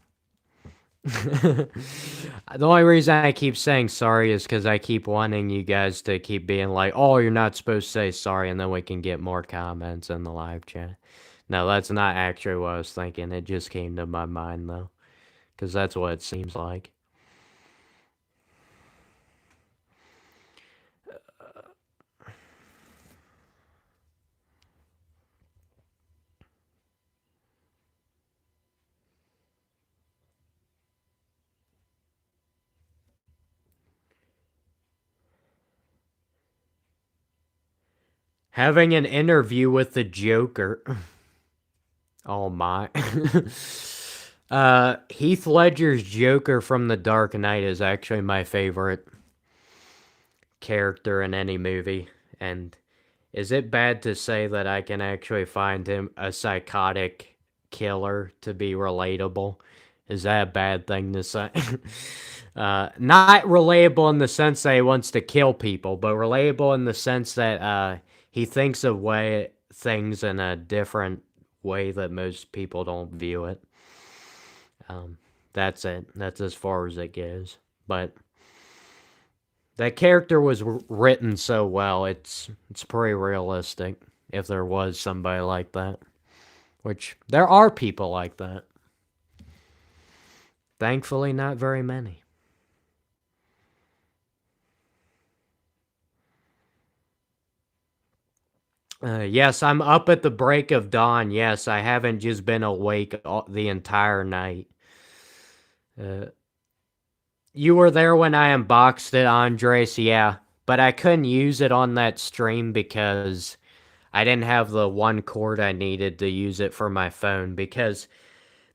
The only reason I keep saying sorry is because I keep wanting you guys to keep being like, oh, you're not supposed to say sorry, and then we can get more comments in the live chat. No, that's not actually what I was thinking. It just came to my mind, though, because that's what it seems like. Having an interview with the Joker. Oh my. Heath Ledger's Joker from The Dark Knight is actually my favorite character in any movie. And is it bad to say that I can actually find him a psychotic killer to be relatable? Is that a bad thing to say? Not relatable in the sense that he wants to kill people, but relatable in the sense that he thinks of things in a different way that most people don't view it. That's it. That's as far as it goes. But that character was written so well. It's pretty realistic if there was somebody like that, which there are people like that. Thankfully, not very many. Yes, I'm up at the break of dawn. Yes, I haven't just been awake the entire night. Uh, you were there when I unboxed it, Andres. Yeah, but I couldn't use it on that stream because I didn't have the one cord I needed to use it for my phone. Because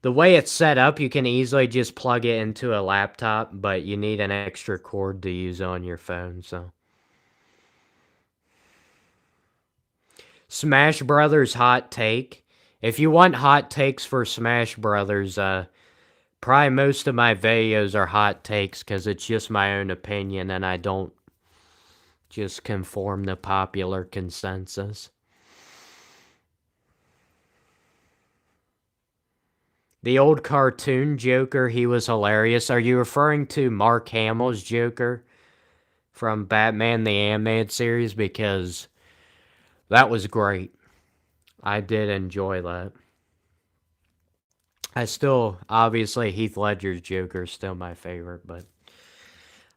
the way it's set up, you can easily just plug it into a laptop, but you need an extra cord to use on your phone. So, Smash Brothers hot take. If you want hot takes for Smash Brothers, probably most of my videos are hot takes because it's just my own opinion and I don't just conform to popular consensus. The old cartoon Joker, he was hilarious. Are you referring to Mark Hamill's Joker from Batman the Animated Series? Because that was great. I did enjoy that. Obviously, Heath Ledger's Joker is still my favorite, but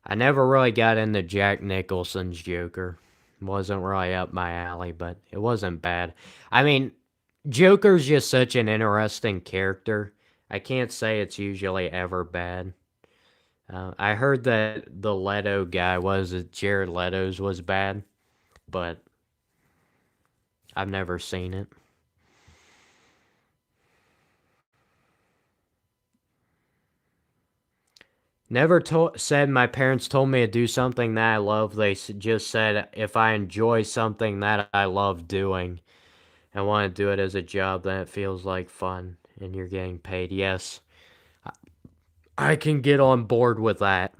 I never really got into Jack Nicholson's Joker. Wasn't really up my alley, but it wasn't bad. I mean, Joker's just such an interesting character. I can't say it's usually ever bad. I heard that the Leto guy Jared Leto's was bad, but I've never seen it. Never said my parents told me to do something that I love. They just said if I enjoy something that I love doing and want to do it as a job, then it feels like fun and you're getting paid. Yes, I can get on board with that.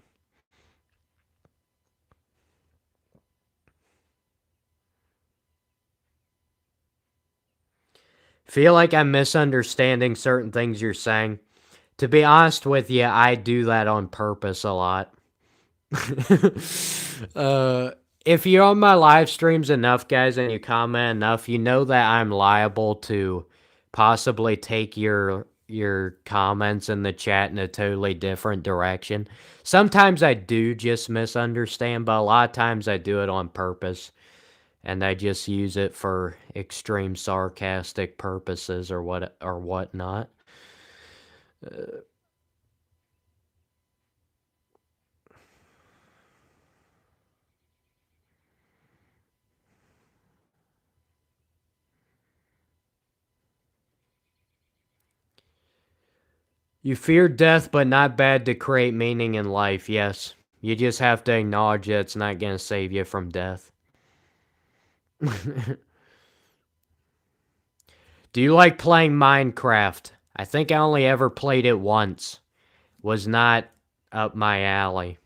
Feel like I'm misunderstanding certain things you're saying. To be honest with you, I do that on purpose a lot. uh, if you're on my live streams enough, guys, and you comment enough, you know that I'm liable to possibly take your comments in the chat in a totally different direction. Sometimes I do just misunderstand, but a lot of times I do it on purpose, and I just use it for extreme sarcastic purposes or whatnot. You fear death, but not bad to create meaning in life, yes. You just have to acknowledge that it's not going to save you from death. Do you like playing Minecraft? I think I only ever played it once. Was not up my alley.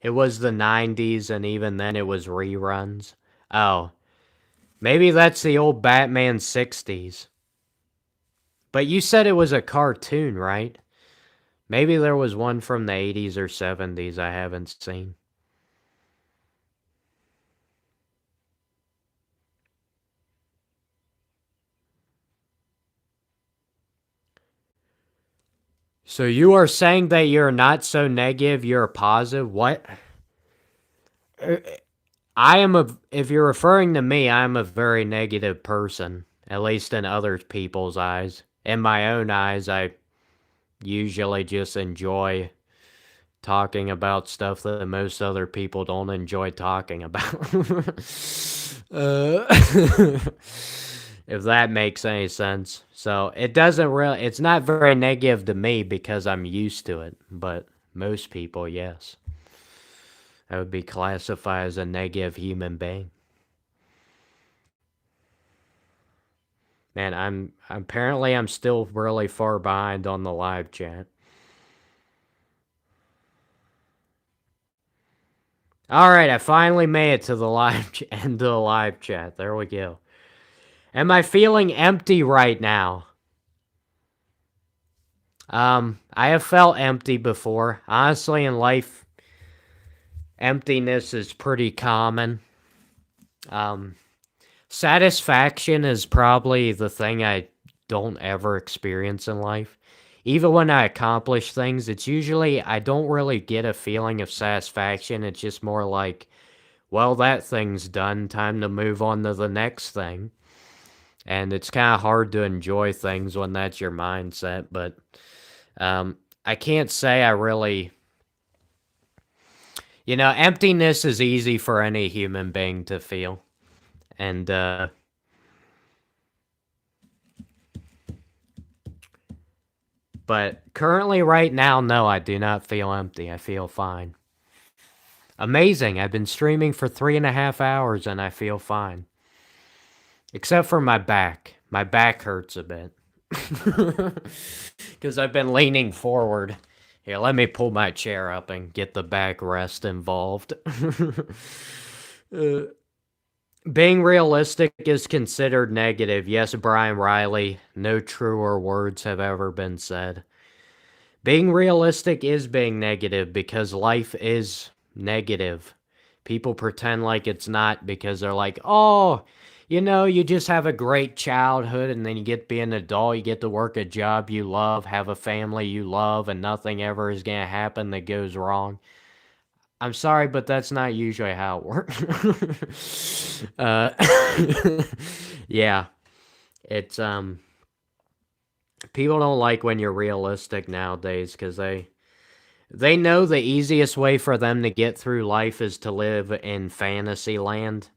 It was the 90s, and even then it was reruns. Oh, maybe that's the old Batman 60s. But you said it was a cartoon, right? Maybe there was one from the 80s or 70s I haven't seen. So you are saying that you're not so negative, you're positive? What? Uh, I am a, if you're referring to me, I'm a very negative person, at least in other people's eyes. In my own eyes, I usually just enjoy talking about stuff that most other people don't enjoy talking about. uh, if that makes any sense. So it doesn't really, it's not very negative to me because I'm used to it, but most people, yes. I would be classified as a negative human being. Man, I'm still really far behind on the live chat. All right, I finally made it to the end of the live chat. There we go. Am I feeling empty right now? I have felt empty before. Honestly, in life, emptiness is pretty common. Um, Satisfaction is probably the thing I don't ever experience in life. Even when I accomplish things, it's usually I don't really get a feeling of satisfaction. It's just more like, well, that thing's done, time to move on to the next thing. And it's kind of hard to enjoy things when that's your mindset, but I can't say I really, emptiness is easy for any human being to feel. And but currently right now, no, I do not feel empty. I feel fine. Amazing. I've been streaming for 3.5 hours and I feel fine. Except for my back. My back hurts a bit. Because I've been leaning forward. Here, let me pull my chair up and get the backrest involved. uh, Being realistic is considered negative. Yes, Brian Riley. No truer words have ever been said. Being realistic is being negative because life is negative. People pretend like it's not because they're like, oh, you just have a great childhood and then you get to be an adult, you get to work a job you love, have a family you love, and nothing ever is going to happen that goes wrong. I'm sorry, but that's not usually how it works. Yeah, it's, people don't like when you're realistic nowadays because they know the easiest way for them to get through life is to live in fantasy land.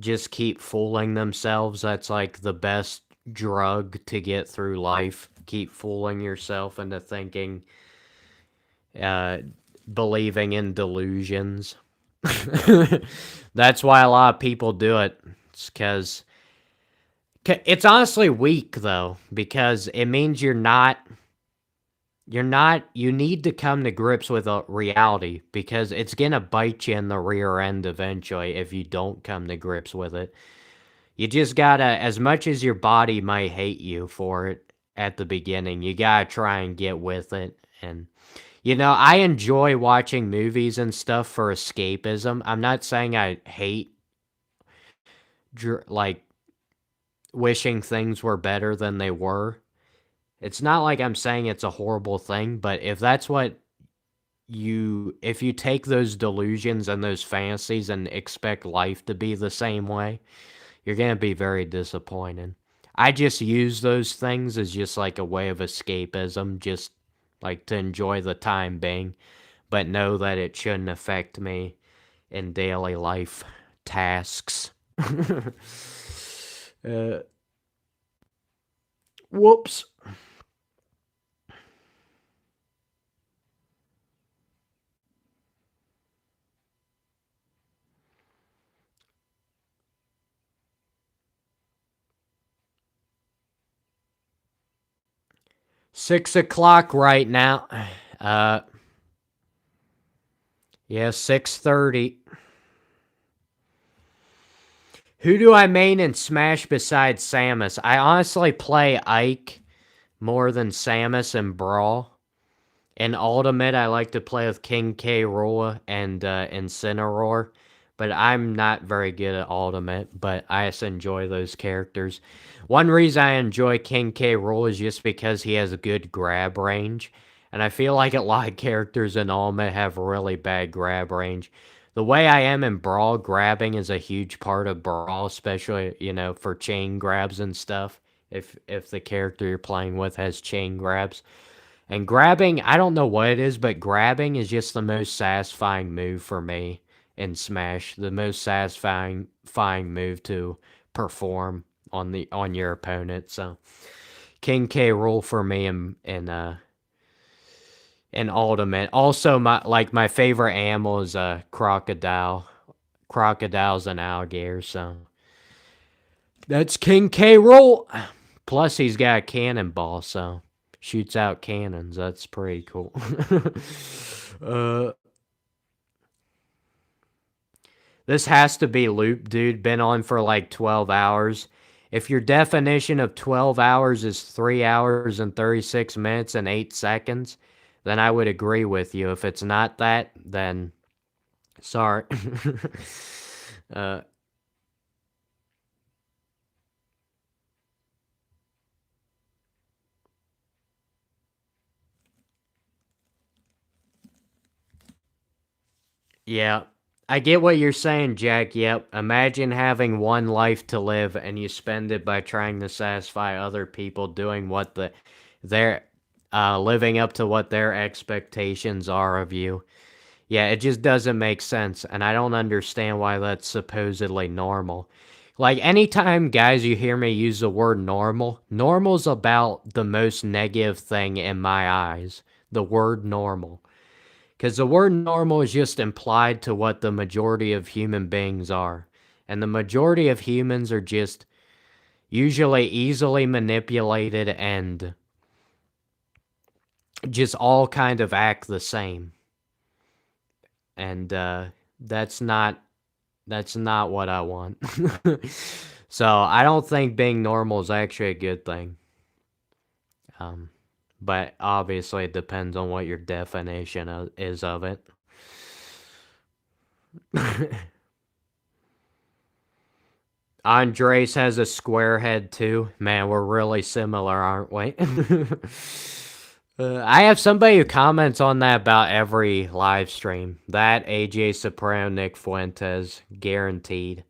Just keep fooling themselves. That's like the best drug to get through life. Keep fooling yourself into thinking, uh, believing in delusions. That's why a lot of people do it. It's because it's honestly weak though, because it means you need to come to grips with a reality because it's gonna bite you in the rear end eventually if you don't come to grips with it. You just gotta, as much as your body might hate you for it at the beginning, you gotta try and get with it. And, I enjoy watching movies and stuff for escapism. I'm not saying I hate, like, wishing things were better than they were. It's not like I'm saying it's a horrible thing, but if that's what if you take those delusions and those fantasies and expect life to be the same way, you're going to be very disappointed. I just use those things as just like a way of escapism, just like to enjoy the time being, but know that it shouldn't affect me in daily life tasks. uh, Whoops. 6 o'clock right now. Uh, Yeah, 6:30. Who do I main in Smash besides Samus? I honestly play Ike more than Samus in Brawl. In Ultimate, I like to play with King K. Rool and Incineroar, but I'm not very good at Ultimate, but I just enjoy those characters. One reason I enjoy King K. Rool is just because he has a good grab range, and I feel like a lot of characters in Ultimate have really bad grab range. The way I am in Brawl, grabbing is a huge part of Brawl, especially, for chain grabs and stuff. If the character you're playing with has chain grabs. And grabbing, I don't know what it is, but grabbing is just the most satisfying move for me in Smash. The most satisfying move to perform on your opponent. So King K. Rule for me in Ultimate. Also, my favorite animal is a crocodile. Crocodiles and alligators. So that's King K. Rule. Plus, he's got a cannonball, so shoots out cannons. That's pretty cool. uh, this has to be loop, dude. Been on for like 12 hours. If your definition of 12 hours is 3 hours and 36 minutes and 8 seconds, then I would agree with you. If it's not that, then sorry. uh, Yeah. I get what you're saying, Jack. Yep. Imagine having one life to live and you spend it by trying to satisfy other people doing what they're living up to what their expectations are of you. Yeah, it just doesn't make sense and I don't understand why that's supposedly normal. Like anytime guys you hear me use the word normal, normal's about the most negative thing in my eyes. The word normal. Because the word normal is just implied to what the majority of human beings are. And the majority of humans are just usually easily manipulated and just all kind of act the same. And that's not what I want. So I don't think being normal is actually a good thing. Um, but obviously it depends on what your definition is of it. Andres has a square head too. Man, we're really similar, aren't we? I have somebody who comments on that about every live stream. That AJ Soprano, Nick Fuentes, guaranteed.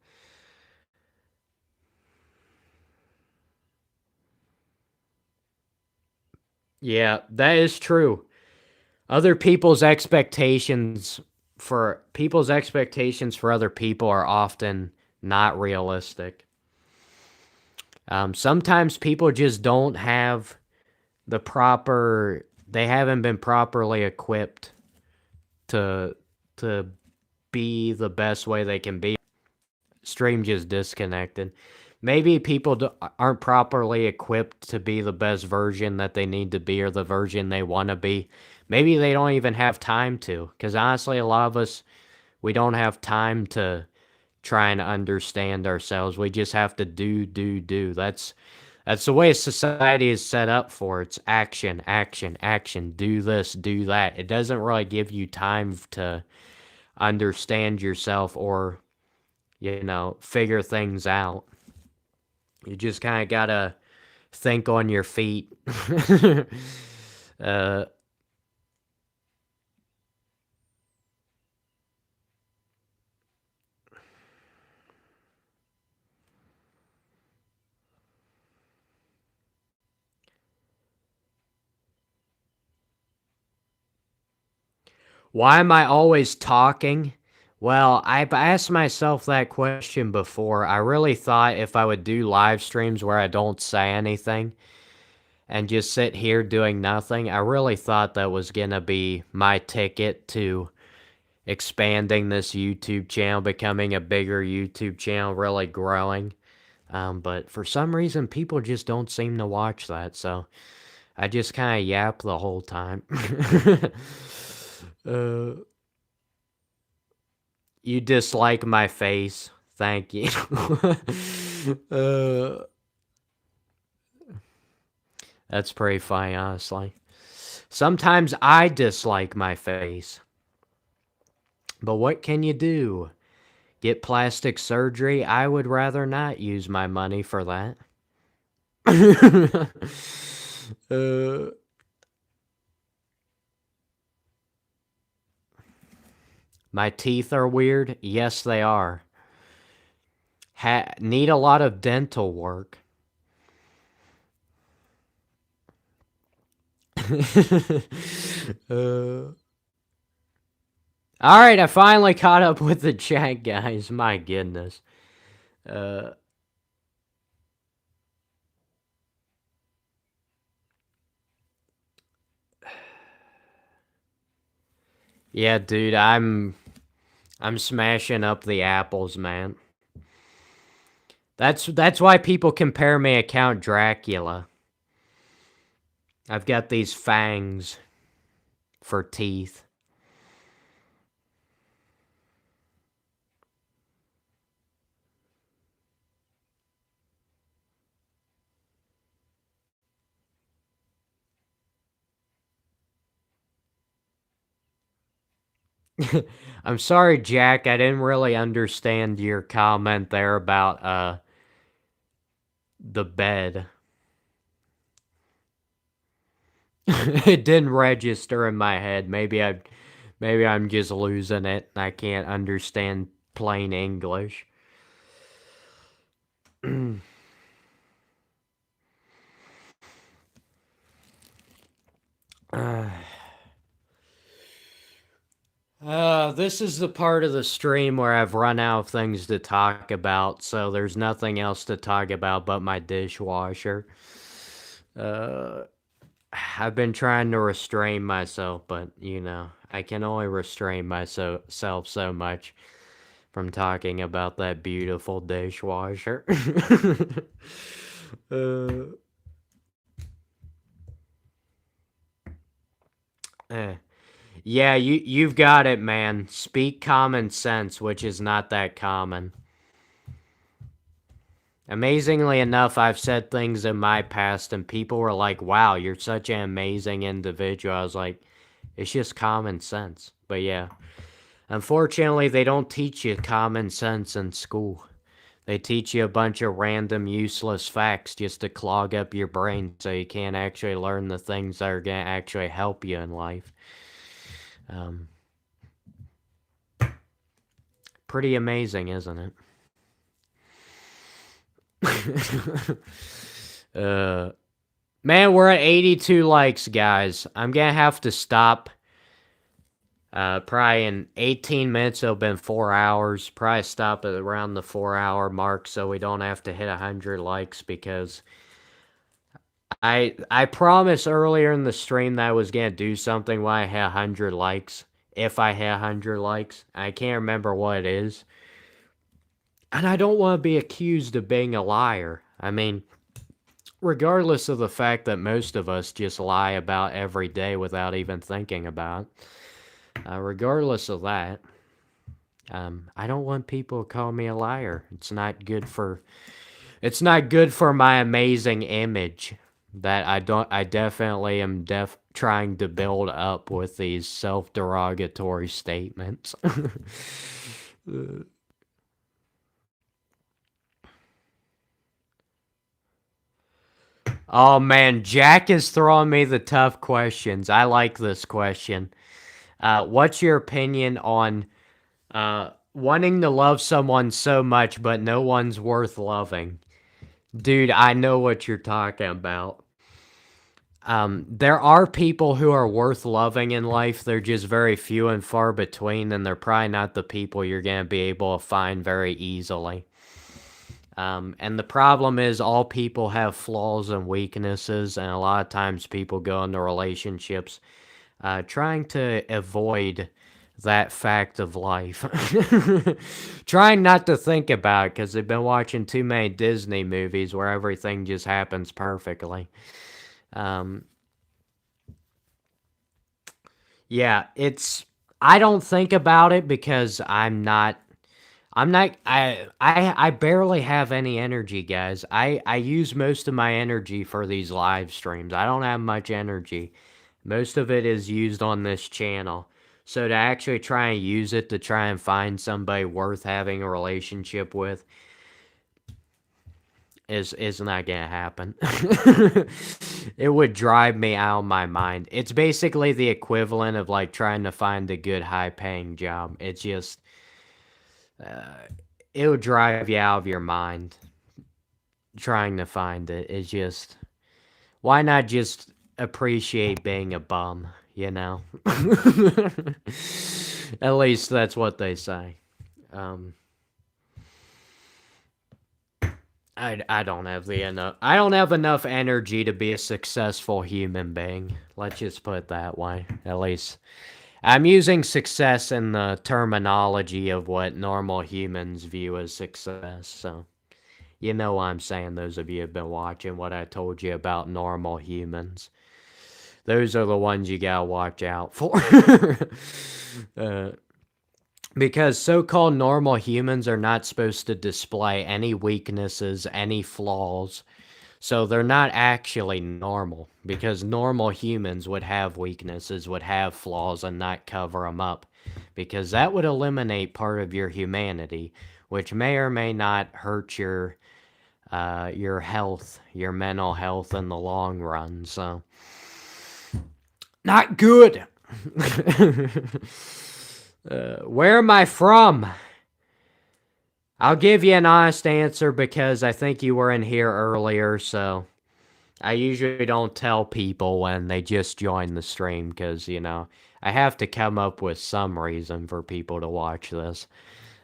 Yeah, that is true. Other people's expectations for other people are often not realistic. Sometimes people just don't have they haven't been properly equipped to to be the best way they can be. Stream just disconnected. Maybe people aren't properly equipped to be the best version that they need to be or the version they want to be. Maybe they don't even have time to. Because honestly, a lot of us, we don't have time to try and understand ourselves. We just have to do. That's the way society is set up for. It's action, action, action. Do this, do that. It doesn't really give you time to understand yourself or, figure things out. You just kind of gotta think on your feet. uh, why am I always talking? Well, I've asked myself that question before. I really thought if I would do live streams where I don't say anything and just sit here doing nothing, I really thought that was gonna be my ticket to expanding this YouTube channel, becoming a bigger YouTube channel, really growing. But for some reason, people just don't seem to watch that, so I just kind of yap the whole time. uh, You dislike my face. Thank you. uh, that's pretty funny, honestly. Sometimes I dislike my face. But what can you do? Get plastic surgery? I would rather not use my money for that. uh, my teeth are weird? Yes, they are. Need a lot of dental work. All right, I finally caught up with the chat, guys. My goodness. Uh, yeah, dude, I'm smashing up the apples, man. That's why people compare me to Count Dracula. I've got these fangs for teeth. I'm sorry, Jack. I didn't really understand your comment there about the bed. It didn't register in my head. Maybe I'm just losing it. I can't understand plain English. This is the part of the stream where I've run out of things to talk about, so there's nothing else to talk about but my dishwasher. I've been trying to restrain myself, but you know, I can only restrain myself so much from talking about that beautiful dishwasher. uh, eh. Yeah, you've got it, man. Speak common sense, which is not that common. Amazingly enough, I've said things in my past and people were like, wow, you're such an amazing individual. I was like, it's just common sense. But yeah, unfortunately, they don't teach you common sense in school. They teach you a bunch of random, useless facts just to clog up your brain so you can't actually learn the things that are going to actually help you in life. Pretty amazing, isn't it? Man, we're at 82 likes, guys. I'm gonna have to stop. Probably in 18 minutes, it'll been 4 hours. Probably stop at around the 4-hour mark so we don't have to hit 100 likes because I promised earlier in the stream that I was gonna do something when I hit 100 likes. If I hit 100 likes, I can't remember what it is. And I don't want to be accused of being a liar. I mean, regardless of the fact that most of us just lie about every day without even thinking about it, regardless of that, I don't want people to call me a liar. It's not good for my amazing image that I definitely am trying to build up with these self-derogatory statements. Oh man, Jack is throwing me the tough questions. I like this question. What's your opinion on wanting to love someone so much but no one's worth loving? Dude, I know what you're talking about. There are people who are worth loving in life. They're just very few and far between, and they're probably not the people you're going to be able to find very easily. And the problem is all people have flaws and weaknesses, and a lot of times people go into relationships trying to avoid that fact of life. Trying not to think about it because they've been watching too many Disney movies where everything just happens perfectly. Yeah, I don't think about it because I barely have any energy, guys. I use most of my energy for these live streams. I don't have much energy. Most of it is used on this channel. So to actually try and use it to try and find somebody worth having a relationship with is not gonna happen. It would drive me out of my mind. It's basically the equivalent of like trying to find a good high paying job. It's just uh, it would drive you out of your mind trying to find it. It's just why not just appreciate being a bum, you know? At least that's what they say. Um I don't have the enough I don't have enough energy to be a successful human being. Let's just put it that way. At least I'm using success in the terminology of what normal humans view as success. So, you know what I'm saying, those of you have been watching what I told you about normal humans. Those are the ones you gotta watch out for. uh, because so called normal humans are not supposed to display any weaknesses, any flaws. So they're not actually normal because normal humans would have weaknesses, would have flaws, and not cover them up because that would eliminate part of your humanity, which may or may not hurt your health, your mental health in the long run. So not good. Where am I from? I'll give you an honest answer because I think you were in here earlier, so I usually don't tell people when they just join the stream because, I have to come up with some reason for people to watch this.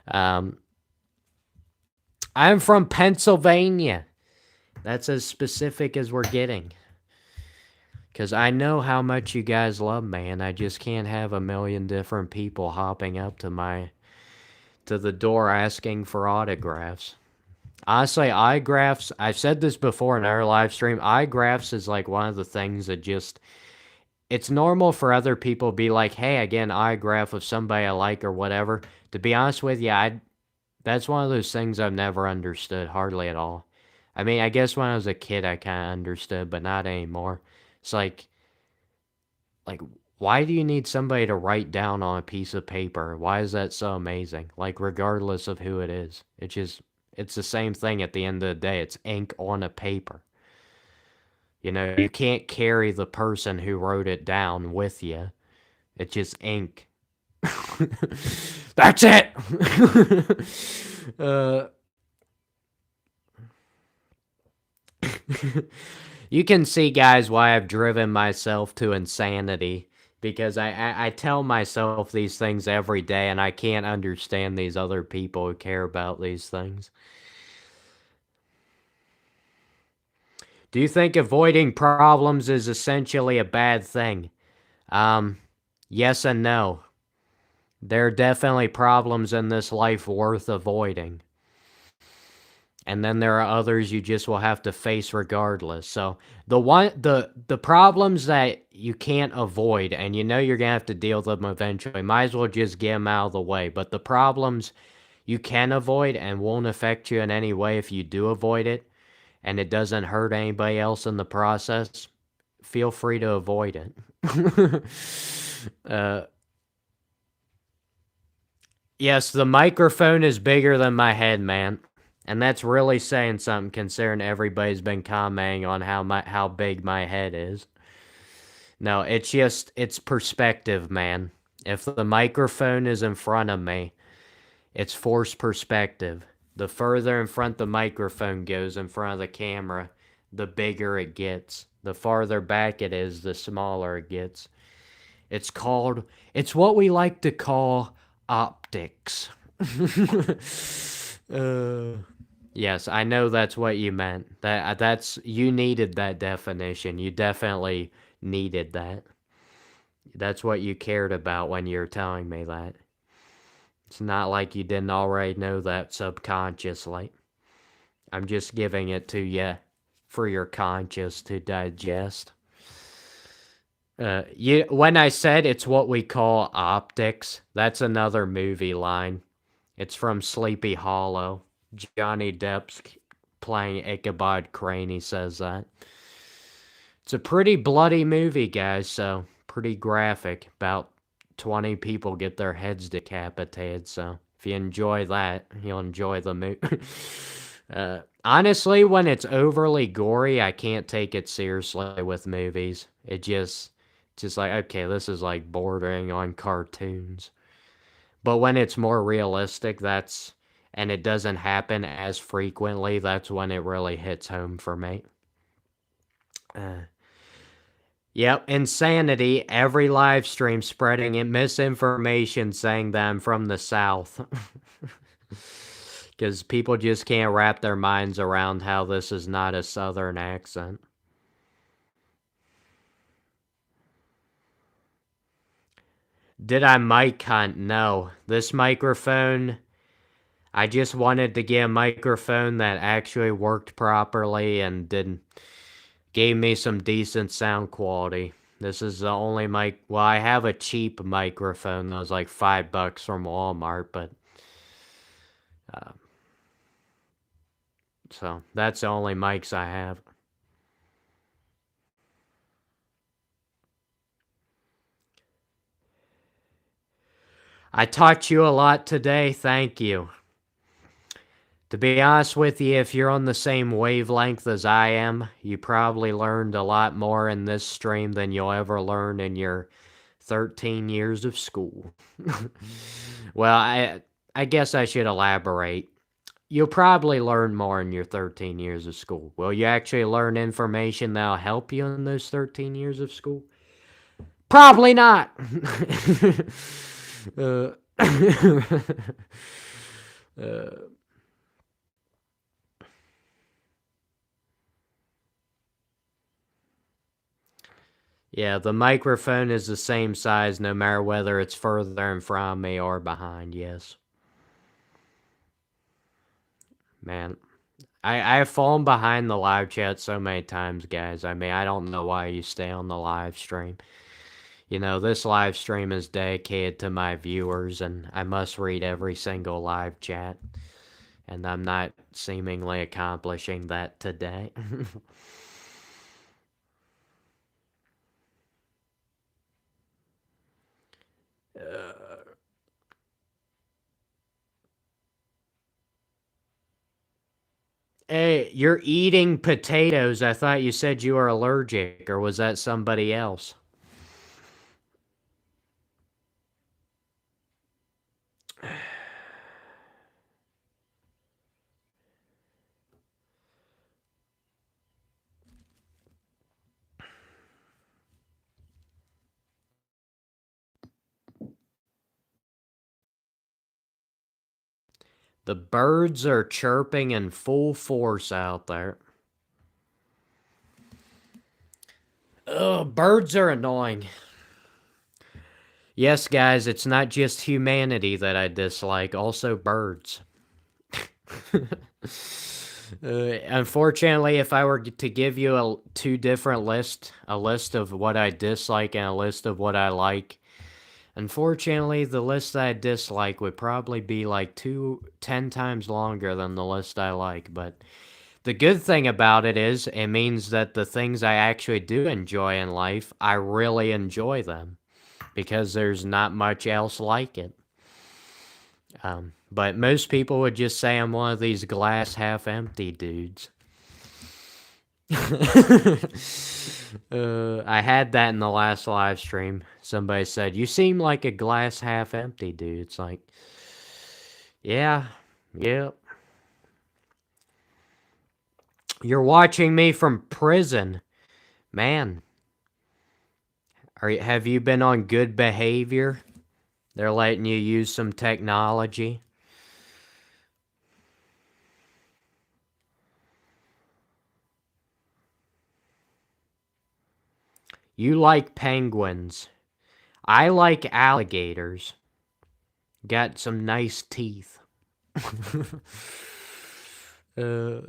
Um, I'm from Pennsylvania. That's as specific as we're getting. Because I know how much you guys love me, and I just can't have a million different people hopping up to the door asking for autographs. Honestly, autographs, I've said this before in our live stream, autographs is like one of the things that just, it's normal for other people to be like, hey, I get an autograph of somebody I like or whatever. To be honest with you, that's one of those things I've never understood, hardly at all. I mean, I guess when I was a kid, I kind of understood, but not anymore. It's like, why do you need somebody to write down on a piece of paper? Why is that so amazing? Like, regardless of who it is, it's the same thing at the end of the day. It's ink on a paper. You can't carry the person who wrote it down with you. It's just ink. That's it. uh, you can see, guys, why I've driven myself to insanity. Because I tell myself these things every day, and I can't understand these other people who care about these things. Do you think avoiding problems is essentially a bad thing? Yes and no. There are definitely problems in this life worth avoiding. And then there are others you just will have to face regardless. So the problems that you can't avoid and you know you're gonna have to deal with them eventually, might as well just get them out of the way. But the problems you can avoid and won't affect you in any way if you do avoid it, and it doesn't hurt anybody else in the process, feel free to avoid it. uh, yes, the microphone is bigger than my head, man. And that's really saying something considering everybody's been commenting on how big my head is. No, it's perspective, man. If the microphone is in front of me, it's forced perspective. The further in front the microphone goes in front of the camera, the bigger it gets. The farther back it is, the smaller it gets. It's what we like to call optics. Yes, I know that's what you meant. You needed that definition. You definitely needed that. That's what you cared about when you were telling me that. It's not like you didn't already know that subconsciously. I'm just giving it to you for your conscious to digest. When I said it's what we call optics, that's another movie line. It's from Sleepy Hollow. Johnny Depp's playing Ichabod Crane. He says that. It's a pretty bloody movie, guys, so pretty graphic. About 20 people get their heads decapitated, so if you enjoy that, you'll enjoy the movie. Honestly, when it's overly gory, I can't take it seriously with movies. Just like, okay, this is like bordering on cartoons. But when it's more realistic, and it doesn't happen as frequently, that's when it really hits home for me. Uh, Yep, insanity. Every live stream spreading it misinformation saying that I'm from the South. Because people just can't wrap their minds around how this is not a Southern accent. Did I mic hunt? No. This microphone, I just wanted to get a microphone that actually worked properly and gave me some decent sound quality. This is the only mic. Well, I have a cheap microphone that was like $5 from Walmart, but uh, so that's the only mics I have. I taught you a lot today. Thank you. To be honest with you, if you're on the same wavelength as I am, you probably learned a lot more in this stream than you'll ever learn in your 13 years of school. Well, I guess I should elaborate. You'll probably learn more in your 13 years of school. Will you actually learn information that'll help you in those 13 years of school? Probably not. uh, uh, yeah, the microphone is the same size no matter whether it's further in front of me or behind, yes. Man, I have fallen behind the live chat so many times, guys. I mean, I don't know why you stay on the live stream. You know, this live stream is dedicated to my viewers, and I must read every single live chat. And I'm not seemingly accomplishing that today. Hey, you're eating potatoes. I thought you said you were allergic, or was that somebody else? The birds are chirping in full force out there. Ugh, birds are annoying. Yes, guys, it's not just humanity that I dislike, also birds. Unfortunately, if I were to give you two different lists, a list of what I dislike and a list of what I like, unfortunately, the list that I dislike would probably be like 10 times longer than the list I like. But the good thing about it is it means that the things I actually do enjoy in life, I really enjoy them because there's not much else like it. But most people would just say I'm one of these glass half empty dudes. I had that in the last live stream. Somebody said, "You seem like a glass half empty dude." It's like, yeah, yep. You're watching me from prison. Man, have you been on good behavior? They're letting you use some technology. You like penguins. I like alligators. Got some nice teeth. uh,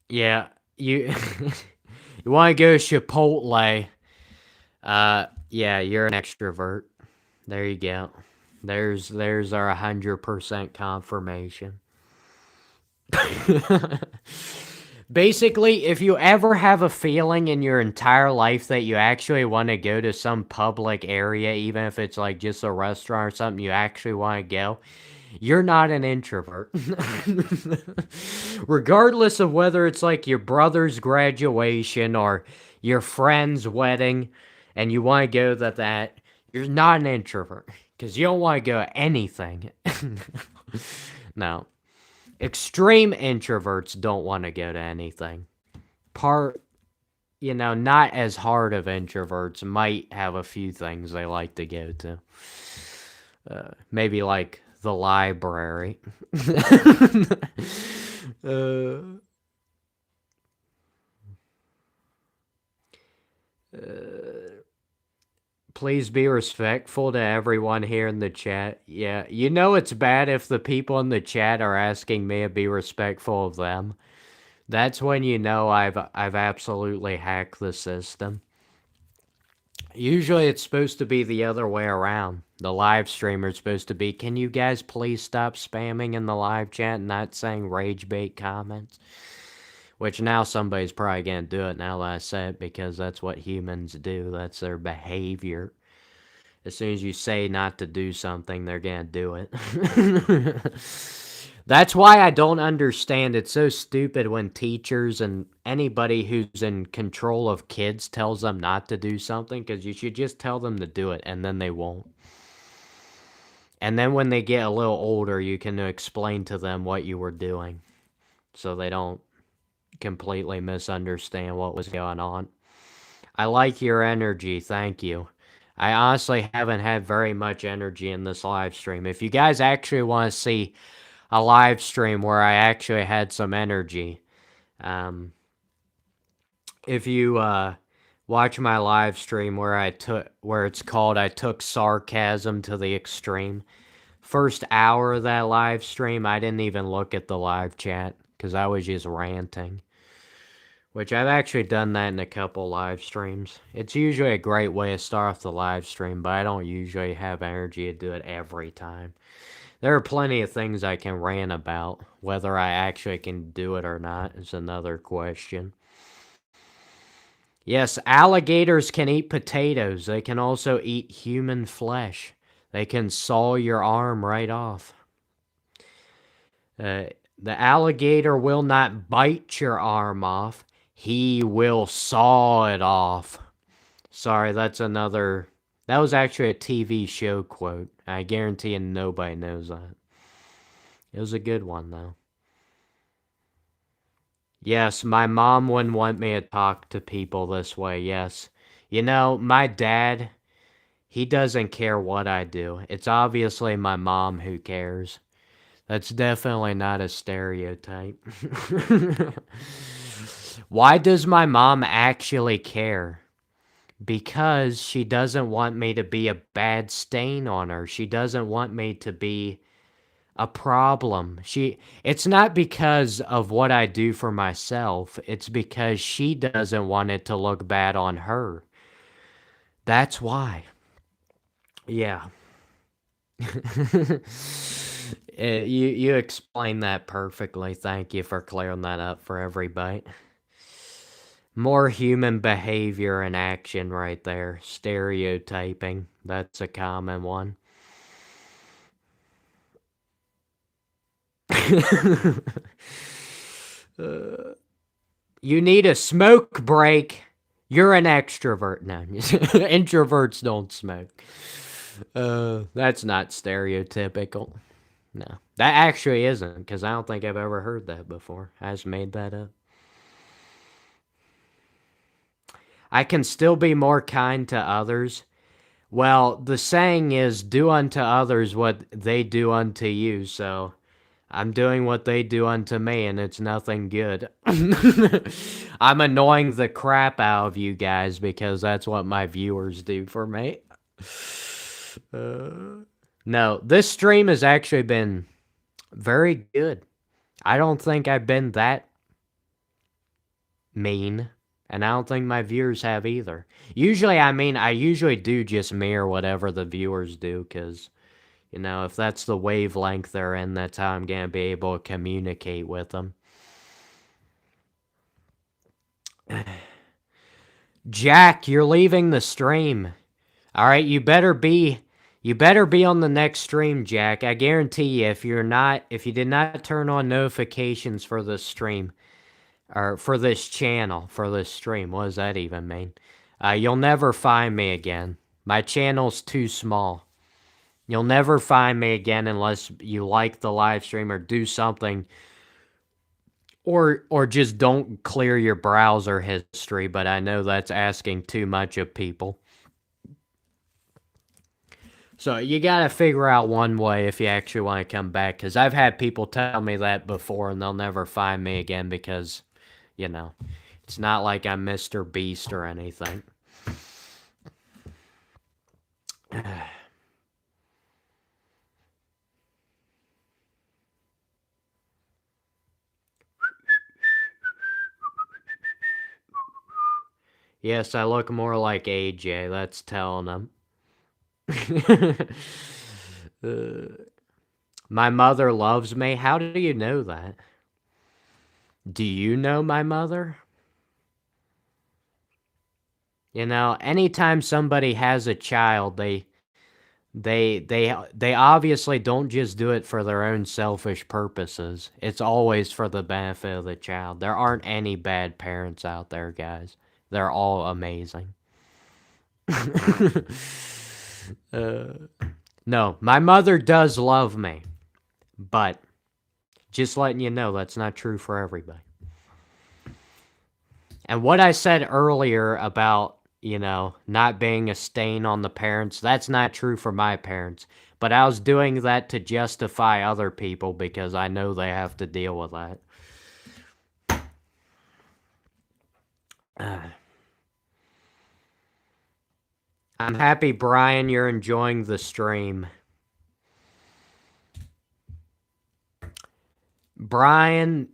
Yeah, you you want to go Chipotle? Yeah, you're an extrovert. There you go. There's our 100% confirmation. Basically, if you ever have a feeling in your entire life that you actually want to go to some public area, even if it's like just a restaurant or something, you actually want to go, you're not an introvert. Regardless of whether it's like your brother's graduation or your friend's wedding and you want to go to that, you're not an introvert because you don't want to go to anything. No. Extreme introverts don't want to go to anything. Part, not as hard of introverts might have a few things they like to go to. Maybe like the library. uh, Please be respectful to everyone here in the chat. Yeah, it's bad if the people in the chat are asking me to be respectful of them. That's when I've absolutely hacked the system. Usually it's supposed to be the other way around. The live streamer's supposed to be, can you guys please stop spamming in the live chat and not saying rage bait comments? Which now somebody's probably gonna do it now that I said it because that's what humans do. That's their behavior. As soon as you say not to do something, they're gonna do it. That's why I don't understand. It's so stupid when teachers and anybody who's in control of kids tells them not to do something, because you should just tell them to do it and then they won't. And then when they get a little older, you can explain to them what you were doing so they don't completely misunderstand what was going on. I like your energy. Thank you. I honestly haven't had very much energy in this live stream. If you guys actually want to see a live stream where I actually had some energy, if you watch my live stream where it's called I took sarcasm to the extreme. First hour of that live stream, I didn't even look at the live chat because I was just ranting. Which I've actually done that in a couple live streams. It's usually a great way to start off the live stream, but I don't usually have energy to do it every time. There are plenty of things I can rant about. Whether I actually can do it or not is another question. Yes, alligators can eat potatoes. They can also eat human flesh. They can saw your arm right off. The alligator will not bite your arm off. He will saw it off. Sorry, that was actually a TV show quote. I guarantee you nobody knows that. It was a good one, though. Yes, my mom wouldn't want me to talk to people this way, yes. My dad, he doesn't care what I do. It's obviously my mom who cares. That's definitely not a stereotype. Why does my mom actually care? Because she doesn't want me to be a bad stain on her. She doesn't want me to be a problem. It's not because of what I do for myself. It's because she doesn't want it to look bad on her. That's why. Yeah. You explained that perfectly. Thank you for clearing that up for everybody. More human behavior and action right there. Stereotyping. That's a common one. You need a smoke break. You're an extrovert. No, introverts don't smoke. That's not stereotypical. No, that actually isn't, because I don't think I've ever heard that before. I just made that up. I can still be more kind to others. Well, the saying is, do unto others what they do unto you, so I'm doing what they do unto me, and it's nothing good. I'm annoying the crap out of you guys because that's what my viewers do for me. No, this stream has actually been very good. I don't think I've been that mean, and I don't think my viewers have either. Usually, I mean, I usually do just mirror whatever the viewers do, because, you know, if that's the wavelength they're in, that's how I'm going to be able to communicate with them. Jack, you're leaving the stream. All right, you better be on the next stream, Jack. I guarantee you, if you did not turn on notifications for this stream, or for this channel, for this stream, what does that even mean? You'll never find me again. My channel's too small. You'll never find me again unless you like the live stream or do something, or just don't clear your browser history, but I know that's asking too much of people. So you gotta figure out one way if you actually want to come back, because I've had people tell me that before and they'll never find me again because, you know, it's not like I'm Mr. Beast or anything. Yes, I look more like AJ, that's telling them. My mother loves me. How do you know that? Do you know my mother? You know, anytime somebody has a child, they obviously don't just do it for their own selfish purposes. It's always for the benefit of the child. There aren't any bad parents out there, guys. They're all amazing. No, my mother does love me, but just letting you know that's not true for everybody. And what I said earlier about, you know, not being a stain on the parents, that's not true for my parents. But I was doing that to justify other people because I know they have to deal with that. I'm happy, Brian, you're enjoying the stream. Brian,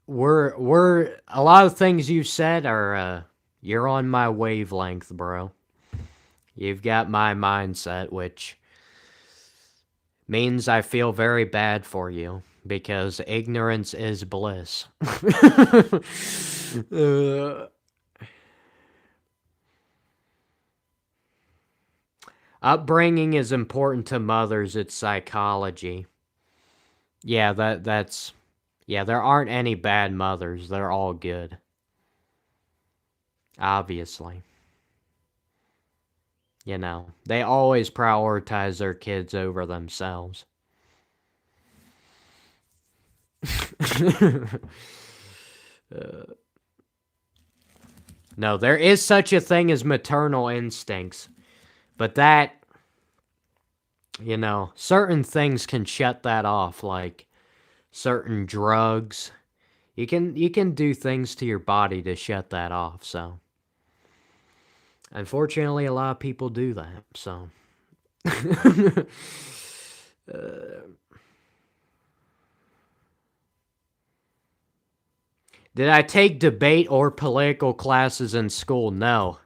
we're a lot of things you said are you're on my wavelength, bro. You've got my mindset, which means I feel very bad for you because ignorance is bliss. Upbringing is important to mothers. It's psychology. Yeah, that's yeah, there aren't any bad mothers. They're all good. Obviously. You know, they always prioritize their kids over themselves. No, there is such a thing as maternal instincts, but that, you know, certain things can shut that off, like certain drugs. You can do things to your body to shut that off, so. Unfortunately, a lot of people do that, so. Did I take debate or political classes in school? No.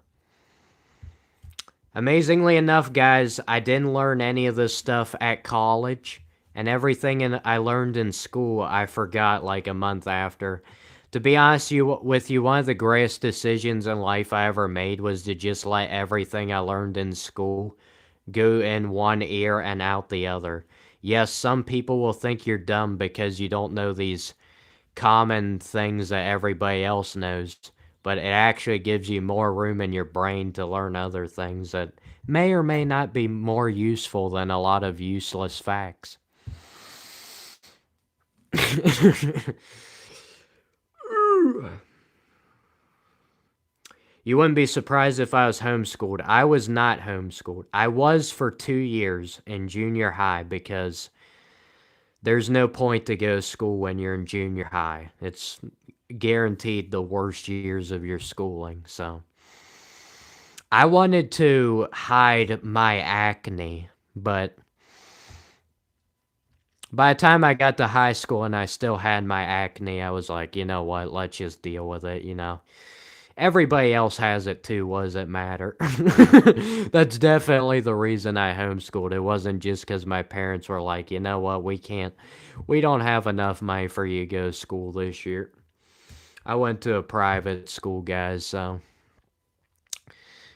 Amazingly enough, guys, I didn't learn any of this stuff at college, and everything I learned in school I forgot like a month after. To be honest with you, one of the greatest decisions in life I ever made was to just let everything I learned in school go in one ear and out the other. Yes, some people will think you're dumb because you don't know these common things that everybody else knows, but it actually gives you more room in your brain to learn other things that may or may not be more useful than a lot of useless facts. You wouldn't be surprised if I was homeschooled. I was not homeschooled. I was for 2 years in junior high because there's no point to go to school when you're in junior high. It's guaranteed the worst years of your schooling, so. I wanted to hide my acne, but By the time I got to high school and I still had my acne, I was like, you know what? Let's just deal with it, you know? Everybody else has it too. What does it matter? That's definitely the reason I homeschooled. It wasn't just because my parents were like, you know what? We don't have enough money for you to go to school this year. I went to a private school, guys, so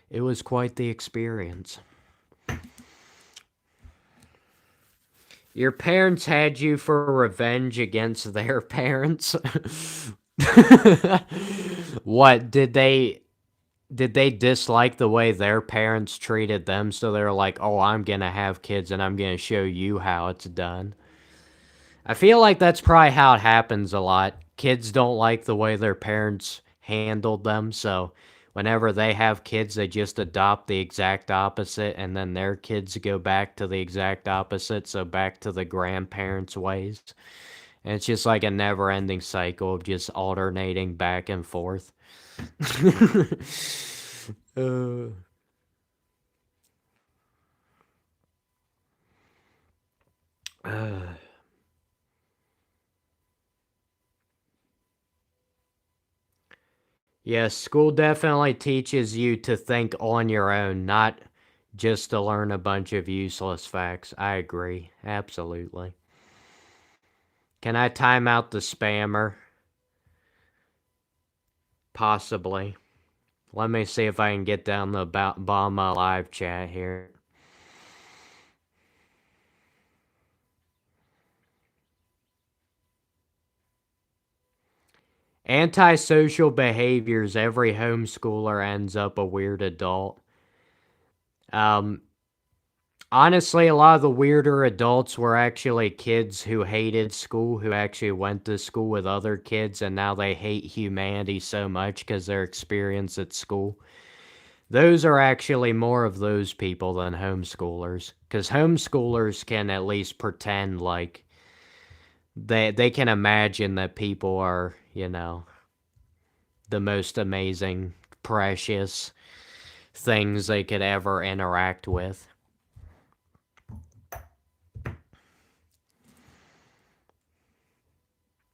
it was quite the experience. Your parents had you for revenge against their parents? What did they dislike the way their parents treated them so they're like, "Oh, I'm going to have kids and I'm going to show you how it's done." I feel like that's probably how it happens a lot. Kids don't like the way their parents handled them, so whenever they have kids, they just adopt the exact opposite, and then their kids go back to the exact opposite, so back to the grandparents' ways. And it's just like a never ending cycle of just alternating back and forth. uh, uh. Yes, school definitely teaches you to think on your own, not just to learn a bunch of useless facts. I agree. Absolutely. Can I time out the spammer? Possibly. Let me see if I can get down the Obama live chat here. Antisocial behaviors. Every homeschooler ends up a weird adult. Um, Honestly, a lot of the weirder adults were actually kids who hated school, who actually went to school with other kids, and now they hate humanity so much because their experience at school. Those are actually more of those people than homeschoolers, because homeschoolers can at least pretend like they can imagine that people are, you know, the most amazing, precious things they could ever interact with.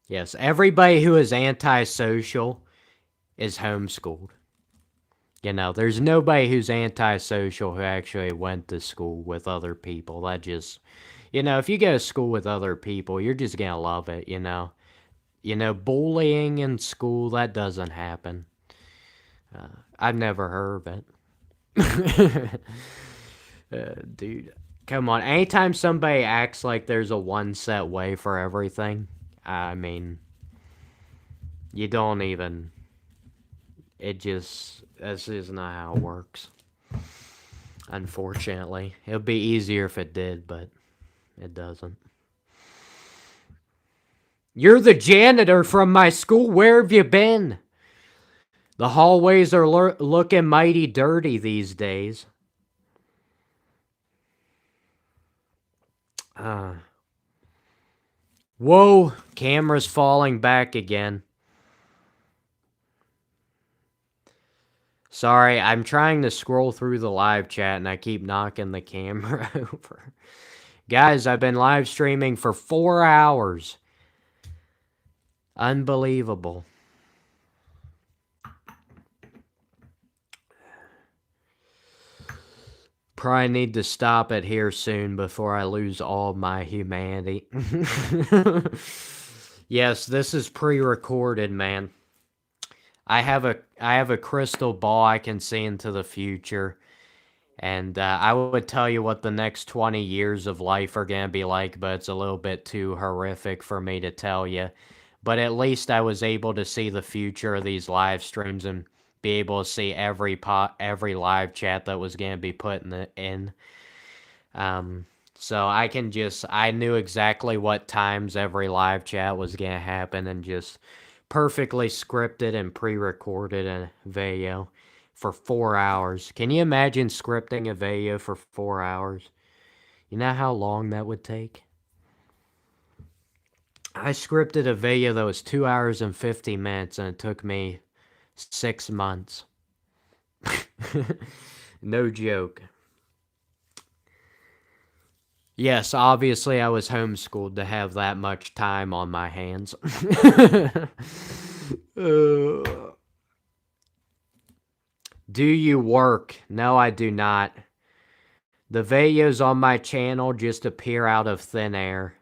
Yes, everybody who is antisocial is homeschooled. You know, there's nobody who's antisocial who actually went to school with other people. That just, you know, if you go to school with other people, you're just gonna love it, you know. You know, bullying in school, that doesn't happen. I've never heard of it. Dude, come on. Anytime somebody acts like there's a one set way for everything, I mean, you don't even. It just. This is not how it works. Unfortunately. It would be easier if it did, but it doesn't. You're the janitor from my school. Where have you been? The hallways are looking mighty dirty these days. Uh, Whoa, camera's falling back again. Sorry, I'm trying to scroll through the live chat and I keep knocking the camera over. Guys, I've been live streaming for 4 hours. Unbelievable. Probably need to stop it here soon before I lose all my humanity. Yes, this is pre-recorded, man. I have a crystal ball I can see into the future, and I would tell you what the next 20 years of life are gonna be like, but it's a little bit too horrific for me to tell you. But at least I was able to see the future of these live streams and be able to see every live chat that was gonna be put in. Um, so I knew exactly what times every live chat was gonna happen and just perfectly scripted and pre-recorded a video for 4 hours. Can you imagine scripting a video for 4 hours? You know how long that would take? I scripted a video that was 2 hours and 50 minutes and it took me 6 months. No joke. Yes, obviously I was homeschooled to have that much time on my hands. Uh, do you work? No, I do not. The videos on my channel just appear out of thin air.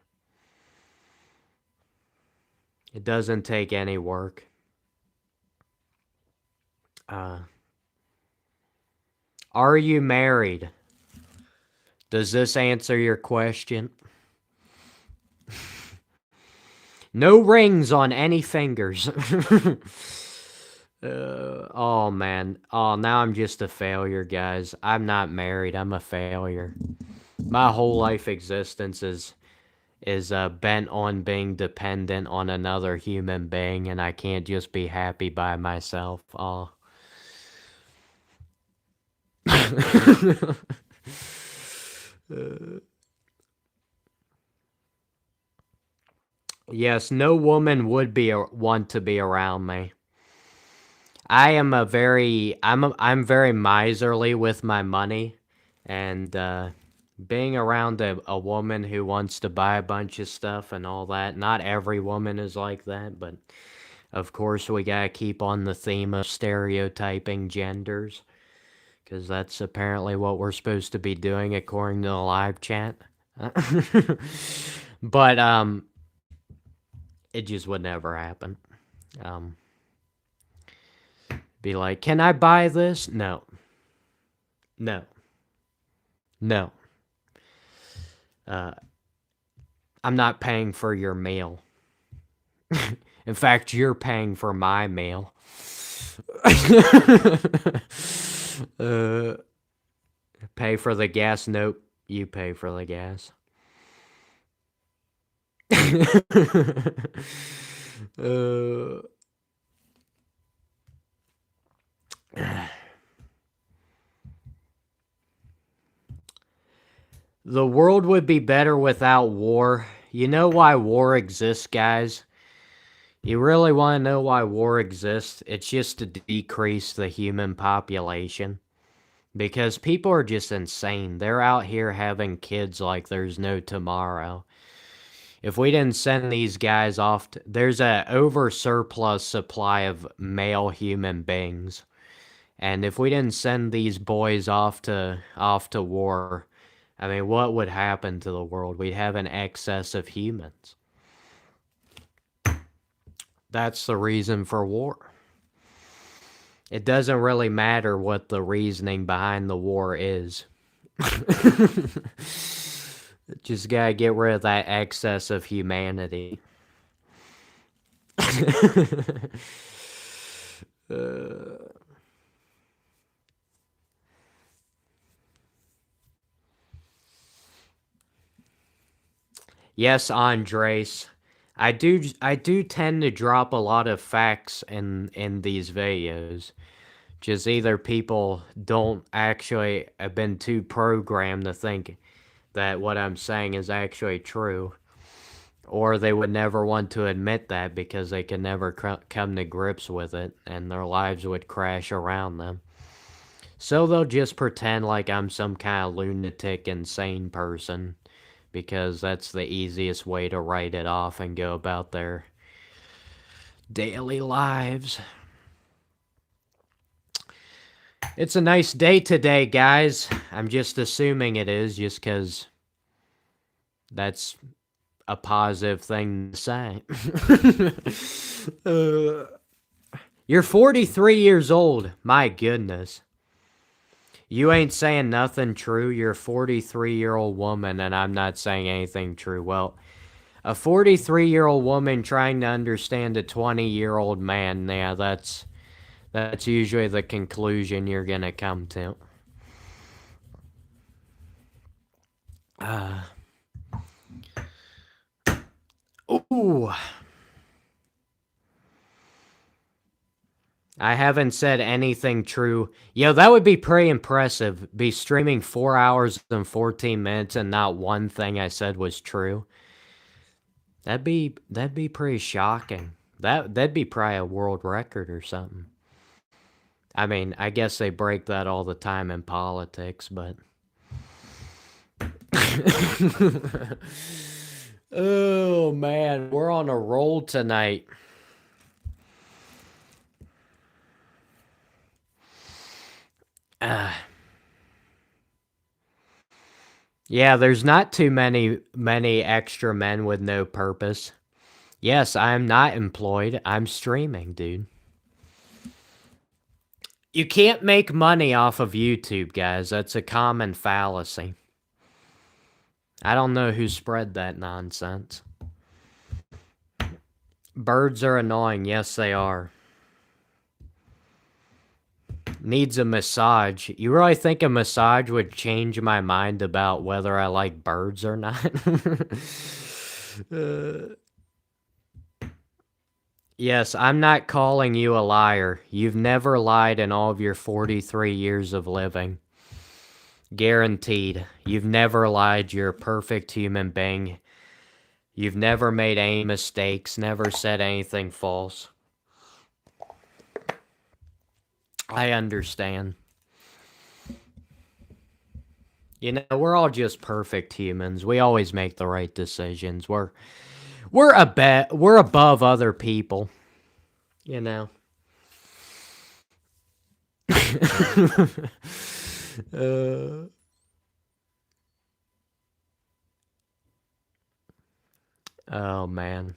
It doesn't take any work. Uh, are you married? Does this answer your question? No rings on any fingers. Oh man. Oh, now I'm just a failure, guys. I'm not married. I'm a failure. My whole life existence is bent on being dependent on another human being, and I can't just be happy by myself. Oh. Yes, no woman would want to be around me. I'm very miserly with my money, and being around a woman who wants to buy a bunch of stuff and all that. Not every woman is like that, but of course we gotta keep on the theme of stereotyping genders, because that's apparently what we're supposed to be doing according to the live chat. But it just would never happen. Um, be like, can I buy this? No, no, no. Uh, I'm not paying for your meal. In fact, you're paying for my meal. uh, pay for the gas? Nope, you pay for the gas. uh, the world would be better without war. You know why war exists, guys? You really want to know why war exists? It's just to decrease the human population. Because people are just insane. They're out here having kids like there's no tomorrow. If we didn't send these guys off, there's a over surplus supply of male human beings. And if we didn't send these boys off to war, I mean, what would happen to the world? We'd have an excess of humans. That's the reason for war. It doesn't really matter what the reasoning behind the war is. Just gotta get rid of that excess of humanity. Yes, Andres. I do tend to drop a lot of facts in these videos. Just either people don't actually have been too programmed to think that what I'm saying is actually true, or they would never want to admit that because they could never come to grips with it and their lives would crash around them. So they'll just pretend like I'm some kind of lunatic, insane person because that's the easiest way to write it off and go about their daily lives. It's a nice day today, guys. I'm just assuming it is just because that's a positive thing to say. You're 43 years old. My goodness. You ain't saying nothing true. You're a 43-year-old woman, and I'm not saying anything true. Well, a 43-year-old woman trying to understand a 20-year-old man, yeah, that's usually the conclusion you're gonna come to. Ooh. I haven't said anything true. Yo, that would be pretty impressive. Be streaming 4 hours and 14 minutes and not one thing I said was true. That'd be pretty shocking. That'd be probably a world record or something. I mean, I guess they break that all the time in politics, but Oh man, we're on a roll tonight. Uh, yeah, there's not too many extra men with no purpose. Yes, I'm not employed. I'm streaming, dude. You can't make money off of YouTube, guys. That's a common fallacy. I don't know who spread that nonsense. Birds are annoying. Yes, they are. Needs a massage. You really think a massage would change my mind about whether I like birds or not? Yes, I'm not calling you a liar. You've never lied in all of your 43 years of living. Guaranteed. You've never lied. You're a perfect human being. You've never made any mistakes, never said anything false. I understand. You know, we're all just perfect humans. We always make the right decisions. We're above other people, you know. uh, oh man.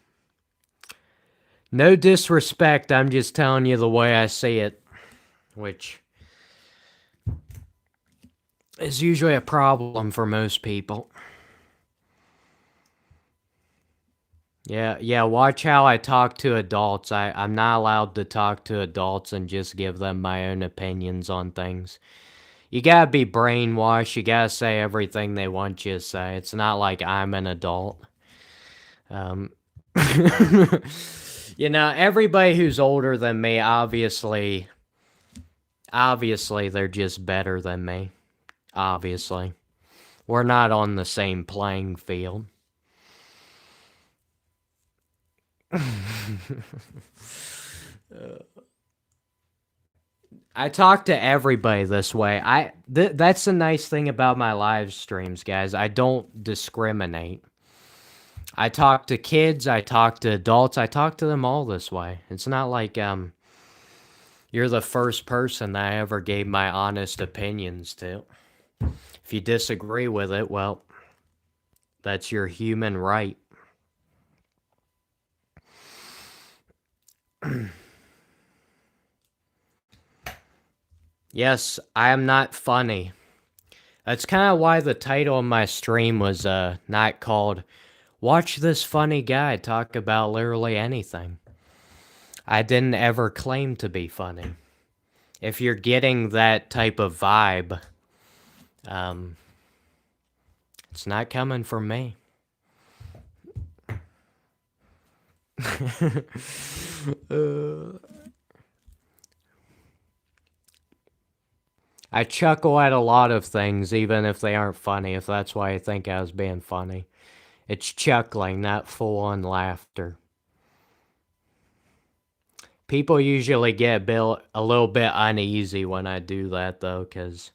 No disrespect, I'm just telling you the way I see it, which is usually a problem for most people. Yeah, watch how I talk to adults. I'm not allowed to talk to adults and just give them my own opinions on things. You gotta be brainwashed. You gotta say everything they want you to say. It's not like I'm an adult. Um, you know, everybody who's older than me, obviously, they're just better than me. Obviously, we're not on the same playing field. I talk to everybody this way. That's the nice thing about my live streams, guys. I don't discriminate. I talk to kids, I talk to adults, I talk to them all this way. It's not like you're the first person that I ever gave my honest opinions to. If you disagree with it, well, that's your human right. Yes, I am not funny. That's kind of why the title of my stream was not called Watch This Funny Guy Talk About Literally Anything. I didn't ever claim to be funny. If you're getting that type of vibe, it's not coming from me. I chuckle at a lot of things, even if they aren't funny, if that's why I think I was being funny. It's chuckling, not full-on laughter. People usually get a little bit uneasy when I do that, though, because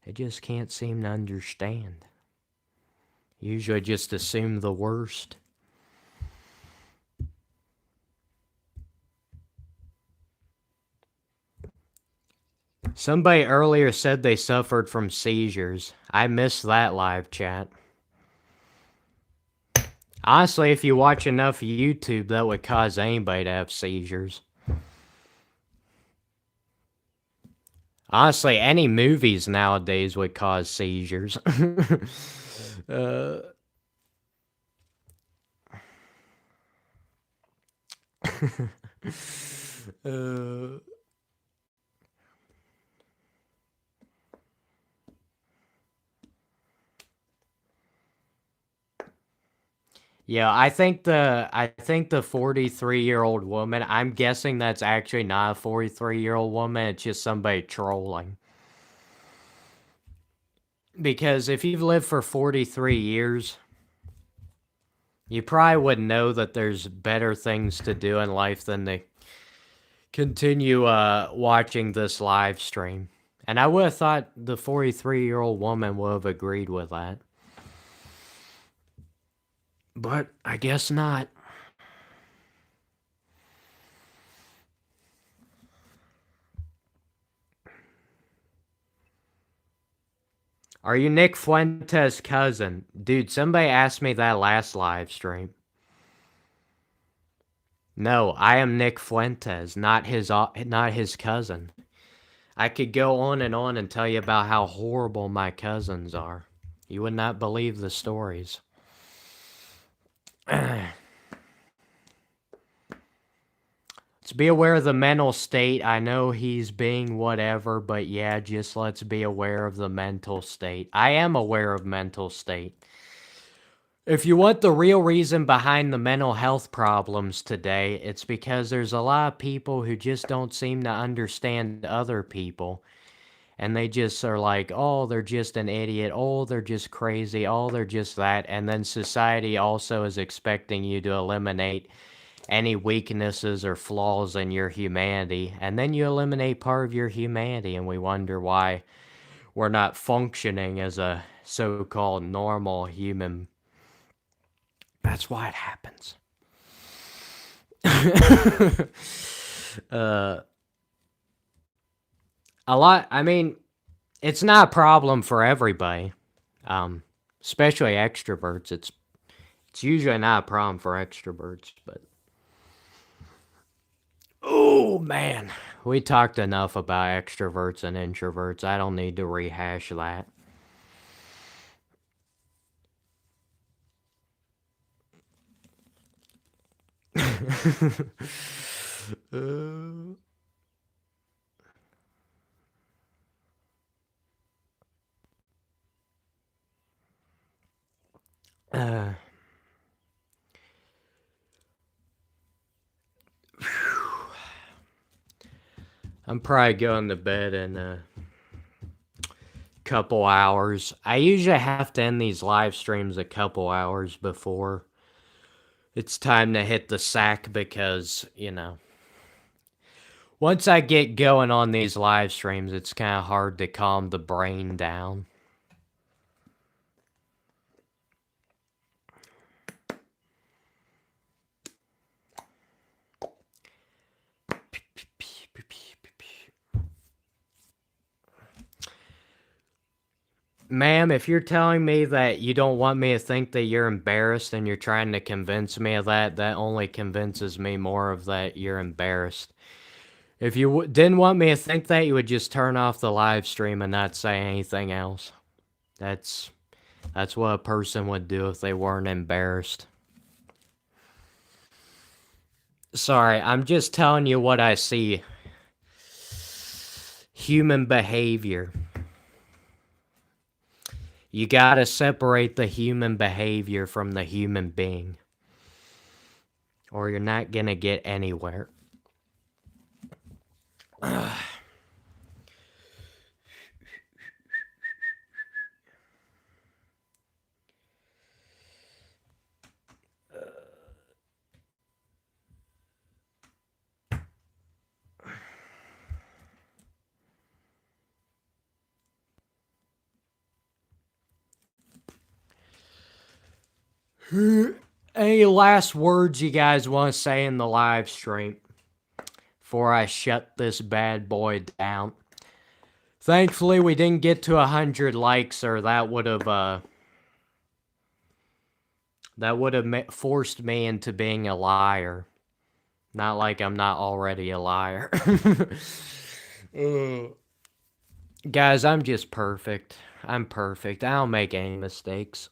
they just can't seem to understand. Usually just assume the worst. Somebody earlier said they suffered from seizures. I missed that live chat. Honestly, if you watch enough YouTube, that would cause anybody to have seizures. Honestly, any movies nowadays would cause seizures. Yeah, I think the 43-year-old woman, I'm guessing that's actually not a 43-year-old woman, it's just somebody trolling. Because if you've lived for 43 years, you probably would know that there's better things to do in life than to continue watching this live stream. And I would have thought the 43-year-old woman would have agreed with that. But I guess not. Are you Nick Fuentes' cousin? Dude, somebody asked me that last live stream. No, I am Nick Fuentes, not his cousin. I could go on and tell you about how horrible my cousins are. You would not believe the stories. Let's be aware of the mental state. I know he's being whatever, but yeah, just let's be aware of the mental state. I am aware of mental state. If you want the real reason behind the mental health problems today, it's because there's a lot of people who just don't seem to understand other people. And they just are like, oh, they're just an idiot. Oh, they're just crazy. Oh, they're just that. And then society also is expecting you to eliminate any weaknesses or flaws in your humanity. And then you eliminate part of your humanity, and we wonder why we're not functioning as a so called normal human. That's why it happens. uh, I mean, it's not a problem for everybody, um, especially extroverts. It's usually not a problem for extroverts, but oh man, we talked enough about extroverts and introverts. I don't need to rehash that. uh, uh, I'm probably going to bed in a couple hours. I usually have to end these live streams a couple hours before it's time to hit the sack because, once I get going on these live streams, it's kind of hard to calm the brain down. Ma'am, if you're telling me that you don't want me to think that you're embarrassed and you're trying to convince me of that, that only convinces me more of that you're embarrassed. If you didn't want me to think that, you would just turn off the live stream and not say anything else. That's that's what a person would do if they weren't embarrassed. Sorry, I'm just telling you what I see. Human behavior. You gotta separate the human behavior from the human being, or you're not gonna get anywhere. Any last words you guys want to say in the live stream before I shut this bad boy down? Thankfully, we didn't get to 100 likes, or that would have forced me into being a liar. Not like I'm not already a liar. Guys, I'm just perfect. I'm perfect. I don't make any mistakes.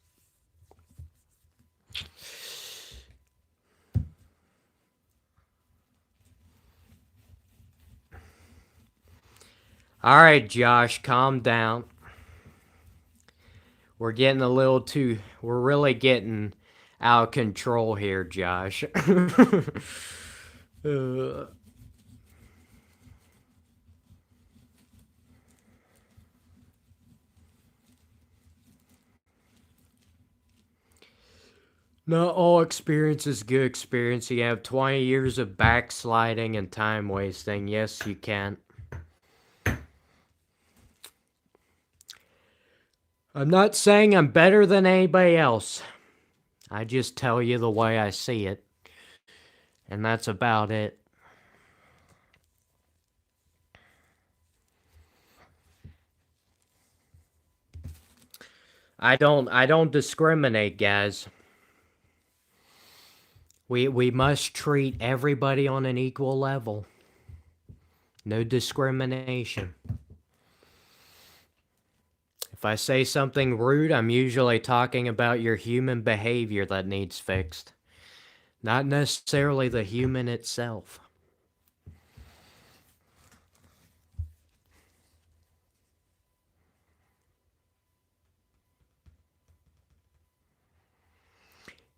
All right, Josh, calm down. We're getting a little too. We're really getting out of control here, Josh. Not all experience is good experience. You have 20 years of backsliding and time wasting. Yes, you can. I'm not saying I'm better than anybody else. I just tell you the way I see it, and that's about it. I don't discriminate, guys. We must treat everybody on an equal level. No discrimination. If I say something rude, I'm usually talking about your human behavior that needs fixed, not necessarily the human itself.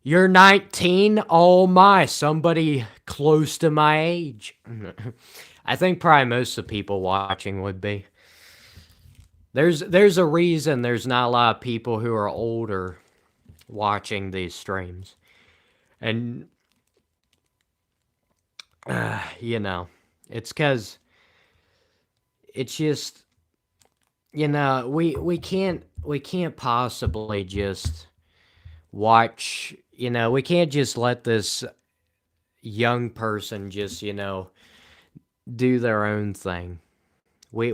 You're 19? Oh my, somebody close to my age. I think probably most of the people watching would be. There's a reason there's not a lot of people who are older watching these streams. And you know, it's cuz it's just we can't possibly just watch, we can't just let this young person just, do their own thing. We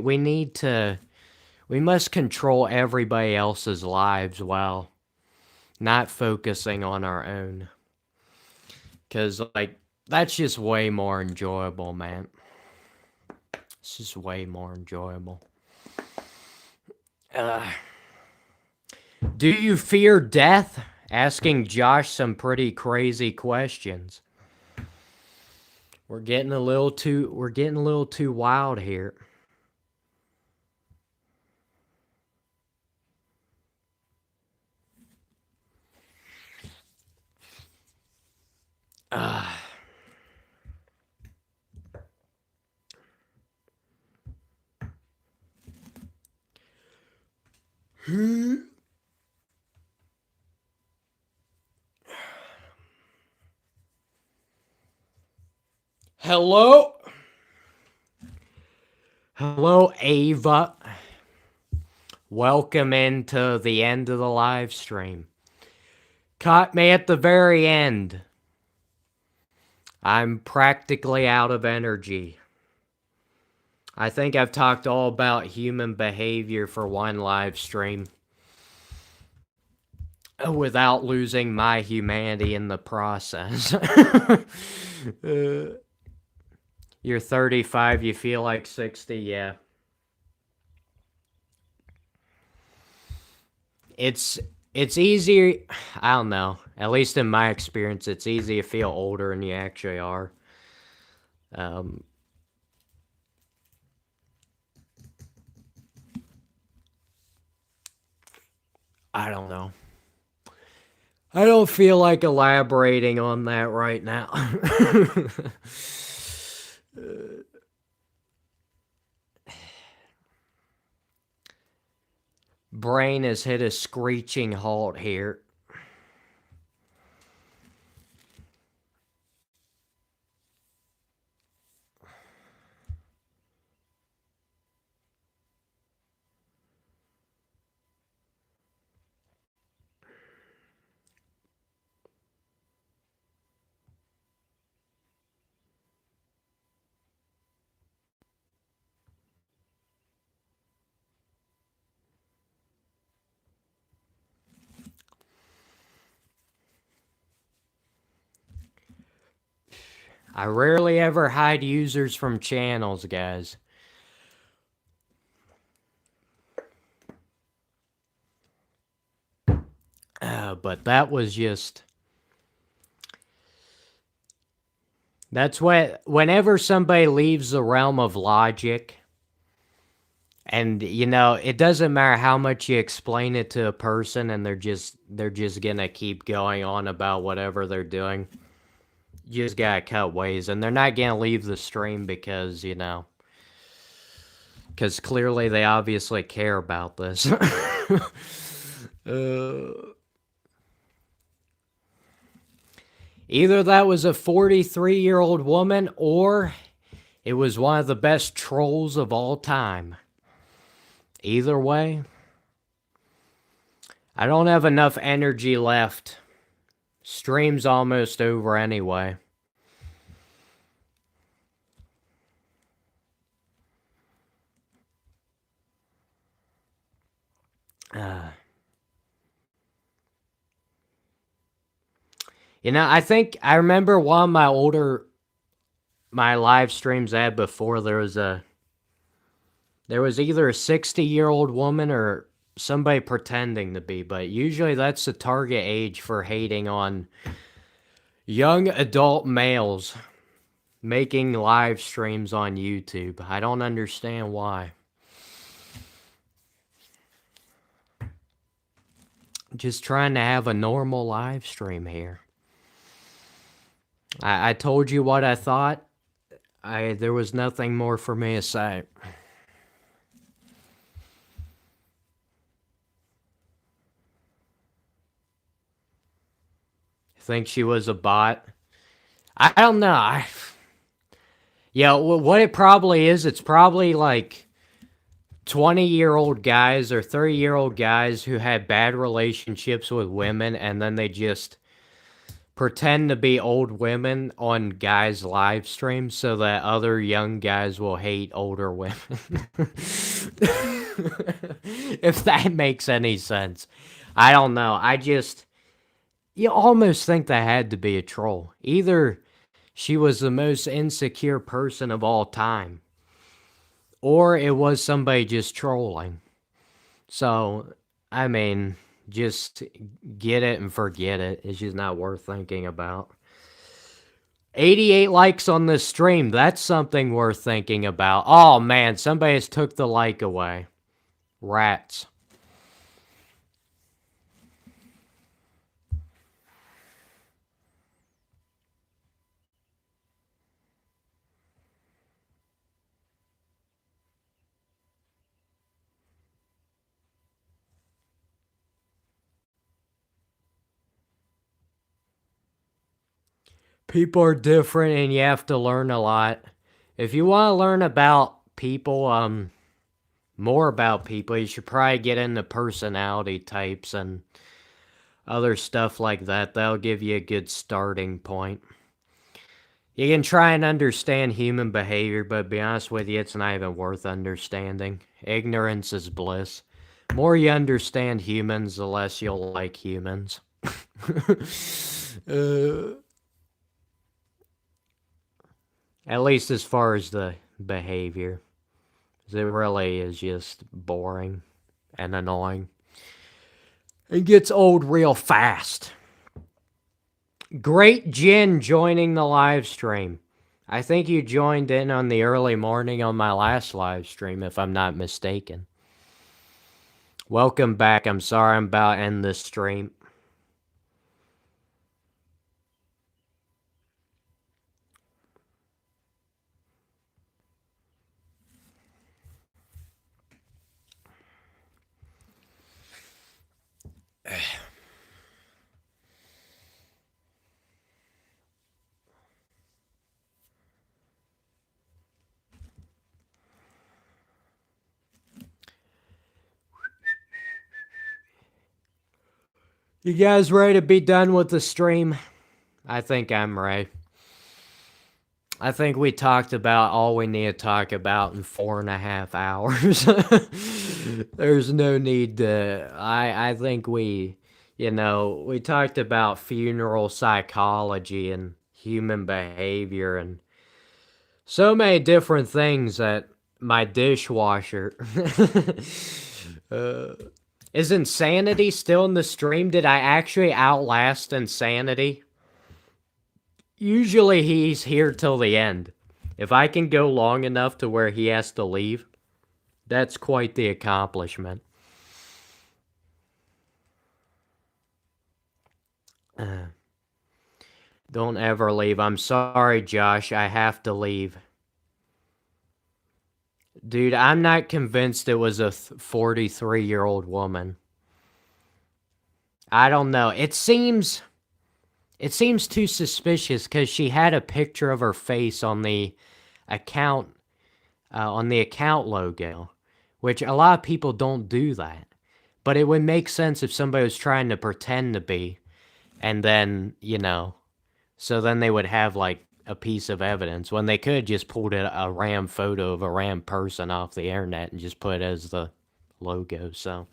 must control everybody else's lives while not focusing on our own. Cause like that's just way more enjoyable, man. It's just way more enjoyable. Do you fear death? Asking Josh some pretty crazy questions. We're getting a little too wild here. Hello? Hello, Ava. Welcome into the end of the live stream. Caught me at the very end. I'm practically out of energy. I think I've talked all about human behavior for one live stream without losing my humanity in the process. You're 35, you feel like 60, yeah. It's easier, I don't know, at least in my experience, it's easy to feel older than you actually are. I don't know. I don't feel like elaborating on that right now. Brain has hit a screeching halt here. I rarely ever hide users from channels, guys. But that was just... That's what... Whenever somebody leaves the realm of logic, and, it doesn't matter how much you explain it to a person, and they're just gonna keep going on about whatever they're doing. You just gotta cut ways, and they're not gonna leave the stream because, because clearly they obviously care about this. Either that was a 43-year-old woman, or it was one of the best trolls of all time. Either way, I don't have enough energy left Stream's almost over anyway. Uh, I think I remember one of my live streams I had before. There was either a 60-year-old woman or somebody pretending to be, but usually that's the target age for hating on young adult males making live streams on YouTube. I don't understand why. Just trying to have a normal live stream here. I told you what I thought. There was nothing more for me to say. Think she was a bot? I don't know. Yeah, what it probably is, it's probably like 20-year-old guys or 30-year-old guys who had bad relationships with women, and then they just pretend to be old women on guys' live streams so that other young guys will hate older women. If that makes any sense. I don't know. You almost think that had to be a troll. Either she was the most insecure person of all time, or it was somebody just trolling. So, I mean, just get it and forget it. It's just not worth thinking about. 88 likes on this stream. That's something worth thinking about. Oh man, somebody's took the like away. Rats. People are different and you have to learn a lot. If you want to learn about people, more about people, you should probably get into personality types and other stuff like that. That'll give you a good starting point. You can try and understand human behavior, but to be honest with you, it's not even worth understanding. Ignorance is bliss. The more you understand humans, the less you'll like humans. At least as far as the behavior. It really is just boring and annoying. It gets old real fast. Great Jen joining the live stream. I think you joined in on the early morning on my last live stream, if I'm not mistaken. Welcome back. I'm sorry I'm about to end this stream. You guys ready to be done with the stream? I think I'm ready. I think we talked about all we need to talk about in 4.5 hours. There's no need to... I think we talked about funeral psychology and human behavior and so many different things that my dishwasher... Is Insanity still in the stream? Did I actually outlast Insanity? Usually he's here till the end. If I can go long enough to where he has to leave, that's quite the accomplishment. Don't ever leave. I'm sorry, Josh. I have to leave. Dude, I'm not convinced it was a 43-year-old woman. I don't know. It seems too suspicious because she had a picture of her face on the account logo, which a lot of people don't do that. But it would make sense if somebody was trying to pretend to be. And then, so then they would have like a piece of evidence when they could just pulled a RAM photo of a RAM person off the internet and just put it as the logo. So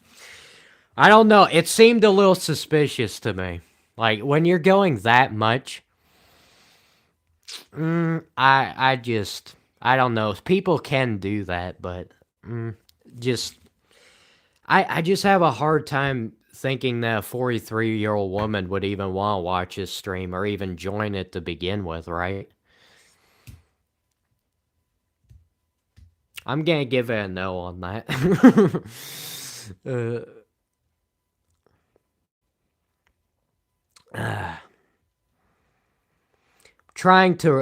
I don't know. It seemed a little suspicious to me. Like when you're going that much, I don't know. People can do that, but just I just have a hard time thinking that a 43-year-old woman would even want to watch this stream or even join it to begin with, right? I'm gonna give it a no on that. uh,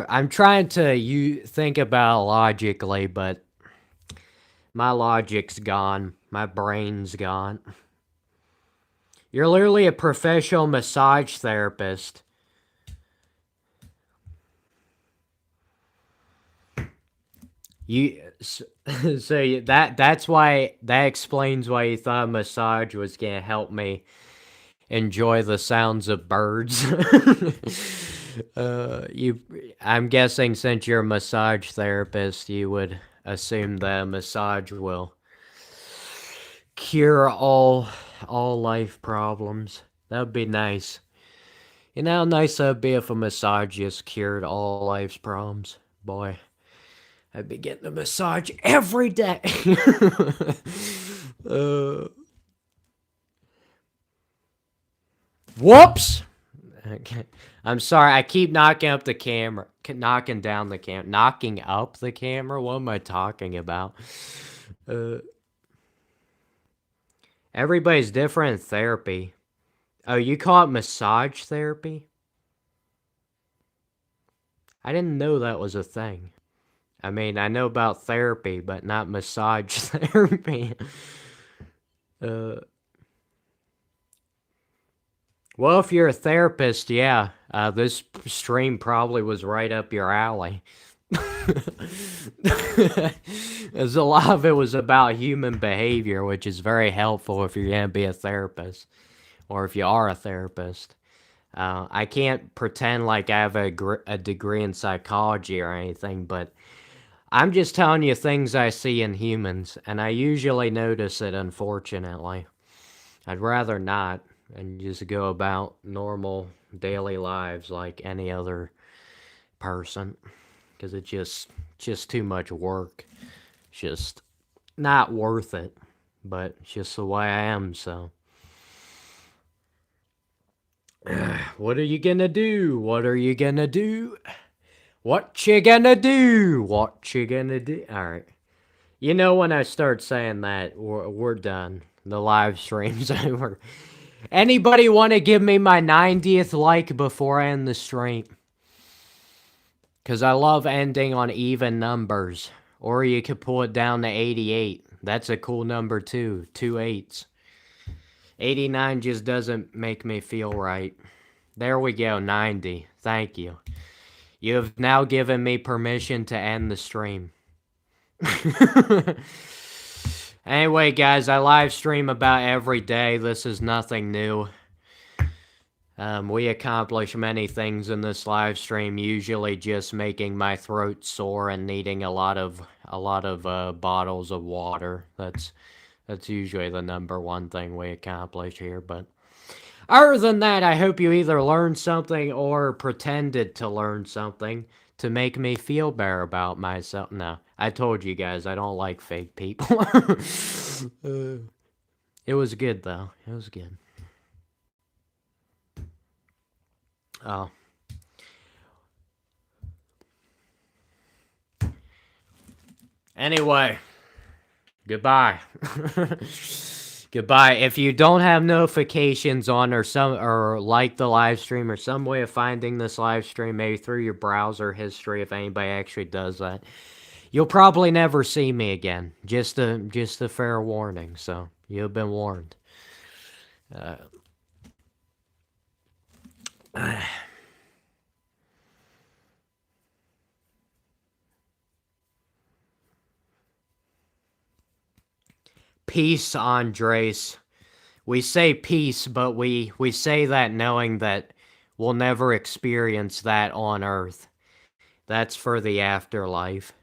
I'm trying to you think about it logically, but my logic's gone. My brain's gone. You're literally a professional massage therapist. So that's why that explains why you thought massage was gonna help me enjoy the sounds of birds. You I'm guessing since you're a massage therapist, you would assume that massage will cure all life problems. That would be nice. You know how nice that'd be if a massage just cured all life's problems? Boy, I'd be getting a massage every day. uh, Whoops! Okay. I'm sorry, I keep knocking up the camera. Knocking down the camera. Knocking up the camera? What am I talking about? Uh, Everybody's different in therapy. Oh, you call it massage therapy? I didn't know that was a thing. I mean, I know about therapy, but not massage therapy. uh, well, if you're a therapist, yeah, this stream probably was right up your alley. As a lot of it was about human behavior, which is very helpful if you're going to be a therapist, or if you are a therapist. I can't pretend like I have a degree in psychology or anything, but I'm just telling you things I see in humans, and I usually notice it, unfortunately. I'd rather not, and just go about normal daily lives like any other person, because it's just too much work. Just not worth it, but it's just the way I am, so. What are you gonna do? What are you gonna do? What you gonna do? What you gonna do? Alright. You know when I start saying that, we're done. The live stream's over. Anybody want to give me my 90th like before I end the stream? Because I love ending on even numbers. Or you could pull it down to 88. That's a cool number too. 2 8s. 89 just doesn't make me feel right. There we go, 90. Thank you. You have now given me permission to end the stream. Anyway, guys, I live stream about every day. This is nothing new. We accomplish many things in this live stream, usually just making my throat sore and needing a lot of bottles of water. That's usually the number one thing we accomplish here, but other than that, I hope you either learned something or pretended to learn something to make me feel better about myself. No, I told you guys I don't like fake people. It was good though. It was good. Oh. Anyway, goodbye. Goodbye. If you don't have notifications on or like the live stream or some way of finding this live stream, maybe through your browser history, if anybody actually does that, you'll probably never see me again. Just a fair warning. So you've been warned. Peace, Andres. We say peace, but we say that knowing that We'll never experience that on Earth. That's for the afterlife.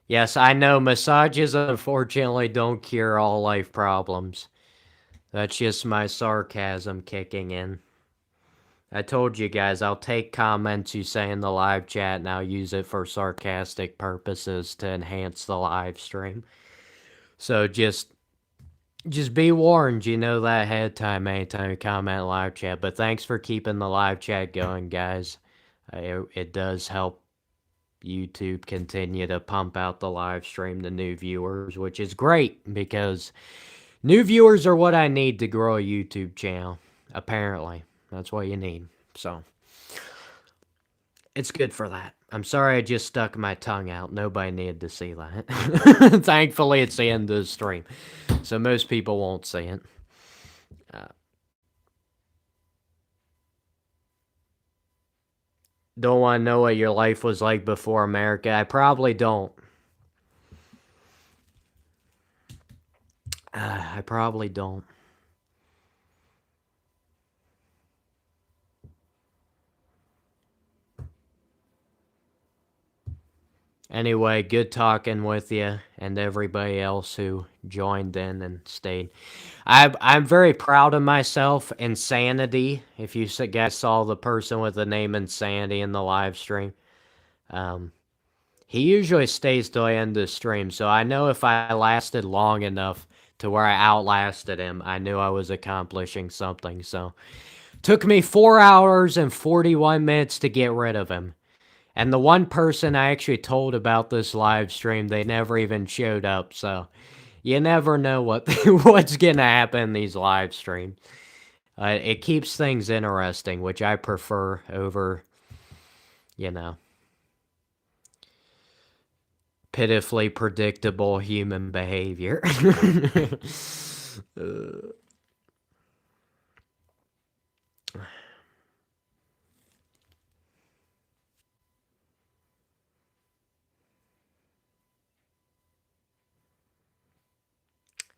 Yes, I know massages unfortunately don't cure all life problems. That's just my sarcasm kicking in. I told you guys I'll take comments you say in the live chat and I'll use it for sarcastic purposes to enhance the live stream. So just be warned, you know that ahead of time anytime you comment live chat. But thanks for keeping the live chat going, guys. It does help YouTube continue to pump out the live stream to new viewers, which is great because new viewers are what I need to grow a YouTube channel. Apparently, that's what you need. So it's good for that. I'm sorry I just stuck my tongue out. Nobody needed to see that. Thankfully, it's the end of the stream, so most people won't see it. Don't want to know what your life was like before America? I probably don't. I probably don't. Anyway, good talking with you and everybody else who joined in and stayed. I'm very proud of myself. Insanity. If you guys saw the person with the name Insanity in the live stream, he usually stays till the end of the stream. So I know if I lasted long enough to where I outlasted him, I knew I was accomplishing something. So took me 4 hours and 41 minutes to get rid of him. And the one person I actually told about this live stream, they never even showed up. So you never know what's gonna happen in these live streams. It keeps things interesting, which I prefer over, you know, pitifully predictable human behavior.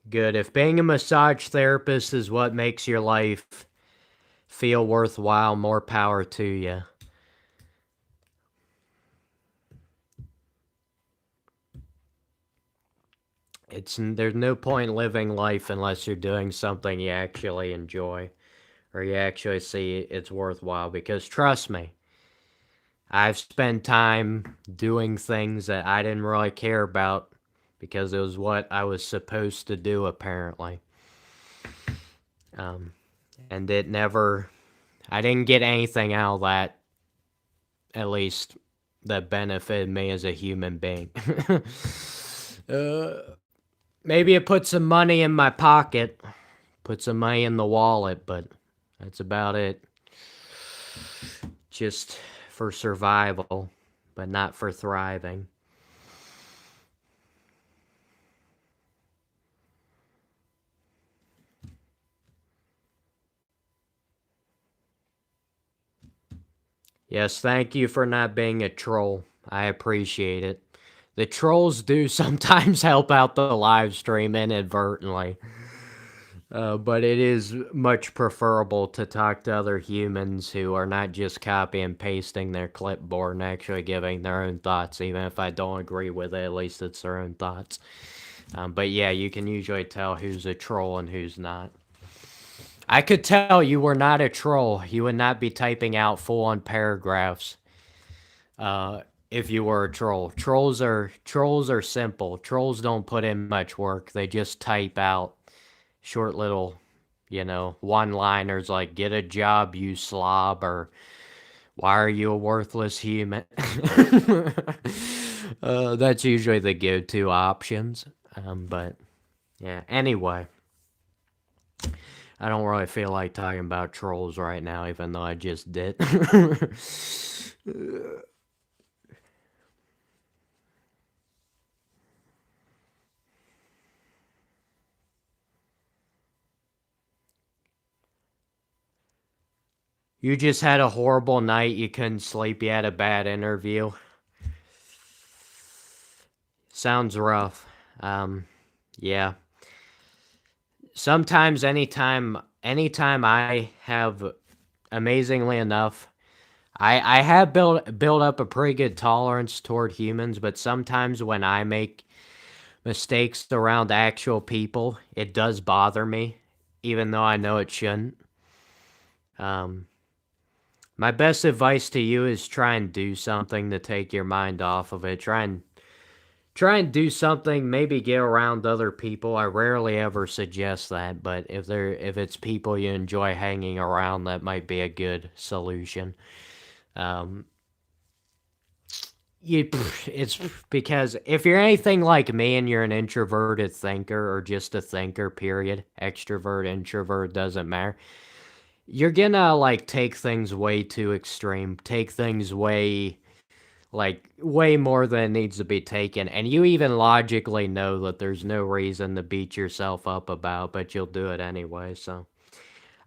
Good. If being a massage therapist is what makes your life feel worthwhile, more power to you. There's no point living life unless you're doing something you actually enjoy or you actually see it's worthwhile, because trust me, I've spent time doing things that I didn't really care about because it was what I was supposed to do, apparently. And I didn't get anything out of that, at least that benefited me as a human being. Maybe it put some money in my pocket, put some money in the wallet, but that's about it. Just for survival, but not for thriving. Yes, thank you for not being a troll. I appreciate it. The trolls do sometimes help out the live stream inadvertently. But it is much preferable to talk to other humans who are not just copy and pasting their clipboard and actually giving their own thoughts. Even if I don't agree with it, at least it's their own thoughts. But yeah, you can usually tell who's a troll and who's not. I could tell you were not a troll. You would not be typing out full-on paragraphs if you were a troll. Trolls are simple. Trolls don't put in much work. They just type out short little, one-liners like "get a job, you slob," or "why are you a worthless human?" That's usually the go-to options. But yeah. Anyway. I don't really feel like talking about trolls right now, even though I just did. You just had a horrible night, you couldn't sleep, you had a bad interview. Sounds rough. Yeah. sometimes anytime I have amazingly enough, I have built up a pretty good tolerance toward humans, but sometimes when I make mistakes around actual people, it does bother me, even though I know it shouldn't. Um, my best advice to you is try and do something to take your mind off of it. Try and do something, maybe get around other people. I rarely ever suggest that, but if it's people you enjoy hanging around, that might be a good solution. Um, it's because if you're anything like me and you're an introverted thinker or just a thinker, period, extrovert, introvert, doesn't matter. You're gonna like take things way too extreme, take things way more than it needs to be taken, and you even logically know that there's no reason to beat yourself up about, but you'll do it anyway. So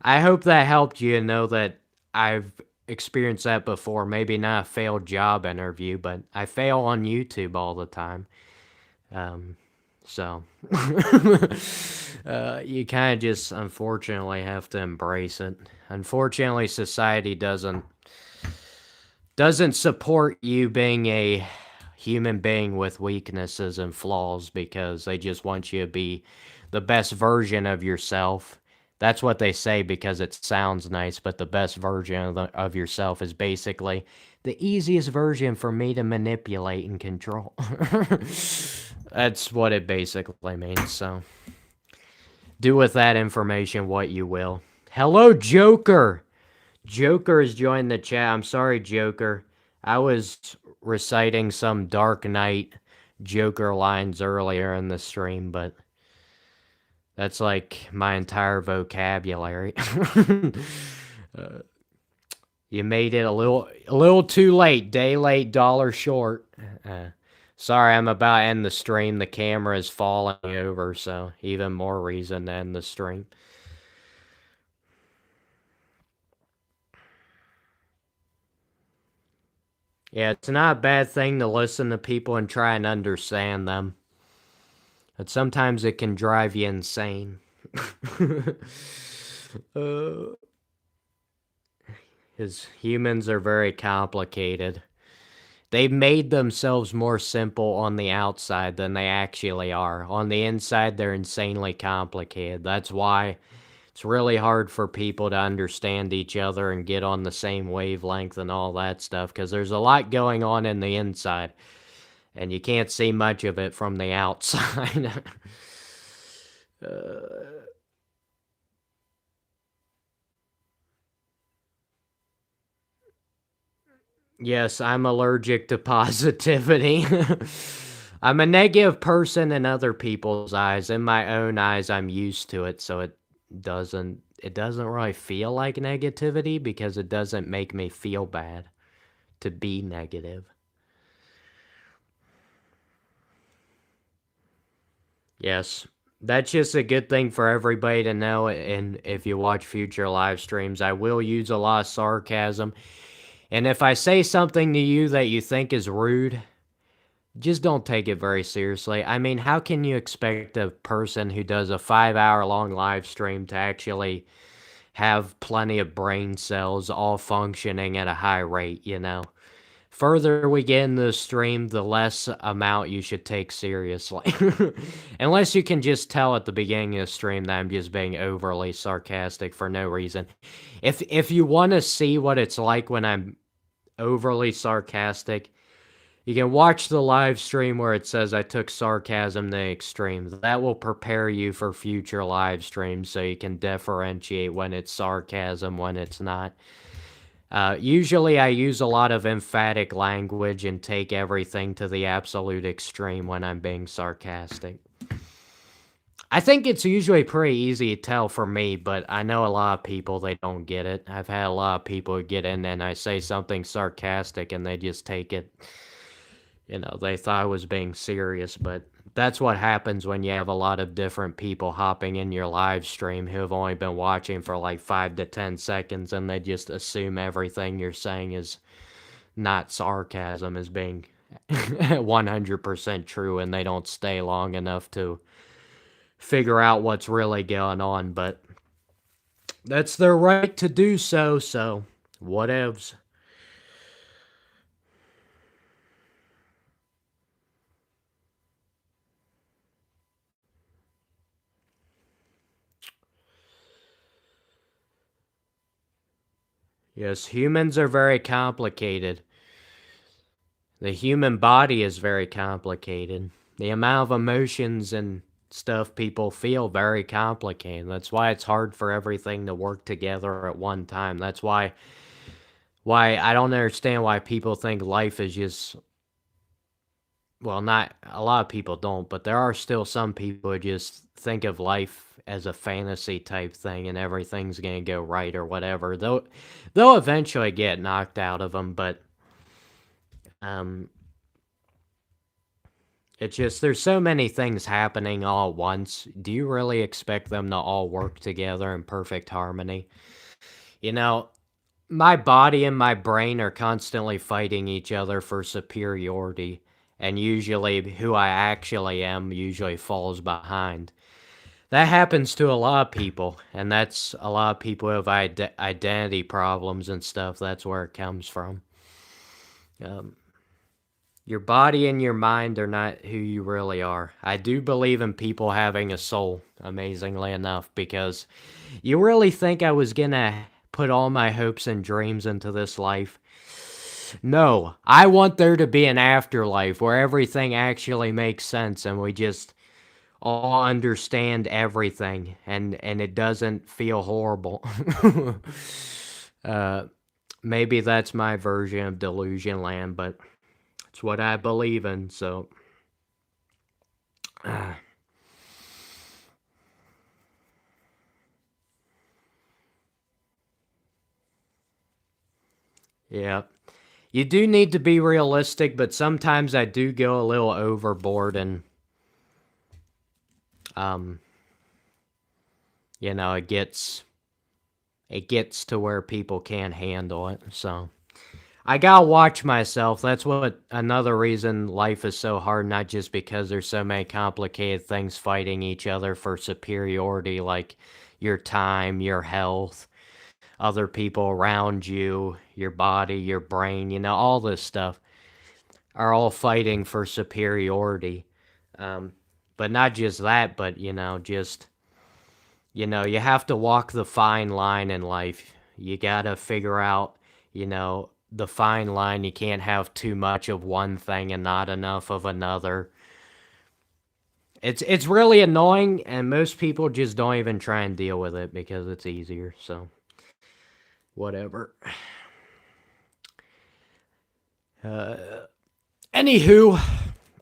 I hope that helped you know that I've experienced that before. Maybe not a failed job interview, but I fail on YouTube all the time. Um, so you kind of just unfortunately have to embrace it. Unfortunately, society doesn't support you being a human being with weaknesses and flaws because they just want you to be the best version of yourself. That's what they say because it sounds nice, but the best version of yourself is basically the easiest version for me to manipulate and control. That's what it basically means. So do with that information what you will. Hello, Joker. Joker has joined the chat. I'm sorry, Joker. I was reciting some Dark Knight Joker lines earlier in the stream, but that's like my entire vocabulary. uh, you made it a little too late. Day late, dollar short. Uh, Sorry, I'm about to end the stream. The camera is falling over, so even more reason to end the stream. Yeah, it's not a bad thing to listen to people and try and understand them. But sometimes it can drive you insane. Because humans are very complicated. They've made themselves more simple on the outside than they actually are. On the inside, they're insanely complicated. That's why it's really hard for people to understand each other and get on the same wavelength and all that stuff, because there's a lot going on in the inside, and you can't see much of it from the outside. uh, yes, I'm allergic to positivity. I'm a negative person in other people's eyes. In my own eyes, I'm used to it, so it doesn't really feel like negativity because it doesn't make me feel bad to be negative. Yes. That's just a good thing for everybody to know. And if you watch future live streams, I will use a lot of sarcasm. And if I say something to you that you think is rude, just don't take it very seriously. I mean, how can you expect a person who does a 5 hour long live stream to actually have plenty of brain cells all functioning at a high rate? Further we get in the stream, the less amount you should take seriously. Unless you can just tell at the beginning of the stream that I'm just being overly sarcastic for no reason. If you want to see what it's like when I'm overly sarcastic, you can watch the live stream where it says I took sarcasm to the extreme. That will prepare you for future live streams so you can differentiate when it's sarcasm, when it's not. Usually I use a lot of emphatic language and take everything to the absolute extreme when I'm being sarcastic. I think it's usually pretty easy to tell for me, but I know a lot of people, they don't get it. I've had a lot of people get in and I say something sarcastic and they just take it, they thought I was being serious, but that's what happens when you have a lot of different people hopping in your live stream who have only been watching for like 5 to 10 seconds and they just assume everything you're saying is not sarcasm, is being 100% true, and they don't stay long enough to figure out what's really going on, but that's their right to do so, so whatevs. Yes, humans are very complicated. The human body is very complicated. The amount of emotions and stuff people feel very complicated. That's why it's hard for everything to work together at one time. That's why I don't understand why people think life is just, well, not a lot of people don't, but there are still some people who just think of life as a fantasy type thing and everything's going to go right or whatever. They'll eventually get knocked out of them, but um it's just there's so many things happening all at once. Do you really expect them to all work together in perfect harmony? You know, my body and my brain are constantly fighting each other for superiority, and usually who I actually am usually falls behind. That happens to a lot of people, and that's a lot of people who have identity problems and stuff. That's where it comes from. Um, your body and your mind are not who you really are. I do believe in people having a soul, amazingly enough, because you really think I was gonna put all my hopes and dreams into this life? No, I want there to be an afterlife where everything actually makes sense and we just all understand everything and it doesn't feel horrible. uh, maybe that's my version of delusion land, but it's what I believe in. So, yeah. You do need to be realistic, but sometimes I do go a little overboard and um it gets to where people can't handle it. So, I gotta watch myself. That's what another reason life is so hard, not just because there's so many complicated things fighting each other for superiority, like your time, your health, other people around you, your body, your brain, all this stuff are all fighting for superiority. Um, but not just that, but just you have to walk the fine line in life. You gotta figure out, the fine line. You can't have too much of one thing and not enough of another. It's really annoying, and most people just don't even try and deal with it because it's easier. So, whatever. Uh, Anywho,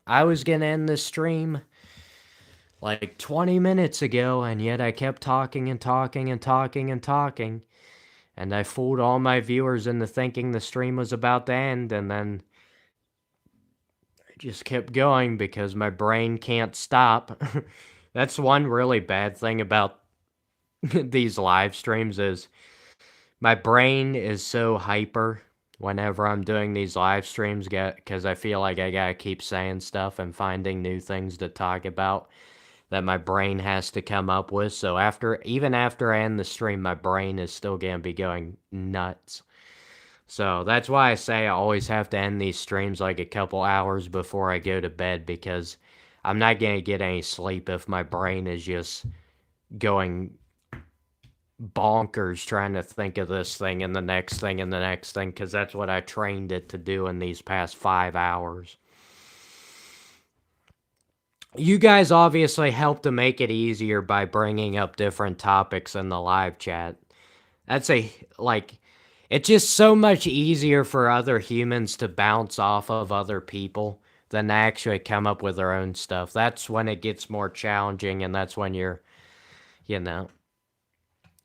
I was gonna end this stream like 20 minutes ago, and yet I kept talking and talking and talking and talking. And I fooled all my viewers into thinking the stream was about to end, and then I just kept going because my brain can't stop. That's one really bad thing about these live streams is my brain is so hyper whenever I'm doing these live streams because I feel like I gotta keep saying stuff and finding new things to talk about that my brain has to come up with. So even after I end the stream, my brain is still gonna be going nuts. So that's why I say I always have to end these streams like a couple hours before I go to bed because I'm not gonna get any sleep if my brain is just going bonkers trying to think of this thing and the next thing and the next thing because that's what I trained it to do in these past 5 hours. You guys obviously help to make it easier by bringing up different topics in the live chat. That's it's just so much easier for other humans to bounce off of other people than to actually come up with their own stuff. That's when it gets more challenging, and that's when you know.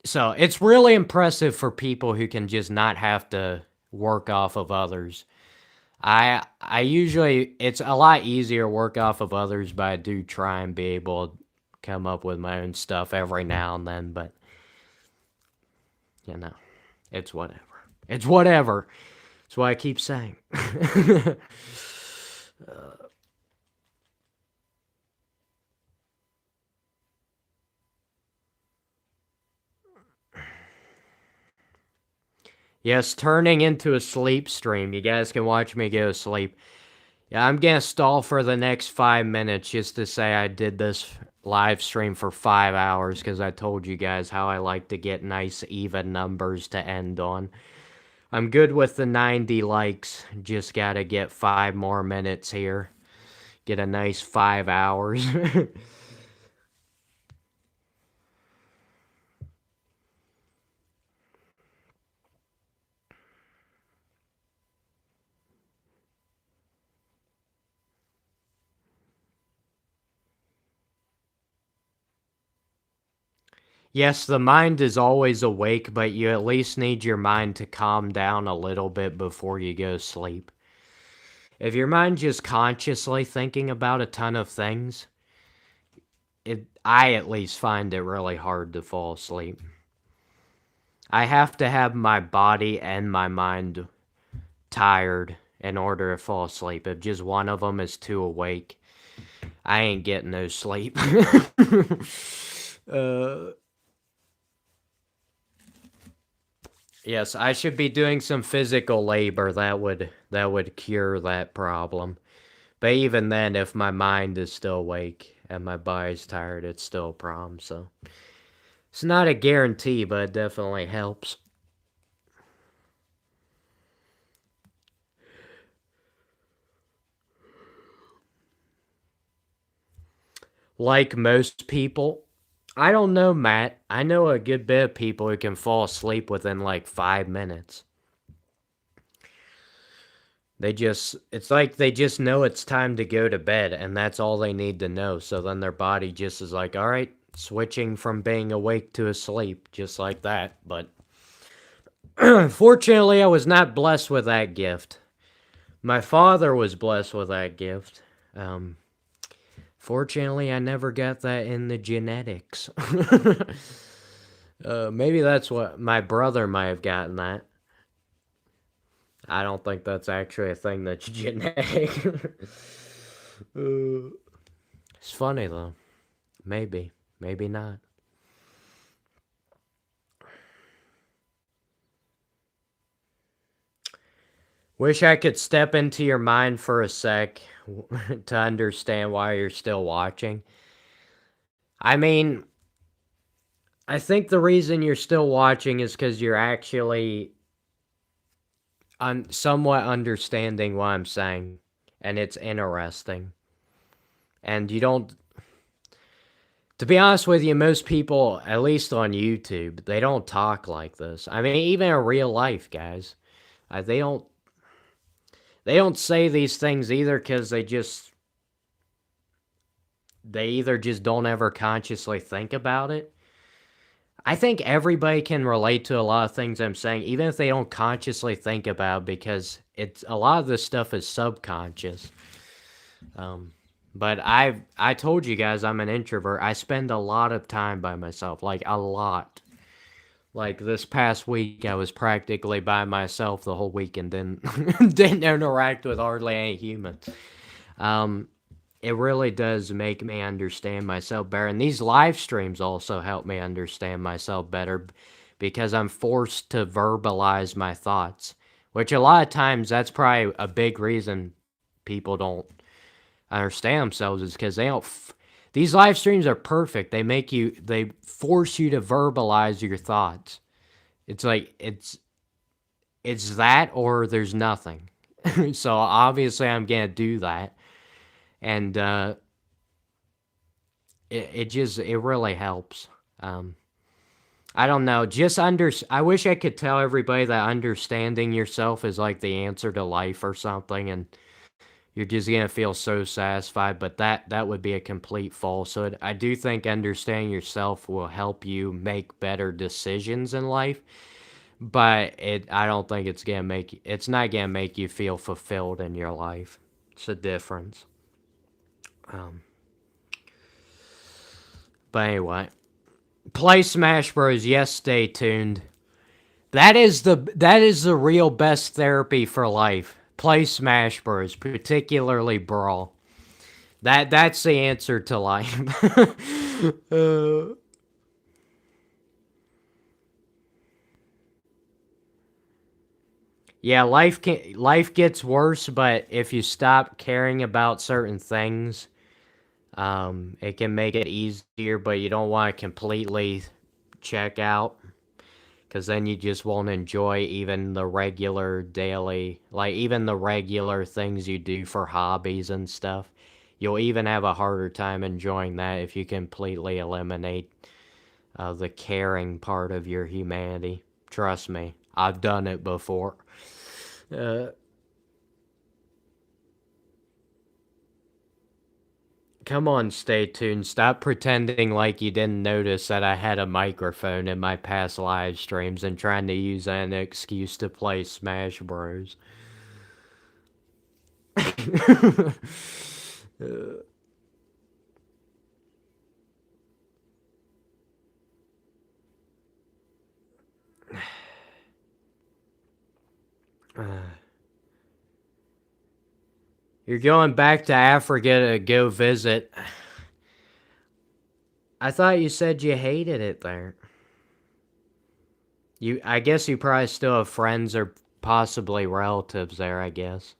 So it's really impressive for people who can just not have to work off of others. I usually it's a lot easier to work off of others, but I do try and be able to come up with my own stuff every now and then, but you know, it's whatever. It's whatever. That's why I keep saying. Yes, turning into a sleep stream. You guys can watch me go to sleep. Yeah, I'm gonna stall for the next 5 minutes just to say I did this live stream for 5 hours because I told you guys how I like to get nice even numbers to end on. I'm good with the 90 likes. Just gotta get 5 more minutes here. Get a nice 5 hours. Yes, the mind is always awake, but you at least need your mind to calm down a little bit before you go to sleep. If your mind just consciously thinking about a ton of things, I at least find it really hard to fall asleep. I have to have my body and my mind tired in order to fall asleep. If just one of them is too awake, I ain't getting no sleep. uh, yes, I should be doing some physical labor that would cure that problem. But even then, if my mind is still awake and my body's tired, it's still a problem. So it's not a guarantee, but it definitely helps. Like most people, I don't know, Matt. I know a good bit of people who can fall asleep within like 5 minutes. It's like they just know it's time to go to bed, and that's all they need to know. So then their body just is like, all right, switching from being awake to asleep, just like that. But fortunately, I was not blessed with that gift. My father was blessed with that gift. Um, Fortunately, I never got that in the genetics. Maybe that's what my brother might have gotten that. I don't think that's actually a thing that's genetic. It's funny though. Maybe. Maybe not. Wish I could step into your mind for a sec to understand why you're still watching. I mean, I think the reason you're still watching is because you're actually somewhat understanding what I'm saying, and it's interesting. And you don't, to be honest with you, most people, at least on YouTube, they don't talk like this. I mean, even in real life, guys, they don't say these things either because they either just don't ever consciously think about it. I think everybody can relate to a lot of things I'm saying, even if they don't consciously think about it, because it's a lot of this stuff is subconscious. But I told you guys I'm an introvert. I spend a lot of time by myself, like a lot. Like this past week, I was practically by myself the whole week and didn't didn't interact with hardly any humans. Um, it really does make me understand myself better, and these live streams also help me understand myself better because I'm forced to verbalize my thoughts, which a lot of times that's probably a big reason people don't understand themselves is because they don't. These live streams are perfect. They force you to verbalize your thoughts. It's like it's that or there's nothing. So obviously I'm gonna do that, and it really helps. Um, I don't know. I wish I could tell everybody that understanding yourself is like the answer to life or something, and you're just gonna feel so satisfied, but that would be a complete falsehood. I do think understanding yourself will help you make better decisions in life, but I don't think it's not gonna make you feel fulfilled in your life. It's a difference. Um, but anyway, play Smash Bros. Yes, stay tuned. That is the real best therapy for life. Play Smash Bros, particularly Brawl. That's the answer to life. Yeah, life gets worse, but if you stop caring about certain things, it can make it easier, but you don't want to completely check out because then you just won't enjoy even the regular daily, like even the regular things you do for hobbies and stuff. You'll even have a harder time enjoying that if you completely eliminate the caring part of your humanity. Trust me, I've done it before. Uh, Come on, stay tuned. Stop pretending like you didn't notice that I had a microphone in my past live streams and trying to use that as an excuse to play Smash Bros. You're going back to Africa to go visit. I thought you said you hated it there. I guess you probably still have friends or possibly relatives there, I guess.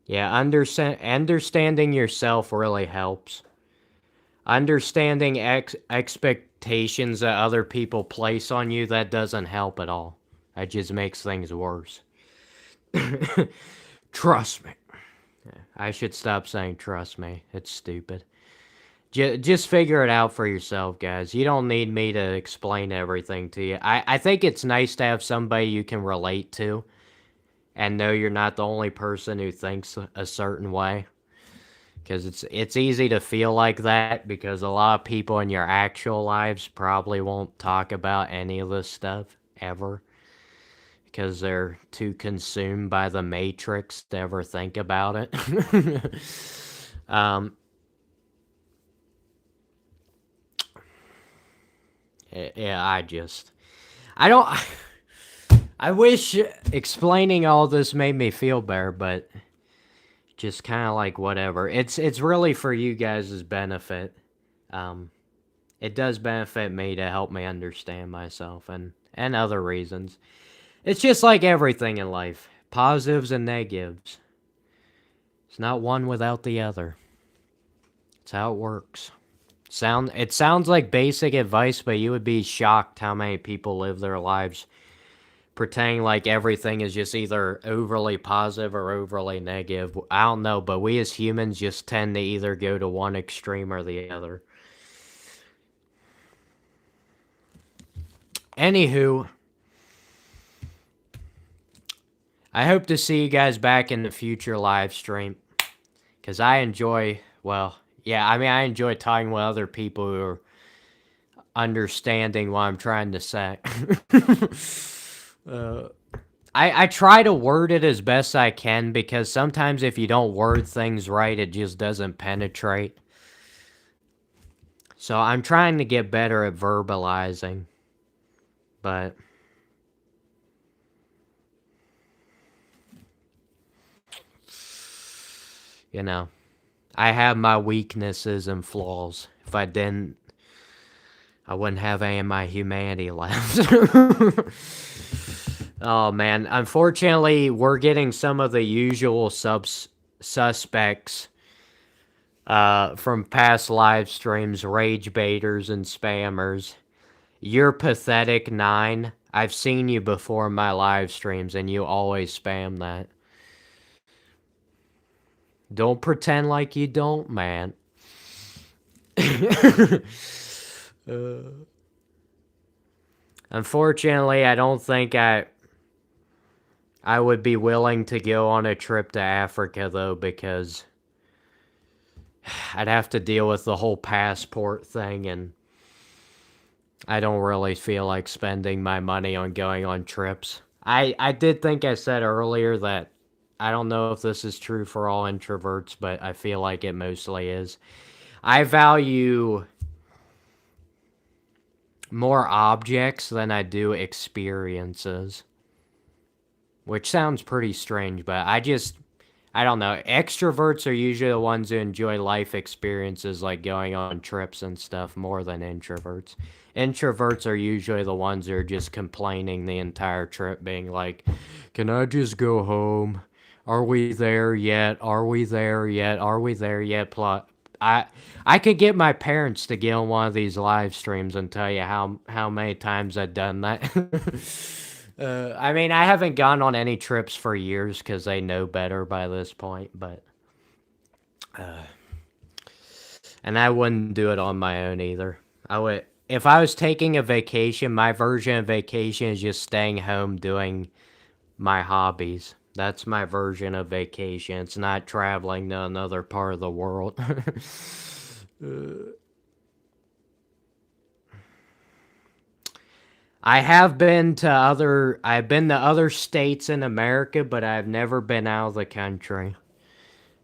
Yeah, understanding yourself really helps. Understanding expectations that other people place on you, that doesn't help at all. That just makes things worse. Trust me. I should stop saying trust me. It's stupid. Just figure it out for yourself, guys. You don't need me to explain everything to you. I think it's nice to have somebody you can relate to and know you're not the only person who thinks a certain way. Because it's easy to feel like that because a lot of people in your actual lives probably won't talk about any of this stuff ever because they're too consumed by the Matrix to ever think about it. um, yeah, I don't. I wish explaining all this made me feel better, but just kind of like whatever. It's really for you guys' benefit. Um, it does benefit me to help me understand myself and other reasons. It's just like everything in life, positives and negatives. It's not one without the other. It's how it works. It sounds like basic advice, but you would be shocked how many people live their lives pretending like everything is just either overly positive or overly negative. I don't know, but we as humans just tend to either go to one extreme or the other. Anywho, I hope to see you guys back in the future live stream. Because I enjoy, well, yeah, I mean, I enjoy talking with other people who are understanding what I'm trying to say. uh, I try to word it as best I can because sometimes if you don't word things right, it just doesn't penetrate. So I'm trying to get better at verbalizing. But you know, I have my weaknesses and flaws. If I didn't, I wouldn't have any of my humanity left. Oh man, unfortunately, we're getting some of the usual suspects from past live streams, rage baiters and spammers. You're pathetic 9. I've seen you before in my live streams and you always spam that. Don't pretend like you don't, man. Unfortunately, I don't think I would be willing to go on a trip to Africa though because I'd have to deal with the whole passport thing and I don't really feel like spending my money on going on trips. I did think I said earlier that I don't know if this is true for all introverts, but I feel like it mostly is. I value more objects than I do experiences. Which sounds pretty strange, but I don't know. Extroverts are usually the ones who enjoy life experiences like going on trips and stuff more than introverts. Introverts are usually the ones who are just complaining the entire trip, being like, "Can I just go home? Are we there yet? Are we there yet? Are we there yet?" I I could get my parents to get on one of these live streams and tell you how many times I've done that. I mean, I haven't gone on any trips for years because they know better by this point, but and I wouldn't do it on my own either. I would if I was taking a vacation, my version of vacation is just staying home doing my hobbies. That's my version of vacation. It's not traveling to another part of the world. I've been to other states in America, but I've never been out of the country.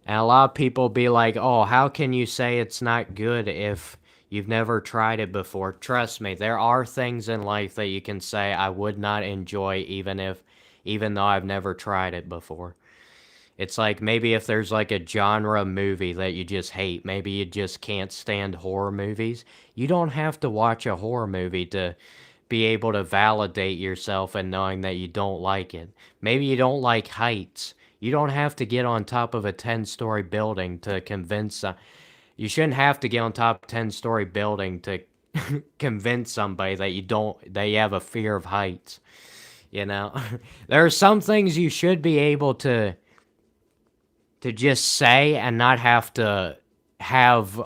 And a lot of people be like, "Oh, how can you say it's not good if you've never tried it before?" Trust me, there are things in life that you can say I would not enjoy even though I've never tried it before. It's like maybe if there's like a genre movie that you just hate, maybe you just can't stand horror movies. You don't have to watch a horror movie to be able to validate yourself and knowing that you don't like it. Maybe you don't like heights. You don't have to get on top of a 10-story building to you shouldn't have to get on top of a 10-story building to convince somebody that you have a fear of heights, you know? There are some things you should be able to just say and not have to have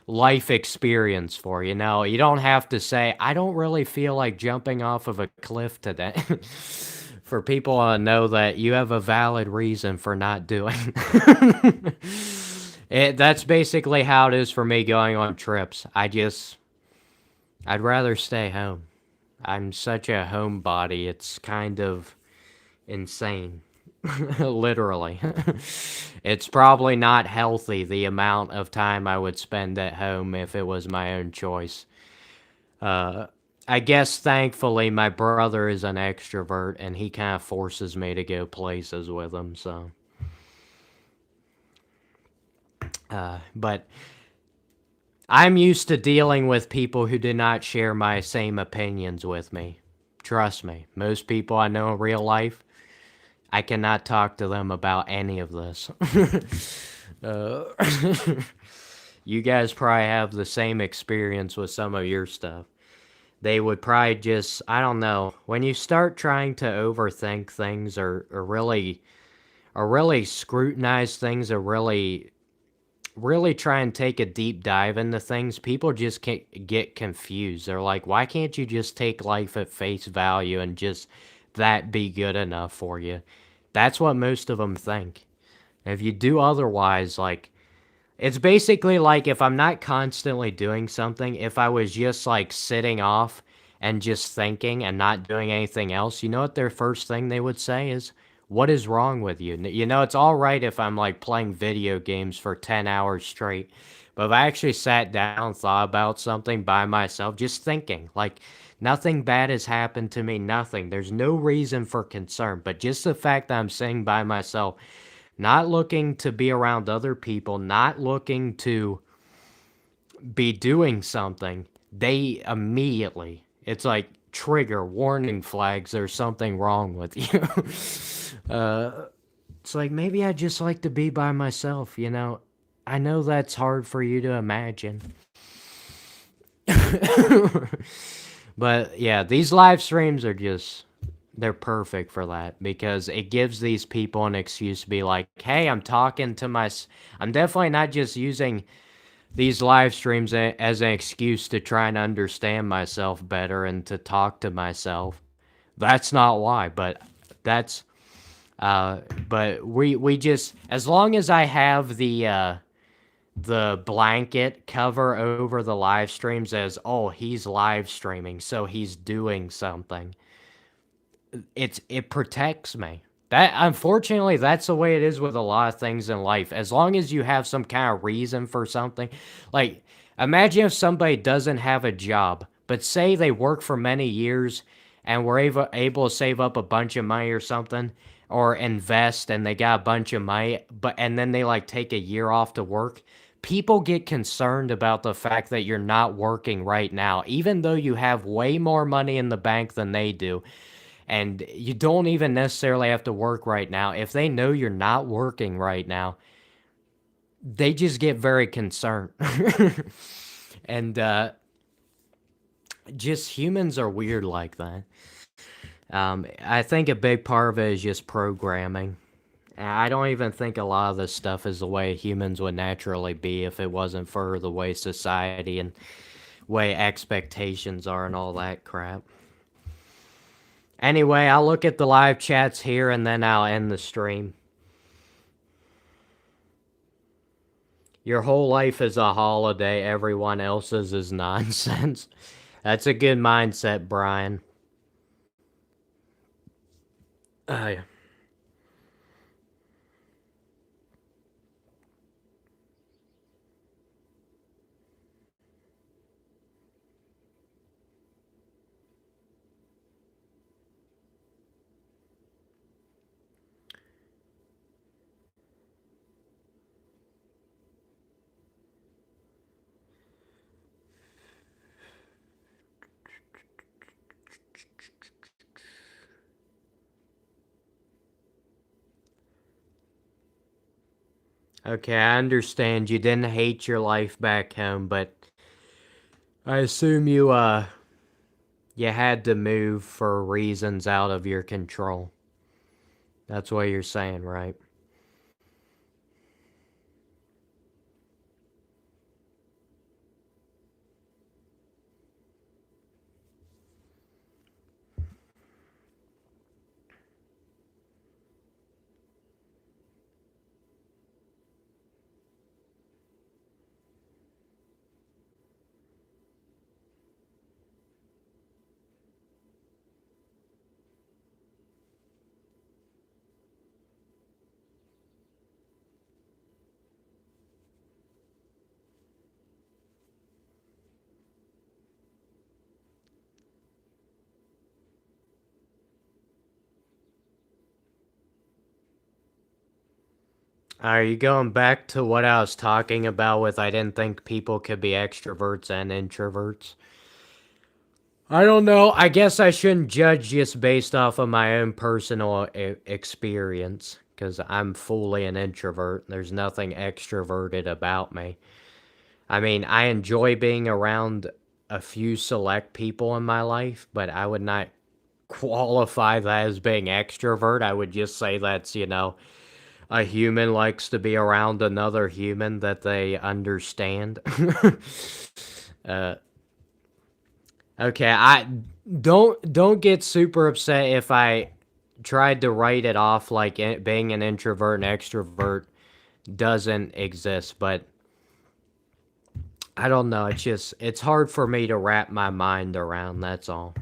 life experience for, you know? You don't have to say, "I don't really feel like jumping off of a cliff today." For people to know that you have a valid reason for not doing. That's basically how it is for me going on trips. I'd rather stay home. I'm such a homebody. It's kind of insane. Literally. It's probably not healthy the amount of time I would spend at home if it was my own choice. Uh, I guess thankfully my brother is an extrovert and he kind of forces me to go places with him, so. But I'm used to dealing with people who do not share my same opinions with me. Trust me, most people I know in real life, I cannot talk to them about any of this. uh, you guys probably have the same experience with some of your stuff. They would probably just, I don't know, when you start trying to overthink things or really scrutinize things or really try and take a deep dive into things, people just can't get confused. They're like, why can't you just take life at face value and just that be good enough for you? That's what most of them think. If you do otherwise, like, it's basically like if I'm not constantly doing something, if I was just like sitting off and just thinking and not doing anything else, you know what their first thing they would say is, "What is wrong with you?" You know, it's all right if I'm like playing video games for 10 hours straight. But if I actually sat down and thought about something by myself, just thinking, like, nothing bad has happened to me, nothing. There's no reason for concern. But just the fact that I'm sitting by myself, not looking to be around other people, not looking to be doing something, they immediately, it's like trigger warning flags, there's something wrong with you. It's like maybe I just like to be by myself, you know? I know that's hard for you to imagine. But yeah, these live streams are just they're perfect for that because it gives these people an excuse to be like, "Hey, I'm definitely not just using these live streams as an excuse to try and understand myself better and to talk to myself. That's not why, but that's but we just as long as I have the blanket cover over the live streams as, oh, he's live streaming, so he's doing something. It protects me. That unfortunately that's the way it is with a lot of things in life. As long as you have some kind of reason for something, like imagine if somebody doesn't have a job, but say they work for many years and were able to save up a bunch of money or something, or invest and they got a bunch of money, but and then they like take a year off to work. People get concerned about the fact that you're not working right now, even though you have way more money in the bank than they do. And you don't even necessarily have to work right now. If they know you're not working right now, they just get very concerned. And just humans are weird like that. I think a big part of it is just programming. I don't even think a lot of this stuff is the way humans would naturally be if it wasn't for the way society and way expectations are and all that crap. Anyway, I'll look at the live chats here and then I'll end the stream. Your whole life is a holiday, everyone else's is nonsense. That's a good mindset, Brian. Yeah. Okay, I understand you didn't hate your life back home, but I assume you had to move for reasons out of your control. That's what you're saying, right? Are you going back to what I was talking about with I didn't think people could be extroverts and introverts? I don't know. I guess I shouldn't judge just based off of my own personal experience because I'm fully an introvert. There's nothing extroverted about me. I mean, I enjoy being around a few select people in my life, but I would not qualify that as being extrovert. I would just say that's, a human likes to be around another human that they understand. uh, okay, I don't get super upset if I tried to write it off like being an introvert and extrovert doesn't exist, but I don't know. It's hard for me to wrap my mind around. That's all.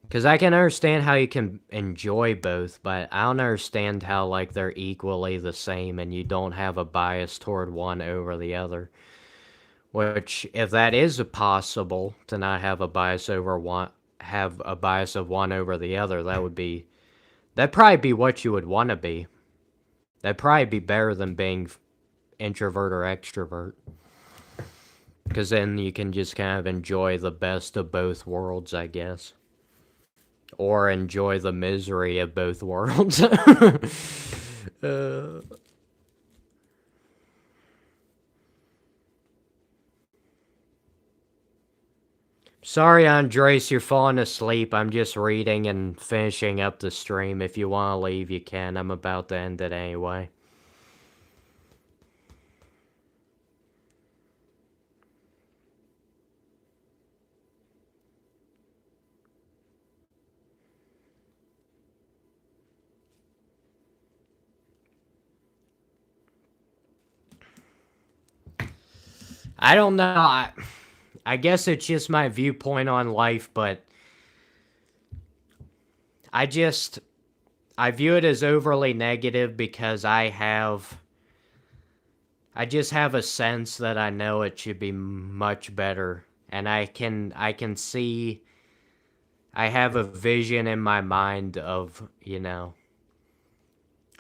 Because I can understand how you can enjoy both, but I don't understand how, like, they're equally the same and you don't have a bias toward one over the other. Which, if that is possible, to not have a bias over one, have a bias of one over the other, that'd probably be what you would want to be. That'd probably be better than being introvert or extrovert. Because then you can just kind of enjoy the best of both worlds, I guess. Or enjoy the misery of both worlds. uh, sorry, Andres, you're falling asleep. I'm just reading and finishing up the stream. If you want to leave, you can. I'm about to end it anyway. I don't know. I guess it's just my viewpoint on life, but I just I view it as overly negative because I just have a sense that I know it should be much better, and I can see I have a vision in my mind of,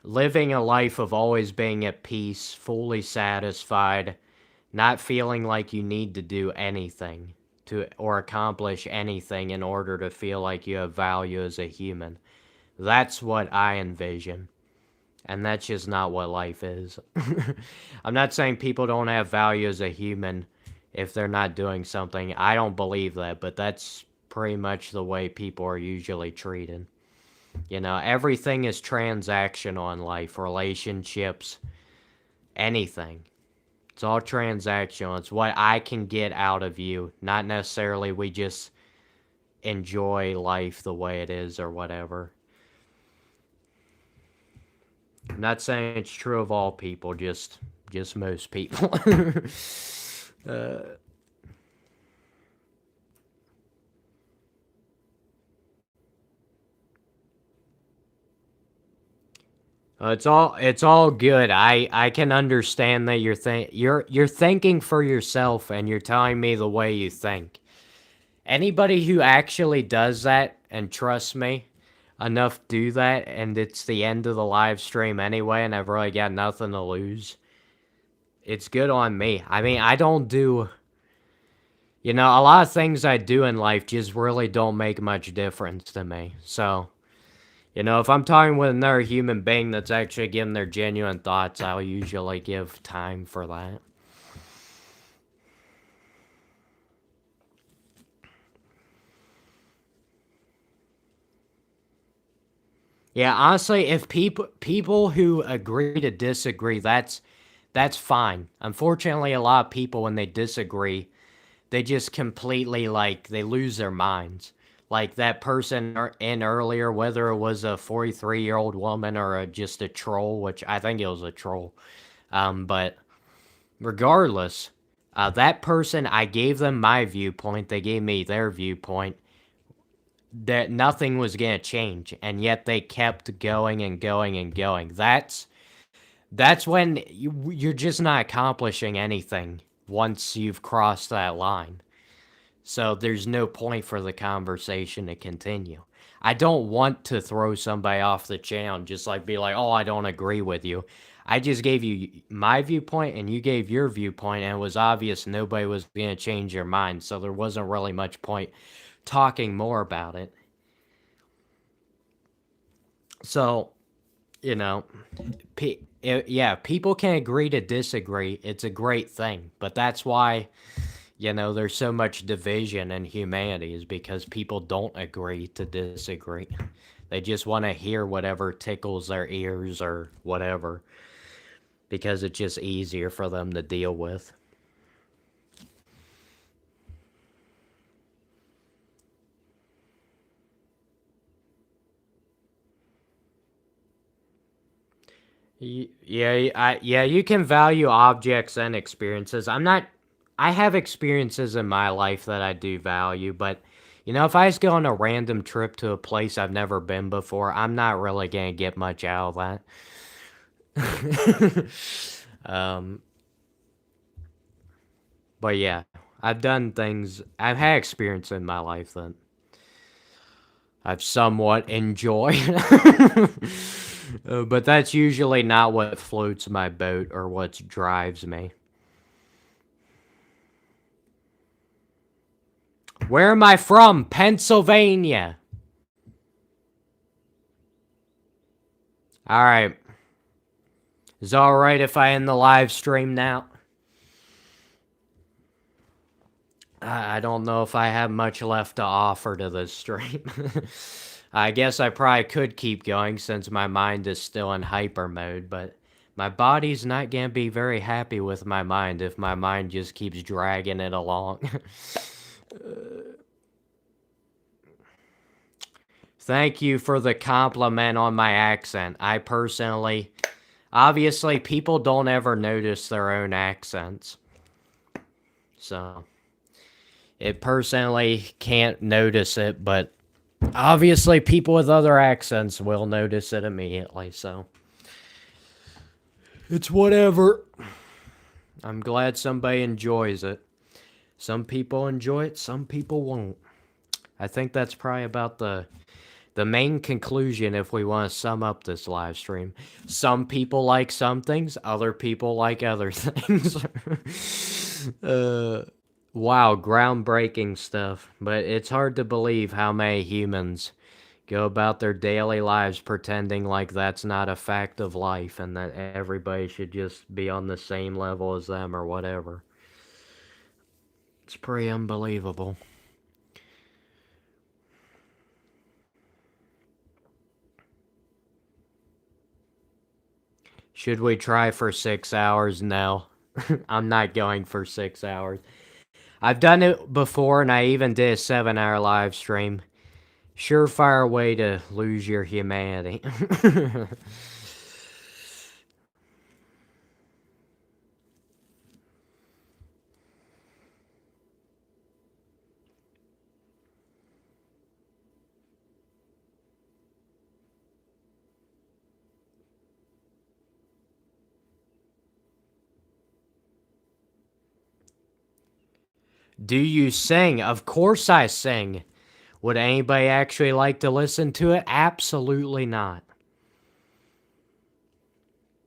living a life of always being at peace, fully satisfied, not feeling like you need to do anything to or accomplish anything in order to feel like you have value as a human. That's what I envision. And that's just not what life is. I'm not saying people don't have value as a human if they're not doing something. I don't believe that, but that's pretty much the way people are usually treated. You know, everything is transactional in life, relationships, anything. It's all transactional. It's what I can get out of you, not necessarily we just enjoy life the way it is or whatever. I'm not saying it's true of all people, just most people. uh, it's all good. I can understand that you're thinking for yourself and you're telling me the way you think. Anybody who actually does that, and trust me, enough do that, and it's the end of the live stream anyway, and I've really got nothing to lose. It's good on me. I mean, I don't do, a lot of things I do in life just really don't make much difference to me. So, if I'm talking with another human being that's actually giving their genuine thoughts, I'll usually give time for that. Yeah, honestly, if people who agree to disagree, that's fine. Unfortunately, a lot of people when they disagree, they just completely like they lose their minds. Like that person in earlier, whether it was a 43-year-old woman or just a troll, which I think it was a troll. But regardless, that person, I gave them my viewpoint, they gave me their viewpoint, that nothing was going to change, and yet they kept going and going and going. That's when you're just not accomplishing anything once you've crossed that line. So there's no point for the conversation to continue. I don't want to throw somebody off the channel and just like be like, "Oh, I don't agree with you." I just gave you my viewpoint and you gave your viewpoint, and it was obvious nobody was going to change their mind, so there wasn't really much point talking more about it. So, you know, yeah, people can agree to disagree. It's a great thing, but that's why, there's so much division in humanity is because people don't agree to disagree. They just want to hear whatever tickles their ears or whatever because it's just easier for them to deal with. Yeah, you can value objects and experiences. I have experiences in my life that I do value, but if I just go on a random trip to a place I've never been before, I'm not really gonna get much out of that. um, but yeah, I've had experience in my life that I've somewhat enjoyed. But that's usually not what floats my boat or what drives me. Where am I from? Pennsylvania. Alright. Is it alright if I end the live stream now? I don't know if I have much left to offer to this stream. I guess I probably could keep going since my mind is still in hyper mode, but my body's not gonna be very happy with my mind if my mind just keeps dragging it along. Thank you for the compliment on my accent. Obviously, people don't ever notice their own accents. So, it personally can't notice it, but obviously people with other accents will notice it immediately, so. It's whatever. I'm glad somebody enjoys it. Some people enjoy it, some people won't. I think that's probably about the The main conclusion, if we want to sum up this live stream, some people like some things, other people like other things. Wow, groundbreaking stuff. But it's hard to believe how many humans go about their daily lives pretending like that's not a fact of life and that everybody should just be on the same level as them or whatever. It's pretty unbelievable. Should we try for 6 hours? No. I'm not going for 6 hours. I've done it before and I even did a 7-hour live stream. Surefire way to lose your humanity. Do you sing? Of course I sing. Would anybody actually like to listen to it? Absolutely not.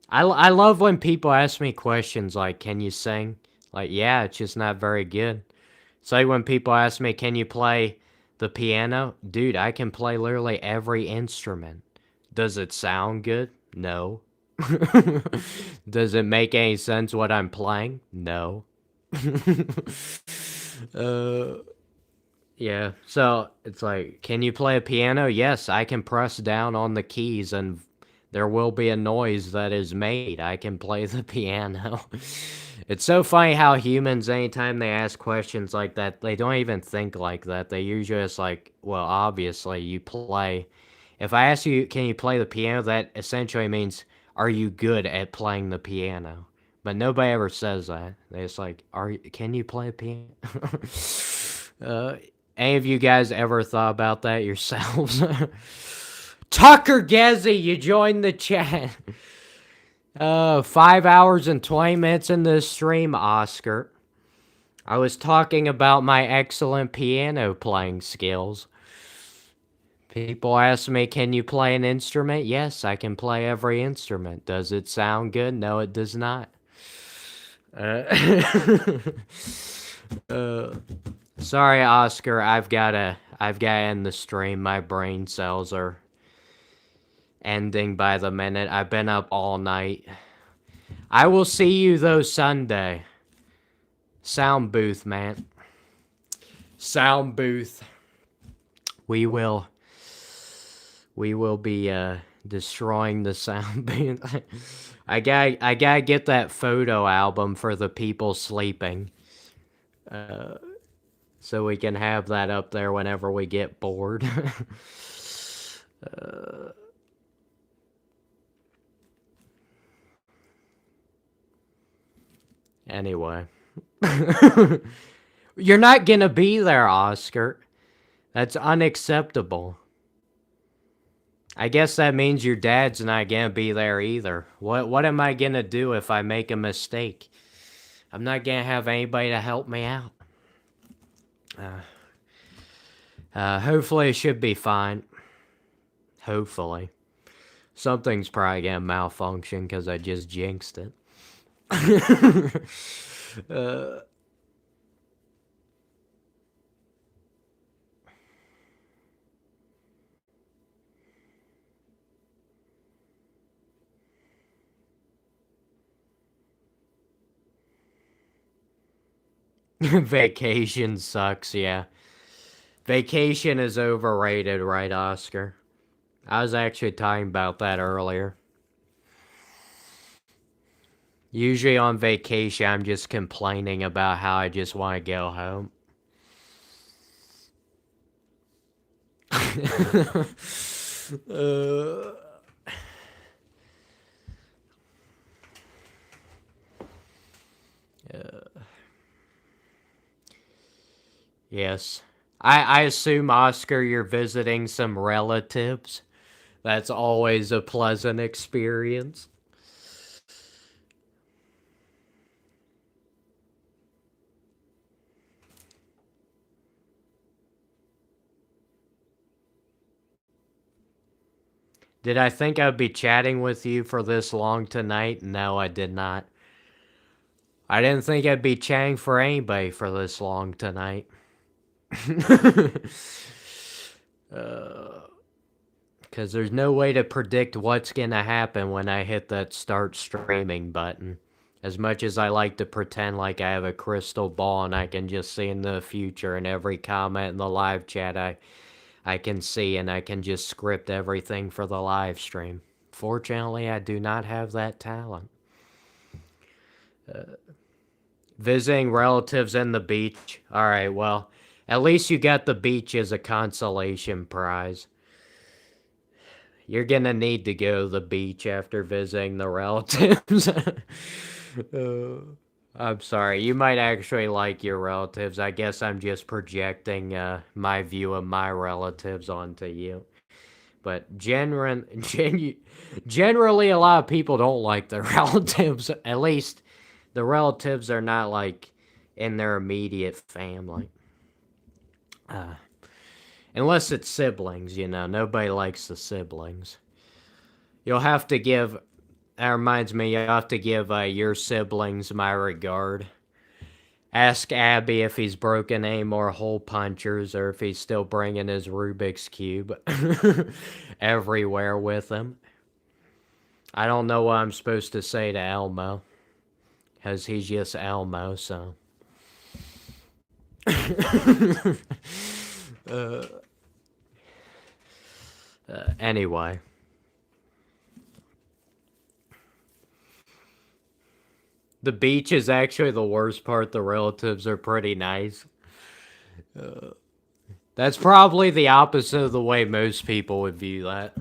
I love when people ask me questions like, can you sing? Like, yeah, it's just not very good. It's like when people ask me, can you play the piano? Dude, I can play literally every instrument. Does it sound good? No. Does it make any sense what I'm playing? No. uh, yeah, so it's like, can you play a piano? Yes, I can press down on the keys and there will be a noise that is made. I can play the piano. It's so funny how humans, anytime they ask questions like that, they don't even think like that. They usually just like, well, obviously you play. If I ask you, can you play the piano? That essentially means, are you good at playing the piano? But nobody ever says that. They just like, can you play a piano? uh, any of you guys ever thought about that yourselves? Tucker Gezzy, you joined the chat. 5 hours and 20 minutes in this stream, Oscar. I was talking about my excellent piano playing skills. People ask me, can you play an instrument? Yes, I can play every instrument. Does it sound good? No, it does not. Sorry, Oscar. I've gotta end the stream. My brain cells are ending by the minute. I've been up all night. I will see you though Sunday. Sound booth, man. Sound booth. We will be destroying the sound booth. I gotta get that photo album for the people sleeping. So we can have that up there whenever we get bored. Anyway. You're not gonna be there, Oscar. That's unacceptable. I guess that means your dad's not gonna be there either. What am I gonna do if I make a mistake? I'm not gonna have anybody to help me out. Hopefully it should be fine. Hopefully. Something's probably gonna malfunction because I just jinxed it. Vacation sucks, yeah. Vacation is overrated, right, Oscar? I was actually talking about that earlier. Usually on vacation, I'm just complaining about how I just want to go home. Yes. I assume, Oscar, you're visiting some relatives. That's always a pleasant experience. Did I think I'd be chatting with you for this long tonight? No, I did not. I didn't think I'd be chatting for anybody for this long tonight. Because there's no way to predict what's going to happen when I hit that start streaming button. As much as I like to pretend like I have a crystal ball and I can just see in the future and every comment in the live chat I can see and I can just script everything for the live stream. Fortunately, I do not have that talent. Visiting relatives and the beach. Alright, well, at least you got the beach as a consolation prize. You're gonna need to go to the beach after visiting the relatives. I'm sorry, you might actually like your relatives. I guess I'm just projecting my view of my relatives onto you. But generally, a lot of people don't like their relatives. At least the relatives are not like in their immediate family. Unless it's siblings, you know. Nobody likes the siblings. You'll have to give... That reminds me, you'll have to give your siblings my regard. Ask Abby if he's broken any more hole punchers or if he's still bringing his Rubik's Cube everywhere with him. I don't know what I'm supposed to say to Elmo. Because he's just Elmo, so... anyway. The beach is actually the worst part. The relatives are pretty nice. That's probably the opposite of the way most people would view that.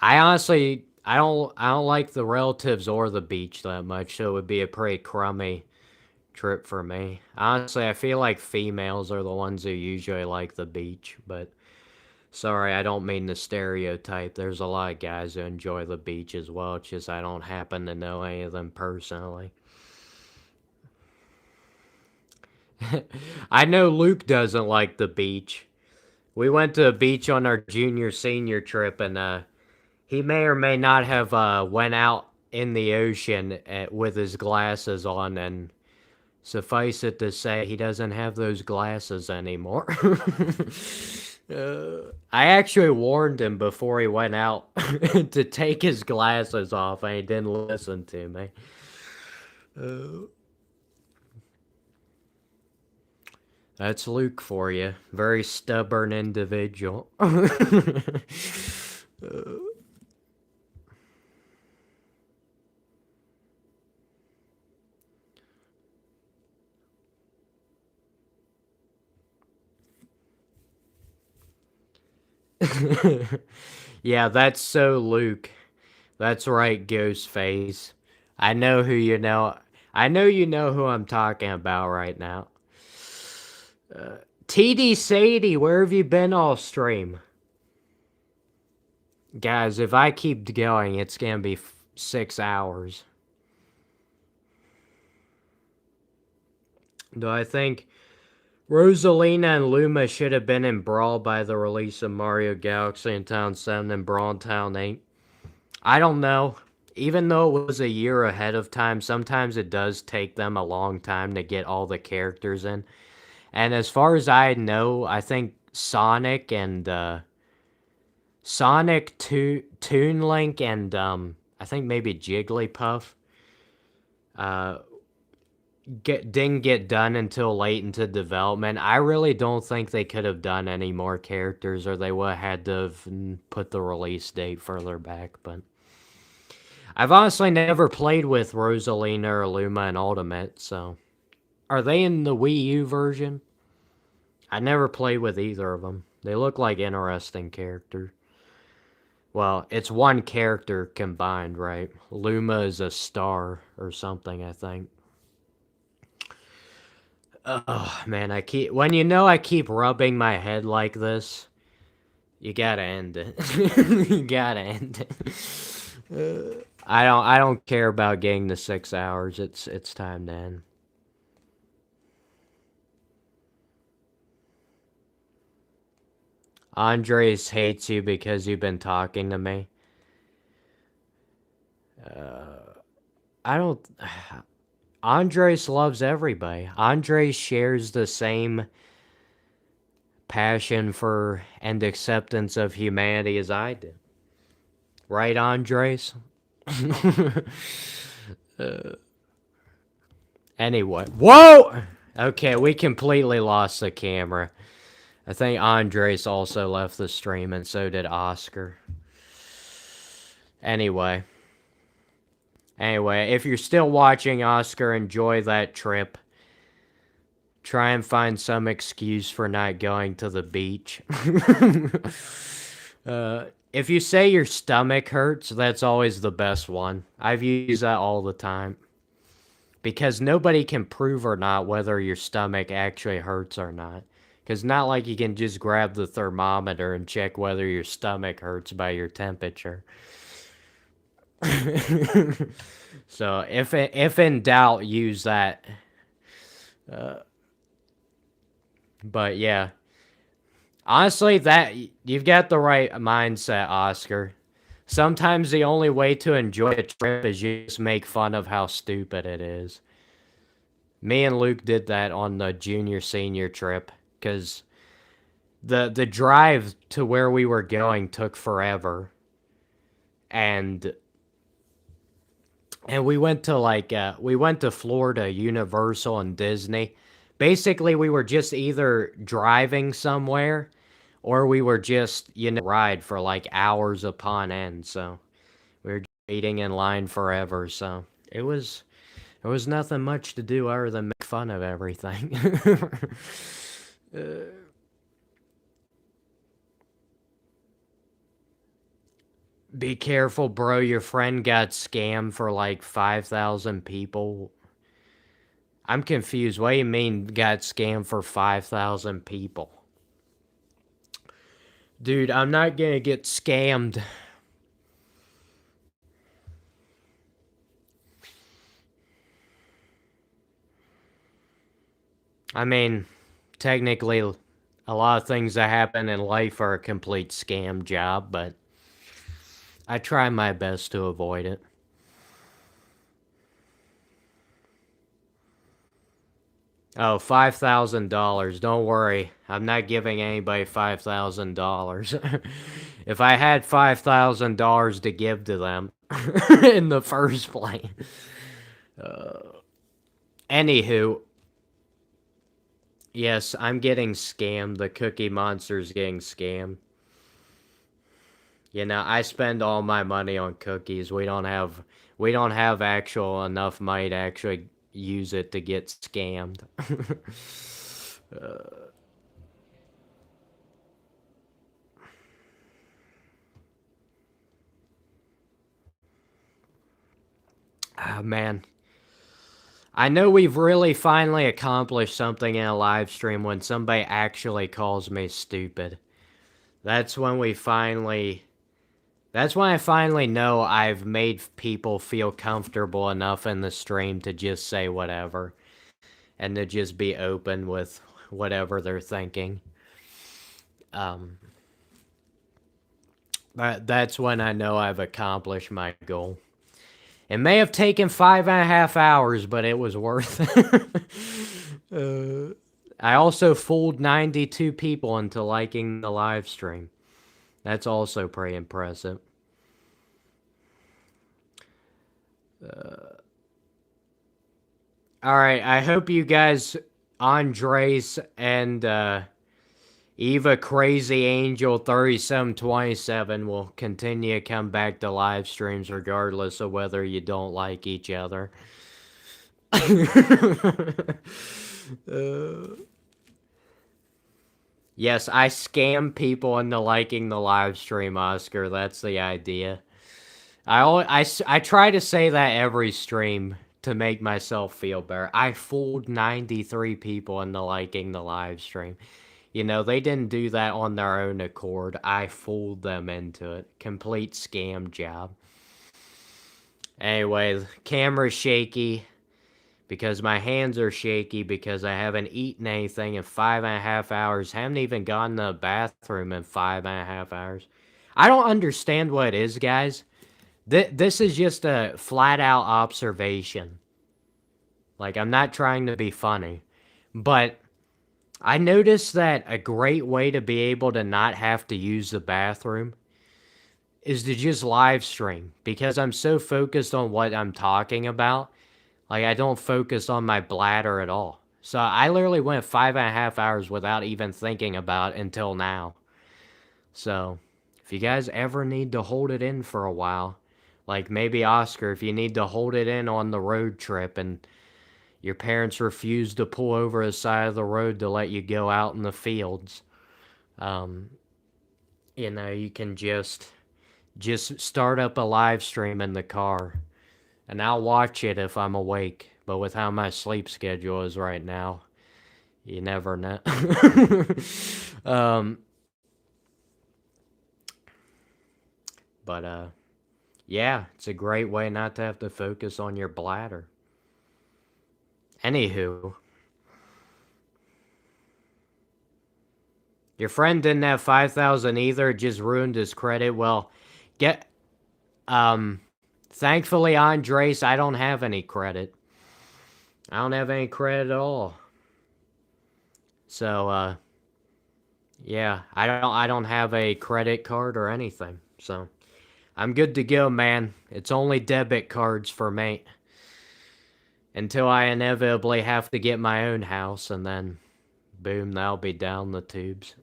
I honestly, I don't like the relatives or the beach that much, so it would be a pretty crummy trip for me. Honestly, I feel like females are the ones who usually like the beach, but sorry, I don't mean to stereotype. There's a lot of guys who enjoy the beach as well. It's just I don't happen to know any of them personally. I know Luke doesn't like the beach. We went to the beach on our junior-senior trip, and he may or may not have went out in the ocean with his glasses on, and suffice it to say, he doesn't have those glasses anymore. I actually warned him before he went out to take his glasses off, and he didn't listen to me. That's Luke for you. Very stubborn individual. Yeah, that's so Luke. That's right, Ghostface. I know who you know. I know you know who I'm talking about right now. TD Sadie, where have you been all stream? Guys, if I keep going, it's gonna be 6 hours. Do I think Rosalina and Luma should have been in Brawl by the release of Mario Galaxy and Town 7 and Brawl Town 8? I don't know. Even though it was a year ahead of time, sometimes it does take them a long time to get all the characters in. And as far as I know, I think Sonic and Toon Link and I think maybe Jigglypuff didn't get done until late into development. I really don't think they could have done any more characters, or they would have had to have put the release date further back. But I've honestly never played with Rosalina or Luma in Ultimate, so... Are they in the Wii U version? I never played with either of them. They look like interesting characters. Well, it's one character combined, right? Luma is a star or something, I think. Oh, man, when you know I keep rubbing my head like this, you gotta end it. You gotta end it. I don't care about getting the 6 hours. It's time to end. Andres hates you because you've been talking to me. I don't. Andres loves everybody. Andres shares the same passion for and acceptance of humanity as I do. Right, Andres? Anyway. Whoa! Okay, we completely lost the camera. I think Andres also left the stream, and so did Oscar. Anyway. Anyway, if you're still watching, Oscar, enjoy that trip. Try and find some excuse for not going to the beach. If you say your stomach hurts, that's always the best one. I've used that all the time. Because nobody can prove or not whether your stomach actually hurts or not. Because not like you can just grab the thermometer and check whether your stomach hurts by your temperature. So if in doubt, use that. But yeah. Honestly, that you've got the right mindset, Oscar. Sometimes the only way to enjoy a trip is just make fun of how stupid it is. Me and Luke did that on the junior senior trip because the drive to where we were going took forever, and we went to we went to Florida, Universal, and Disney. Basically, we were just either driving somewhere or we were just, ride for like hours upon end. So we were just waiting in line forever. So there was nothing much to do other than make fun of everything. Be careful, bro. Your friend got scammed for like 5,000 people. I'm confused. What do you mean got scammed for 5,000 people? Dude, I'm not gonna get scammed. I mean, technically, a lot of things that happen in life are a complete scam job, but I try my best to avoid it. Oh, $5,000. Don't worry. I'm not giving anybody $5,000. If I had $5,000 to give to them in the first place. Anywho, yes, I'm getting scammed. The Cookie Monster's getting scammed. I spend all my money on cookies. We don't have actual enough money to actually use it to get scammed. Ah, man. I know we've really finally accomplished something in a live stream when somebody actually calls me stupid. That's when we finally That's when I finally know I've made people feel comfortable enough in the stream to just say whatever and to just be open with whatever they're thinking. Um, that's when I know I've accomplished my goal. It may have taken 5.5 hours, but it was worth it. I also fooled 92 people into liking the live stream. That's also pretty impressive. Alright, I hope you guys, Andres and Eva Crazy Angel 3727 will continue to come back to live streams regardless of whether you don't like each other. Yes, I scam people into liking the live stream, Oscar. That's the idea. I try to say that every stream to make myself feel better. I fooled 93 people into liking the live stream. They didn't do that on their own accord. I fooled them into it. Complete scam job. Anyway, camera's shaky because my hands are shaky because I haven't eaten anything in 5.5 hours. Haven't even gone to the bathroom in 5.5 hours. I don't understand what it is, guys. This is just a flat out observation. Like, I'm not trying to be funny, but I noticed that a great way to be able to not have to use the bathroom is to just live stream because I'm so focused on what I'm talking about. Like, I don't focus on my bladder at all. So I literally went 5.5 hours without even thinking about it until now. So if you guys ever need to hold it in for a while, like maybe Oscar, if you need to hold it in on the road trip and your parents refuse to pull over the side of the road to let you go out in the fields, um, you can just start up a live stream in the car, and I'll watch it if I'm awake. But with how my sleep schedule is right now, you never know. um, but yeah, it's a great way not to have to focus on your bladder. Anywho, your friend didn't have 5,000 either. It just ruined his credit. Well, get thankfully, Andres, I don't have any credit. I don't have any credit at all. So, yeah, I don't have a credit card or anything. So, I'm good to go, man. It's only debit cards for me. Until I inevitably have to get my own house, and then, boom, that'll be down the tubes.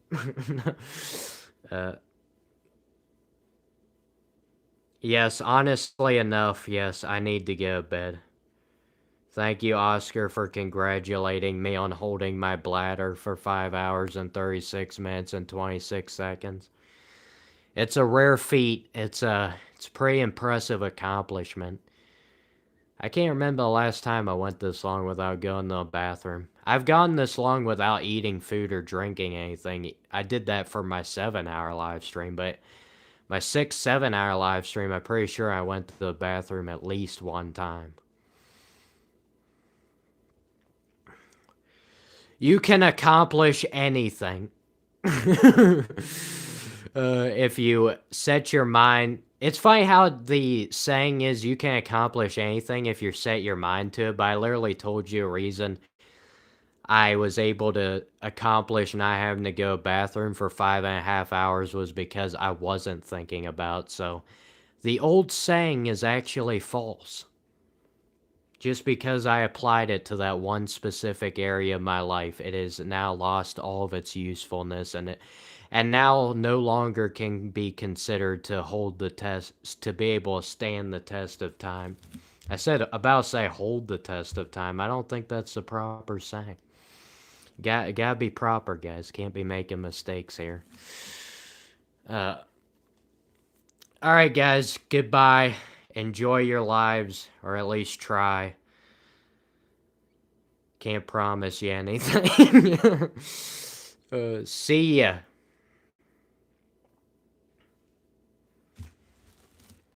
Yes, honestly enough, yes, I need to go to bed. Thank you, Oscar, for congratulating me on holding my bladder for 5 hours and 36 minutes and 26 seconds. It's a rare feat. It's a pretty impressive accomplishment. I can't remember the last time I went this long without going to the bathroom. I've gone this long without eating food or drinking anything. I did that for my 7-hour live stream, but my 6-7 hour live stream, I'm pretty sure I went to the bathroom at least one time. You can accomplish anything. If you set your mind. It's funny how the saying is you can accomplish anything if you set your mind to it, but I literally told you a reason I was able to accomplish not having to go to the bathroom for 5.5 hours was because I wasn't thinking about. So the old saying is actually false. Just because I applied it to that one specific area of my life, it has now lost all of its usefulness, and now no longer can be considered to hold the test, to be able to stand the test of time. I said about to say hold the test of time. I don't think that's the proper saying. Gotta be proper, guys. Can't be making mistakes here. All right, guys. Goodbye. Enjoy your lives, or at least try. Can't promise you anything. See ya.